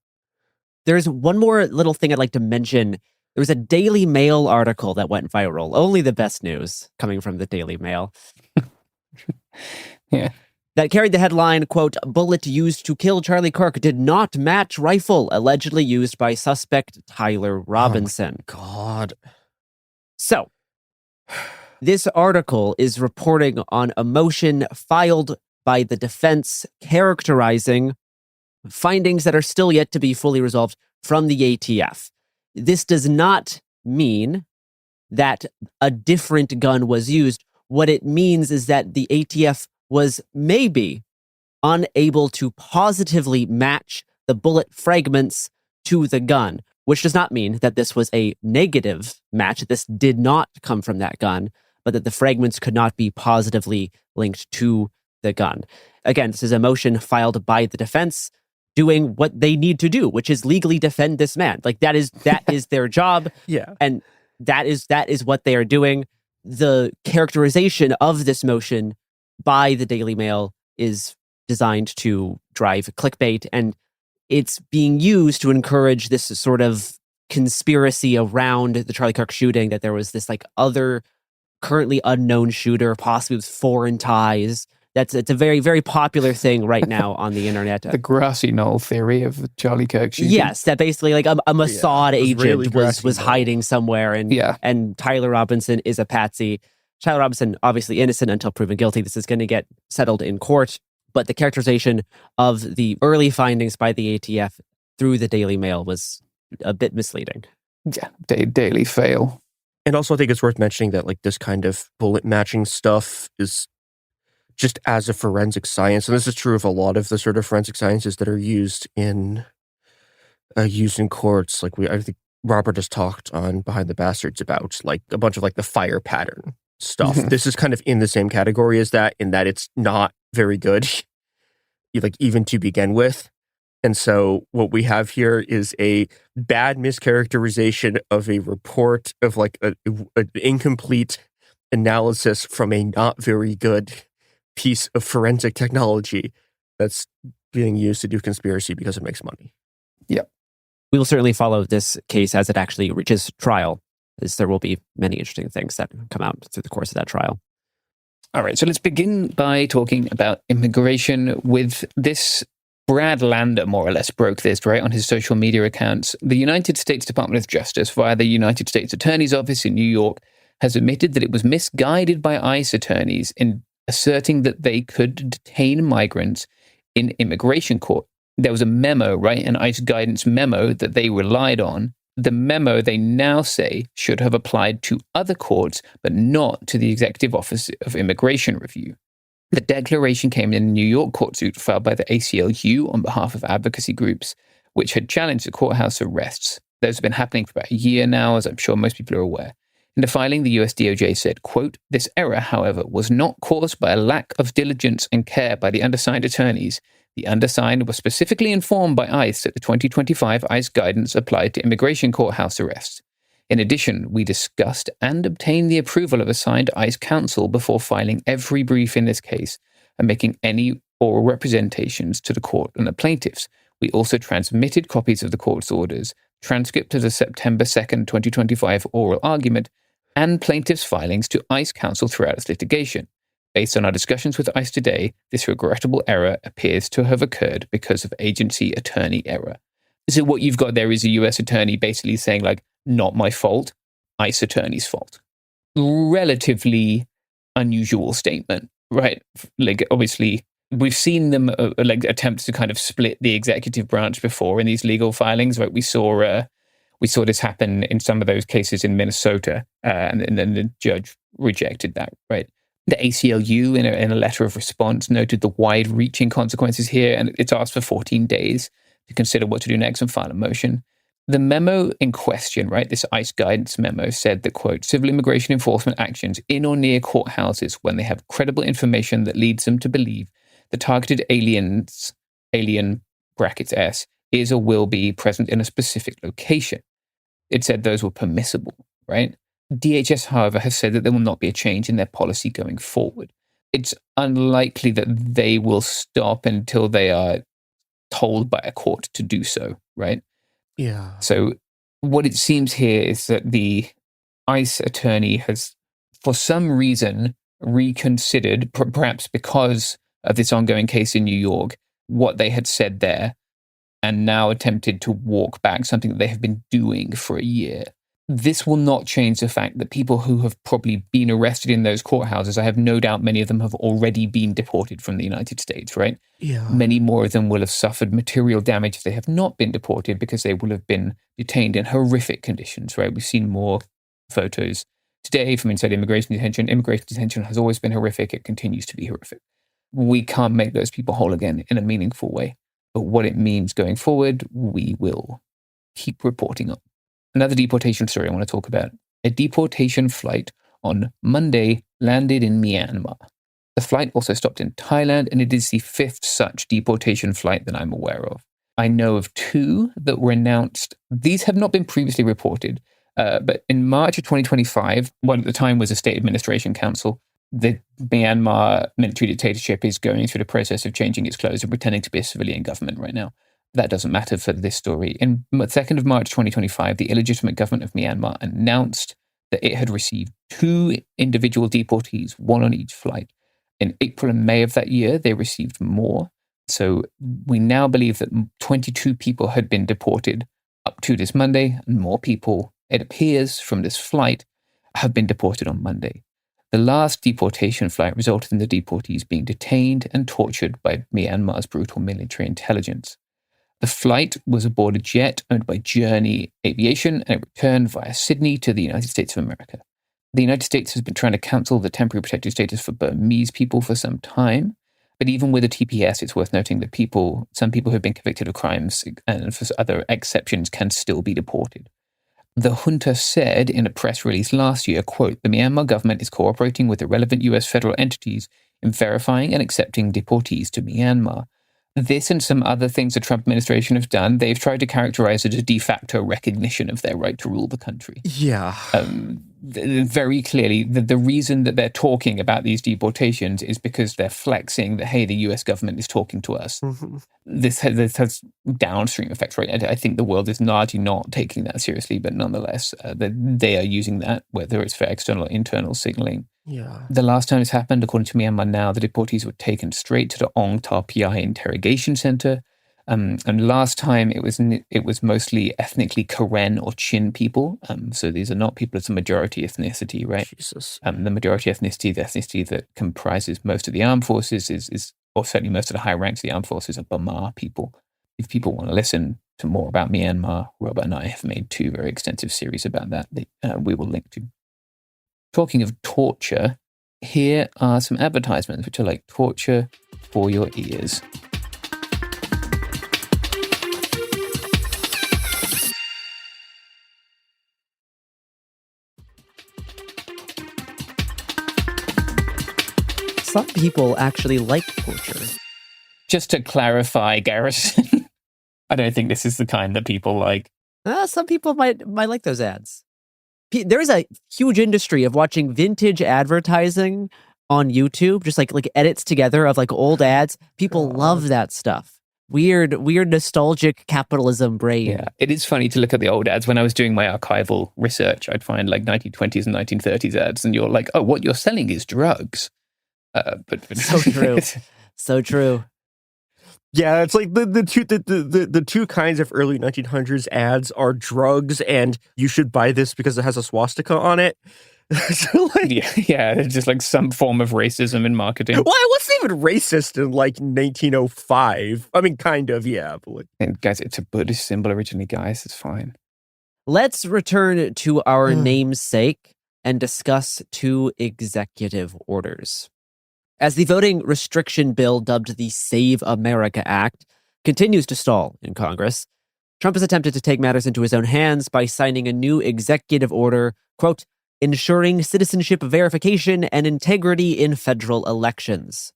There's one more little thing I'd like to mention. There was a Daily Mail article that went viral. Only the best news coming from the Daily Mail. Yeah. That carried the headline, quote, bullet used to kill Charlie Kirk did not match rifle allegedly used by suspect Tyler Robinson. Oh God. So, this article is reporting on a motion filed by the defense characterizing findings that are still yet to be fully resolved from the ATF. This does not mean that a different gun was used. What it means is that the ATF was maybe unable to positively match the bullet fragments to the gun, which does not mean that this was a negative match. This did not come from that gun, but that the fragments could not be positively linked to the gun. Again, this is a motion filed by the defense doing what they need to do, which is legally defend this man. Like that is their job. Yeah. And that is what they are doing. The characterization of this motion by the Daily Mail is designed to drive clickbait, and it's being used to encourage this sort of conspiracy around the Charlie Kirk shooting, that there was this like other currently unknown shooter, possibly with foreign ties. It's a very, very popular thing right now on the internet. The grassy knoll theory of the Charlie Kirk shooting. Yes, that basically like a Mossad agent was hiding somewhere, and Tyler Robinson is a patsy. Tyler Robinson, obviously innocent until proven guilty. This is going to get settled in court. But the characterization of the early findings by the ATF through the Daily Mail was a bit misleading. Yeah, daily fail. And also I think it's worth mentioning that like this kind of bullet matching stuff is just as a forensic science, and this is true of a lot of the sort of forensic sciences that are used in courts. Like I think Robert has talked on Behind the Bastards about like a bunch of like the fire pattern stuff. This is kind of in the same category as that, in that it's not very good, like even to begin with. And so what we have here is a bad mischaracterization of a report of like an incomplete analysis from a not very good piece of forensic technology that's being used to do conspiracy because it makes money. Yep. We will certainly follow this case as it actually reaches trial, as there will be many interesting things that come out through the course of that trial. All right, so let's begin by talking about immigration with this. Brad Lander, more or less, broke this, right, on his social media accounts. The United States Department of Justice, via the United States Attorney's Office in New York, has admitted that it was misguided by ICE attorneys in asserting that they could detain migrants in immigration court. There was a memo, right, an ICE guidance memo that they relied on. The memo, they now say, should have applied to other courts, but not to the Executive Office of Immigration Review. The declaration came in a New York court suit filed by the ACLU on behalf of advocacy groups, which had challenged the courthouse arrests. Those have been happening for about a year now, as I'm sure most people are aware. In the filing, the US DOJ said, quote, "This error, however, was not caused by a lack of diligence and care by the undersigned attorneys. The undersigned was specifically informed by ICE that the 2025 ICE guidance applied to immigration courthouse arrests. In addition, we discussed and obtained the approval of assigned ICE counsel before filing every brief in this case and making any oral representations to the court and the plaintiffs. We also transmitted copies of the court's orders, transcript of the September 2nd, 2025 oral argument, and plaintiffs' filings to ICE counsel throughout this litigation. Based on our discussions with ICE today, this regrettable error appears to have occurred because of agency attorney error." So what you've got there is a US attorney basically saying, like, not my fault, ICE attorney's fault. Relatively unusual statement, right? Like, obviously, we've seen them attempt to kind of split the executive branch before in these legal filings, right? We saw this happen in some of those cases in Minnesota, and then the judge rejected that, right? The ACLU, in a letter of response, noted the wide-reaching consequences here, and it's asked for 14 days to consider what to do next and file a motion. The memo in question, right, this ICE guidance memo, said that, quote, "Civil immigration enforcement actions in or near courthouses when they have credible information that leads them to believe the targeted alien brackets S, is or will be present in a specific location." It said those were permissible, right? DHS, however, has said that there will not be a change in their policy going forward. It's unlikely that they will stop until they are told by a court to do so, right? Yeah. So what it seems here is that the ICE attorney has, for some reason, reconsidered, perhaps because of this ongoing case in New York, what they had said there, and now attempted to walk back something that they have been doing for a year. This will not change the fact that people who have probably been arrested in those courthouses, I have no doubt many of them have already been deported from the United States, right? Yeah. Many more of them will have suffered material damage if they have not been deported, because they will have been detained in horrific conditions, right? We've seen more photos today from inside immigration detention. Immigration detention has always been horrific. It continues to be horrific. We can't make those people whole again in a meaningful way. But what it means going forward, we will keep reporting on. Another deportation story I want to talk about. A deportation flight on Monday landed in Myanmar. The flight also stopped in Thailand, and it is the 5th such deportation flight that I'm aware of. I know of 2 that were announced. These have not been previously reported, but in March of 2025, one at the time was a state administration council. The Myanmar military dictatorship is going through the process of changing its clothes and pretending to be a civilian government right now. That doesn't matter for this story. In 2nd of March 2025, the illegitimate government of Myanmar announced that it had received 2 individual deportees, 1 on each flight. In April and May of that year, they received more. So we now believe that 22 people had been deported up to this Monday, and more people, it appears, from this flight have been deported on Monday. The last deportation flight resulted in the deportees being detained and tortured by Myanmar's brutal military intelligence. The flight was aboard a jet owned by Journey Aviation, and it returned via Sydney to the United States of America. The United States has been trying to cancel the temporary protected status for Burmese people for some time, but even with a TPS, it's worth noting that some people who have been convicted of crimes and for other exceptions can still be deported. The junta said in a press release last year, quote, the Myanmar government is cooperating with the relevant US federal entities in verifying and accepting deportees to Myanmar. This and some other things the Trump administration have done, they've tried to characterize it as a de facto recognition of their right to rule the country. Yeah. Very clearly, the reason that they're talking about these deportations is because they're flexing that, hey, the US government is talking to us. Mm-hmm. This has downstream effects, right? I think the world is largely not taking that seriously, but nonetheless, they are using that, whether it's for external or internal signaling. Yeah. The last time this happened, according to Myanmar Now, the deportees were taken straight to the Ong Tar Pi interrogation center. And last time it was mostly ethnically Karen or Chin people. So these are not people, it's a majority ethnicity, right? Jesus. The majority ethnicity, the ethnicity that comprises most of the armed forces is or certainly most of the high ranks of the armed forces are Burma people. If people want to listen to more about Myanmar, Robert and I have made 2 very extensive series about that we will link to. Talking of torture, here are some advertisements which are like torture for your ears. Some people actually like torture. Just to clarify, Garrison, I don't think this is the kind that people like. Some people might like those ads. There's a huge industry of watching vintage advertising on YouTube, just like edits together of like old ads. People love that stuff. Weird nostalgic capitalism brain. Yeah, it is funny to look at the old ads. When I was doing my archival research, I'd find like 1920s and 1930s ads, and you're like, oh, what you're selling is drugs. But so true, so true. Yeah, it's like the 2 kinds of early 1900s ads are drugs and you should buy this because it has a swastika on it. So yeah, it's just like some form of racism in marketing. Well, it wasn't even racist in like 1905. I mean, kind of, yeah. But and guys, it's a Buddhist symbol originally, guys. It's fine. Let's return to our namesake and discuss 2 executive orders. As the voting restriction bill dubbed the Save America Act continues to stall in Congress, Trump has attempted to take matters into his own hands by signing a new executive order, quote, ensuring citizenship verification and integrity in federal elections.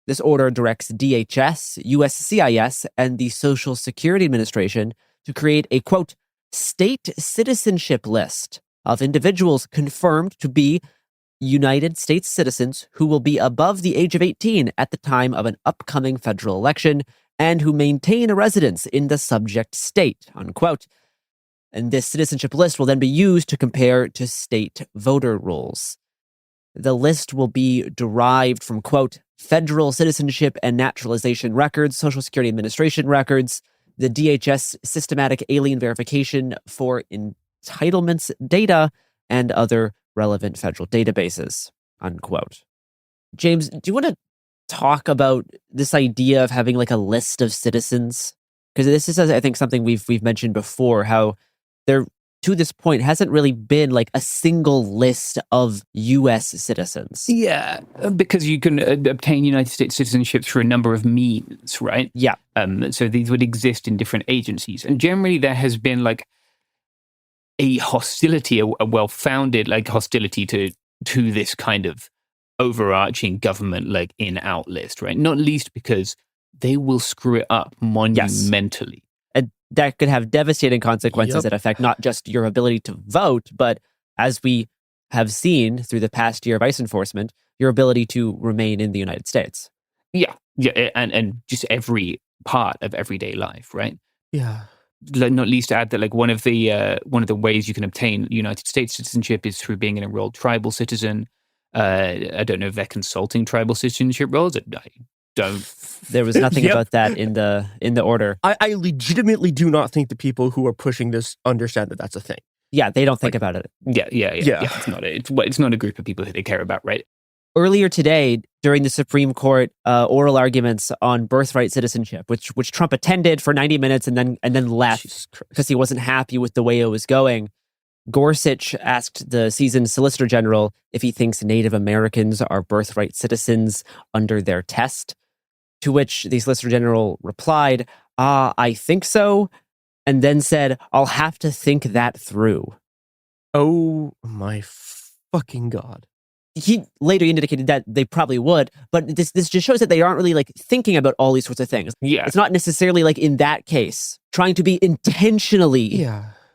This order directs DHS, USCIS, and the Social Security Administration to create a, quote, state citizenship list of individuals confirmed to be United States citizens who will be above the age of 18 at the time of an upcoming federal election and who maintain a residence in the subject state, unquote. And this citizenship list will then be used to compare to state voter rolls. The list will be derived from, quote, federal citizenship and naturalization records, Social Security Administration records, the DHS systematic alien verification for entitlements data, and other relevant federal databases, unquote. James, do you want to talk about this idea of having like a list of citizens? Because this is, I think, something we've mentioned before, how there, to this point, hasn't really been like a single list of U.S. citizens. Yeah, because you can obtain United States citizenship through a number of means, right? Yeah. So these would exist in different agencies. And generally there has been like a hostility, a well-founded like hostility to this kind of overarching government like in-out list, right? Not least because they will screw it up monumentally. Yes. And that could have devastating consequences that affect not just your ability to vote, but as we have seen through the past year of ICE enforcement, your ability to remain in the United States. Yeah, and just every part of everyday life, right? Yeah. Not least to add that like one of the ways you can obtain United States citizenship is through being an enrolled tribal citizen. I don't know if they're consulting tribal citizenship roles. I don't. There was nothing about that in the order. I legitimately do not think the people who are pushing this understand that that's a thing. Yeah, they don't think about it. Yeah. It's not. It's not a group of people who they care about, right? Earlier today, during the Supreme Court oral arguments on birthright citizenship, which Trump attended for 90 minutes and then left because he wasn't happy with the way it was going, Gorsuch asked the seasoned Solicitor General if he thinks Native Americans are birthright citizens under their test, to which the Solicitor General replied, I think so. and then said, "I'll have to think that through." Oh my fucking God. He later indicated that they probably would, but this just shows that they aren't really like thinking about all these sorts of things. Yeah. It's not necessarily like in that case trying to be intentionally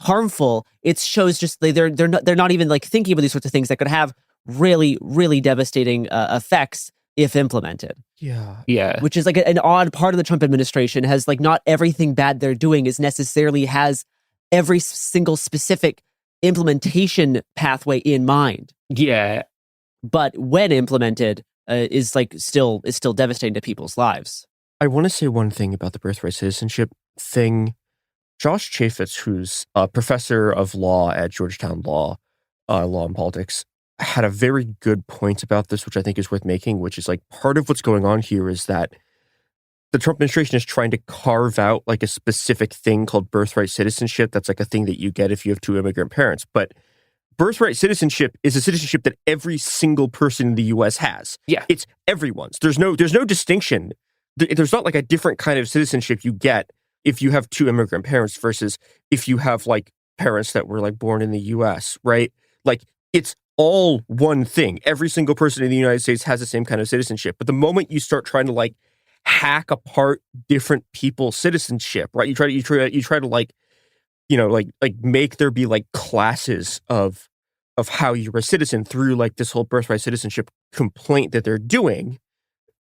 harmful. It shows just they're not even like thinking about these sorts of things that could have really, really devastating effects if implemented. Yeah. Which is like an odd part of the Trump administration, has like not everything bad they're doing is necessarily has every single specific implementation pathway in mind. Yeah. But when implemented, is still devastating to people's lives. I want to say one thing about the birthright citizenship thing. Josh Chaffetz, who's a professor of law at Georgetown Law and Politics, had a very good point about this, which I think is worth making, which is like part of what's going on here is that the Trump administration is trying to carve out like a specific thing called birthright citizenship. That's like a thing that you get if you have two immigrant parents. But birthright citizenship is a citizenship that every single person in the U.S. has. Yeah. It's everyone's. There's no distinction. There's not like a different kind of citizenship you get if you have two immigrant parents versus if you have like parents that were like born in the U.S., right? Like it's all one thing. Every single person in the United States has the same kind of citizenship. But the moment you start trying to like hack apart different people's citizenship, right? You try to like, you know, like make there be like classes of how you're a citizen through like this whole birthright citizenship complaint that they're doing,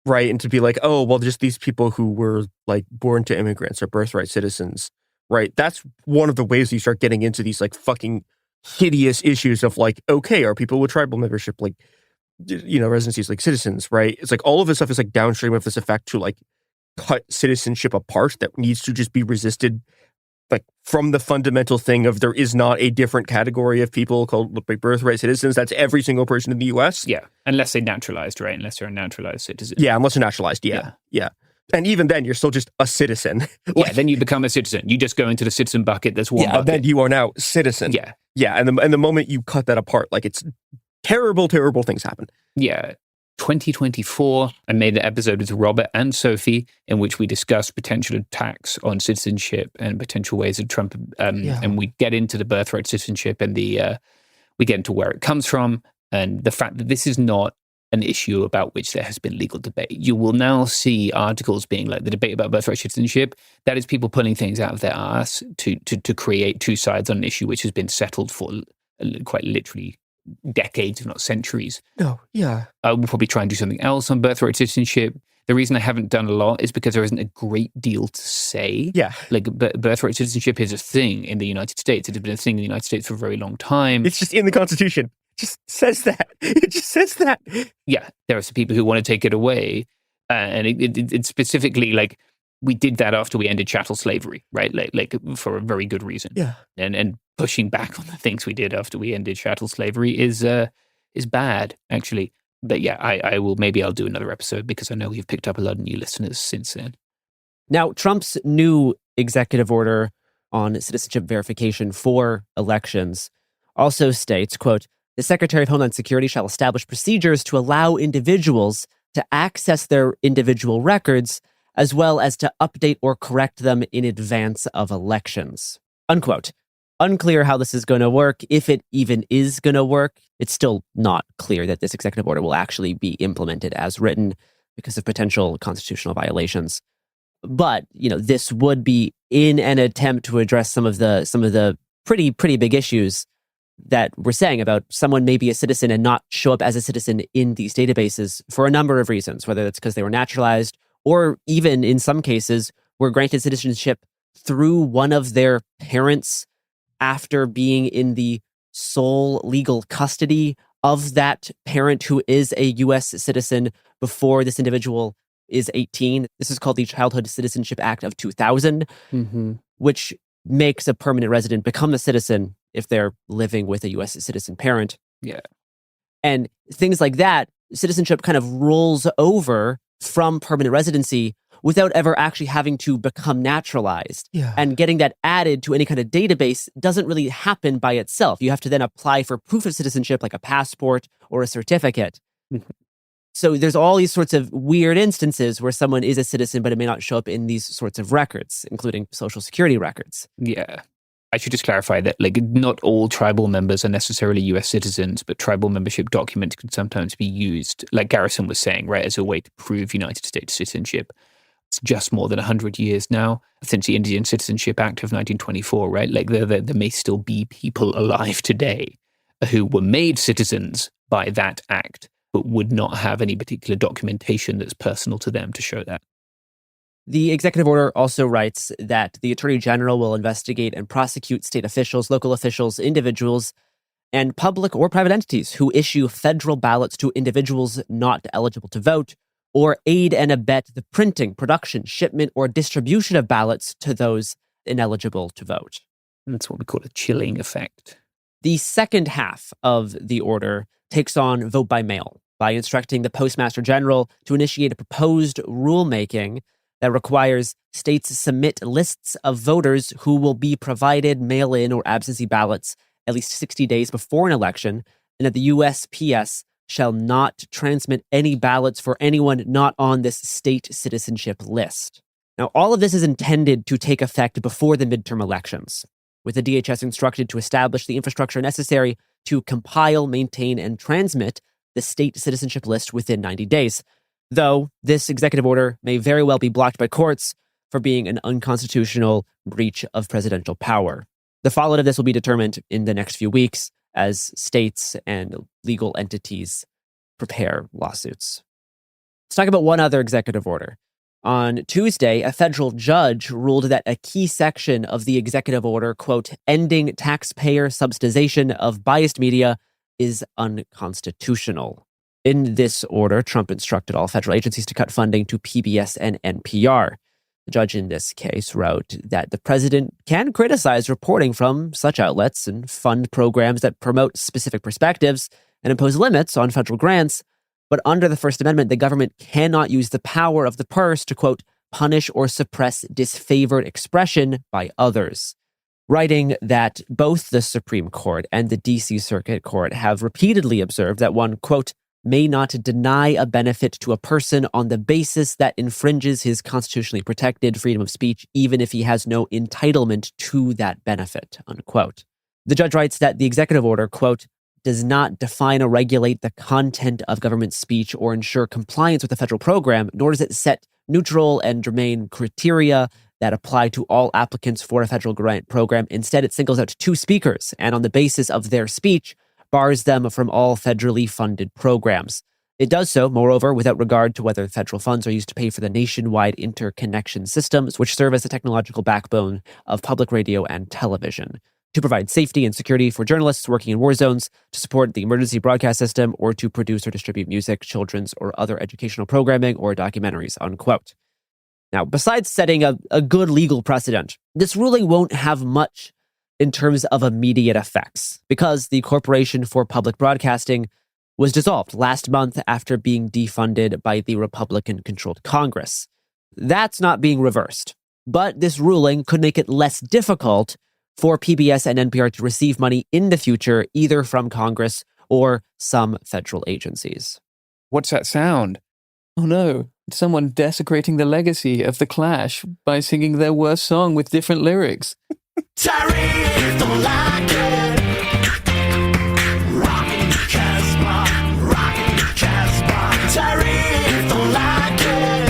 right? And to be like, oh, well, just these people who were like born to immigrants are birthright citizens, right? That's one of the ways you start getting into these like fucking hideous issues of like, okay, are people with tribal membership like, you know, residencies like citizens, right? It's like all of this stuff is like downstream of this effect to like cut citizenship apart that needs to just be resisted like from the fundamental thing of there is not a different category of people called like birthright citizens. That's every single person in the U.S. Yeah, unless they're naturalized, right? Unless they're a naturalized citizen. Yeah, unless you're naturalized. Yeah. And even then, you're still just a citizen. Yeah, then you become a citizen. You just go into the citizen bucket. There's one bucket. Then you are now citizen. Yeah. And the moment you cut that apart, like it's terrible, terrible things happen. Yeah. 2024, I made an episode with Robert and Sophie in which we discussed potential attacks on citizenship and potential ways of Trump. And we get into the birthright citizenship and we get into where it comes from and the fact that this is not an issue about which there has been legal debate. You will now see articles being like the debate about birthright citizenship. That is people pulling things out of their ass to create two sides on an issue which has been settled for quite literally decades, if not centuries. No, yeah. I will probably try and do something else on birthright citizenship. The reason I haven't done a lot is because there isn't a great deal to say. Yeah. Like birthright citizenship is a thing in the United States. It has been a thing in the United States for a very long time. It's just in the Constitution. It just says that. It just says that. Yeah. There are some people who want to take it away. And it's specifically like, we did that after we ended chattel slavery, right? Like for a very good reason. Yeah. And pushing back on the things we did after we ended chattel slavery is bad, actually. But yeah, I'll do another episode because I know we've picked up a lot of new listeners since then. Now, Trump's new executive order on citizenship verification for elections also states, quote, "The Secretary of Homeland Security shall establish procedures to allow individuals to access their individual records as well as to update or correct them in advance of elections." Unquote. Unclear how this is going to work, if it even is going to work. It's still not clear that this executive order will actually be implemented as written because of potential constitutional violations. But, you know, this would be in an attempt to address some of the pretty big issues that we're saying about someone may be a citizen and not show up as a citizen in these databases for a number of reasons, whether that's because they were naturalized or even in some cases were granted citizenship through one of their parents after being in the sole legal custody of that parent who is a U.S. citizen before this individual is 18. This is called the Childhood Citizenship Act of 2000, which makes a permanent resident become a citizen if they're living with a U.S. citizen parent. Yeah. And things like that, citizenship kind of rolls over from permanent residency without ever actually having to become naturalized. Yeah. And getting that added to any kind of database doesn't really happen by itself. You have to then apply for proof of citizenship, like a passport or a certificate. So there's all these sorts of weird instances where someone is a citizen, but it may not show up in these sorts of records, including Social Security records. Yeah. I should just clarify that, like, not all tribal members are necessarily US citizens, but tribal membership documents can sometimes be used, like Garrison was saying, right, as a way to prove United States citizenship. It's just more than 100 years now since the Indian Citizenship Act of 1924, right? Like, there may still be people alive today who were made citizens by that act, but would not have any particular documentation that's personal to them to show that. The executive order also writes that the Attorney General will investigate and prosecute state officials, local officials, individuals, and public or private entities who issue federal ballots to individuals not eligible to vote, or aid and abet the printing, production, shipment, or distribution of ballots to those ineligible to vote. That's what we call a chilling effect. The second half of the order takes on vote by mail by instructing the Postmaster General to initiate a proposed rulemaking that requires states to submit lists of voters who will be provided mail-in or absentee ballots at least 60 days before an election, and that the USPS shall not transmit any ballots for anyone not on this state citizenship list. Now, all of this is intended to take effect before the midterm elections, with the DHS instructed to establish the infrastructure necessary to compile, maintain, and transmit the state citizenship list within 90 days. Though this executive order may very well be blocked by courts for being an unconstitutional breach of presidential power. The fallout of this will be determined in the next few weeks as states and legal entities prepare lawsuits. Let's talk about one other executive order. On Tuesday, a federal judge ruled that a key section of the executive order, quote, ending taxpayer subsidization of biased media, is unconstitutional. In this order, Trump instructed all federal agencies to cut funding to PBS and NPR. The judge in this case wrote that the president can criticize reporting from such outlets and fund programs that promote specific perspectives and impose limits on federal grants, but under the First Amendment, the government cannot use the power of the purse to, quote, punish or suppress disfavored expression by others. Writing that both the Supreme Court and the D.C. Circuit Court have repeatedly observed that one, quote, may not deny a benefit to a person on the basis that infringes his constitutionally protected freedom of speech, even if he has no entitlement to that benefit, unquote. The judge writes that the executive order, quote, does not define or regulate the content of government speech or ensure compliance with the federal program, nor does it set neutral and germane criteria that apply to all applicants for a federal grant program. Instead, it singles out two speakers, and on the basis of their speech, bars them from all federally funded programs. It does so, moreover, without regard to whether federal funds are used to pay for the nationwide interconnection systems, which serve as the technological backbone of public radio and television, to provide safety and security for journalists working in war zones, to support the emergency broadcast system, or to produce or distribute music, children's, or other educational programming or documentaries, unquote. Now, besides setting a good legal precedent, this ruling won't have much in terms of immediate effects, because the Corporation for Public Broadcasting was dissolved last month after being defunded by the Republican-controlled Congress. That's not being reversed, but this ruling could make it less difficult for PBS and NPR to receive money in the future, either from Congress or some federal agencies. What's that sound? Oh no, it's someone desecrating the legacy of The Clash by singing their worst song with different lyrics. Tariff, don't like it. Rockin' the Casbah, rockin' the Casbah. Tariff, don't like it.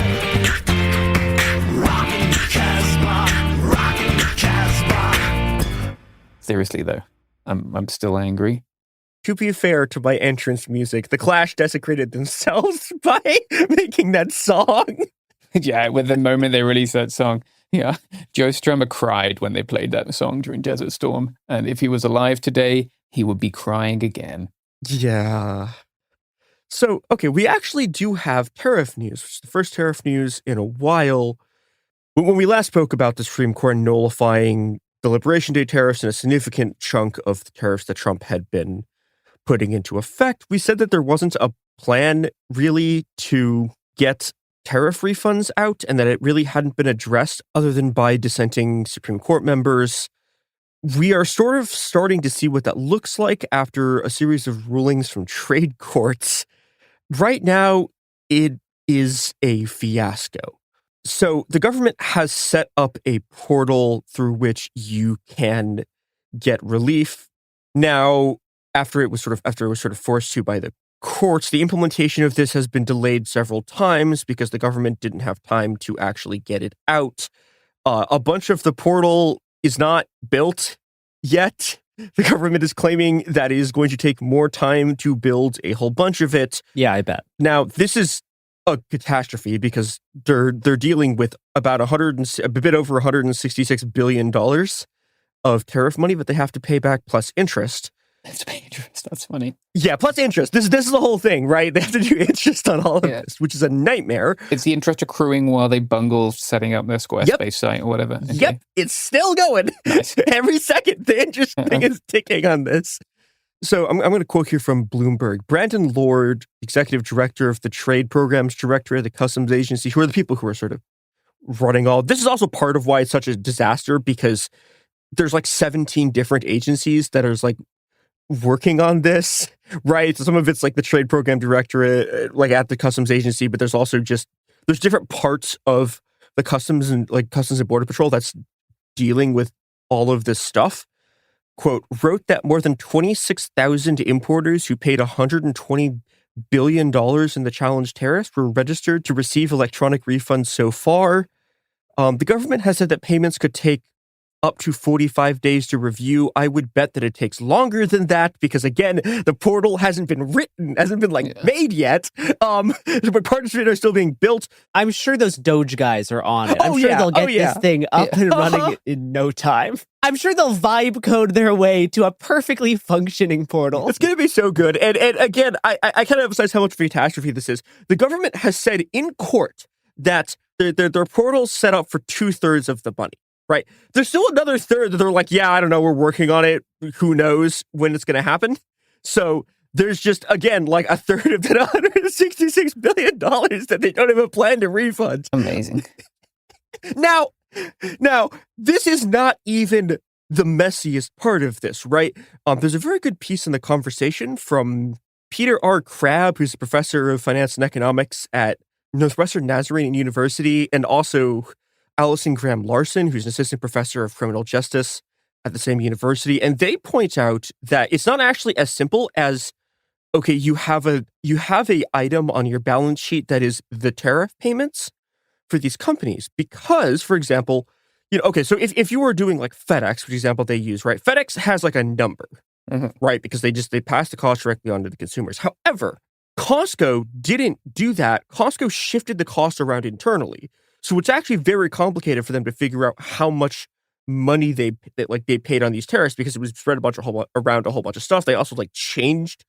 Rockin' the Casbah, rockin' the Casbah. Seriously though, I'm still angry. To be fair to my entrance music, The Clash desecrated themselves by making that song. Yeah, with the moment they released that song. Yeah, Joe Strummer cried when they played that song during Desert Storm. And if he was alive today, he would be crying again. Yeah. So, okay, we actually do have tariff news, which is the first tariff news in a while. When we last spoke about the Supreme Court nullifying the Liberation Day tariffs and a significant chunk of the tariffs that Trump had been putting into effect, we said that there wasn't a plan really to get tariff refunds out, and that it really hadn't been addressed other than by dissenting Supreme Court members. We are sort of starting to see what that looks like after a series of rulings from trade courts. Right now, it is a fiasco. So the government has set up a portal through which you can get relief. Now, after it was sort of forced to by the courts, the implementation of this has been delayed several times because the government didn't have time to actually get it out. A bunch of the portal is not built yet. The government is claiming that it is going to take more time to build a whole bunch of it. Yeah, I bet. Now, this is a catastrophe because they're dealing with about a bit over $166 billion of tariff money that they have to pay back plus interest. They have to pay interest. That's funny. Yeah, plus interest. This is the whole thing, right? They have to do interest on all of this, which is a nightmare. Is the interest accruing while they bungle setting up their Squarespace site or whatever? Okay. Yep, it's still going. Nice. Every second, the interest thing is ticking on this. So I'm going to quote here from Bloomberg. Brandon Lord, executive director of the Trade Programs Directorate, the Customs Agency, who are the people who are sort of running all. This is also part of why it's such a disaster, because there's like 17 different agencies that are like working on this, right? So some of it's like the Trade Program Directorate, like at the Customs Agency, but there's also there's different parts of the Customs and Border Patrol that's dealing with all of this stuff. Quote, wrote that more than 26,000 importers who paid $120 billion in the challenge tariffs were registered to receive electronic refunds so far. The government has said that payments could take up to 45 days to review. I would bet that it takes longer than that because, again, the portal hasn't been written, hasn't been made yet. But parts of it are still being built. I'm sure those Doge guys are on it. I'm sure they'll get this thing up and running in no time. I'm sure they'll vibe code their way to a perfectly functioning portal. It's going to be so good. And again, I kind of emphasize how much of a catastrophe this is. The government has said in court that their portal's set up for 2/3 of the money. Right. There's still another third that they're like, yeah, I don't know. We're working on it. Who knows when it's going to happen? So there's just, again, like a third of that $166 billion that they don't have a plan to refund. Amazing. Now, this is not even the messiest part of this, right? There's a very good piece in the conversation from Peter R. Crabb, who's a professor of finance and economics at Northwestern Nazarene University, and also Allison Graham Larson, who's an assistant professor of criminal justice at the same university. And they point out that it's not actually as simple as, okay, you have a item on your balance sheet that is the tariff payments for these companies. Because, for example, so if you were doing like FedEx, which example they use, right? FedEx has like a number, right? Because they pass the cost directly on to the consumers. However, Costco didn't do that. Costco shifted the cost around internally. So it's actually very complicated for them to figure out how much money they paid on these tariffs because it was spread around a whole bunch of stuff. They also changed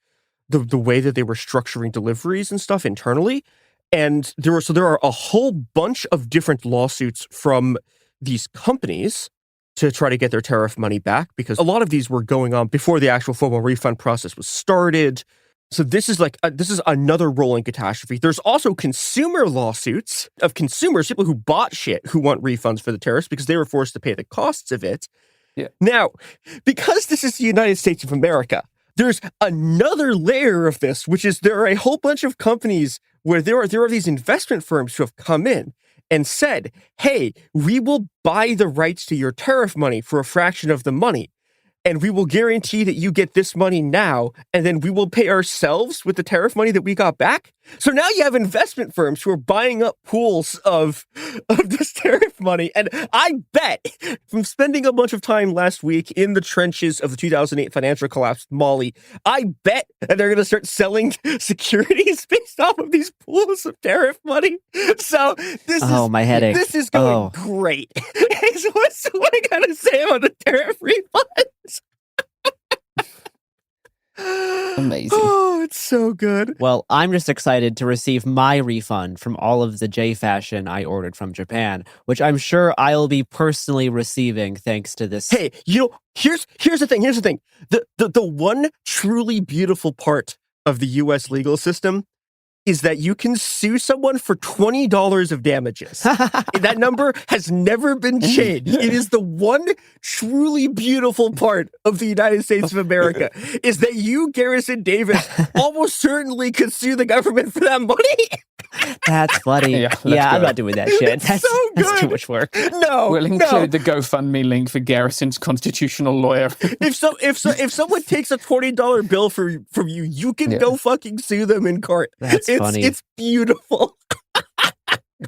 the way that they were structuring deliveries and stuff internally. And there are a whole bunch of different lawsuits from these companies to try to get their tariff money back because a lot of these were going on before the actual formal refund process was started. So this is another rolling catastrophe. There's also consumer lawsuits of consumers, people who bought shit who want refunds for the tariffs because they were forced to pay the costs of it. Yeah. Now, because this is the United States of America, there's another layer of this, which is there are a whole bunch of companies where there are these investment firms who have come in and said, hey, we will buy the rights to your tariff money for a fraction of the money. And we will guarantee that you get this money now, and then we will pay ourselves with the tariff money that we got back. So now you have investment firms who are buying up pools of this tariff money. And I bet from spending a bunch of time last week in the trenches of the 2008 financial collapse with Molly, I bet that they're going to start selling securities based off of these pools of tariff money. So my headache. This is going great. So what's what I got to say about the tariff refunds? Amazing. Oh, it's so good. Well, I'm just excited to receive my refund from all of the J fashion I ordered from Japan, which I'm sure I'll be personally receiving thanks to this. Hey, here's the thing. The one truly beautiful part of the U.S. legal system is that you can sue someone for $20 of damages. That number has never been changed. It is the one truly beautiful part of the United States of America, is that you, Garrison Davis, almost certainly could sue the government for that money. That's funny. Yeah, I'm not doing that shit. That's too much work. No, we'll include the GoFundMe link for Garrison's constitutional lawyer. If someone takes a $20 bill from you, you can go fucking sue them in court. That's funny. It's beautiful.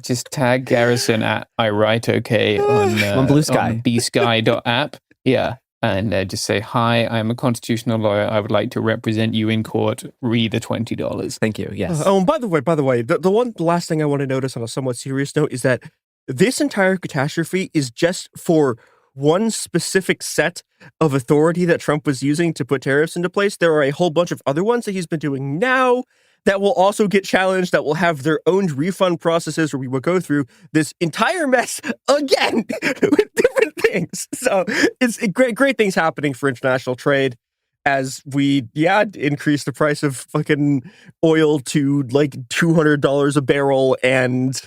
Just tag Garrison at I write okay on Blue Sky. on bsky.app. Yeah. And just say, hi, I'm a constitutional lawyer. I would like to represent you in court. Read the $20. Thank you. Yes. By the way, the last thing I want to notice on a somewhat serious note is that this entire catastrophe is just for one specific set of authority that Trump was using to put tariffs into place. There are a whole bunch of other ones that he's been doing now that will also get challenged, that will have their own refund processes where we will go through this entire mess again with different things. So it's great things happening for international trade as we, increase the price of fucking oil to like $200 a barrel and,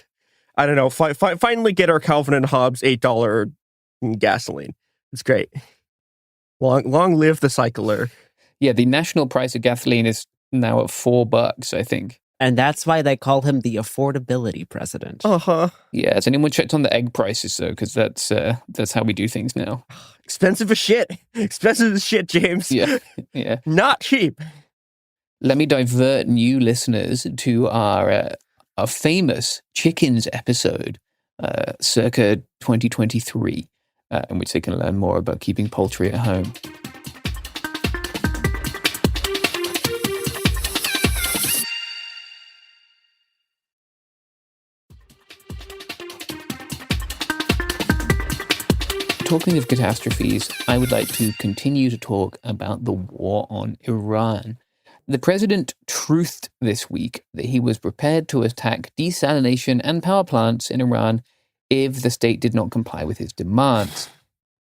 I don't know, finally get our Calvin and Hobbes $8 gasoline. It's great. Long live the cycler. Yeah, the national price of gasoline is now at $4, I think. And that's why they call him the affordability president. Yeah, has anyone checked on the egg prices, though? Because that's how we do things now. Expensive as shit. Expensive as shit, James. Yeah. Not cheap. Let me divert new listeners to our famous chickens episode, circa 2023, in which they can learn more about keeping poultry at home. Talking of catastrophes, I would like to continue to talk about the war on Iran. The president truthed this week that he was prepared to attack desalination and power plants in Iran if the state did not comply with his demands.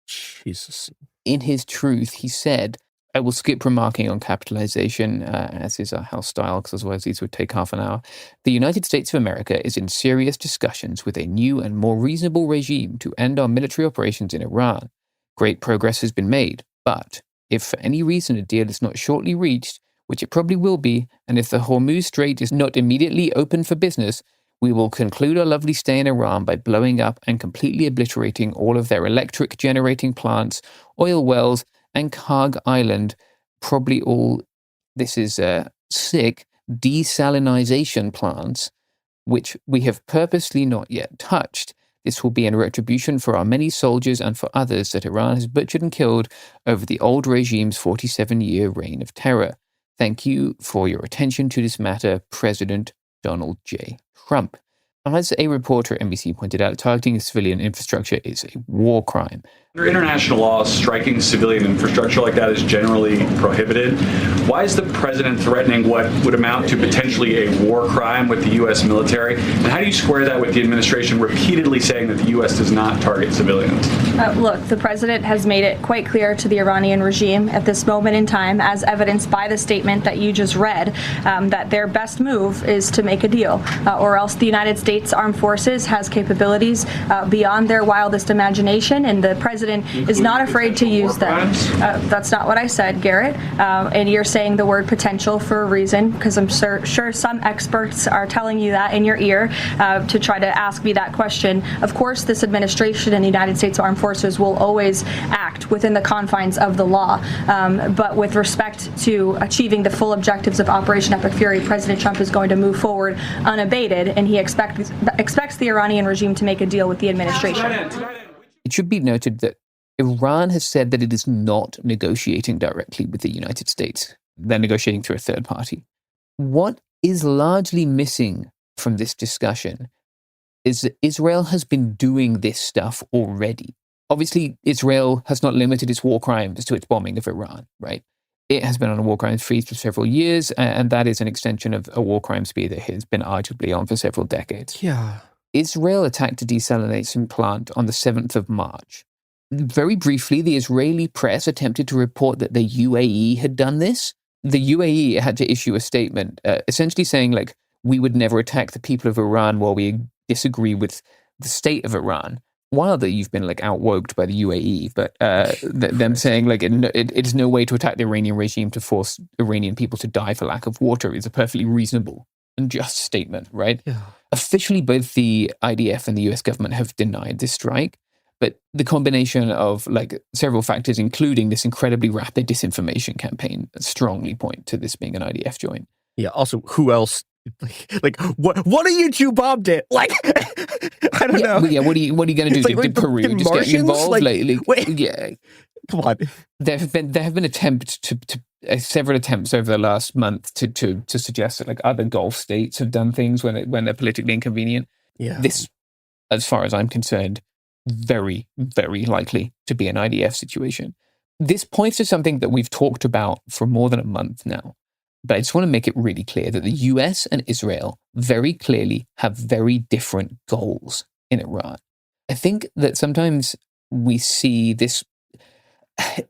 Jesus. In his truth, he said, I will skip remarking on capitalization, as is our house style, because otherwise these would take half an hour. The United States of America is in serious discussions with a new and more reasonable regime to end our military operations in Iran. Great progress has been made, but if for any reason a deal is not shortly reached, which it probably will be, and if the Hormuz Strait is not immediately open for business, we will conclude our lovely stay in Iran by blowing up and completely obliterating all of their electric generating plants, oil wells, and Karg Island, probably all, this is sick, desalinization plants, which we have purposely not yet touched. This will be in retribution for our many soldiers and for others that Iran has butchered and killed over the old regime's 47-year reign of terror. Thank you for your attention to this matter, President Donald J. Trump. As a reporter at NBC pointed out, targeting civilian infrastructure is a war crime. Under international law, striking civilian infrastructure like that is generally prohibited. Why is the president threatening what would amount to potentially a war crime with the U.S. military? And how do you square that with the administration repeatedly saying that the U.S. does not target civilians? Look, the president has made it quite clear to the Iranian regime at this moment in time, as evidenced by the statement that you just read, that their best move is to make a deal, or else the United States Armed Forces has capabilities beyond their wildest imagination, and the president is not afraid to use them. That's not what I said, Garrett. And you're saying the word potential for a reason, because I'm sure some experts are telling you that in your ear to try to ask me that question. Of course, this administration and the United States Armed Forces will always act within the confines of the law. But with respect to achieving the full objectives of Operation Epic Fury, President Trump is going to move forward unabated, and he expects the Iranian regime to make a deal with the administration. It should be noted that Iran has said that it is not negotiating directly with the United States. They're negotiating through a third party. What is largely missing from this discussion is that Israel has been doing this stuff already. Obviously, Israel has not limited its war crimes to its bombing of Iran, right? It has been on a war crimes freeze for several years, and that is an extension of a war crimes spree that has been arguably on for several decades. Yeah. Israel attacked a desalination plant on the 7th of March. Very briefly, the Israeli press attempted to report that the UAE had done this. The UAE had to issue a statement essentially saying, like, we would never attack the people of Iran while we disagree with the state of Iran. While that you've been like outwoked by the UAE, but them saying like it is no way to attack the Iranian regime to force Iranian people to die for lack of water is a perfectly reasonable and just statement, right? Yeah. Officially, both the IDF and the US government have denied this strike, but the combination of like several factors, including this incredibly rapid disinformation campaign, strongly point to this being an IDF joint. Yeah. Also, who else? Like what are you two bombed it? Like I don't know. Yeah, what are you going to do? Did Peru just get involved? Yeah. Come on. There have been attempts to several attempts over the last month to suggest that like other Gulf states have done things when they're politically inconvenient. Yeah. This, as far as I'm concerned, very, very likely to be an IDF situation. This points to something that we've talked about for more than a month now. But I just want to make it really clear that the US and Israel very clearly have very different goals in Iran. I think that sometimes we see this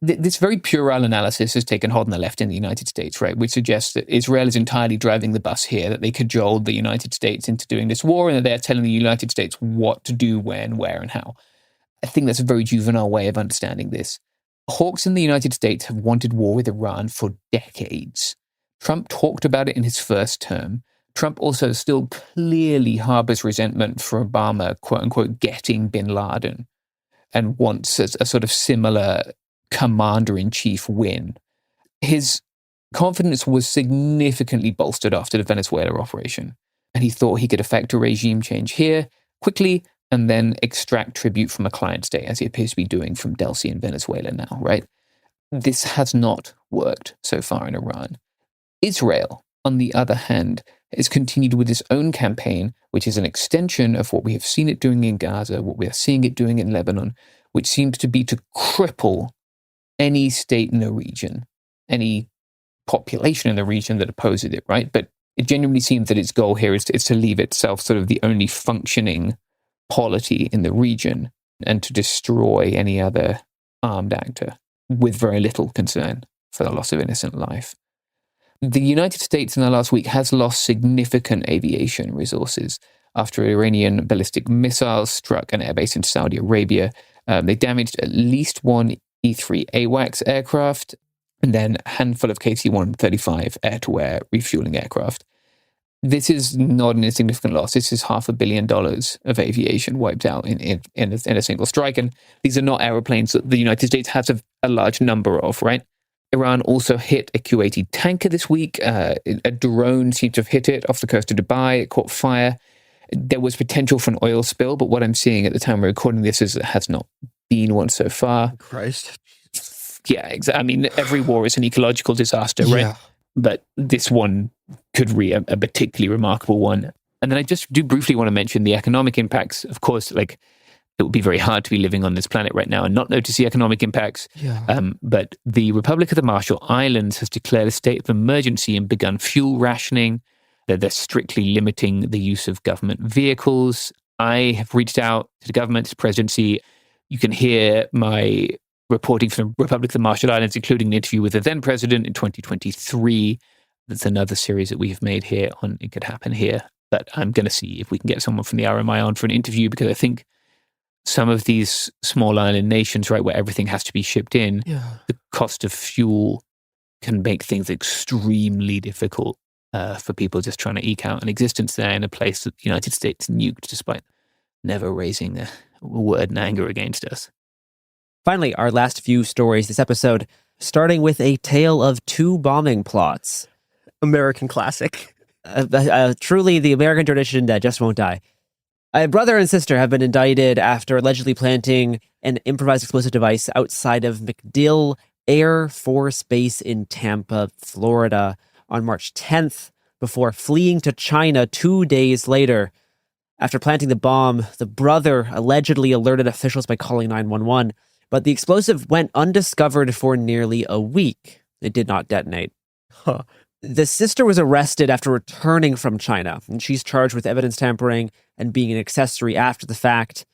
very puerile analysis has taken hold on the left in the United States, right? Which suggests that Israel is entirely driving the bus here, that they cajoled the United States into doing this war and that they're telling the United States what to do, when, where, and how. I think that's a very juvenile way of understanding this. Hawks in the United States have wanted war with Iran for decades. Trump talked about it in his first term. Trump also still clearly harbors resentment for Obama, quote unquote, getting bin Laden, and wants a sort of similar commander-in-chief win. His confidence was significantly bolstered after the Venezuela operation, and he thought he could effect a regime change here quickly and then extract tribute from a client state, as he appears to be doing from Delcy in Venezuela now, right? This has not worked so far in Iran. Israel, on the other hand, has continued with its own campaign, which is an extension of what we have seen it doing in Gaza, what we are seeing it doing in Lebanon, which seems to be to cripple any state in the region, any population in the region that opposes it, right? But it genuinely seems that its goal here is to leave itself sort of the only functioning polity in the region and to destroy any other armed actor with very little concern for the loss of innocent life. The United States in the last week has lost significant aviation resources after Iranian ballistic missiles struck an airbase in Saudi Arabia. They damaged at least one E-3 AWACS aircraft and then a handful of KC-135 air-to-air refueling aircraft. This is not an insignificant loss. This is $500 million of aviation wiped out in a single strike. And these are not aeroplanes that the United States has a large number of, right? Iran also hit a Kuwaiti tanker this week. A drone seemed to have hit it off the coast of Dubai. It caught fire. There was potential for an oil spill, but what I'm seeing at the time we're recording this is it has not been one so far. Christ. Yeah, exactly. I mean, every war is an ecological disaster, right? Yeah. But this one could be a particularly remarkable one. And then I just do briefly want to mention the economic impacts. Of course, like, it would be very hard to be living on this planet right now and not notice the economic impacts. Yeah. But the Republic of the Marshall Islands has declared a state of emergency and begun fuel rationing. They're strictly limiting the use of government vehicles. I have reached out to the government, to the presidency. You can hear my reporting from the Republic of the Marshall Islands, including an interview with the then president in 2023. That's another series that we have made here on It Could Happen Here. But I'm going to see if we can get someone from the RMI on for an interview, because I think some of these small island nations, right, where everything has to be shipped in, the cost of fuel can make things extremely difficult for people just trying to eke out an existence there in a place that the United States nuked, despite never raising a word in anger against us. Finally, our last few stories this episode, starting with a tale of two bombing plots. American classic. Truly the American tradition that just won't die. A brother and sister have been indicted after allegedly planting an improvised explosive device outside of MacDill Air Force Base in Tampa, Florida, on March 10th, before fleeing to China 2 days later. After planting the bomb, the brother allegedly alerted officials by calling 911, but the explosive went undiscovered for nearly a week. It did not detonate. Huh. The sister was arrested after returning from China, and she's charged with evidence tampering and being an accessory after the fact.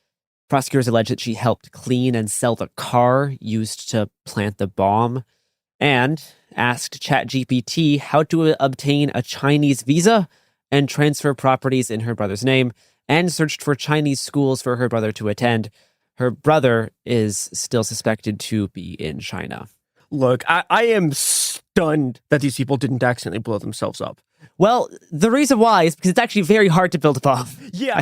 Prosecutors allege that she helped clean and sell the car used to plant the bomb, and asked ChatGPT how to obtain a Chinese visa and transfer properties in her brother's name, and searched for Chinese schools for her brother to attend. Her brother is still suspected to be in China. Look, I am stunned that these people didn't accidentally blow themselves up. Well, the reason why is because it's actually very hard to build a bomb. Yeah.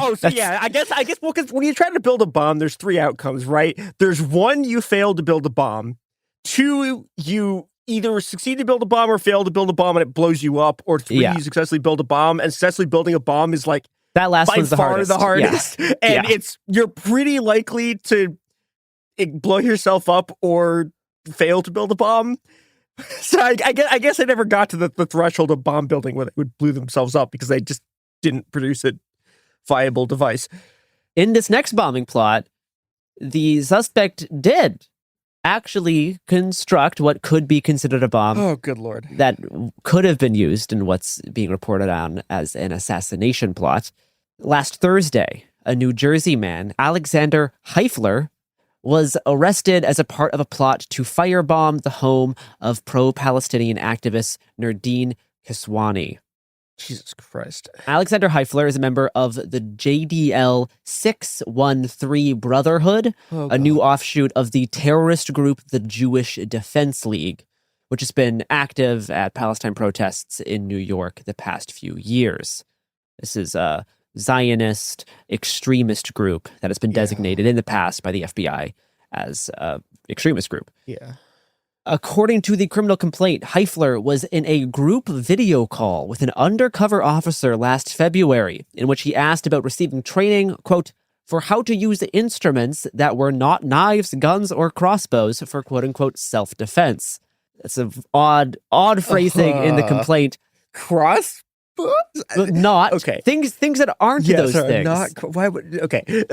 I guess. Well, because when you're trying to build a bomb, there's three outcomes, right? There's one, you fail to build a bomb. Two, you either succeed to build a bomb or fail to build a bomb and it blows you up. Or three, you successfully build a bomb, and successfully building a bomb is like that last by one's far the hardest. Yeah. And you're pretty likely to blow yourself up or fail to build a bomb. So I guess I never got to the threshold of bomb building where they would blow themselves up because they just didn't produce a viable device. In this next bombing plot, the suspect did actually construct what could be considered a bomb. Oh, good Lord. That could have been used in what's being reported on as an assassination plot. Last Thursday, a New Jersey man, Alexander Heifler, was arrested as a part of a plot to firebomb the home of pro-Palestinian activist Nardine Kiswani. Jesus Christ. Alexander Heifler is a member of the JDL 613 Brotherhood, a new offshoot of the terrorist group, the Jewish Defense League, which has been active at Palestine protests in New York the past few years. This is a Zionist extremist group that has been designated in the past by the FBI as an extremist group. Yeah. According to the criminal complaint, Heifler was in a group video call with an undercover officer last February, in which he asked about receiving training, quote, for how to use instruments that were not knives, guns, or crossbows for quote unquote self-defense. That's an odd phrasing in the complaint. Crossbows? Not okay. Things that aren't those things. Why would okay?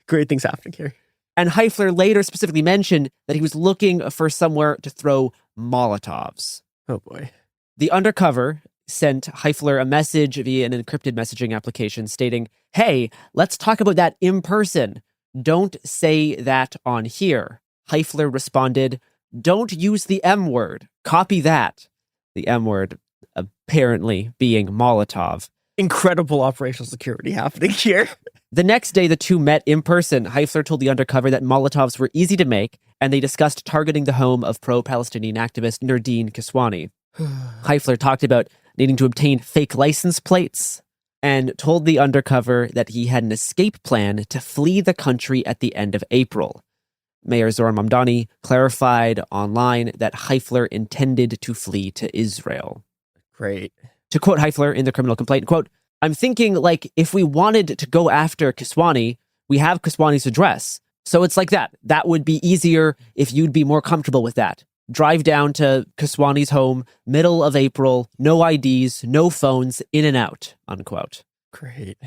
Great things happening here. And Heifler later specifically mentioned that he was looking for somewhere to throw Molotovs. Oh boy. The undercover sent Heifler a message via an encrypted messaging application stating, "Hey, let's talk about that in person. Don't say that on here." Heifler responded, "Don't use the M word. Copy that." The M word apparently being Molotov. Incredible operational security happening here. The next day, the two met in person. Heifler told the undercover that Molotovs were easy to make, and they discussed targeting the home of pro-Palestinian activist Nardine Kiswani. Heifler talked about needing to obtain fake license plates and told the undercover that he had an escape plan to flee the country at the end of April. Mayor Zoran Mamdani clarified online that Heifler intended to flee to Israel. Great. To quote Heifler in the criminal complaint, quote, "I'm thinking, like, if we wanted to go after Kiswani, we have Kiswani's address. So it's like that. That would be easier if you'd be more comfortable with that. Drive down to Kiswani's home, middle of April, no IDs, no phones, in and out," unquote. Great.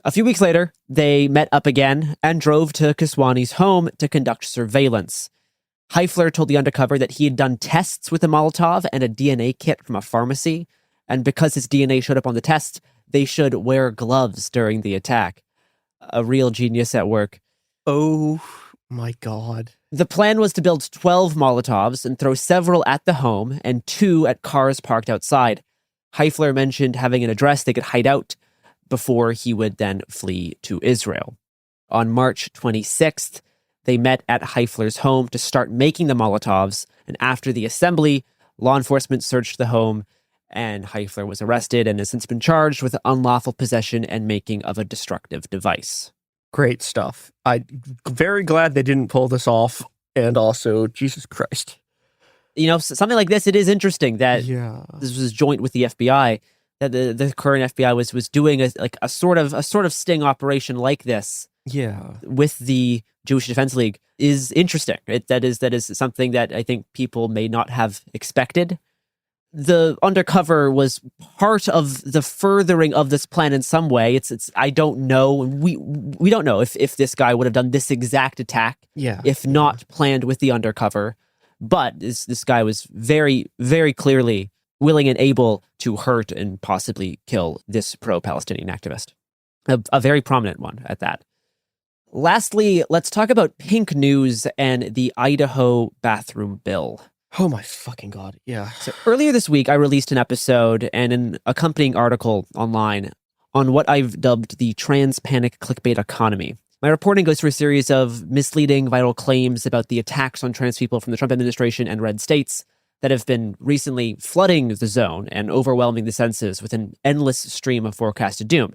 A few weeks later, they met up again and drove to Kiswani's home to conduct surveillance. Heifler told the undercover that he had done tests with a Molotov and a DNA kit from a pharmacy, and because his DNA showed up on the test, they should wear gloves during the attack. A real genius at work. Oh my God. The plan was to build 12 Molotovs and throw several at the home and 2 at cars parked outside. Heifler mentioned having an address they could hide out before he would then flee to Israel. On March 26th, they met at Heifler's home to start making the Molotovs, and after the assembly, law enforcement searched the home, and Heifler was arrested and has since been charged with unlawful possession and making of a destructive device. Great stuff. I'm very glad they didn't pull this off, and also, Jesus Christ. You know, something like this, it is interesting that this was joint with the FBI, that the current FBI was doing a sort of sting operation like this. Yeah. With the Jewish Defense League is interesting. That is something that I think people may not have expected. The undercover was part of the furthering of this plan in some way. It's I don't know. We don't know if this guy would have done this exact attack. Yeah. If not planned with the undercover. But this guy was very, very clearly willing and able to hurt and possibly kill this pro-Palestinian activist. A very prominent one at that. Lastly, let's talk about pink news and the Idaho bathroom bill. Oh my fucking God. Yeah. So earlier this week, I released an episode and an accompanying article online on what I've dubbed the trans panic clickbait economy. My reporting goes through a series of misleading viral claims about the attacks on trans people from the Trump administration and red states that have been recently flooding the zone and overwhelming the senses with an endless stream of forecasted doom.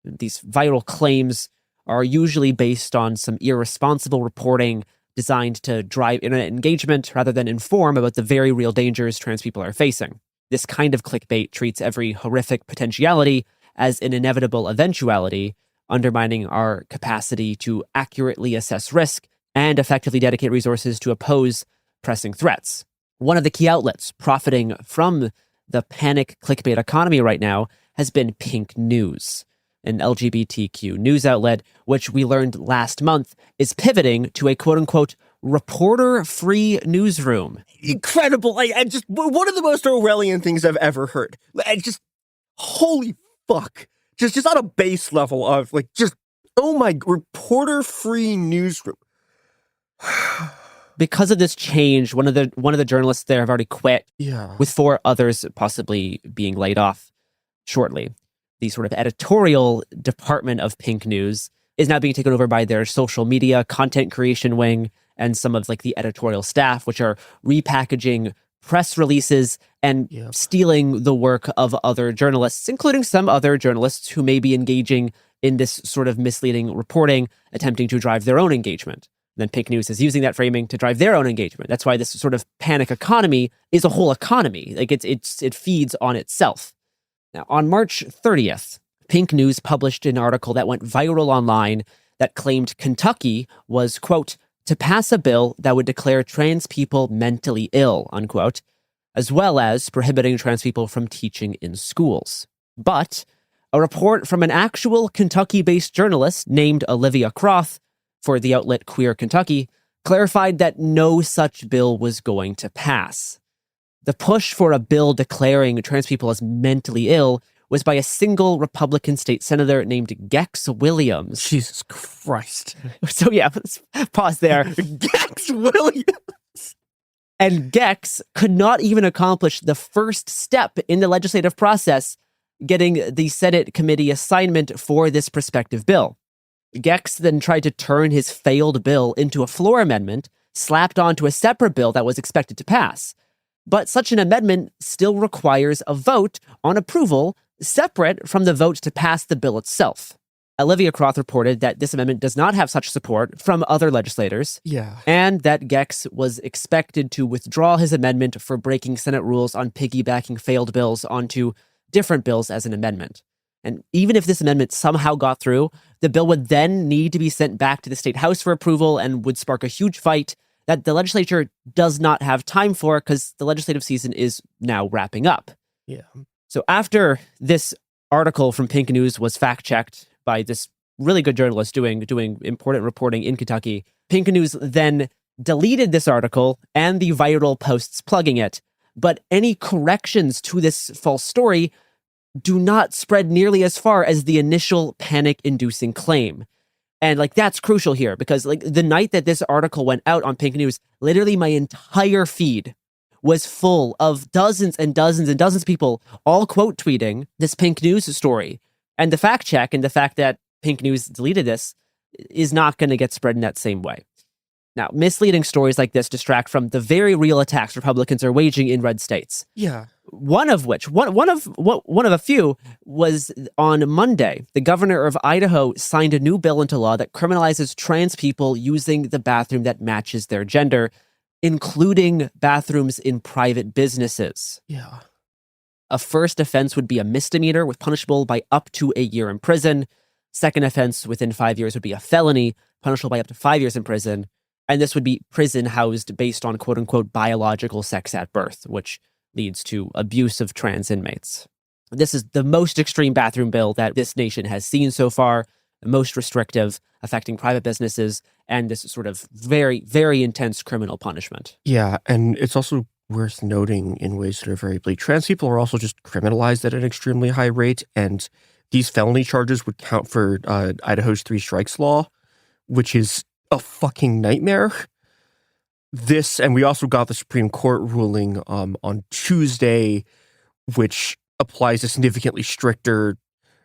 These viral claims are usually based on some irresponsible reporting designed to drive internet engagement rather than inform about the very real dangers trans people are facing. This kind of clickbait treats every horrific potentiality as an inevitable eventuality, undermining our capacity to accurately assess risk and effectively dedicate resources to oppose pressing threats. One of the key outlets profiting from the panic clickbait economy right now has been Pink News, an LGBTQ news outlet, which we learned last month is pivoting to a quote-unquote reporter-free newsroom. Incredible. I just, one of the most Orwellian things I've ever heard. I just, holy fuck. Just on a base level of like, just, oh my, reporter-free newsroom. Because of this change, one of the journalists there have already quit, with 4 others possibly being laid off shortly. The sort of editorial department of Pink News is now being taken over by their social media content creation wing and some of like the editorial staff, which are repackaging press releases and stealing the work of other journalists, including some other journalists who may be engaging in this sort of misleading reporting, attempting to drive their own engagement. Then Pink News is using that framing to drive their own engagement. That's why this sort of panic economy is a whole economy. Like it feeds on itself. Now, on March 30th, Pink News published an article that went viral online that claimed Kentucky was, quote, to pass a bill that would declare trans people mentally ill, unquote, as well as prohibiting trans people from teaching in schools. But a report from an actual Kentucky-based journalist named Olivia Croth for the outlet Queer Kentucky clarified that no such bill was going to pass. The push for a bill declaring trans people as mentally ill was by a single Republican state senator named Gex Williams. Jesus Christ. So yeah, let's pause there. Gex Williams! And Gex could not even accomplish the first step in the legislative process, getting the Senate committee assignment for this prospective bill. Gex then tried to turn his failed bill into a floor amendment, slapped onto a separate bill that was expected to pass. But such an amendment still requires a vote on approval separate from the vote to pass the bill itself. Olivia Croth reported that this amendment does not have such support from other legislators, and that Gex was expected to withdraw his amendment for breaking Senate rules on piggybacking failed bills onto different bills as an amendment. And even if this amendment somehow got through, the bill would then need to be sent back to the state house for approval and would spark a huge fight that the legislature does not have time for because the legislative season is now wrapping up. Yeah. So after this article from Pink News was fact-checked by this really good journalist doing important reporting in Kentucky, Pink News then deleted this article and the viral posts plugging it. But any corrections to this false story do not spread nearly as far as the initial panic-inducing claim. And like that's crucial here because like the night that this article went out on Pink News, literally my entire feed was full of dozens and dozens and dozens of people all quote tweeting this Pink News story. And the fact check and the fact that Pink News deleted this is not going to get spread in that same way. Now, misleading stories like this distract from the very real attacks Republicans are waging in red states. Yeah. One of a few was on Monday. The governor of Idaho signed a new bill into law that criminalizes trans people using the bathroom that matches their gender, including bathrooms in private businesses. Yeah. A first offense would be a misdemeanor with punishable by up to a year in prison. Second offense within 5 years would be a felony, punishable by up to 5 years in prison. And this would be prison housed based on quote unquote biological sex at birth, which leads to abuse of trans inmates. This is the most extreme bathroom bill that this nation has seen so far, the most restrictive, affecting private businesses, and this sort of very, very intense criminal punishment. Yeah, and it's also worth noting in ways that are very bleak. Trans people are also just criminalized at an extremely high rate, and these felony charges would count for Idaho's 3 strikes law, which is a fucking nightmare. this, and we also got the Supreme Court ruling on Tuesday, which applies a significantly stricter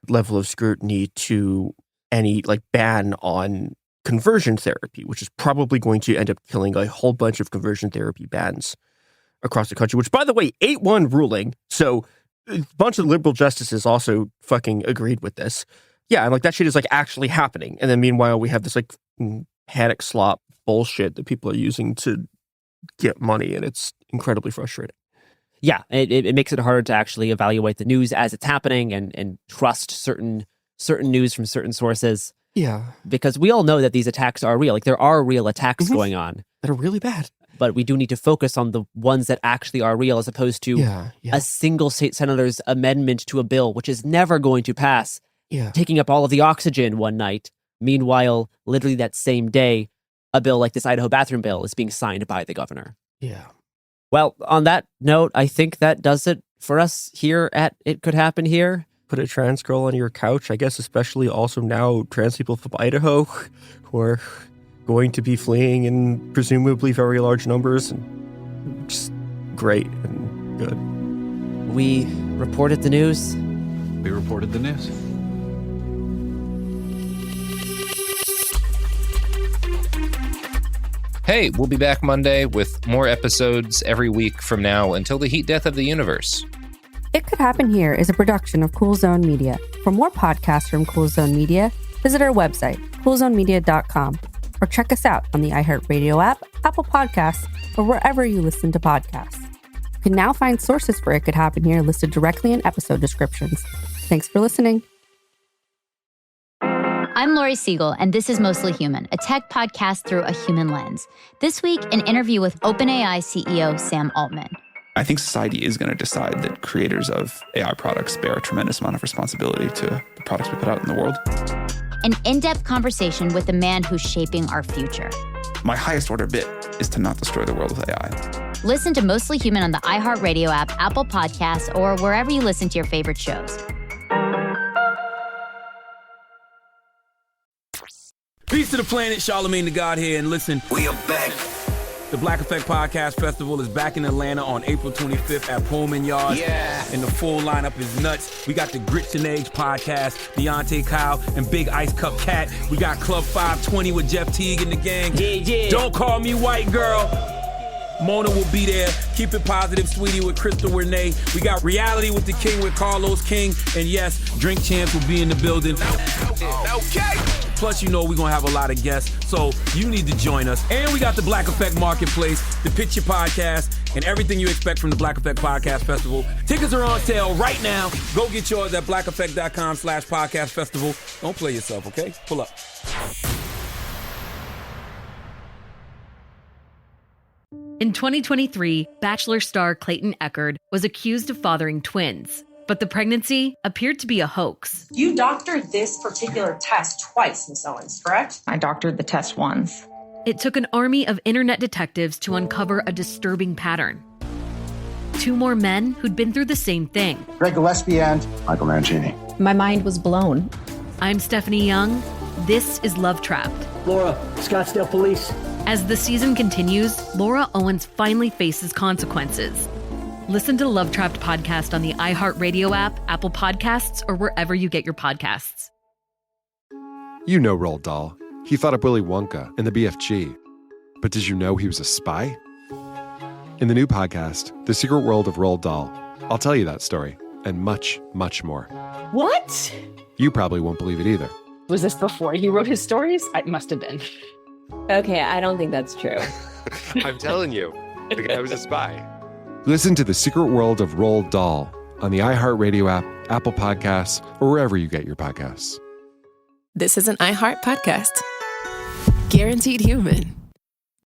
level of scrutiny to any ban on conversion therapy, which is probably going to end up killing a whole bunch of conversion therapy bans across the country, which, by the way, 8-1 ruling. So a bunch of liberal justices also fucking agreed with this. Yeah, and that shit is actually happening. And then meanwhile, we have this panic slop bullshit that people are using to get money, and it's incredibly frustrating. Yeah, it makes it harder to actually evaluate the news as it's happening and trust certain news from certain sources. Yeah. Because we all know that these attacks are real. There are real attacks going on. That are really bad. But we do need to focus on the ones that actually are real as opposed to a single state senator's amendment to a bill, which is never going to pass, taking up all of the oxygen one night. Meanwhile, literally that same day, a bill like this Idaho bathroom bill is being signed by the governor. Yeah. Well, on that note, I think that does it for us here at It Could Happen Here. Put a trans girl on your couch, I guess, especially also now trans people from Idaho who are going to be fleeing in presumably very large numbers, and just great and good. We reported the news. We reported the news. Hey, we'll be back Monday with more episodes every week from now until the heat death of the universe. It Could Happen Here is a production of Cool Zone Media. For more podcasts from Cool Zone Media, visit our website, coolzonemedia.com, or check us out on the iHeartRadio app, Apple Podcasts, or wherever you listen to podcasts. You can now find sources for It Could Happen Here listed directly in episode descriptions. Thanks for listening. I'm Lori Siegel, and this is Mostly Human, a tech podcast through a human lens. This week, an interview with OpenAI CEO Sam Altman. I think society is going to decide that creators of AI products bear a tremendous amount of responsibility to the products we put out in the world. An in-depth conversation with the man who's shaping our future. My highest order bit is to not destroy the world with AI. Listen to Mostly Human on the iHeartRadio app, Apple Podcasts, or wherever you listen to your favorite shows. Peace to the planet, Charlemagne the God here, and listen, we are back. The Black Effect Podcast Festival is back in Atlanta on April 25th at Pullman Yard. Yeah. And the full lineup is nuts. We got the Grits and Eggs Podcast, Deontay Kyle, and Big Ice Cup Cat. We got Club 520 with Jeff Teague and the gang. Yeah. Don't Call Me White Girl. Mona will be there. Keep It Positive, Sweetie with Crystal Renee. We got Reality with the King with Carlos King. And yes, Drink Champs will be in the building. Okay. Plus, we're going to have a lot of guests, so you need to join us. And we got the Black Effect Marketplace, the Picture Podcast, and everything you expect from the Black Effect Podcast Festival. Tickets are on sale right now. Go get yours at blackeffect.com/podcast festival. Don't play yourself, okay? Pull up. In 2023, Bachelor star Clayton Echard was accused of fathering twins, but the pregnancy appeared to be a hoax. You doctored this particular test twice, Ms. Owens, correct? I doctored the test once. It took an army of internet detectives to uncover a disturbing pattern. Two more men who'd been through the same thing. Greg Gillespie and Michael Mancini. My mind was blown. I'm Stephanie Young. This is Love Trapped. Laura, Scottsdale Police. As the season continues, Laura Owens finally faces consequences. Listen to Love Trapped podcast on the iHeartRadio app, Apple Podcasts, or wherever you get your podcasts. You know Roald Dahl. He thought up Willy Wonka and the BFG. But did you know he was a spy? In the new podcast, The Secret World of Roald Dahl, I'll tell you that story and much, much more. What? You probably won't believe it either. Was this before he wrote his stories? It must have been. Okay, I don't think that's true. I'm telling you, the guy was a spy. Listen to The Secret World of Roald Dahl on the iHeartRadio app, Apple Podcasts, or wherever you get your podcasts. This is an iHeart podcast. Guaranteed Human.